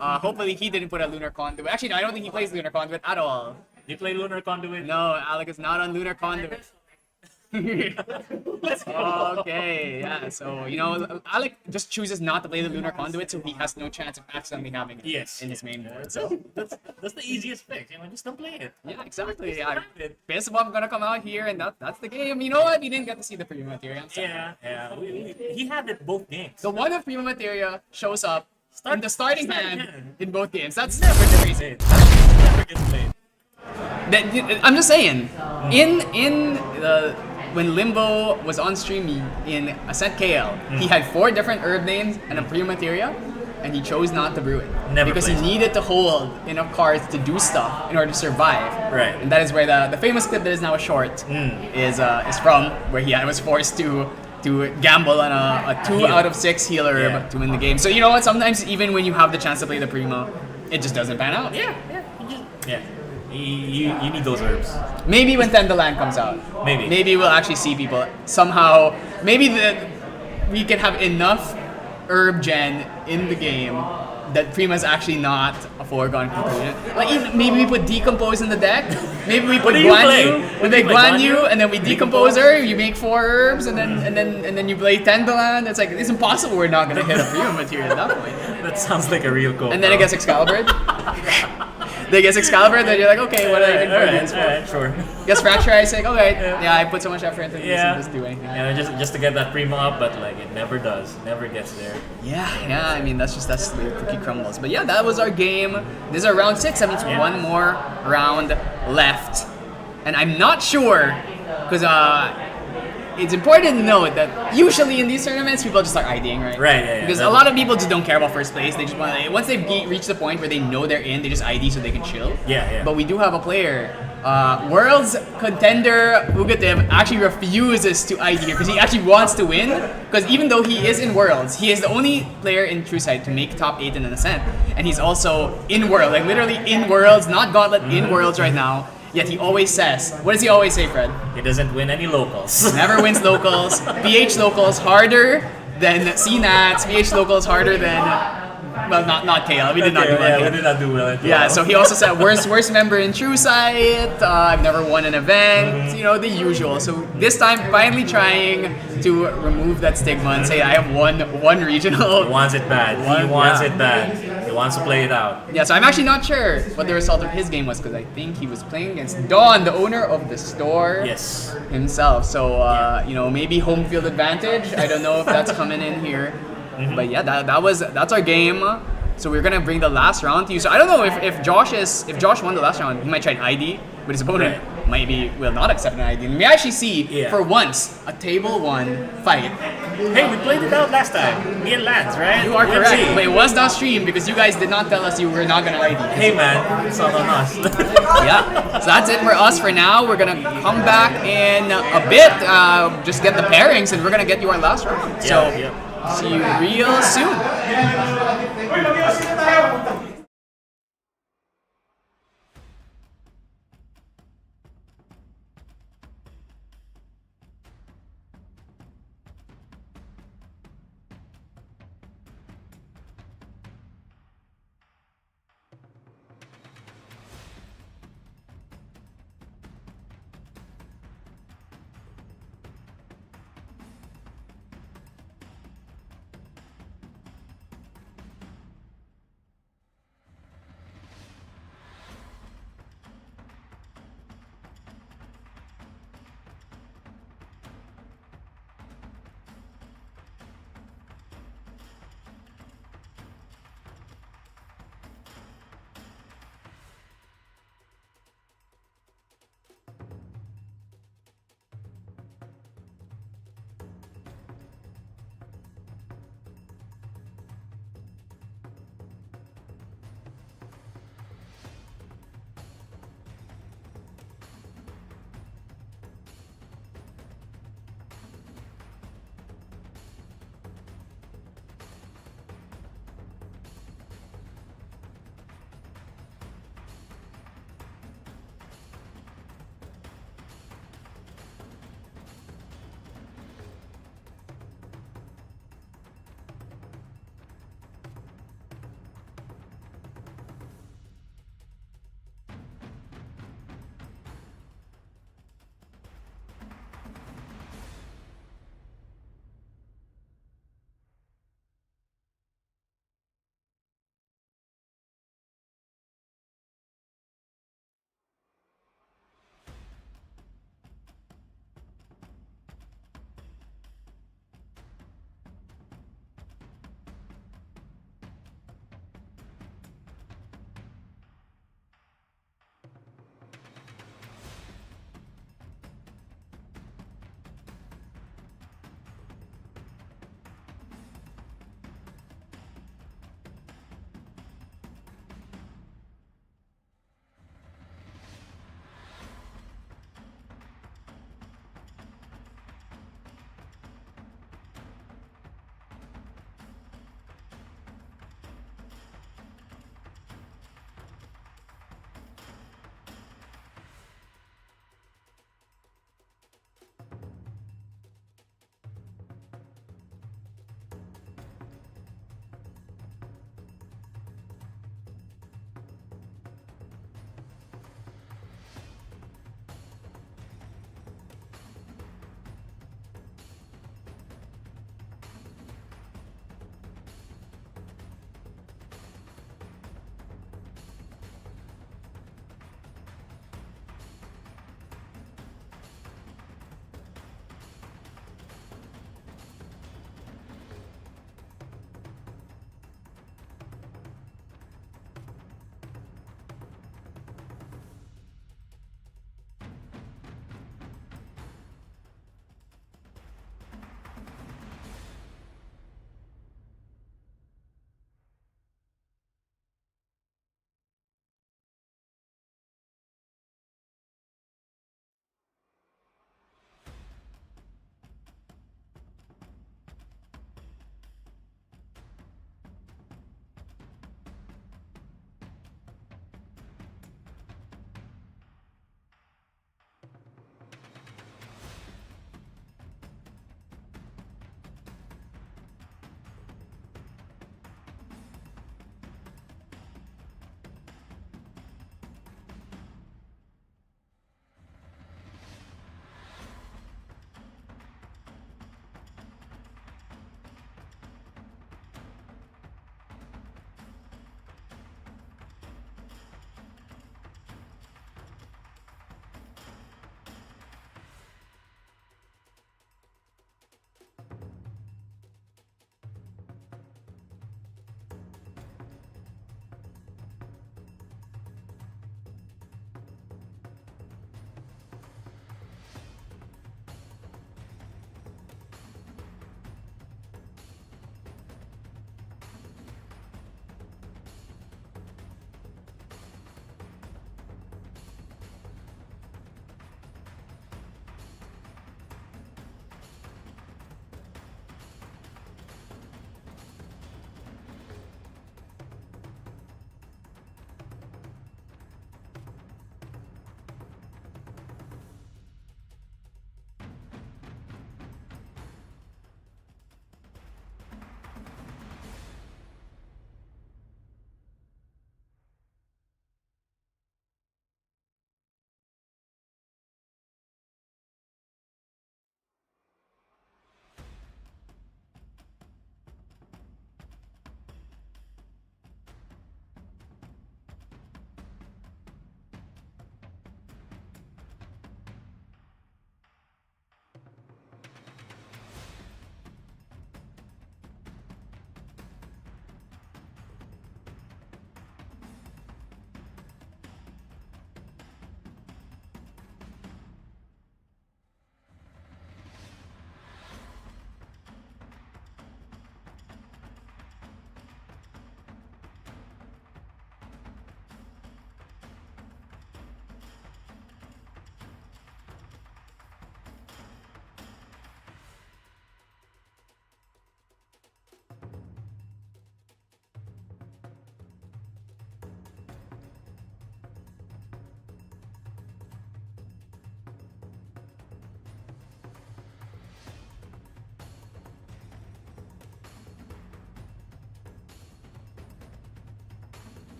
Hopefully he didn't put a Lunar Conduit. Actually, no, I don't think he plays Lunar Conduit at all. You play Lunar Conduit? No, Alec is not on Lunar Conduit. Let's go. Okay, yeah. So Alec just chooses not to play the Lunar Conduit, so he has no chance of accidentally having it Yes. in his main board. So That's the easiest fix. You know, just don't play it. yeah, exactly. Yeah, Grab it. Bisbomb gonna come out here, and that's the game. You know what? We didn't get to see the Prima Materia. I'm sorry. Yeah. He had it both games. The one of Prima Materia shows up in the starting starting hand hand. in both games. That's never never gets crazy. played. Never gets played. I'm just saying, in the when Limbo was on stream in Ascent KL, he had 4 different herb names and a Prima Materia, and he chose not to brew it Never because he plays it. needed to hold enough cards to do stuff in order to survive. Right. And that is where the famous clip that is now a short is from, where he was forced to gamble on a 2 Heal. out of 6 heal herb Yeah. to win the game. So you know what? Sometimes even when you have the chance to play the Prima, it just doesn't pan out. Yeah. You need those herbs. Maybe when Tendaland comes out. Maybe. Maybe we'll actually see people somehow. Maybe we can have enough herb gen in the game that Prima's actually not a foregone conclusion. Like maybe we put Decompose in the deck. Maybe we put do you play? Guan Yu. What We do you make play, Guan Guan Yu, Yu? and then we decompose her. You make 4 herbs, and then you play Tendaland. It's like it's impossible. We're not gonna hit a Prima material at that point. That sounds like a real goal. And then it gets Excalibur. They get Excalibur, then you're like, okay, what are you gonna put against? Alright, sure. Gets Fracture, I say, okay, yeah, I put so much effort into this Yeah. and just doing. And just to get that Prima up, but like it never does. Never gets there. Yeah, I mean that's the way the cookie crumbles. But yeah, that was our game. This is our round 6. That means Yeah. one more round left, and I'm not sure because it's important to note that usually in these tournaments people just start IDing, right? Right, yeah. Because a lot of people just don't care about first place. They just want to, once they've reached the point where they know they're in, they just ID so they can chill. Yeah. But we do have a player. World's contender Ugativ actually refuses to ID here because he actually wants to win. Because even though he is in Worlds, he is the only player in True Sight to make top 8 in an Ascent. And he's also in World, like literally in Worlds, not Gauntlet, in Worlds right now. Yet he always says, what does he always say, Fred? He doesn't win any locals. Never wins locals. PH locals harder then CNATS, VH Local is harder than. Well, not KL. We did not do well. Yeah, we did not do well. at Yeah, all. so he also said worst member in True Sight. I've never won an event. You know, the usual. So this time, finally trying to remove that stigma and say I have one regional. He wants it bad. He wants it bad. He wants to play it out. Yeah, so I'm actually not sure what the result of his game was because I think he was playing against Don, the owner of the store Yes. himself. So you know, maybe home field advantage. I don't know if that's coming in here. But yeah, that's our game. So we're gonna bring the last round to you. So I don't know if Josh won the last round, he might try an ID, but his opponent maybe will not accept an ID. And we actually see for once a table 1 fight. Hey, we played it out last time. Me and Lance, right? You are Let's correct, see. but it was not streamed because you guys did not tell us you were not gonna ID. Hey man, it's all on us. Yeah, so that's it for us for now. We're gonna come back in a bit, just get the pairings, and we're gonna get you our last round. So see you real soon.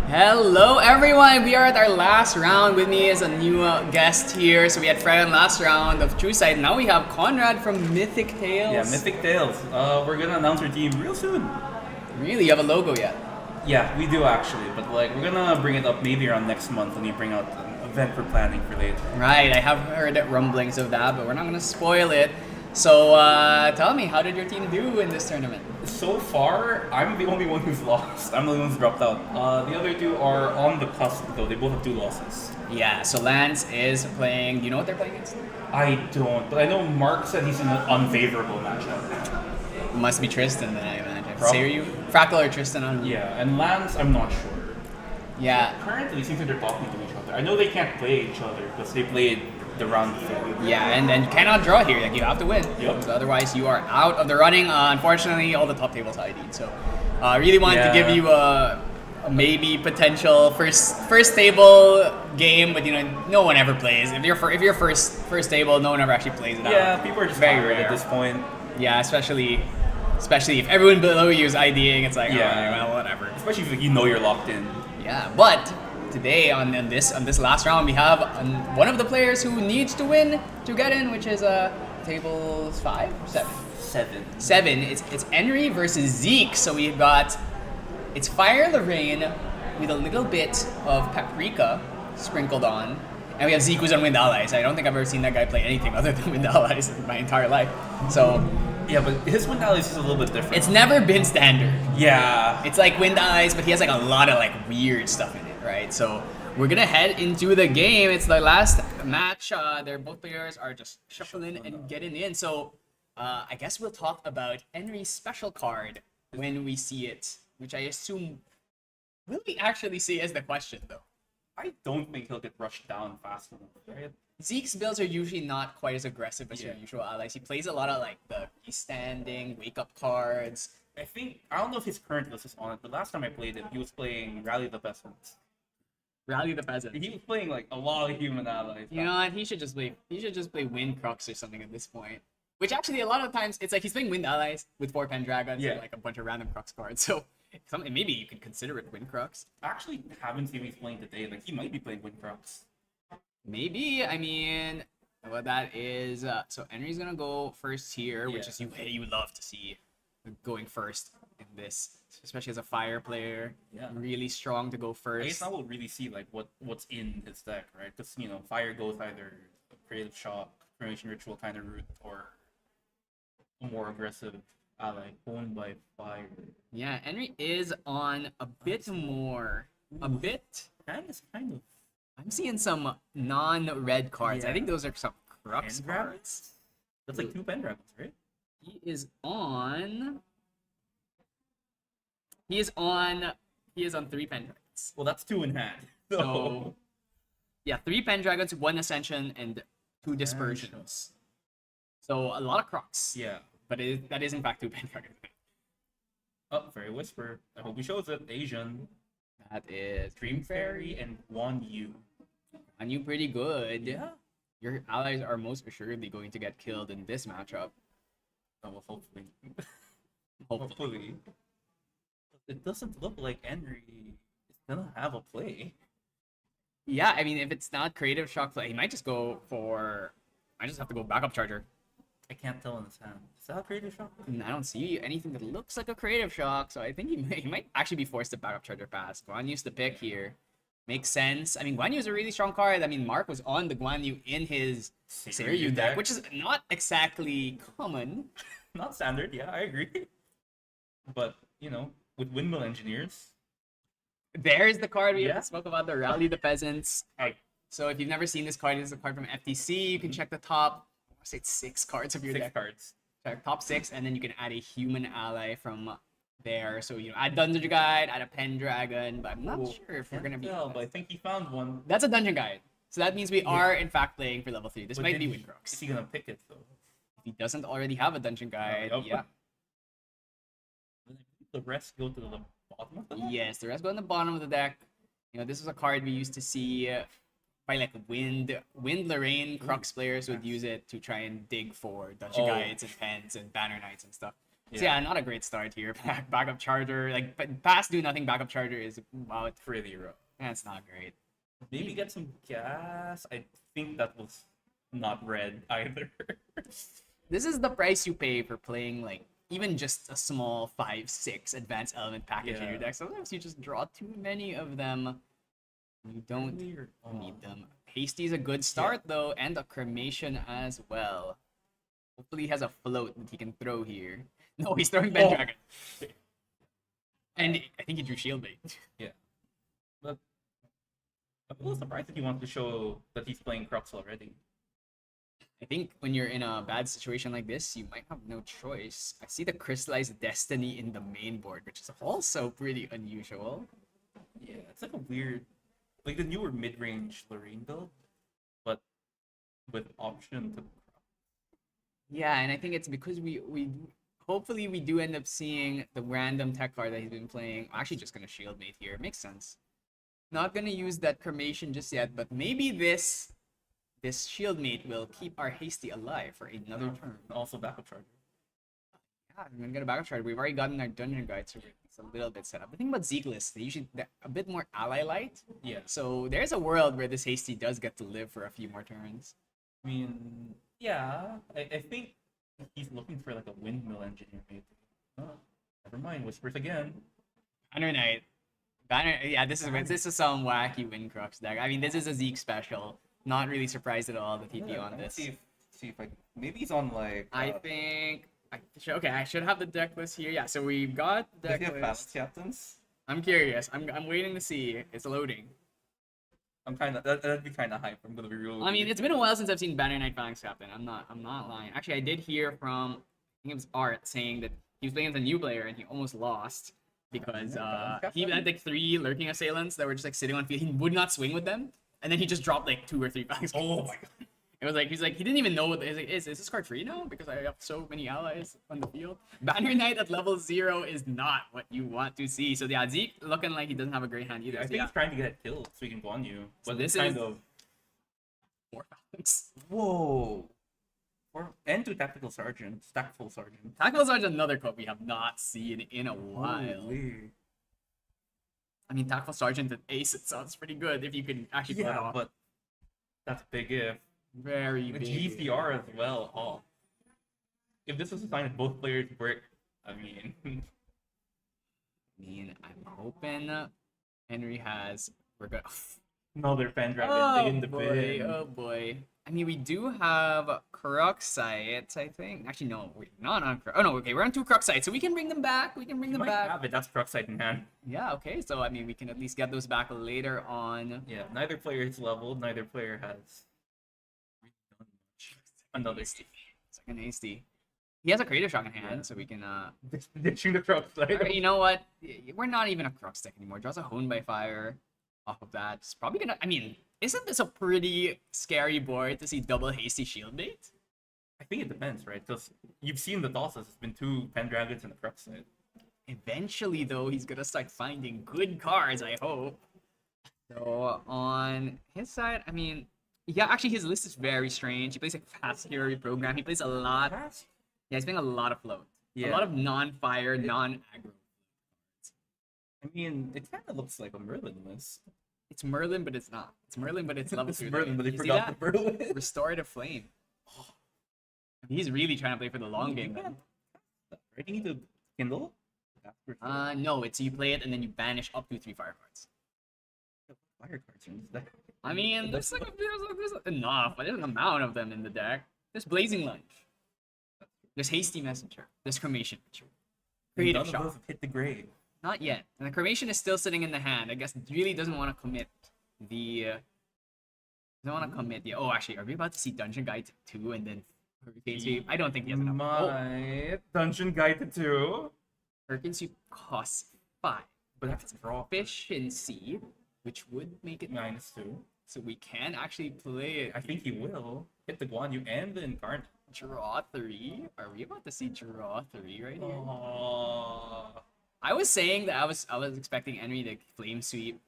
Hello everyone, we are at our last round. With me is a new guest here. So we had Fred in last round of True Sight. Now we have Conrad from Mythic Tales. Yeah, Mythic Tales. We're gonna announce our team real soon. Really? You have a logo yet? Yeah, we do actually, but like we're gonna bring it up maybe around next month when we bring out an event we're planning for later. Right, I have heard rumblings of that, but we're not gonna spoil it. So tell me, how did your team do in this tournament? So far, I'm the only one who's lost. I'm the only one who's dropped out. The other two are on the cusp though. They both have 2 losses. Yeah, so Lance is playing. Do you know what they're playing against? I don't, but I know Mark said he's in an unfavorable matchup. Must be Tristan then, I imagine. Probably. Say, are you Fractal or Tristan on? Yeah, and Lance, I'm not sure. Yeah. Currently, it seems like they're talking to each other. I know they can't play each other because they played the round before. Yeah, and then you cannot draw here. Like you have to win. Yep. So otherwise, you are out of the running. Unfortunately, all the top tables ID'd. So, I really wanted to give Yeah. you a maybe potential first table game, but you know, no one ever plays. If you're first table, no one ever actually plays it out. Yeah, people are just Very very rare. at this point. Yeah, especially if everyone below you is IDing, it's like, Yeah. oh, well, whatever. Especially if you know you're locked in. Yeah, but today on this last round, we have one of the players who needs to win to get in, which is tables 5 or 7. 7. It's Henry versus Zeke. So we've got it's Fire Lorraine with a little bit of paprika sprinkled on. And we have Zeke who's on Wind Allies. I don't think I've ever seen that guy play anything other than Wind Allies in my entire life. So Yeah, but his Wind Allies is a little bit different. it's never been standard. Yeah. It's like Wind Allies, but he has like a lot of like weird stuff in it, right? So we're gonna head into the game. It's the last match. Both players are just shuffling and getting in. So I guess we'll talk about Henry's special card when we see it, which I assume will we actually see is the question though. I don't think he'll get rushed down fast enough, right? Zeke's builds are usually not quite as aggressive as your Yeah. usual allies. He plays a lot of like the he's standing, wake up cards. I don't know if his current list is on it, but last time I played him, he was playing Rally the Peasants. Rally the peasants. He was playing like a lot of human allies. You know what? He should just play Wind Crux or something at this point. Which actually a lot of times it's like he's playing Wind Allies with 4 Pendragons Yeah. and like a bunch of random Crux cards. So maybe you could consider it Wind Crux. I actually haven't seen him playing today. Like he might be playing Windcrops. Maybe I mean what that is. So Henry's gonna go first here, which Yeah. is you love to see going first in this, especially as a fire player. Yeah. Really strong to go I guess first. now we'll really see like what's in his deck, right? Because fire goes either a creative shock, formation ritual kind of route, or a more aggressive ally owned by fire. Yeah, Henry is on a bit more. A bit. That is kind of I'm seeing some non-red cards. I Yeah. think those are some Crux Pendragons? cards. That's like 2 Pendragons, right? He is on. He is on 3 Pendragons. Well, that's 2 in hand. So yeah, 3 Pendragons, 1 Ascension, and 2 Dispersions. So a lot of Crux. yeah. But that is in fact 2 Pendragons. Oh, Fairy Whisper. I hope he shows it. Asian. That is Dream Fairy and Wan Yu. and you pretty good. Yeah. Your allies are most assuredly going to get killed in this matchup. Oh, well, hopefully. Hopefully. It doesn't look like Henry is gonna have a play. Yeah, I mean, if it's not creative shock play, he might just go for. I just have to go backup charger. I can't tell in his hand. Is that a creative shock? And I don't see anything that looks like a creative shock, so I think he might actually be forced to backup charger pass. Guan Yu's the pick here. Makes sense. I mean, Guan Yu is a really strong card. I mean, Mark was on the Guan Yu in his Seiryu deck, which is not exactly common. Not standard, yeah, I agree. But, with Windmill Engineers, There's the card we Yeah. spoke about, the Rally the Peasants. I- So if you've never seen this card, it's a card from FTC. You can check the top, I want to say it's 6 cards of your 6 deck. cards. Check top 6, and then you can add a human ally from there. So add Dungeon Guide, add a Pendragon, but I'm not Ooh, sure if we're Can't gonna be. tell, but I think he found one. That's a Dungeon Guide. So that means we are in fact playing for level 3. This But might then be Is Windcrux. he gonna pick it, though? If he doesn't already have a Dungeon Guide, Yup. yeah. The rest go to the bottom of the deck? Yes, the rest go in the bottom of the deck. This was a card we used to see by like Wind Lorraine Crux players would use it to try and dig for Dungeon Oh. Guides and Pens and Banner Knights and stuff. So yeah, not a great start here. Backup charger, like pass do nothing. Backup charger is about. Pretty rough. That's not great. Maybe get some gas. I think that was not red either. This is the price you pay for playing like even just a small 5-6 advanced element package in your Yeah. deck. Sometimes you just draw too many of them. You don't Weird. need them. Hasty is a good start though, and a cremation as well. Hopefully he has a float that he can throw here. No, he's throwing Pendragon. And I think he drew Shield Bait. But I'm a little surprised that he wants to show that he's playing Crux already. I think when you're in a bad situation like this, you might have no choice. I see the Crystallized Destiny in the main board, which is also pretty unusual. Yeah, it's like a weird, like the newer mid-range Lorraine build, but with option to. Yeah, and I think it's because we hopefully we do end up seeing the random tech card that he's been playing. I'm actually just gonna Shield Bait here. Makes sense. Not gonna use that cremation just yet, but maybe this Shield Mate will keep our Hasty alive for another turn. Also backup charger. Yeah, I'm gonna get a backup charge. We've already gotten our dungeon guide, so it's a little bit set up. The thing about Zeekless, they're a bit more ally light. Yeah, So there's a world where this Hasty does get to live for a few more turns. I mean, yeah, I think he's looking for like a windmill engineer maybe. Oh, never mind, Whispers again. Banner Knight. Yeah, this is some wacky Windcrux deck. I mean, this is a Zeke special. Not really surprised at all that he'd be on this. See if I maybe he's on like. I think I should have the deck list here. Yeah, so we've got the Does deck he have list. fast captains? I'm curious. I'm waiting to see. It's loading. I'm kind of that'd be kind of hype. I'm gonna be real. I mean, it's been a while since I've seen Banner Knight Phalanx Captain. I'm not lying. Actually, I did hear from I think it was Art saying that he was playing as a new player and he almost lost because he had like 3 lurking assailants that were just like sitting on field. He would not swing with them, and then he just dropped like 2 or 3 Phalanx. Oh my god. It was like he didn't even know what is this card free now because I have so many allies on the field. Banner Knight at level 0 is not what you want to see. So yeah, Zeke looking like he doesn't have a great hand either. I So, think yeah, he's trying to get it killed so he can go on you. So But this this kind is- of 4 Phalanx. whoa. And 2 tactical sergeants, tactful sergeants. Tactical Sarge is another card we have not seen in a while. Holy. I mean, Tactful Sergeant at Ace, it sounds pretty good if you can actually pull it Yeah, off. but that's big if. Very With big. GCR as well. Oh. If this was a sign that both players work, I mean. I'm hoping Henry has. We're good. Another Pendragon Oh in the boy! bin. Oh boy! I mean, we do have Cruxites, I think. Actually, no, we're not on Crux. Oh no, okay, we're on 2 Cruxites, so we can bring them back. We can bring You them might back. have it. That's Cruxite in hand. Yeah, okay. So I mean, we can at least get those back later on. Yeah, neither player is leveled. Neither player has done much. Another Second hasty. He has a creative shock in hand, Yeah. so we can ditching the Cruxite. you know what? We're not even a Crux deck anymore. Draws a Hone by Fire off of that. It's probably gonna. I mean, isn't this a pretty scary board to see double hasty shield bait? I think it depends, right? Because you've seen the tosses. It's been 2 Pendragons and a Cruxite. Eventually, though, he's gonna start finding good cards. I hope. So on his side, I mean, yeah, actually, his list is very strange. He plays a fast hero program. He plays a lot. Yeah, he's playing a lot of float. A lot of non-fire, non-aggro. I mean, it kind of looks like a Merlin list. It's Merlin, but it's not. It's Merlin, but it's level It's 2. Merlin, but they You see forgot that? the Merlin. Restorative Flame. He's really trying to play for the long game. Yeah. Then. Right? You need to Kindle? No, it's you play it and then you banish up to 3 fire cards. Fire cards in this deck. I mean, there's enough, but there's an amount of them in the deck. There's Blazing Lunge. There's Hasty Messenger. There's Cremation Ritual. Creative None of Shock. those have hit the grave. Not yet. And the Cremation is still sitting in the hand. I guess it really doesn't want to commit the. Doesn't want to commit the. Oh, actually, are we about to see Dungeon Guide 2 and then Hurricane Sweep? I don't think he has enough. Oh, My Dungeon Guide to 2. Hurricane Sweep costs 5. But that's draw. Efficiency, which would make it -2. so we can actually play it. I think he will hit the Guan Yu and the Incarnate. Draw 3. Are we about to see draw 3 right here? Oh. I was saying that I was expecting Henry to flame sweep,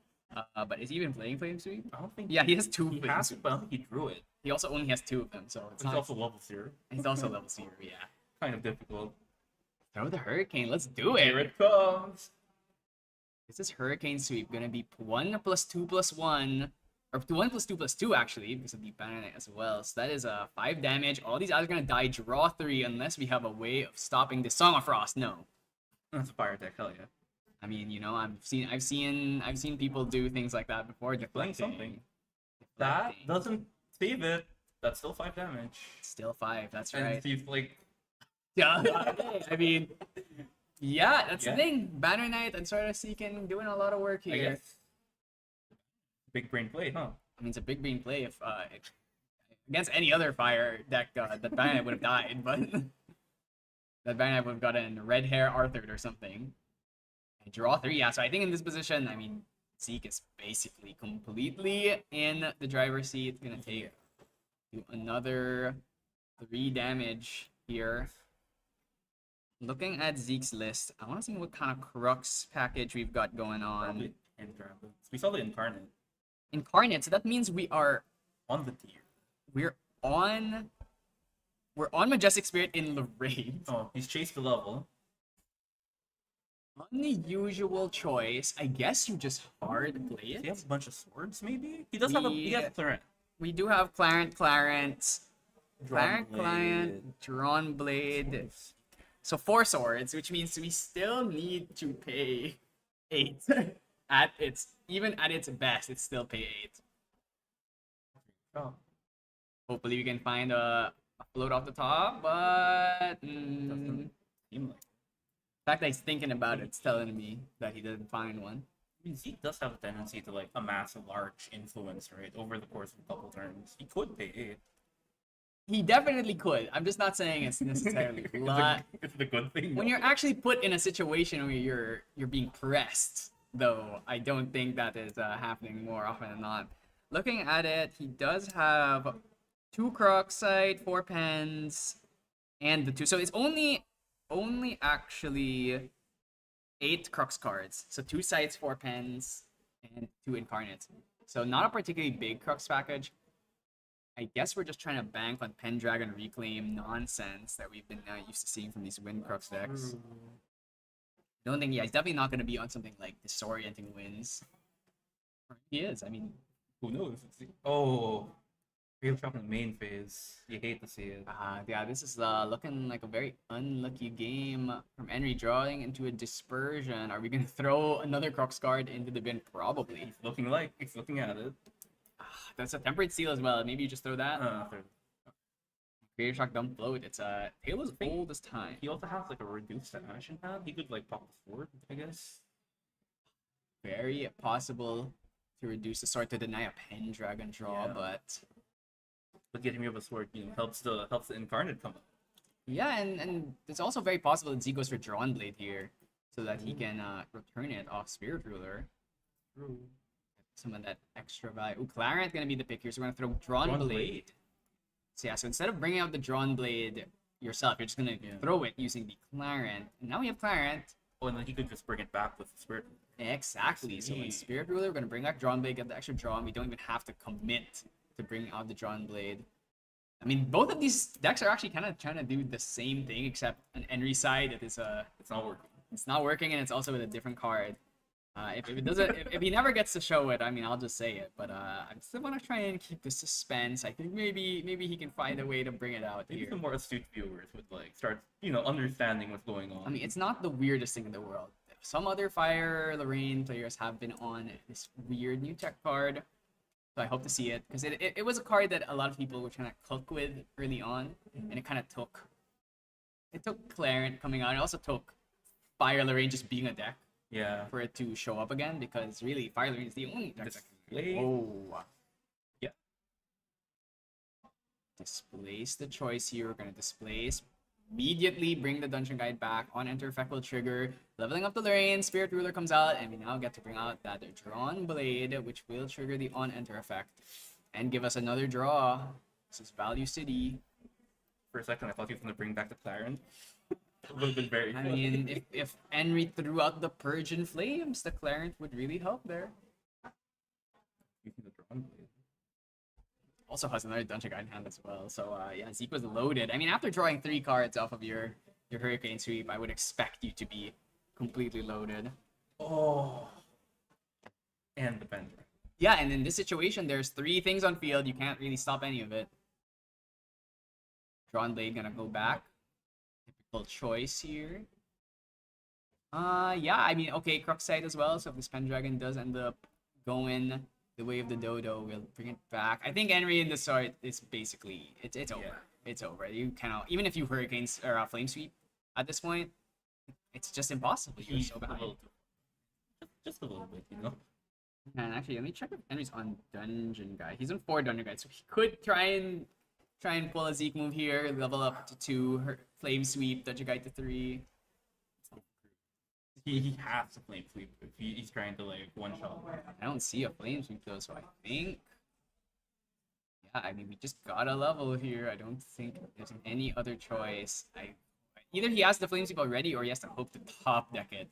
but is he even playing flame sweep? I don't think Yeah, he has 2 he flame has to, sweeps. but I don't think he drew it. He also only has 2 of them, so it's It's not. also level 0. He's also level 0, yeah. Kind of difficult. Throw the Hurricane. Let's do Here it. it comes. Is this Hurricane Sweep gonna be 1+2+1? Or 1+2+2 actually, because of the Banner Knight as well. So that is 5 damage. All these guys are gonna die. Draw 3 unless we have a way of stopping the Song of Frost. No. That's a fire deck. Hell yeah. I mean, you know, I've seen people do things like that before. Playing Deflecting. something. That Deflecting. doesn't save it. That's still 5 damage. Still 5. That's And right. he's like, Yeah. I mean, yeah, that's Yeah. the thing. Banner Knight and Sword of Seeking doing a lot of work I here. guess. Big brain play, huh? I mean, it's a big brain play if against any other fire deck, that Banner Knight would have died, but that Banner Knight would have gotten Red Hair Arthur or something. And draw 3, yeah. So I think in this position, I mean, Zeke is basically completely in the driver's seat. Gonna take another 3 damage here. Looking at Zeke's list, I want to see what kind of Crux package we've got going on. Probably Incarnate. We saw the Incarnate Incarnate, so that means we're on the tier. on Majestic Spirit in Lorraine. Oh, he's chased the level. Unusual choice. I guess you just hard play Does he it. have a bunch of swords, maybe? He does have a he has a Clarent. We do have Clarent, Drawn Blade. So 4 swords, which means we still need to pay 8. Even at its best, it's still pay 8. Oh, Hopefully we can find a float off the top, but doesn't seem like. the fact that he's thinking about it's telling me that he didn't find one. I mean, Zeke does have a tendency to like amass a large influence, right, over the course of a couple turns. He could pay 8. He definitely could. I'm just not saying it's necessarily It's the good thing. when you're actually put in a situation where you're being pressed, though. I don't think that is happening more often than not. Looking at it, he does have 2 Crocsite, 4 pens, and the 2. So it's only actually 8 Crux cards. So 2 sites, 4 pens, and 2 Incarnates. So not a particularly big Crux package. I guess we're just trying to bank on Pendragon Reclaim nonsense that we've been used to seeing from these Wind Crux decks. Don't think, yeah, he's definitely not going to be on something like Disorienting Winds. Or he is, I mean, Who knows? Oh, real shock in the main phase. You hate to see it. yeah, this is looking like a very unlucky game from Henry drawing into a Dispersion. Are we going to throw another Crux card into the bin? Probably. It's looking at it. That's a Tempered Seal as well. Maybe you just throw that. Third. Creative Shock Dump Float. It's Tale as old as time. He also has like a reduced action hand. He could like pop the sword, I guess. Very possible to reduce the sword to deny a Pendragon draw, Yeah. but getting rid of a sword, helps the Incarnate come up. yeah, and it's also very possible that Z goes for Drawn Blade here, so that he can return it off Spirit Ruler. Some of that extra value. Ooh, Clarent gonna be the pick here, so we're gonna throw Drawn Blade. So yeah, so instead of bringing out the Drawn Blade yourself, you're just gonna throw it using the Clarent. And now we have Clarent. Oh, and then he could just bring it back with the Spirit. Exactly. So in Spirit Ruler, we're gonna bring back Drawn Blade, get the extra draw, and we don't even have to commit to bring out the Drawn Blade. I mean, both of these decks are actually kind of trying to do the same thing, except an Henry side that is It's not working. it's not working, and it's also with a different card. If it doesn't, if he never gets to show it, I mean, I'll just say it. But I still want to try and keep the suspense. I think maybe he can find a way to bring it out Maybe here. some more astute viewers would like start, understanding what's going on. I mean, it's not the weirdest thing in the world. Some other Fire Lorraine players have been on this weird new tech card, so I hope to see it because it was a card that a lot of people were trying to cook with early on, and it kind of took Clarent coming out. It also took Fire Lorraine just being a deck yeah. for it to show up again because really Fire Lorraine is the only deck that can. Display. Oh. Yeah. Displace the choice here. We're gonna displace. Immediately bring the Dungeon Guide back. On enter effect will trigger. Leveling up the Lorraine, Spirit Ruler comes out, and we now get to bring out that Drawn Blade, which will trigger the on enter effect. And give us another draw. This is Value City. For a second, I thought he was going to bring back the Clarent. It would have been very I fun. mean, if Henry threw out the Purge and Flames, the Clarent would really help there. Using the Drawn Blade. Also has another Dungeon Guide in hand as well. So yeah, Zeke was loaded. I mean, after drawing 3 cards off of your your Hurricane Sweep, I would expect you to be completely loaded. Oh. And the Pendra. Yeah, and in this situation, there's 3 things on field. You can't really stop any of it. Drawn Blade gonna go back. Typical choice here. Yeah, I mean, okay, Crux Sight as well. So if this Pendragon does end up going the way of the Dodo, we'll bring it back. I think Henry in the start is basically it's over. Yeah. It's over. You cannot, even if you Hurricanes or Flame Sweep at this point, it's just impossible. You're so A behind. little just a little bit, you know. And actually, let me check if Henry's on Dungeon Guide. He's on 4 Dungeon Guide, so he could try and pull a Zeke move here, level up to 2, Flame Sweep, Dungeon Guide to 3. He has to flame sweep if he's trying to like one shot. I don't see a Flame Sweep though, so I think, yeah, I mean, we just gotta level here. I don't think there's any other choice. Either he has the Flame Sweep already, or he has to hope to top deck it.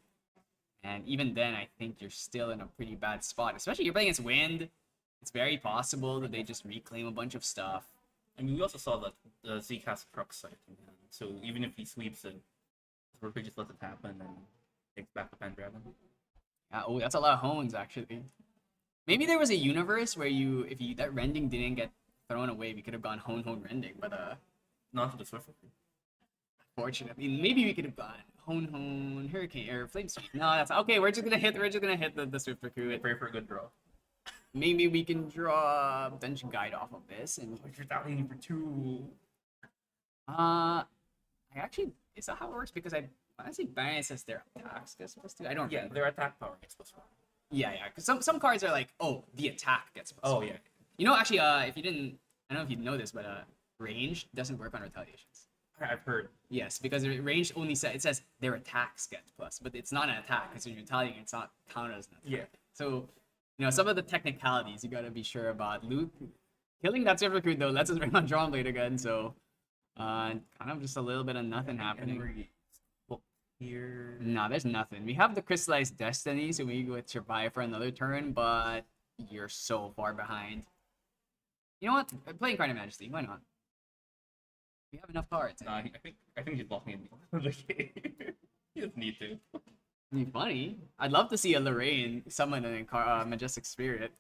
And even then, I think you're still in a pretty bad spot. Especially you're playing against Wind. It's very possible that they just reclaim a bunch of stuff. I mean, we also saw that Zeke has Crux Sight in hand, so even if he sweeps it, Scorpio just lets it happen and takes back the Pendragon. Oh, that's a lot of hones actually. Maybe there was a universe where if that rending didn't get thrown away, we could have gone hone rending, but Not to the Swift. fortunately, maybe we could have gone hone Hurricane or Flame Sweep. No, that's okay. We're just gonna hit the Swift Recruit. Pray for a good draw. Maybe we can draw Dungeon Guide off of this and If you're doubting for 2, I actually, is that how it works? Because I honestly Baron says their attacks get supposed to. I don't yeah, remember. their attack power gets plus 1. Yeah. Because some cards are like, oh, the attack gets plus Oh one. yeah. You know, actually, if you didn't, I don't know if you know this, but range doesn't work on retaliations. I've heard. Yes, because range only says their attacks get plus, but it's not an attack because when you're retaliating, it's not counted as an attack. Yeah. So, some of the technicalities you gotta be sure about. Luke killing that Swift Recruit though lets us bring on Drawn Blade again, so kind of just a little bit of nothing happening. Henry, well, here. No, there's nothing. We have the Crystallized Destiny, so we would survive for another turn, but you're so far behind. You know what? Play Incarnate Majesty. Why not? We have enough cards. Nah, I think he's blocking in the game. He doesn't need to. It'd be funny. I'd love to see a Lorraine summon an Majestic Spirit.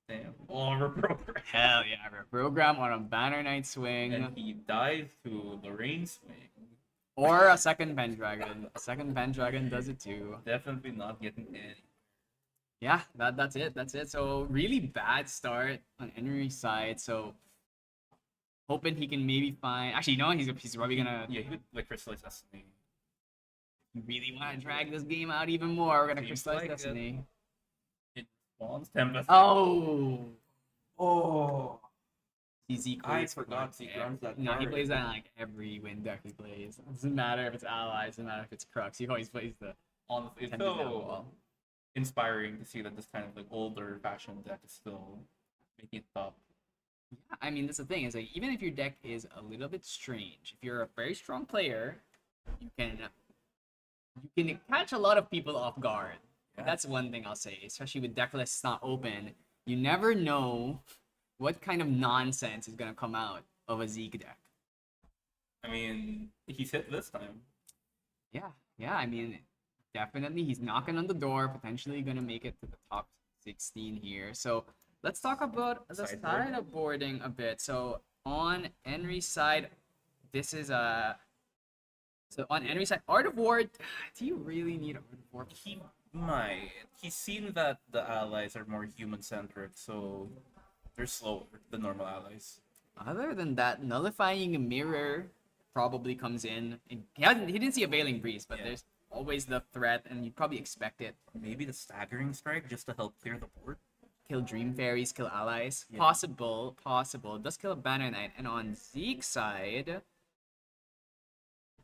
Damn. Oh, reprogram. Hell yeah, program on a Banner Knight swing. And he dies to Lorraine swing. Or a second Pendragon. A second Pendragon does it too. Definitely not getting any. Yeah, that's it. That's it. So really bad start on Henry's side. So hoping he can maybe find. Actually, he's probably gonna. Yeah, he would like Crystallize Destiny. Really want to drag this game out even more. We're gonna Seems Crystallize like it. Destiny. It spawns Tempest. Oh. Oh. Zeke I plays forgot Crux. Zeke runs that No, he card. plays that in like every win deck he plays. It doesn't matter if it's allies, doesn't matter if it's Crux. He always plays the Honestly, it's 10 down so wall. inspiring to see that this kind of like older fashioned deck is still making it top. Yeah, I mean that's the thing, is like even if your deck is a little bit strange, if you're a very strong player, you can catch a lot of people off guard. Yeah. That's one thing I'll say, especially with deck lists not open. You never know what kind of nonsense is gonna come out of a Zeke deck. I mean, he's hit this time. Yeah, I mean, definitely he's knocking on the door, potentially gonna make it to the top 16 here. So let's talk about the Sideboard. sideboarding a bit. So on Henry's side, this is so on Henry's side, Art of War. Do you really need Art of War? He might. He's seen that the allies are more human centric, so they're slower than normal allies. Other than that, Nullifying Mirror probably comes in. He didn't see a Veiling Breeze, but Yeah. there's always the threat, and you'd probably expect it. Maybe the staggering strike just to help clear the board. Kill Dream Fairies, kill allies. Yeah. Possible. It does kill a Banner Knight. And on Zeke's side,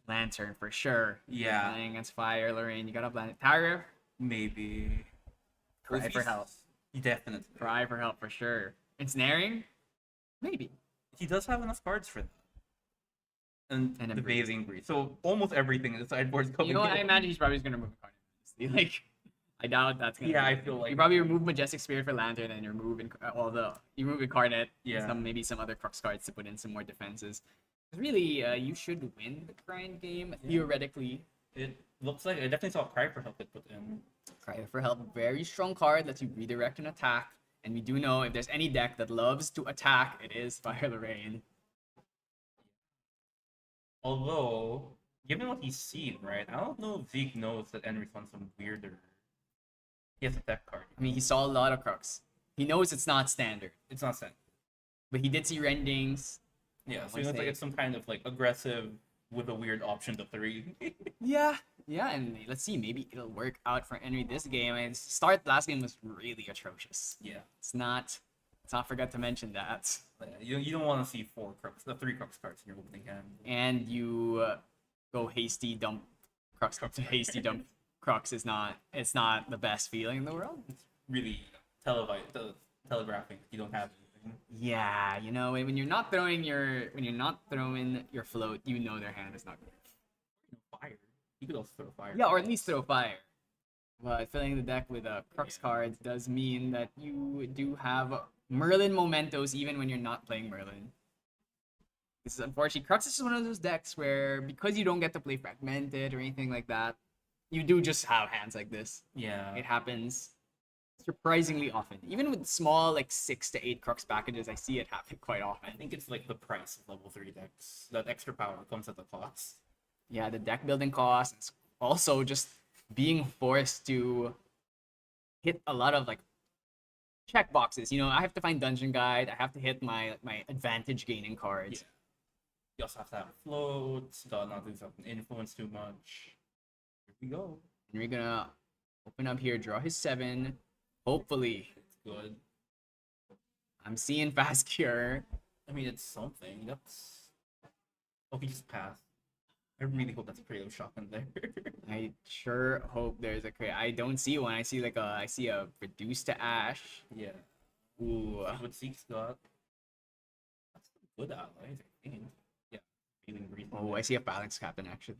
Lantern for sure. Yeah. Playing against Fire, Lorraine, you got up Lantern. Tyra, Maybe. cry If for he's- help. Definitely. Cry for help for sure. Ensnaring? Maybe. He does have enough cards for that. And And a the breeze. Bathing Breeze. So almost everything in the sideboard's coming You know what? in. I imagine he's probably just going to remove a card. Like, I doubt that's going to Yeah, I feel like- You probably remove Majestic Spirit for Lantern and you remove, you remove Incarnate. Yeah. Maybe some other Crux cards to put in some more defenses. Really, you should win the grind game theoretically. It looks like I definitely saw Cry for Help it put in. Cry for Help, very strong card, lets you redirect an attack. And we do know if there's any deck that loves to attack, it is Fire Lorraine. Although, given what he's seen, right, I don't know if Zeke knows that Enry's on some weirder. He has a deck card. I mean, he saw a lot of Crux. He knows it's not standard, It's not sent. but he did see Rendings. Yeah, so Once it's like they- it's some kind of like aggressive with a weird option to 3. Yeah, and let's see, maybe it'll work out for Henry this game. And start last game was really atrocious. Yeah. Let's not forget to mention that. You don't want to see 3 Crux cards in your opening hand. And you go hasty dump Crux. Hasty dump Crux is not. It's not the best feeling in the world. Really telegraphing. You don't have anything. Yeah, you know when you're not throwing your float, you know their hand is not good. Fire. You could also throw fire. Yeah, or at least throw fire. But filling the deck with Crux cards does mean that you do have Merlin Mementos even when you're not playing Merlin. This is unfortunate. Crux is just one of those decks where because you don't get to play Fragmented or anything like that, you do just have hands like this. Yeah. It happens surprisingly often. Even with small like 6 to 8 Crux packages, I see it happen quite often. I think it's like the price of level 3 decks. That extra power comes at the cost. Yeah, the deck building cost. It's also just being forced to hit a lot of like check boxes. You know, I have to find Dungeon Guide. I have to hit my advantage gaining cards. Yeah. You also have to have floats, gotta not do something influence too much. Here we go. And we're gonna open up here, draw his 7. Hopefully, It's good. I'm seeing Fast Cure. I mean, it's something. That's. Oh, he just passed. I really hope that's a Creative Shock in there. I sure hope there's a crit. I don't see one. I see a reduce to ash. yeah. Ooh. What Zeke's got. That's some good allies, I think. Yeah. Feeling breathing. Oh, I see a Phalanx Captain actually.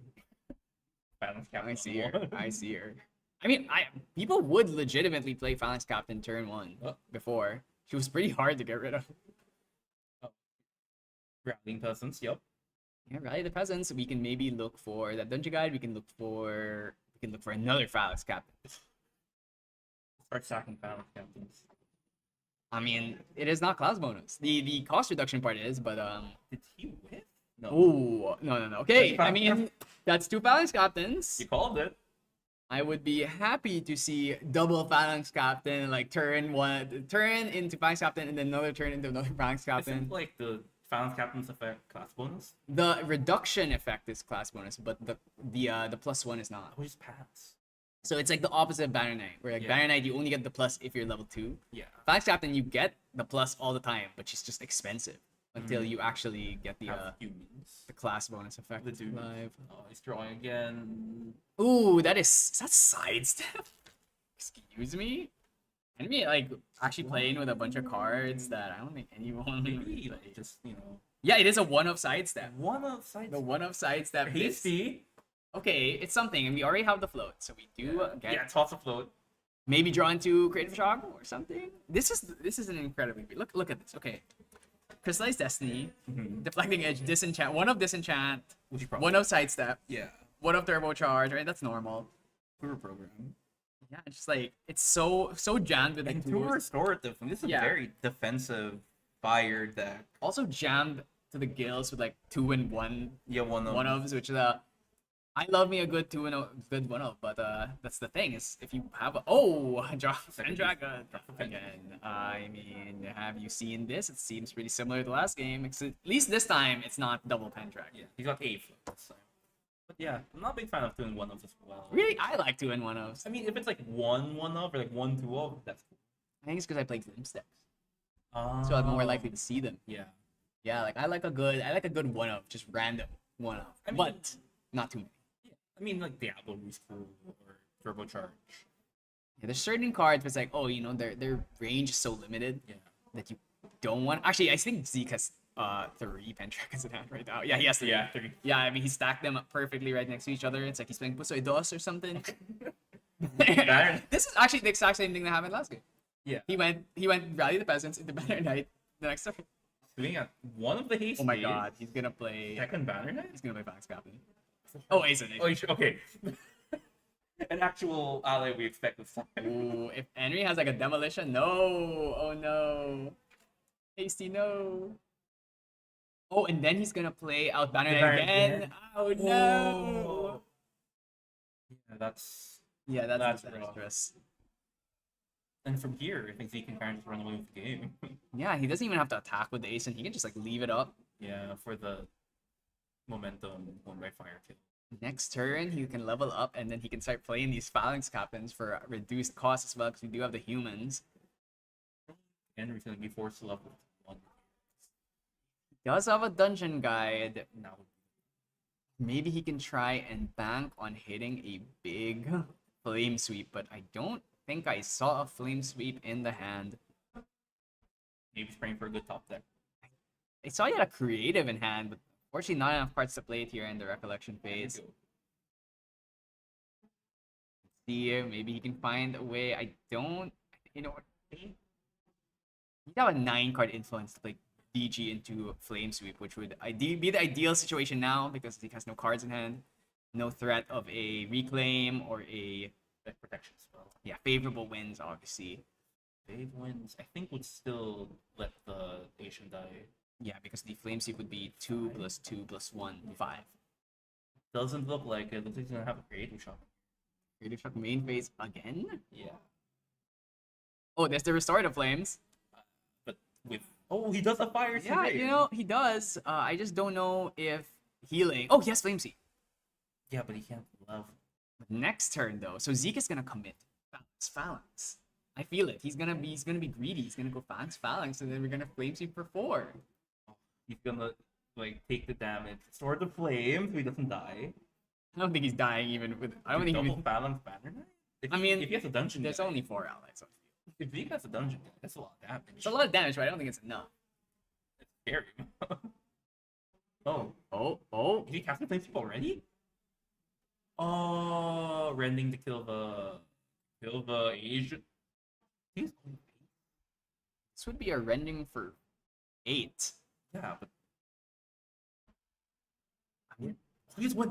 Balance cap I on see her. one. I see her. I mean, people would legitimately play Phalanx Captain turn 1 Oh. before. She was pretty hard to get rid of. Grounding Peasants, yep. Yeah, Rally the Peasants. We can maybe look for that Dungeon Guide. We can look for another Phalanx Captain. Start stacking Balance Captains. I mean, it is not class bonus. The cost reduction part is, but Did he whiff? No. oh no. Okay, I mean that's 2 Phalanx Captains. You called it. I would be happy to see double Phalanx Captain, like turn into Phalanx Captain and then another turn into another Phalanx Captain. Isn't like the Balance Captains effect class bonus? The reduction effect is class bonus, but the +1 is not. Oh, just pass. So it's like the opposite of Banner Knight, where like Yeah. Banner Knight you only get the plus if you're level 2. Yeah. Phalanx Captain you get the plus all the time, but she's just expensive until you actually get the Have humans. class bonus effect. The dude. Live. Oh, he's drawing again. Ooh, is that sidestep? Excuse me? Enemy like actually playing with a bunch of cards that I don't think anyone. Maybe like just Yeah, it is a one of sidestep. one of sides. The one of sidestep. hasty. Okay, it's something, and we already have the float, so we do get Yeah, toss a float. maybe draw into Creative Shock or something. This is an incredibly look at this. Okay, Crystallized Destiny, Deflecting Edge, Disenchant, one of Disenchant, Which you probably one of Sidestep, yeah. one of Turbocharge. Right, that's normal. Tour program. Yeah, it's just like it's so jammed with like And tools. tour restorative. This is a Yeah. very defensive fire deck. Also jammed to the gills with like 2 and 1 Yeah, one of ofs, which is I love me a good 2 and a good 1 of, but that's the thing is if you have drop Second Dragon drop the Dragon. again. I mean, have you seen this? It seems pretty similar to last game, except at least this time it's not double Pendragon. Yeah, he's got 8 floats. So. But yeah, I'm not a big fan of doing one of as well. Really, I like 2 and 1 ofs. I mean, if it's like one of or like 1 2 of, that's cool. I think it's because I play glimpse decks, so I'm more likely to see them. Yeah. Yeah, like I like a good 1 of, just random 1 of, I mean- but not too many. Yeah. I mean, like Diablo is cool or Turbocharge. Yeah, there's certain cards where it's like, their range is so limited Yeah. that you don't want. Actually, I think Zeke has 3 Pendragons in hand right now. Yeah, he has 3. Yeah, 3. Yeah, I mean he stacked them up perfectly right next to each other. It's like he's playing Poseidon or something. Banner- This is actually the exact same thing that happened last game. Yeah. He went Rally the Peasants into Banner Knight the next turn. doing at one of the haste. Oh my days, god, he's gonna play. Second banner knight? He's gonna play Fox Captain. Oh, Ace and Ace. Oh, okay. An actual ally we expect this time. Ooh, if Henry has like a demolition, no. Oh no. Hasty, no. Oh, and then he's gonna play out Banner Knight Banner again. again. Oh no. Yeah, that's Yeah, that's That's rough. disastrous. and from here, I think Zeke can kind of just run away with the game. Yeah, he doesn't even have to attack with the ace, and he can just like leave it up. Yeah, for the momentum won by fire kill. Next turn, he can level up, and then he can start playing these Phalanx Captains for reduced cost as well, because we do have the humans. And he's gonna be forced to level 1. He does have a dungeon guide. Now Maybe he can try and bank on hitting a big flame sweep, but I don't think I saw a flame sweep in the hand. maybe he's praying for a good top deck. I saw he had a creative in hand, but unfortunately not enough cards to play it here in the recollection phase. There we go. See, maybe he can find a way. I don't, you know what? He'd have a 9-card influence to play DG into Flame Sweep, which would be the ideal situation now because he has no cards in hand, no threat of a reclaim or a Deck protection spell. favorable wins, obviously. Dave wins. I think would still let the Asian die. Yeah, because the Flame Sweep would be 2 + 2 + 1, 5. Doesn't look like it. Looks like he's gonna have a creative shot. Creative Shock main phase again? Yeah. Oh, there's the Restorative Flames. But with he does a fire Yeah, Serene. you know, he does. I just don't know if healing. Oh, he has Flame Seed. Yeah, but he can't love. Next turn though, so Zeke is gonna commit Phalanx. I feel it. He's gonna be greedy. He's gonna go Phalanx, and then we're gonna Flame Sweep for 4. He's gonna like take the damage, store the flame so he doesn't die. I don't think he's dying even with. I don't think double even. balance banner knight. I mean, if he has a dungeon, There's guy, only 4 allies. So if Zeke has a dungeon, guy, that's a lot of damage. it's a lot of damage, but I don't think it's enough. It's scary. Oh, Oh. did he cast the flame sweep already? Oh, rending to kill the Asian. He's This would be a rending for 8. yeah, but I mean, he's what?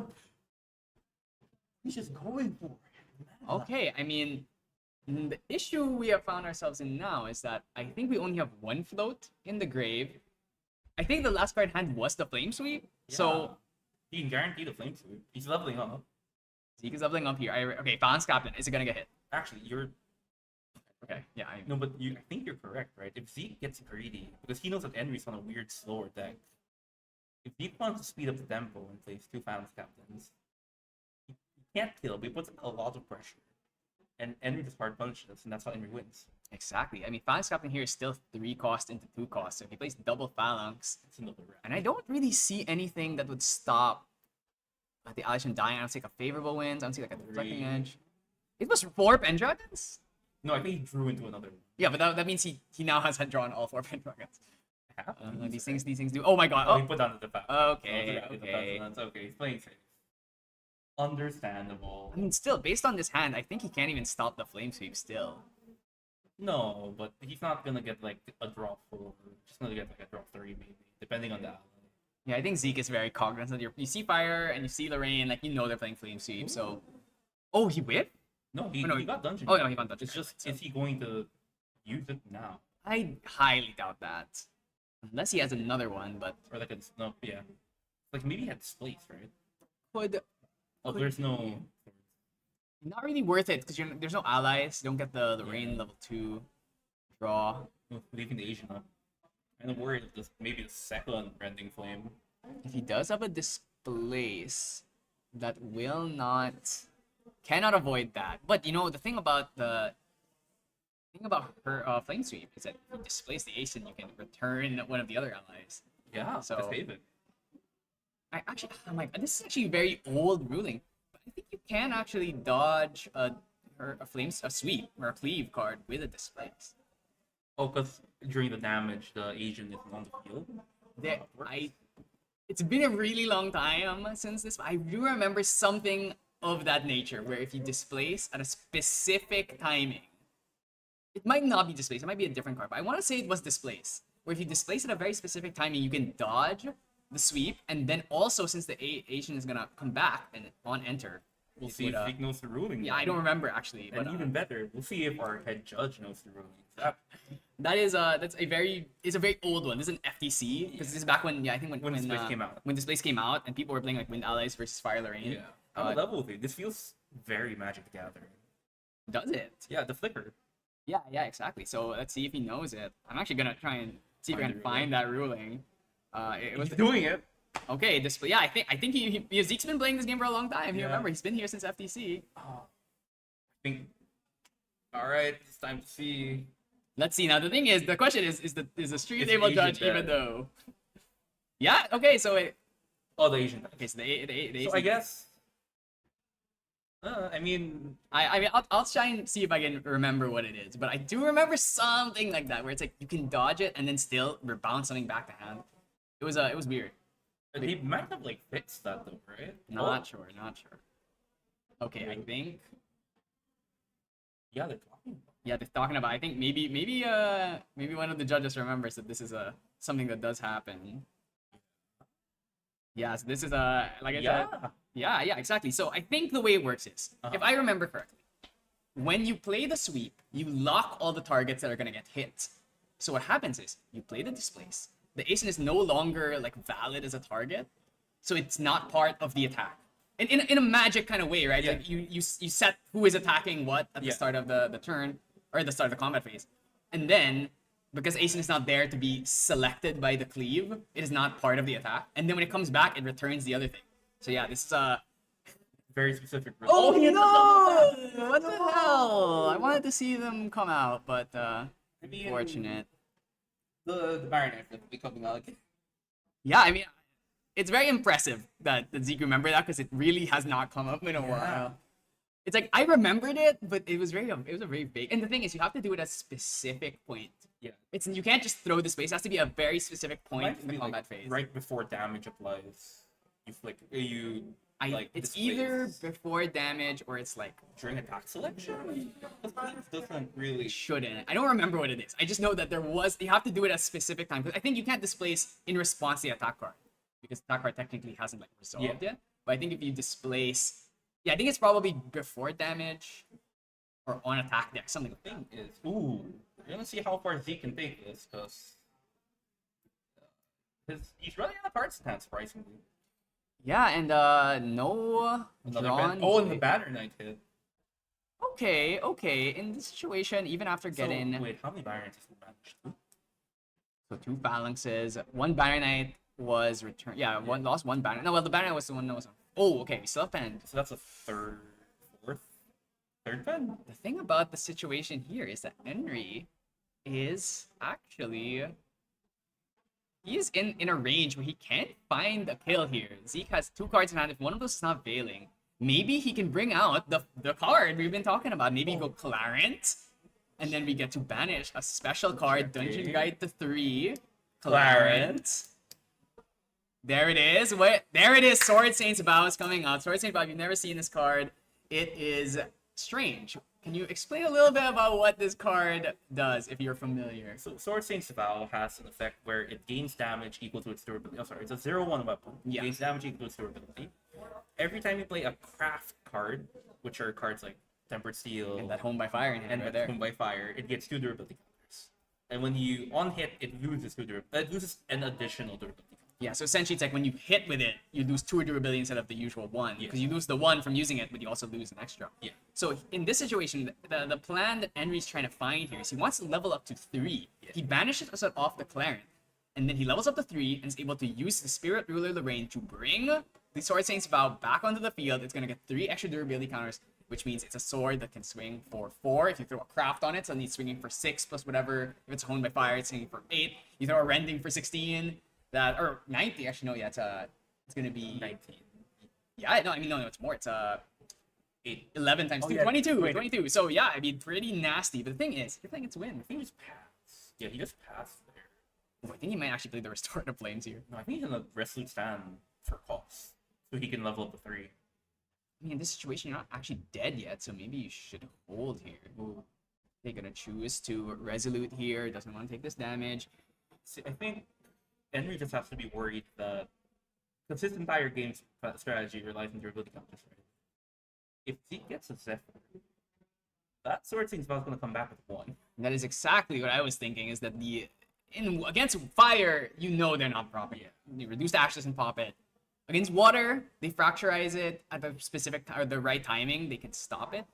He's just going for it. Okay, I mean, the issue we have found ourselves in now is that I think we only have 1 float in the grave. I think the last card hand was the Flame Sweep, so he can guarantee the flame sweep. He's leveling up. Zeke is leveling up here. Okay, Phalanx Captain, is it gonna get hit? Actually, you're Okay, yeah, no, but I think you're correct, right? If Zeke gets greedy, because he knows that Henry's on a weird slower deck. If Zeke wants to speed up the tempo and plays 2 Phalanx Captains, he can't kill, but he puts a lot of pressure. And Henry just hard punches, and that's how Henry wins. exactly. I mean, Phalanx Captain here is still 3 cost into 2 cost, so if he plays double Phalanx, It's another round. and I don't really see anything that would stop the allies from dying. I don't see like a favorable wins. I don't see like a deflecting 3. edge. It was 4 Pendragons? No, I think he drew into another one. Yeah, but that means he now has had drawn all 4 Pendragons. Happens, These right? things do. Oh my god. Oh, he Oh, put down the defense. okay, That's okay. That's okay. He's playing safe. Understandable. I mean, still, based on this hand, I think he can't even stop the Flame Sweep still. No, but he's not gonna get like a draw 4. Just gonna get like a draw 3 maybe, depending on the ally. Yeah, I think Zeke is very cognizant. You see Fire and you see Lorraine, like you know they're playing Flame Sweep, so. Oh, he whipped? No, he, Oh, no, he got dungeon. Oh no, he won Dungeon. It's just, so. is he going to use it now? I highly doubt that. Unless he has another one, but Or like it's no, yeah. Like maybe he had displace, right? could Oh, Could there's be. no. not really worth it because there's no allies. You don't get the Lorraine level 2 draw. Leaving the Asian up. I'm worried of this, maybe the second rending flame. If he does have a displace, that cannot avoid that. But you know the thing about her Flame Sweep is that if you displace the Asian, you can return one of the other allies. Yeah, So- just save it. I'm like, this is actually very old ruling, but I think you can actually dodge a sweep or a cleave card with a displace. Oh, because during the damage, the Asian is on the field. There, it's been a really long time since this. I do remember something of that nature, where if you displace at a specific timing, it might not be displace. It might be a different card, but I want to say it was displace. where if you displace at a very specific timing, you can dodge the sweep, and then also since the Asian is gonna come back and on enter, We'll it see would, if Zeke knows the ruling. yeah, I don't remember actually, And but even better, we'll see if our head judge knows the ruling. that's a very old one. This is an FTC because this is back when I think When Displace came out. when Displace came out and people were playing like Wind Allies versus Fire Lorraine. Yeah. On a level with it, this feels very Magic the Gathering. Does it? Yeah, the flicker. Yeah, exactly. So let's see if he knows it. I'm actually gonna try and see if I Find can the ruling. find that ruling. It was He's doing it. okay. Display. Yeah, I think Zeke's been playing this game for a long time. You Yeah. remember he's been here since FTC. I think. All right, it's time to see. Let's see. Now the thing is, the question is the street Is able Asian judge even dead? though? Yeah. Okay. So Oh, the Asian. okay. So the So I guess. I mean, I mean I'll try and see if I can remember what it is, but I do remember something like that where it's like you can dodge it and then still bounce something back to hand. It was weird. they might have like fixed that though, right? Not sure. Okay, I think Yeah, they're talking. yeah they're talking about. I think maybe one of the judges remembers that this is something that does happen. Yeah, so this is like I said. Yeah. Yeah, exactly. So I think the way it works is, Uh-huh. if I remember correctly, when you play the sweep, you lock all the targets that are gonna get hit. So what happens is you play the displace. The Asian is no longer like valid as a target, so it's not part of the attack. In a magic kind of way, right? Yeah. Like you set who is attacking what at the Yeah. start of the turn or the start of the combat phase, and then because Asian is not there to be selected by the cleave, it is not part of the attack. And then when it comes back, it returns the other thing. So yeah, this is Very specific. Oh he had the double no! What the hell? I wanted to see them come out, but I mean, unfortunate. The Baronet will be coming out again. Yeah, I mean, it's very impressive that Zeke remembered that because it really has not come up in a while. It's like I remembered it, but it was a very big. And the thing is, you have to do it at a specific point. Yeah. You can't just throw the space. It has to be a very specific point Might in the be, combat like, phase. right before damage applies. You flick. It's either before damage or it's like during attack selection. Because Cleave doesn't really. shouldn't. I don't remember what it is. I just know that you have to do it at a specific time. Because I think you can't displace in response to the attack card. Because the attack card technically hasn't like resolved yet. But I think if you displace, I think it's probably before damage or on attack deck, something like that. Thing is, we're gonna see how far Zeke can take this, because he's running out of cards in hand, surprisingly. Yeah, and no Another drawn. ban- oh, and the Banner Knight hit. Okay. In this situation, even after getting So, wait, how many Banner Knights has he managed? so 2 phalanxes, 1 Banner Knight was returned. Yeah, lost 1 Banner. No, well the Banner Knight was the one that was. Oh, okay, we still have pen. So that's a third pen. The thing about the situation here is that Henry is actually he's in a range where he can't find a kill here. Zeke has 2 cards in hand. If one of those is not veiling, maybe he can bring out the card we've been talking about. Maybe go Clarent, and then we get to banish a special card, Dungeon Okay. Guide to 3. Clarent. There it is. There it is. Sword Saint's Vow is coming out. Sword Saint's Vow, if you've never seen this card, it is strange. Can you explain a little bit about what this card does, if you're familiar? So Sword Saint's Vow has an effect where it gains damage equal to its durability. Oh, sorry, it's a 0/1 weapon. Yeah. Gains damage equal to its durability. Every time you play a craft card, which are cards like Tempered Steel And that Home by Fire in hand and right there. Home by Fire, it gets 2 durability counters. And when you on hit, it loses 2 durability. It loses an additional durability. Yeah, so essentially it's like when you hit with it, you lose 2 durability instead of the usual 1. Yeah. Because you lose the 1 from using it, but you also lose an extra. Yeah. So in this situation, the plan that Henry's trying to find here is he wants to level up to 3. Yeah. He banishes us off the Clarent, and then he levels up to 3 and is able to use the Spirit Ruler Lorraine to bring the Sword Saint's Vow back onto the field. It's going to get 3 extra durability counters, which means it's a sword that can swing for 4. If you throw a craft on it, suddenly it's swinging for 6 plus whatever. If it's honed by fire, it's swinging for 8. You throw a rending for 16. That or 90 actually no, yeah, it's gonna be 19. Yeah, no, I mean no, it's more. It's 11 times 2, yeah, 22. wait. 22. So yeah, I mean pretty nasty. But the thing is, you're playing it to win. I think he just passed. Yeah, he just passed there. Oh, I think he might actually play the Restorative Flames here. No, I think he's gonna Resolute Stand for cost. So he can level up to 3. I mean, in this situation, you're not actually dead yet, so maybe you should hold here. They're gonna choose to Resolute here. Doesn't want to take this damage. See, I think Henry just has to be worried that because his entire game strategy relies on durability counters, right? If Zeke gets a Zephyr, that Sword Sing spell is going to come back with 1. That is exactly what I was thinking. Is that against fire, you know they're not propping it. You reduce the access and pop it. Against water, they fracturize it at the specific or the right timing. They can stop it.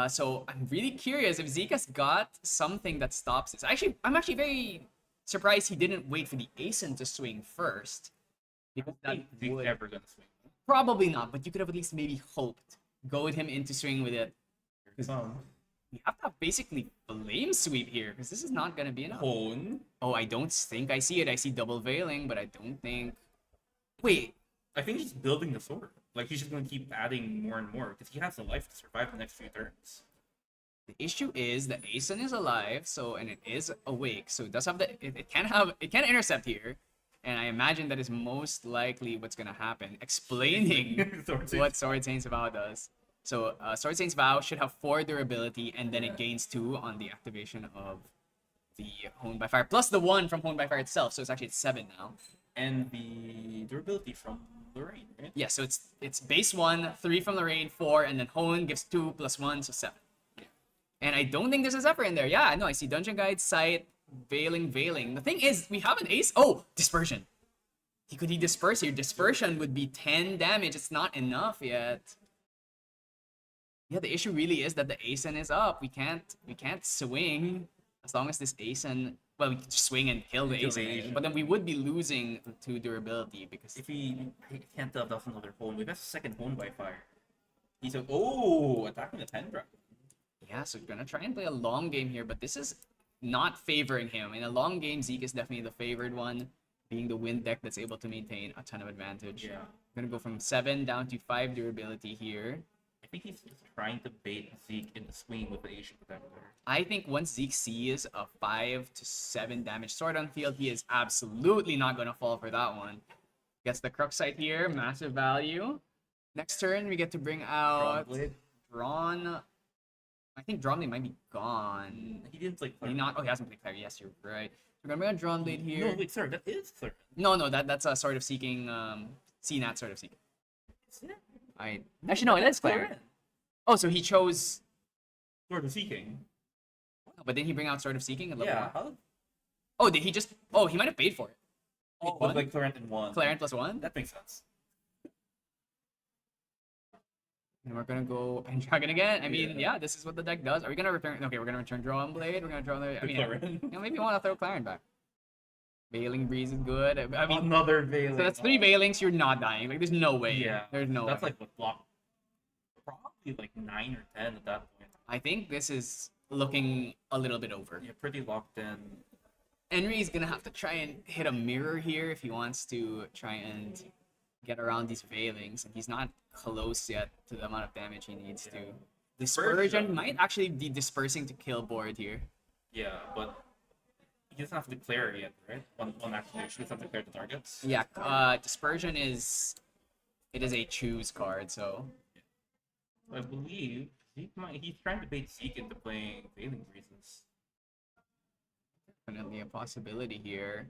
So I'm really curious if Zeke has got something that stops this. I'm actually very surprised he didn't wait for the Asen to swing first. Because I that think Zeke's would... ever going to swing. Probably not, but you could have at least maybe hoped. Goad him into swing with it. We have to basically flame sweep here, because this is not going to be enough. Hone. Oh, I don't think I see it. I see double veiling, but I don't think... Wait, I think he's building the sword. Like, he's just going to keep adding more and more because he has the life to survive the next few turns. the issue is the Asen is alive, so and it is awake, so it does have it can intercept here, and I imagine that is most likely what's gonna happen. Explaining what Sword Saint's Vow does. So Sword Saint's Vow should have 4 durability, and then it gains 2 on the activation of the Honed by Fire, plus the 1 from Honed by Fire itself, so it's actually at 7 now. And the durability from Lorraine, right? Yeah, so it's base 1, 3 from Lorraine, 4, and then Hone gives 2 plus 1, so 7. And I don't think there's a Zephyr in there. Yeah, no, I see Dungeon Guide, Sight, Veiling. The thing is, we have an ace. Oh, Dispersion. Could he disperse here? Dispersion would be 10 damage. It's not enough yet. Yeah, the issue really is that the Asen is up. We can't swing as long as this Asen... Well, we could just swing and kill the Asen. But then we would be losing to durability because... If he can't tell if that's another Hone, maybe that's a second Hone by Fire. He's like, oh, attacking the Tendra. Yeah, so we're gonna try and play a long game here, but this is not favoring him. In a long game, Zeke is definitely the favored one, being the wind deck that's able to maintain a ton of advantage. Yeah. We're gonna go from 7 down to 5 durability here. I think he's just trying to bait Zeke into swing with the Asian Protector. I think once Zeke sees a 5 to 7 damage sword on field, he is absolutely not gonna fall for that one. Gets the Crux Sight here, massive value. Next turn, we get to bring out Drawn. I think Drawn Blade might be gone. He didn't play He not? Oh, he hasn't played Claire. Yes, you're right. We're gonna bring out Drawn Blade here. No, wait, sir, that is Claire. No, that's a Sword of Seeking. CNAT Sword of Seeking. Is it? Actually no, it is Claire. Oh, so he chose. Sword of Seeking. But didn't he bring out Sword of Seeking at level Yeah. 1? Oh, did he just? Oh, he might have paid for it. Oh, One? like Clarent in 1. Clarent plus 1. That makes sense. And we're gonna go and Dragon again. I mean, yeah, this is what the deck does. Are we gonna return? Okay, we're gonna return Drawn Blade. We're gonna draw the. I mean, Clarent. maybe want to throw Clarent back. Veiling Breeze is good. I mean, Another Veiling. so that's 3 Veilings. You're not dying. Like, there's no way. Yeah. There's no. That's way. like what block. Probably like 9 or 10 at that point. I think this is looking a little bit over. You're pretty locked in. Henry's gonna have to try and hit a mirror here if he wants to try and get around these Veilings, and he's not close yet to the amount of damage he needs to. Dispersion might actually be dispersing to kill board here. Yeah, but he doesn't have to declare yet, right? On activation, he doesn't have to declare the targets. Yeah, Dispersion is a choose card, so I believe he's trying to bait Zeke into playing Veiling Reasons. definitely a possibility here.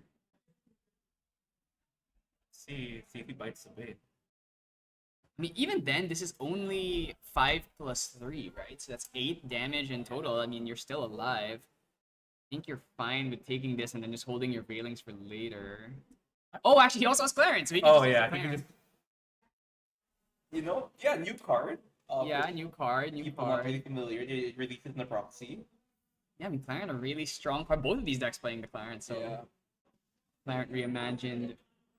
See if he bites the bait. I mean, even then, this is only 5 plus 3, right? So that's 8 damage in total. I mean, you're still alive. I think you're fine with taking this and then just holding your Veilings for later. Oh, actually, he also has Clarence, so he can just use the Clarence. You know, yeah, new card. Yeah, new card. People not really familiar. It releases in the proxy. Yeah, I mean, Clarent a really strong card. Both of these decks playing the Clarence, so Yeah. Clarent reimagined.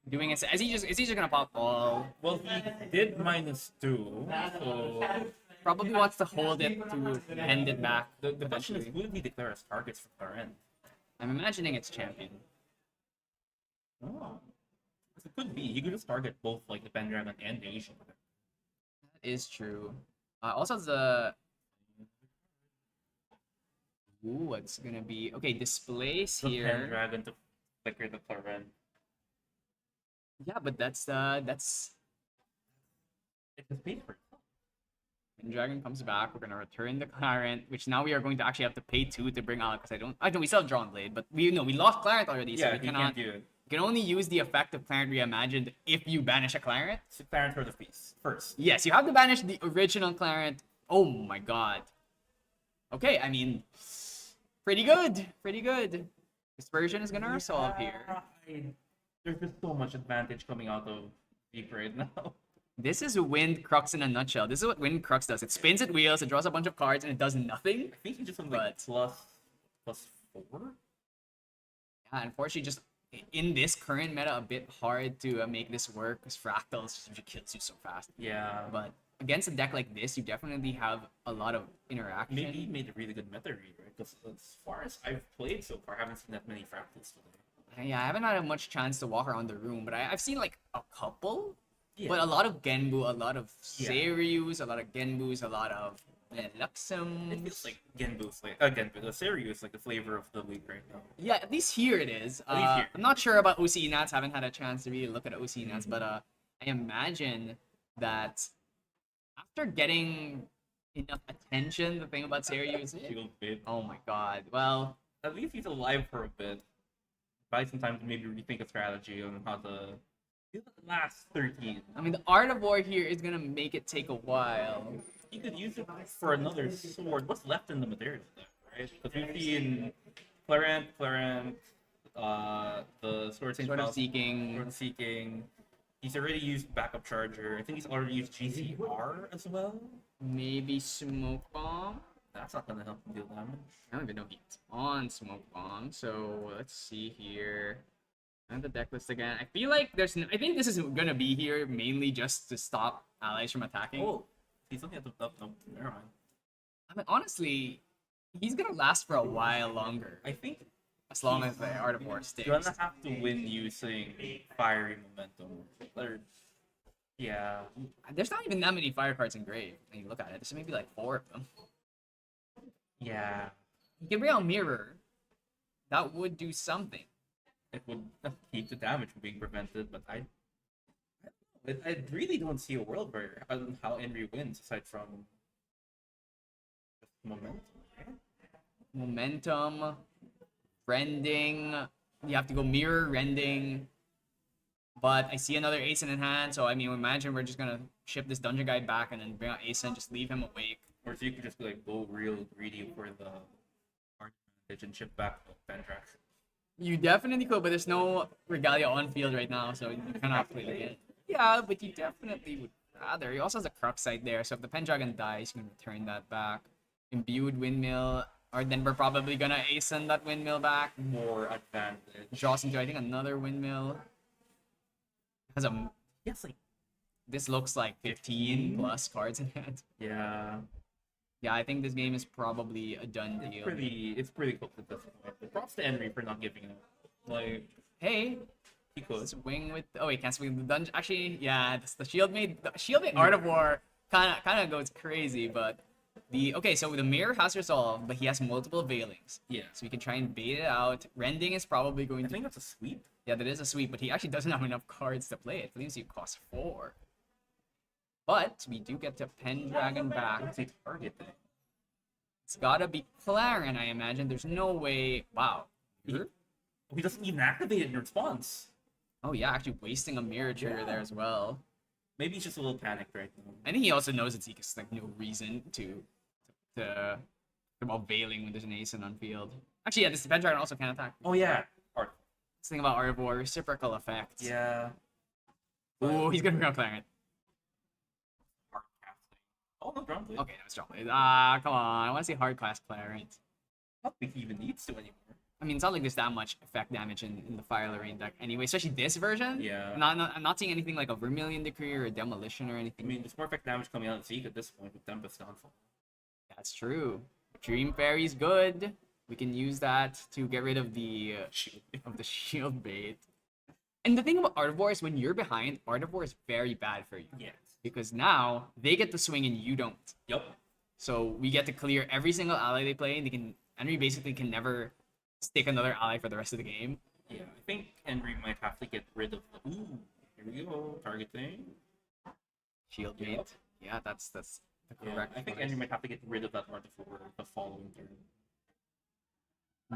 Doing it. Is he just gonna pop all? Well, he did -2, so Probably wants to hold it to hand it back. The question is, eventually. who did he declare as targets for Clarent? I'm imagining it's Champion. Oh. It could be. He could just target both like the Pendragon and the Asian. That is true. Also the. Ooh, what's gonna be okay? Displace The here. Pendragon to flicker the Clarent. Yeah, but that's It's a paper. Pendragon comes back. We're gonna return the Clarent, which now we are going to actually have to pay 2 to bring out because I know we still have Drawn Blade, but we lost Clarent already, so Yeah, we he cannot. can't do it. You can only use the effect of Clarent Reimagined if you banish a Clarent. So Clarence for the piece first. Yes, you have to banish the original Clarent. Oh my god. Okay, I mean, pretty good. Pretty good. This version is gonna resolve here. There's just so much advantage coming out of Deep right now. This is Wind Crux in a nutshell. This is what Wind Crux does. It spins its wheels, it draws a bunch of cards, and it does nothing. I think he just went like plus 4. Yeah, unfortunately, just in this current meta, a bit hard to make this work because Fractals just kills you so fast. Yeah, But against a deck like this, you definitely have a lot of interaction. maybe he made a really good meta read, right? Because as far as I've played so far, I haven't seen that many fractals today. Yeah, I haven't had much chance to walk around the room, but I've seen like a couple. Yeah. But a lot of Genbu, a lot of Yeah. Seryus, a lot of Genbus, a lot of It Luxums. feels like Genbu's like Genbu, the Series like the flavor of the league right now. Yeah, at least here it is. At least here. I'm not sure about OCE Nats. Haven't had a chance to really look at OCE Nats, but I imagine that after getting enough attention, the thing about Seryus. Shield bit. Oh my god. Well, At least he's alive for a bit. Buy some time to maybe rethink a strategy on how to do the last 13. I mean, the Art of War here is gonna make it take a while. He could use it for another sword. What's left in the materials there, right? Because we've seen Clarent, the Sword Saint Sort of Sword seeking. Seeking. He's already used Backup Charger. I think he's already used GCR as well. Maybe Smoke Bomb. That's not gonna help him deal damage. I don't even know he's on Smoke Bomb. So let's see here. And the deck list again. I feel like I think this is gonna be here mainly just to stop allies from attacking. Oh, he's looking at the no, never mind. I mean, honestly, he's gonna last for a while longer, I think as long as the Art of War stays. you're gonna have to win using Fiery Momentum. Or, yeah. There's not even that many fire cards in Grave. When you look at it, there's maybe like 4 of them. Yeah. You can bring out Mirror. That would do something. It would keep the damage from being prevented, but I really don't see a world where how Henry wins aside from just momentum. Right? Momentum, rending. You have to go Mirror, rending. But I see another Ace in hand, so I mean, imagine we're just gonna ship this Dungeon Guide back and then bring out Ace and just leave him awake. Or so you could just like go real greedy for the card advantage and ship back the Pendrax. You definitely could, but there's no Regalia on field right now, so you cannot play the game. Yeah, but you definitely would rather. He also has a Crux site there, so if the Pendragon dies, you can return that back. Imbued Windmill, or then we're probably gonna Ace-in that Windmill back. More advantage. Draws into, I think, another Windmill. Has a. Yes, like This looks like 15 plus cards in hand. yeah. Yeah, I think this game is probably a done deal. It's pretty close at this point. But props to Henry for not giving up. Like Hey, he could. let's swing with. Oh wait, can't swing with the dungeon. Actually, yeah, the shield made Art of War kind of goes crazy, but so the mirror has resolve, but he has multiple veilings, Yeah. so we can try and bait it out. Rending is probably going I to. think that's a sweep. Yeah, that is a sweep, but he actually doesn't have enough cards to play it. It leaves you cost 4. But we do get to Pendragon back. That's a target thing. It's gotta be Clarent, I imagine. There's no way. Wow. He doesn't even activate it in response. Oh yeah, actually wasting a mirror trigger there as well. Maybe he's just a little panicked right now. I think he also knows it's like no reason to about veiling when there's an Ace on field. Actually, yeah, this Pendragon also can attack. Oh yeah. Art. This thing about Art of War, reciprocal effects. Yeah. Oh, he's gonna bring out Clarent. Art casting. Oh no, Drawn Blade. Okay, that was strong. Ah, come on. I want to see hard class Clarent. I don't think he even needs to anymore. I mean, it's not like there's that much effect damage in the Fire Lorraine deck anyway, especially this version. Yeah. I'm not seeing anything like a Vermilion Decree or a Demolition or I anything. mean, there's more effect damage coming out of Zeke at this point with Tempest Downfall. That's true. Dream Fairy's good. We can use that to get rid of the shield bait. And the thing about Art of War is when you're behind, Art of War is very bad for you. Yes. Because now they get to swing and you don't. Yep. So we get to clear every single ally they play, and we basically can never stick another ally for the rest of the game. Yeah, I think Henry might have to get rid of the. Ooh, here we go. Target thing. Shield bait. Yep. Yeah, that's the Yeah, correct I think choice. Henry might have to get rid of that Artificer the following turn.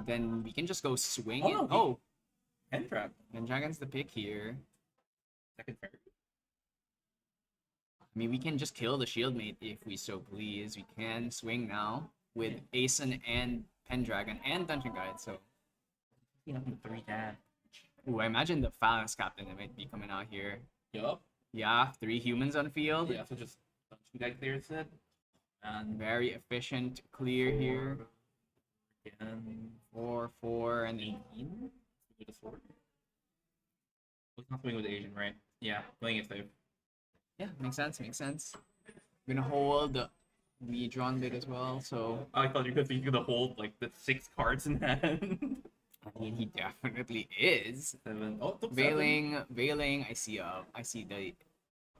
Then we can just go swing Oh, it. no, he- Oh, Pendragon, and Dragon's the pick here. second fairy. I mean, we can just kill the shield mate if we so please. We can swing now with Aeson and Pendragon and Dungeon Guide. So, You know, 3 damage. ooh, I imagine the Phalanx Captain that might be coming out here. Yup. Yeah, 3 humans on field. Yeah, so just Dungeon Guy clears it. And Very efficient clear here. again, 4-4 and then 18 with a sword. Let's not swing with the Asian, right? Yeah, playing it safe. yeah, makes sense. Makes sense. We're gonna hold the drawn bit as well. So I thought you could gonna hold like the 6 cards in hand. I mean, he definitely is. 7. Oh, took 7. Veiling. I see the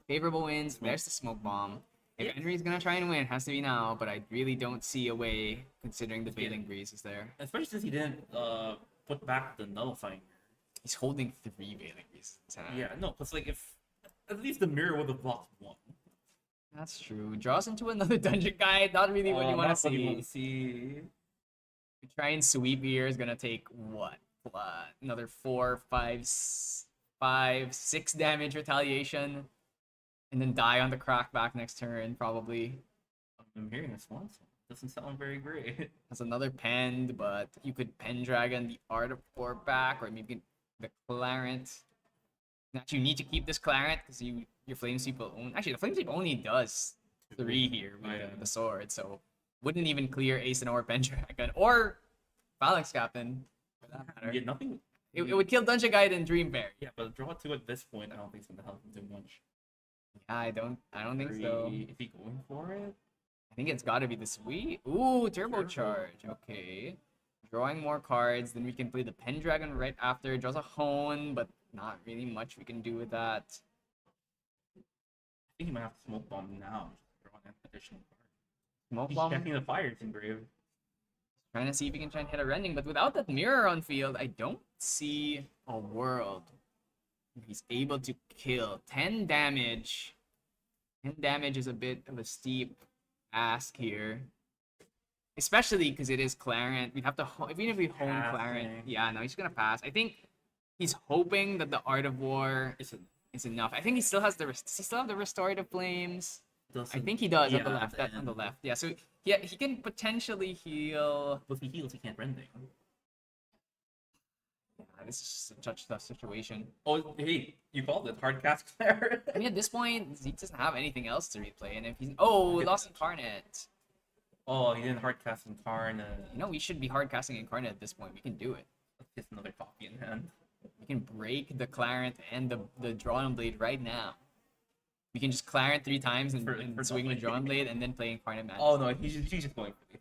favorable wins. There's the smoke bomb. If Yeah. Henry's gonna try and win, it has to be now. But I really don't see a way, considering the Veiling Breeze is there. Especially since he didn't put back the nullifying. He's holding 3 Veiling Breezes. Yeah, no, because like if at least the mirror would have blocked 1. That's true. Draws into another dungeon guide. Not really what you want to Not what you see. wanna see. Try and sweep here is gonna take what? Another 4, 5, 6 damage retaliation, and then die on the crackback next turn probably. I'm hearing this one. Doesn't sound very great. That's another pend, but you could Pendragon the Art of War back, or maybe the Clarent. Actually, you need to keep this Clarent because your Flame Sweep will own. Actually, the Flame Sweep only does 3 here with Yeah. the sword, so wouldn't even clear Ace and or Pendragon or Phalanx Captain for that matter. Yeah, nothing. It would kill Dungeon Guide and Dream Fairy. Yeah, but draw 2 at this point, I don't think it's gonna help him too much. Yeah, I don't think so. Is he going for it? I think it's got to be the sweet. Ooh, turbocharge. Okay. Drawing more cards, then we can play the Pendragon right after. Draws a Hone, but not really much we can do with that. I think he might have to smoke bomb now. Just draw an additional card. Smoke He's Bomb. checking the fires engraved. Trying to see if we can try and hit a rending, but without that mirror on field, I don't see a world where he's able to kill 10 damage. 10 damage is a bit of a steep ask here. Especially because it is Clarent. We'd have to, even if we hone Clarent. Passing. Yeah, no, he's gonna pass. I think he's hoping that the Art of War is enough. I think he still has the, does he still have the Restorative Flames? I think he does on the left. On the left. Yeah, so yeah, he can potentially heal. But if he heals, he can't rending. Yeah, this is such a tough situation. Oh, hey, you called it hard cast Claret. I mean, at this point, Zeke doesn't have anything else to replay, and if he's lost Incarnate. Oh, he didn't hard cast Incarnate. You know, we should be hard casting Incarnate at this point. We can do it. Let's get another copy in hand. We can break the Clarent and the Drawn Blade right now. We can just Clarent 3 times and, For swing the nothing. Drawn Blade and then play Incarnate Magic. Oh no, he's just going for it.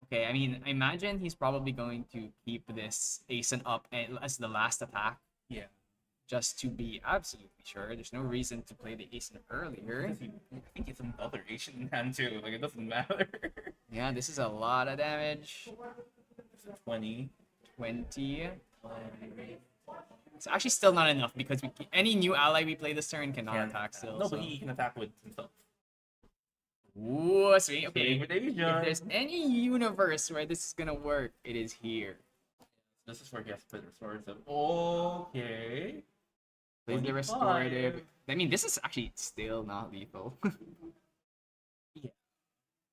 Okay, I mean, I imagine he's probably going to keep this Aeson up as the last attack, Yeah. just to be absolutely sure. There's no reason to play the Aeson earlier. Because I think it's another Asian in hand too. Like it doesn't matter. Yeah, this is a lot of damage. 20. 20. It's actually still not enough because any new ally we play this turn cannot Can't attack still. No, so. but he can attack with himself. Ooh, sweet. Okay. With If Asia. there's any universe where this is gonna work, it is here. This is where he has to play the restorative. Okay. Plays the 25. restorative. I mean, this is actually still not lethal. Yeah.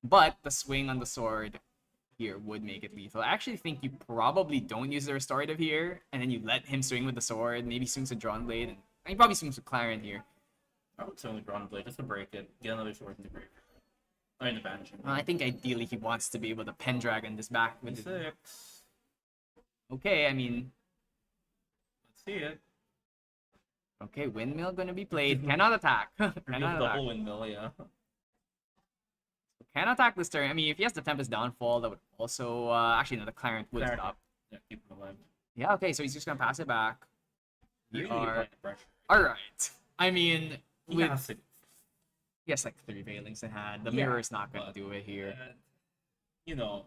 But the swing on the sword here would make it lethal. I actually think you probably don't use the restorative here, and then you let him swing with the sword. Maybe swings a drawn blade, and he probably swings with Clarent here. I would certainly draw on blade just to break it. Get another sword in the grave. Or in the banishing. I think ideally he wants to be able to Pendragon this back with his... 6. Okay, I mean, Let's see it. okay, windmill gonna be played. Cannot attack. Reveal Cannot attack. double windmill, yeah. Can attack this turn. I mean, if he has the Tempest Downfall, that would also... actually, no, the Clarent would Clarent. stop. Yeah, keep him alive. Yeah, okay, so he's just gonna pass it back. We Usually you are... apply the pressure. Alright. I mean, He with... has to. He has like 3 Veilings in hand. The Yeah, mirror is not gonna but- do it here. And, you know,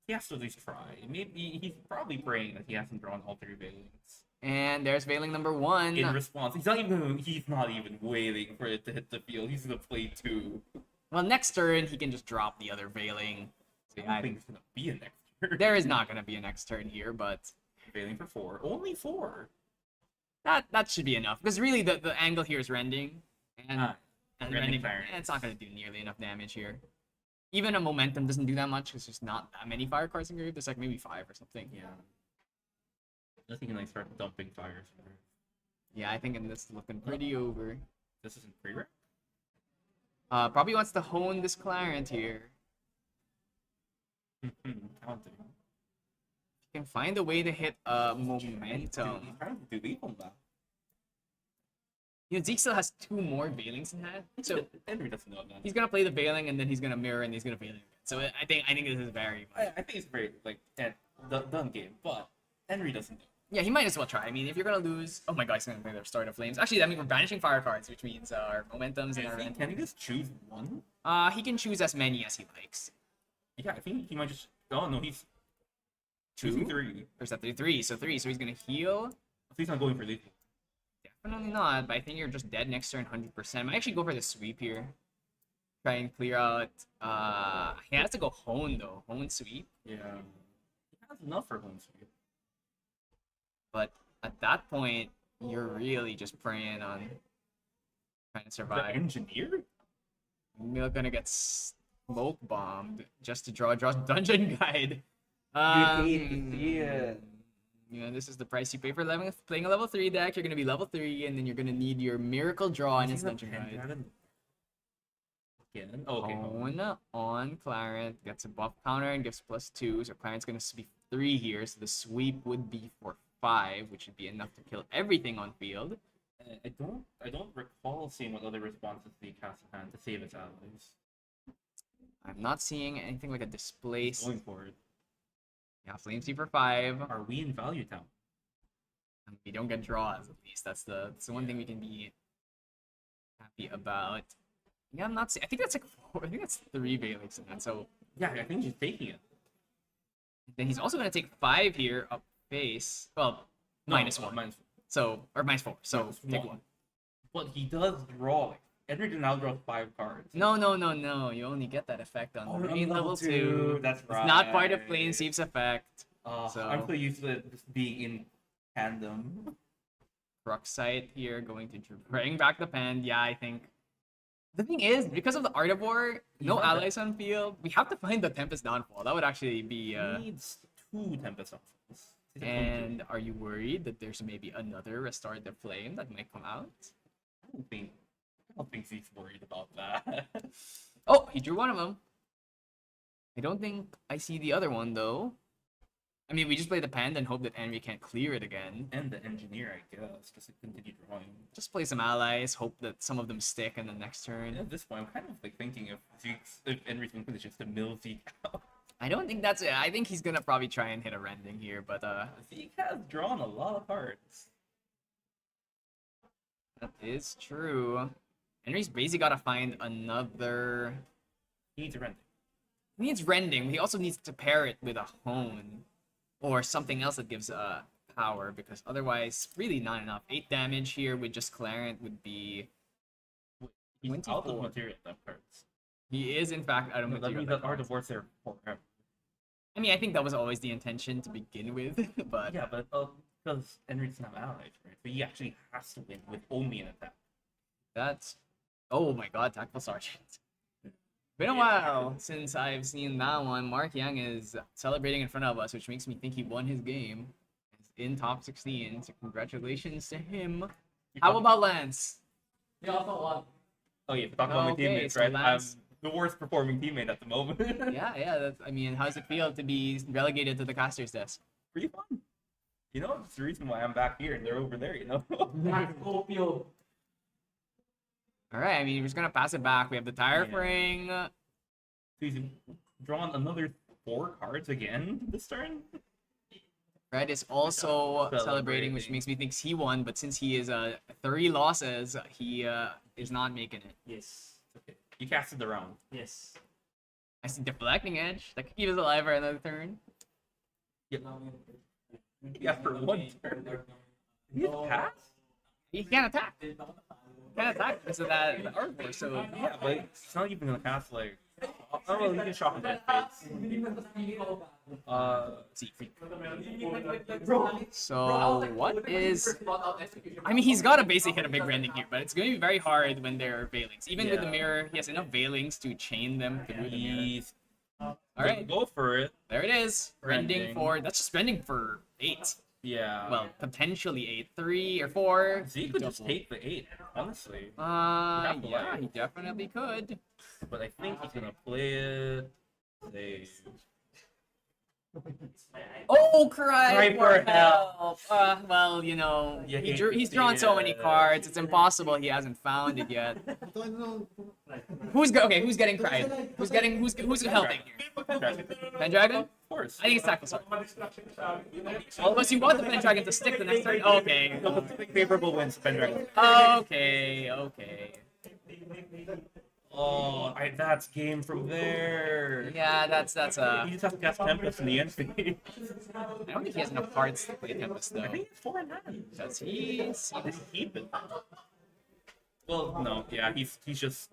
he has to at least try. Maybe he's probably praying that he hasn't drawn all 3 veilings. And there's Veiling number 1. In response, he's not even waiting for it to hit the field. He's gonna play 2. Well, next turn he can just drop the other Veiling. So I yeah, don't think it's gonna be a next turn. there is not gonna be a next turn here, but Failing for 4. Only 4. that should be enough. Because really the angle here is rending. And, and Rending rending, Clarence. it's not gonna do nearly enough damage here. Even a momentum doesn't do that much because there's not that many fire cards in group. There's like maybe 5 or something. Yeah. Nothing can like start dumping fires. Yeah, I think this is looking pretty over. This isn't pre-rec? Probably wants to hone this Clarent here. Counting. Can find a way to hit momentum. He's trying to do lethal now. You know, Zeke still has 2 more Veilings in hand, so Henry doesn't know that. he's gonna play the Veiling and then he's gonna mirror and he's gonna Veiling. So I think this is very. I think it's very like done game, but Henry doesn't know. Yeah, he might as well try. I mean, if you're gonna lose, oh my god, he's gonna play their Start of Flames. Actually, I mean we're banishing fire cards, which means our momentums and our. Can he just choose one? He can choose as many as he likes. Yeah, I think he might just. Oh no, he's 2? choosing 3. Or is that 3? 3. So 3. So he's gonna heal. So he's not going for lethal. Definitely not. But I think you're just dead next turn 100%. I might actually go for the sweep here. Try and clear out. He has to go hone though. Hone sweep. Yeah. He has enough for home sweep. But at that point, you're really just preying on trying to The survive. engineer? You're gonna get smoke bombed just to draw dungeon guide. hate to see it. You know, this is the price you pay for playing a level 3 deck. You're gonna be level 3, and then you're gonna need your miracle draw and his dungeon guide. Again? Oh, okay. Hone on Clarent gets a buff counter and gives +2. So Clarent's gonna be 3 here. So the sweep would be for 5, which would be enough to kill everything on field. I don't recall seeing what other responses the cast in hand to save its allies. I'm not seeing anything like a displace. Going for it. Yeah, Flame Steep for 5. Are we in Value Town? We don't get draws at least. That's the one thing we can be happy about. Yeah, I'm not. I think that's like 4. I think that's 3 Valix in that. So Yeah, I think he's taking it. then he's also gonna take 5 here up face. Well, No, -1. Minus, So or -4. So minus take 1. 1. But he does draw. Like, Edric can now draw 5 cards. No. You only get that effect on Oh, raid on level level 2. two, that's It's not part of right. Flame Steep's effect. So- I'm so used to it just being in tandem. Cruxite here going to bring back the pen. Yeah, I think. The thing is, because of the Art of War, no Yeah. allies on field, we have to find the Tempest Downfall. That would actually be. He needs 2 Tempest Offals. And are you worried that there's maybe another Restore the Flame that might come out? I don't think he's worried about that. Oh, he drew one of them. I don't think I see the other one though. I mean, we just play the pen and hope that Henry can't clear it again. And the engineer, I guess, just to continue drawing. Just play some allies, hope that some of them stick in the next turn. At this point, I'm kind of like thinking if Henry's thinking it's just to mill Zeke out. I don't think that's it. I think he's gonna probably try and hit a rending here, but Zeke has drawn a lot of cards. that is true. Henry's basically gotta find another. He needs a rending. He needs rending. He also needs to pair it with a hone or something else that gives power, because otherwise, really not enough. 8 damage here with just Clarent would be. He's out 24. of material that cards. He is in fact out of No, that material. means that Art of War's there forever. I mean, I think that was always the intention to begin with, but Yeah, but because Henry doesn't have allies, right? So he actually has to win with only an attack. that's. Oh my God, Tactful Sergeant. Been a while since I've seen that one. Mark Young is celebrating in front of us, which makes me think he won his game. He's in top 16, so congratulations to him. How about Lance? He also won. Oh yeah, talk about my Okay, teammates, so right? Lance- I'm the worst performing teammate at the moment. Yeah. That's, I mean, how does it feel to be relegated to the caster's desk? Pretty fun. You know, it's the reason why I'm back here and they're over there, you know? Max Opio. All right, I mean, we're just gonna pass it back. We have the tire Yeah. ring. So he's drawn another 4 cards again this turn? Fred is also celebrating, which Celebrating. makes me think he won. But since he is 3 losses, he is not making it. Yes. Okay. You casted the round. Yes. I see deflecting edge. That could keep us alive for another turn. Yeah, for 1 turn. He has passed? He can't attack. can't attack because of that armor. So Yeah, but it's not even gonna cast like. Oh, well, you can shock him in the face. Siegfried. So what is? I mean, he's got to basically hit a big rending here, but it's going to be very hard when there are veilings. Even with the Yeah. mirror, he has enough veilings to chain them through the mirror. He's All right, go for it. there it is. Rending Rending. for that's just rending for 8. Yeah. Well, potentially 8, 3 or 4. Zeke could just Double. take the 8, honestly. Yeah, life. he definitely could. But I think he's gonna play it. They... Oh, cry Cry for help! Well, you know, Yeah, he's drawn so many yeah. cards. It's impossible he hasn't found it yet. Who's getting cried? Who's helping here? Pendragon? Of course. I think it's Tackle Sword. Unless you want the Pendragon to stick the next turn. Okay. Favorable wins, Pendragon. Okay. Oh, that's game from there. Yeah, that's He just has to cast Tempest in the end phase. I don't think he has enough cards to play Tempest though. I think it's 4 and 9. Does he? Does he keep it? Well, no, yeah, he's just.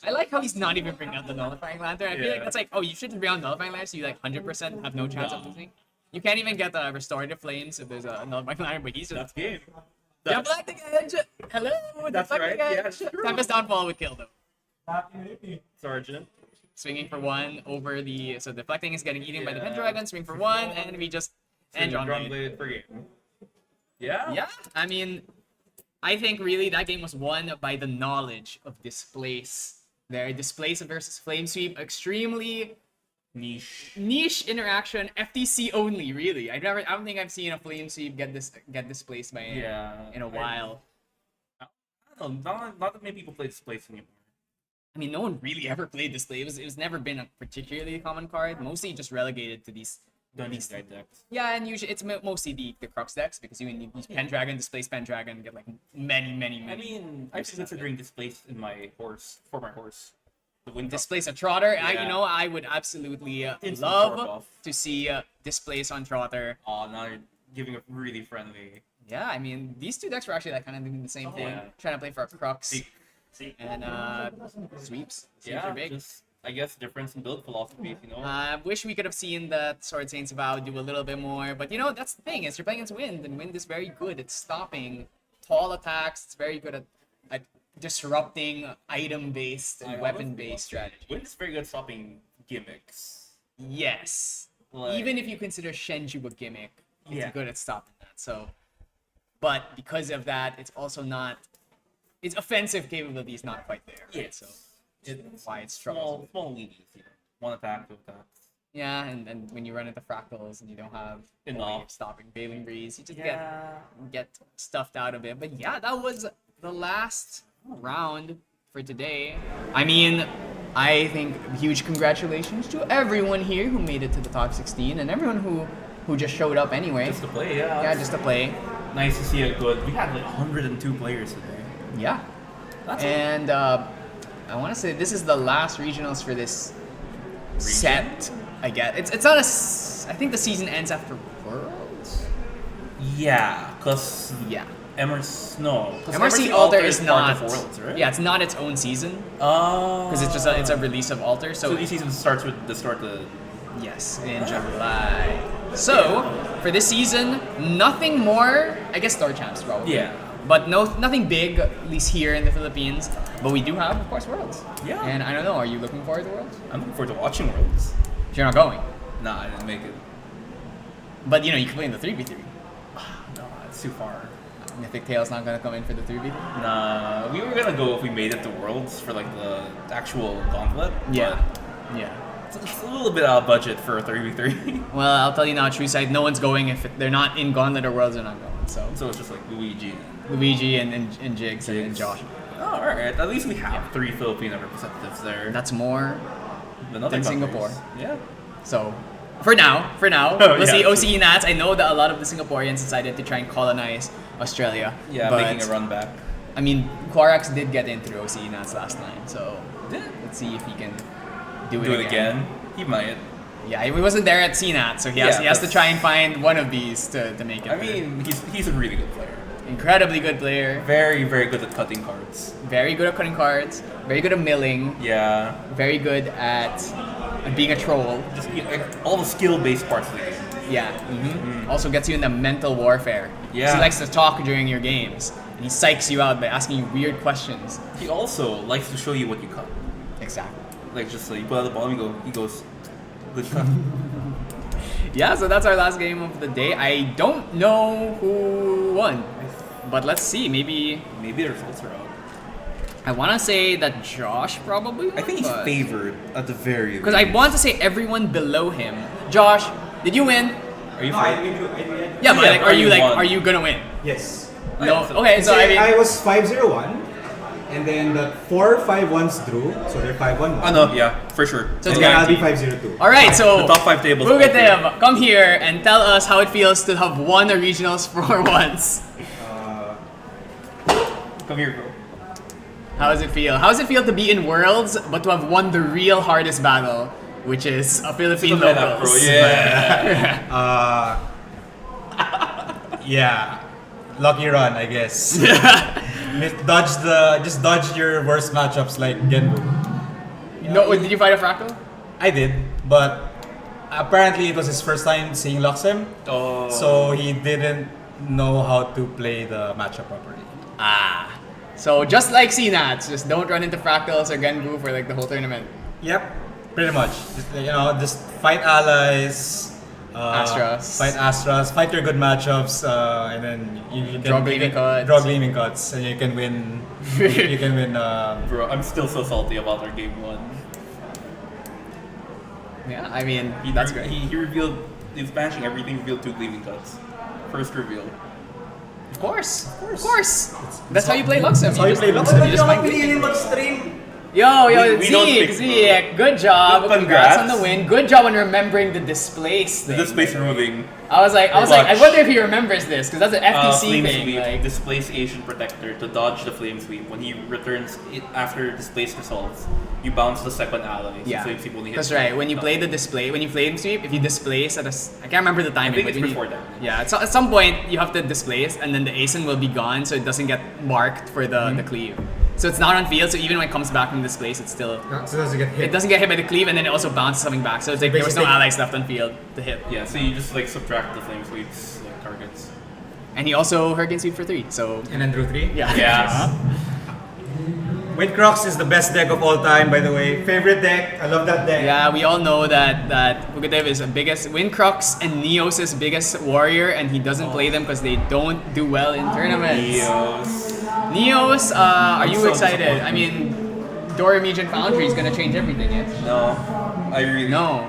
I like how he's not even bringing out the Nullifying Lantern. I feel like Yeah. that's like, oh, you shouldn't bring out Nullifying Lantern, so you like 100% have no chance of No. losing. You can't even get the Restorative Flames if there's a Nullifying Lantern, but he's That's just. game. Deflecting Edge! Hello! That's Deflecting right, yeah, Edge! it's true. Tempest Downfall would kill them. Sergeant. Swinging for 1 over the. So deflecting is getting eaten by the Pendragon, swing for 1, and we just. And John Blade. Blade for game. Yeah? Yeah, I mean, I think really that game was won by the knowledge of Displace. Their Displace versus Flame Sweep, extremely niche interaction, FTC only. Really, I don't think I've seen a Flame Sweep get displaced by it Yeah. in a while. I don't know, not that many people play Displace anymore. I mean, no one really ever played Display. It was never been a particularly common card. Mostly just relegated to these. Dungeons guide decks. Yeah, and usually it's mostly the Crux decks because you use Pendragon, Displace Pendragon, get like many. I mean, I'm considering Displace in my horse, for my horse. The wind Displace a Trotter. Yeah. I would absolutely Instant love sword buff. to see Displace on Trotter. Oh, now you're giving a really friendly. Yeah, I mean these two decks were actually like kind of doing the same thing, Yeah. trying to play for a Crux See, and sweeps. Sweeps yeah, are big. just I guess difference in build philosophies, you know. I wish we could have seen that Sword Saints Vow do a little bit more, but you know that's the thing is you're playing against Wind, and Wind is very good at stopping tall attacks. It's very good at disrupting item-based and weapon-based strategy. Wind is very good at stopping gimmicks. Yes. Like, Even if you consider Shenju a gimmick, it's Yeah. good at stopping that. So, but because of that, it's also not. Its offensive capability is not quite there. Right? yes. So it's why it struggles. Small leads, you know. One attack, 2 attacks. Yeah, and when you run into fractals and you don't have a way Enough. of stopping Veiling Breeze, you just Yeah. get stuffed out of it. But yeah, that was the last round for today. I mean, I think huge congratulations to everyone here who made it to the top 16 and everyone who just showed up anyway. Just to play, yeah. Yeah, just to play. Nice to see it good. We had like 102 players today. Yeah. That's And I want to say this is the last regionals for this set. I guess it's not a. I think the season ends after Worlds. Yeah, cause Yeah. MRC Alter is part not. of Worlds, right? Yeah, it's not its own season Oh. because it's a release of Alter. So this season starts with the start of. Yes, in July. So for this season, nothing more. I guess Star Champs probably. Yeah. But nothing big, at least here in the Philippines. But we do have, of course, Worlds. Yeah. And I don't know, are you looking forward to Worlds? I'm looking forward to watching Worlds. If you're not going. Nah, I didn't make it. But you know, you can play in the 3v3. No, it's too far. Mythic Tail's not gonna come in for the 3v3. Nah, we were gonna go if we made it to Worlds for like the actual gauntlet. Yeah. but it's a little bit out of budget for a 3v3. Well, I'll tell you now, true side, no one's going if they're not in Gauntlet or Worlds, they're not going. So So it's just like Luigi. Luigi and Jigs and Josh. Oh, alright. At least we have 3 Filipino representatives there. That's more than other than countries. Singapore. Yeah. So, for now, Oh, we'll yeah. see OCE Nats. I know that a lot of the Singaporeans decided to try and colonize Australia. Yeah, but, making a run back. I mean, Quarax did get in through OCE Nats last time, so Yeah. let's see if he can Do it again. He might. Yeah, he wasn't there at CNAT, so he has to try and find one of these to make it. I through. mean, he's a really good player. Incredibly good player. Very, very good at cutting cards. Very good at cutting cards. Very good at milling. Yeah. Very good at being a troll. Just all the skill-based parts of the game. Yeah. Also gets you into mental warfare. 'Cause Yeah. He likes to talk during your games. And he psychs you out by asking you weird questions. He also likes to show you what you cut. Exactly. Like just like you put out the bottom, he goes, good cut. Yeah, so that's our last game of the day. I don't know who won. But let's see. Maybe Maybe the results are out. I want to say that Josh probably won. I think he's favored at the very least. Because I want to say everyone below him. Josh, did you win? Are you No, I favored? did. Yeah, but Yeah, like, are you won? are you gonna win? Yes. No. so- Okay, so I mean, I was 5-0-1, and then the 4-5-1s drew, so they're 5-1-1. Oh no, yeah, for sure. So it's And then I'll be guaranteed. 5-0-2. all right. So The top 5 tables. Fugatev, come here and tell us how it feels to have won a regionals for once. Come here, bro. How does it feel? How does it feel to be in Worlds but to have won the real hardest battle, which is a Philippine Something like that, bro. locals? Yeah. Yeah. Lucky run, I guess. Just dodge your worst matchups like Genbu. No, did you fight a Fractal? I did, but apparently it was his first time seeing Luxem, Oh. so he didn't know how to play the matchup properly. Ah. So just like CNATs, just don't run into Fractals or Genbu for like the whole tournament. Yep, pretty much. Just fight allies. Astras. Fight Astras. Fight your good matchups, and then you can Draw gleaming cuts. Draw gleaming cuts, and you can win. You can win. Bro, I'm still so salty about our game 1. Yeah, I mean, He, that's re- great. He revealed, he was bashing everything, revealed 2 gleaming cuts. First reveal. Of course. That's how you play Luxem. That's how you play Luxem. You just fight gleaming. Yo, We don't pick, Zeke, good job. Congrats. Congrats on the win. Good job on remembering the displace The thing. displace removing. I was like, I Clutch. wonder if he remembers this because that's an FTC Flame thing. sweep. Like, Displace Asian protector to dodge the flame sweep. When he returns it after displace resolves, you bounce the second ally. So yeah, flame sweep only hits that's right. When you no. play the display, when you flame sweep, if you displace at I can't remember the timing. think but it's when you- before damage. Yeah, at some point you have to displace, and then the ASIN will be gone, so it doesn't get marked for the cleave. So it's not on field. So even when it comes back from displace, it's still So it doesn't get hit. it doesn't get hit by the cleave, and then it also bounces something back. So it's like there was no Basically- allies left on field to hit. Yeah, so you just like subtract the flame sweeps like targets. And he also Hurricane Sweep for 3. So And then drew 3. yeah. Yeah. Windcrox is the best deck of all time, by the way. Favorite deck. I love that deck. Yeah, we all know that Fugatev is the biggest Windcrox and Neos' biggest warrior, and he doesn't play them because they don't do well in tournaments. Eos. Neos, are I'm you so excited? disappointed. I mean, Dorimijan Foundry is gonna change everything, yes? No. I really No.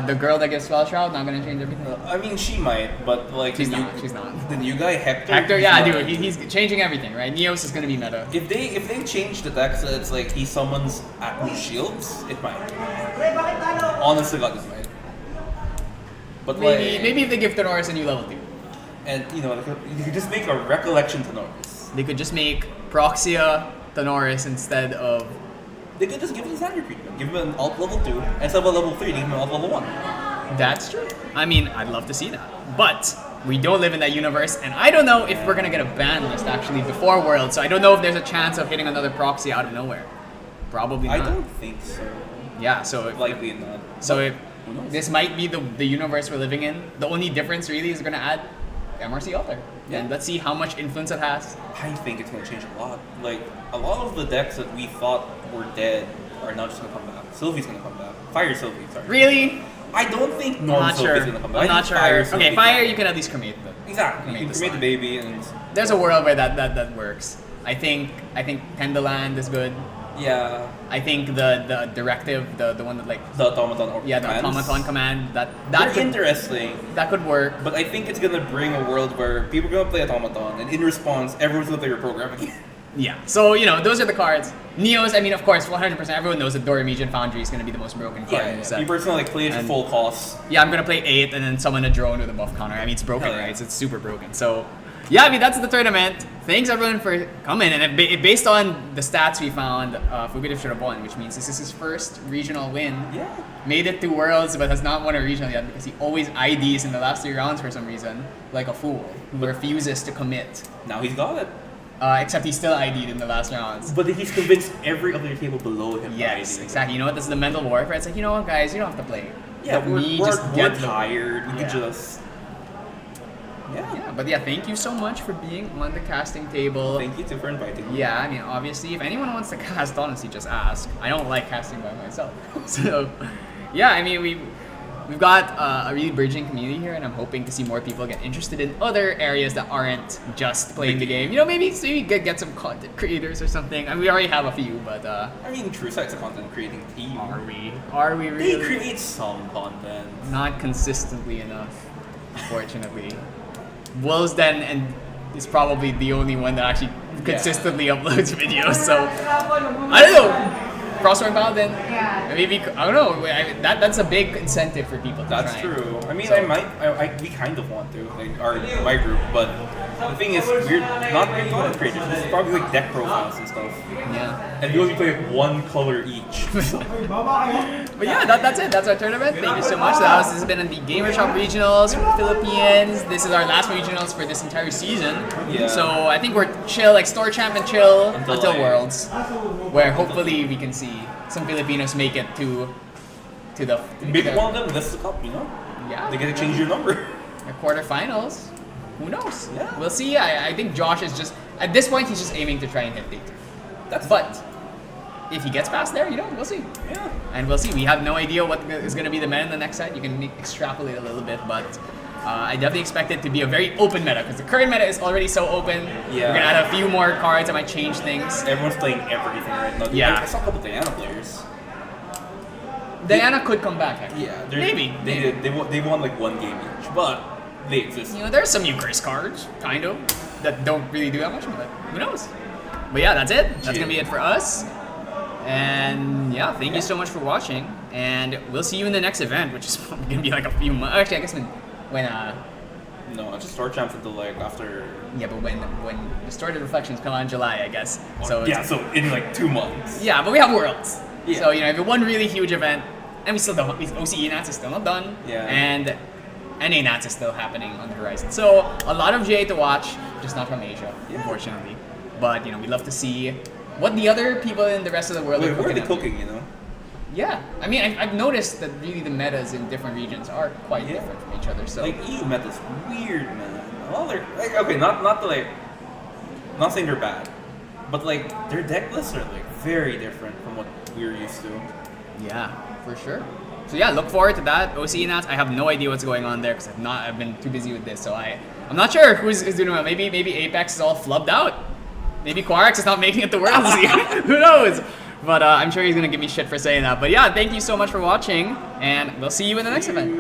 The girl that gets Spell Shroud not gonna change everything. I mean, she might, but like She's the not. She's not. The new guy Hector. Hector, he's yeah, not. dude, he's changing everything, right? Neos is gonna be meta. If they change the deck so it's like he summons Atmo shields, it might. Honestly, God, it might. But like, Maybe if they give Tenoris a new level 2. and you know, you could just make a recollection to Norris. They could just make Proxia Tenoris instead of. They could just give him standard treatment. Give him an alt level 2, and instead of a level 3, give him an alt level 1. That's true. I mean, I'd love to see that. But we don't live in that universe, and I don't know if we're gonna get a ban list actually before World, so I don't know if there's a chance of hitting another proxy out of nowhere. Probably not. I don't think so. Yeah, so if, Likely not. so if Who knows? this might be the universe we're living in. The only difference really is gonna add MRC Alter. Yeah. And let's see how much influence it has. I think it's gonna change a lot. Like a lot of the decks that we thought were dead are now just gonna come back. Sylvie's gonna come back. Fire Sylvie, sorry. Really? I don't think I'm normal not Sylvie's sure. gonna come back. I'm I not think sure. Sylvie Okay, fire you can at least cremate, but Exactly. Cremate You the can cremate the slime. baby and there's a world where that works. I think Pendaland is good. yeah, I think the directive, the one that like the automaton or yeah, the commands. automaton command that They're could, interesting, that could work. but I think it's gonna bring a world where people are gonna play automaton, and in response, everyone's gonna play reprogramming. Yeah. So those are the cards. Neos, I mean, of course, 100%. Everyone knows that Dorimijan Foundry is gonna be the most broken card in the set. You personally like play it for And- full cost. Yeah, I'm gonna play 8 and then summon a drone with a buff counter. I mean, it's broken, Hell yeah. right? It's super broken. So yeah, I mean, that's the tournament. Thanks everyone for coming. And based on the stats we found, Fugitive should have won, which means this is his first regional win. Yeah. Made it to Worlds, but has not won a regional yet because he always IDs in the last 3 rounds for some reason, like a fool who refuses to commit. Now he's got it. Except he still ID'd in the last rounds. But he's convinced every other table below him. Yes, already. exactly. You know what? This is the mental warfare. It's like, you know what, guys, you don't have to play. Yeah, Let me just we're get the- tired. We could Yeah. just. Yeah. Yeah, but yeah, thank you so much for being on the casting table. Thank you too for inviting me. Yeah, I mean, obviously, if anyone wants to cast, honestly, just ask. I don't like casting by myself. So, yeah, I mean, we've got a really bridging community here, and I'm hoping to see more people get interested in other areas that aren't just playing the game. You know, maybe get some content creators or something. I mean, we already have a few, but I mean, TrueSight's a content creating team. are we They really? create some content. Not consistently enough, unfortunately. Wolves Den and is probably the only one that actually consistently uploads videos. So I don't know. Crossword Paladin. Maybe I don't know. That's a big incentive for people to That's try. true. I mean, So- we kind of want to, like my group, but the thing is, we're not really content creators. This is probably like deck profiles and stuff, Yeah. and we only play like one color each. But yeah, that's it. That's our tournament. Thank you so much. This has been the Gamer Shop Regionals for the Philippines. This is our last regionals for this entire season. Yeah. So I think we're chill, like store champ and chill Until, until like- Worlds, where hopefully we can see some Filipinos make it to the Maybe one of them lifts the cup, you know? yeah They get to change your number. the quarterfinals. Who knows? Yeah. We'll see. I think Josh is just at this point he's just aiming to try and hit Day 2. That's But if he gets past there, you know, we'll see. yeah. And we'll see. We have no idea what is going to be the meta in the next set. You can extrapolate a little bit, but I definitely expect it to be a very open meta because the current meta is already so open. Yeah. We're going to add a few more cards that might change things. Everyone's playing everything right now. Yeah. I saw a couple Diana players. Diana could come back, actually. Yeah, Maybe. They won like one game each, but they exist. You know, there's some Eucharist cards, kind of, that don't really do that much, but who knows? But yeah, that's it. That's going to be it for us. And yeah, thank you so much for watching. And we'll see you in the next event, which is going to be like a few months. Actually, I guess when No, it's just store champs until like after. yeah, but when Distorted Reflections come out in July, I guess. So yeah, it's, so in like 2 months. yeah, but we have Worlds. Yeah. So you know, if you one really huge event, and we still don't. OCE Nats is still not done. Yeah. And NA Nats is still happening on the horizon. So a lot of GA to watch, just not from Asia, Yeah. unfortunately. But you know, we'd love to see what the other people in the rest of the world Wait, are where are cooking they up. cooking? You know. Yeah, I mean, I've noticed that really the metas in different regions are quite Yeah. different from each other. So Like EU meta's weird, man. Well, they're like okay, not the like, not saying they're bad, but like their deck lists are like very different from what we're used to. yeah, for sure. So yeah, look forward to that. OCE Nats, I have no idea what's going on there because I've been too busy with this. So I'm not sure who's doing well. Maybe Apex is all flubbed out. Maybe Quarix is not making it to Worlds. Who knows? But I'm sure he's gonna give me shit for saying that. But yeah, thank you so much for watching, and we'll see you in the next event.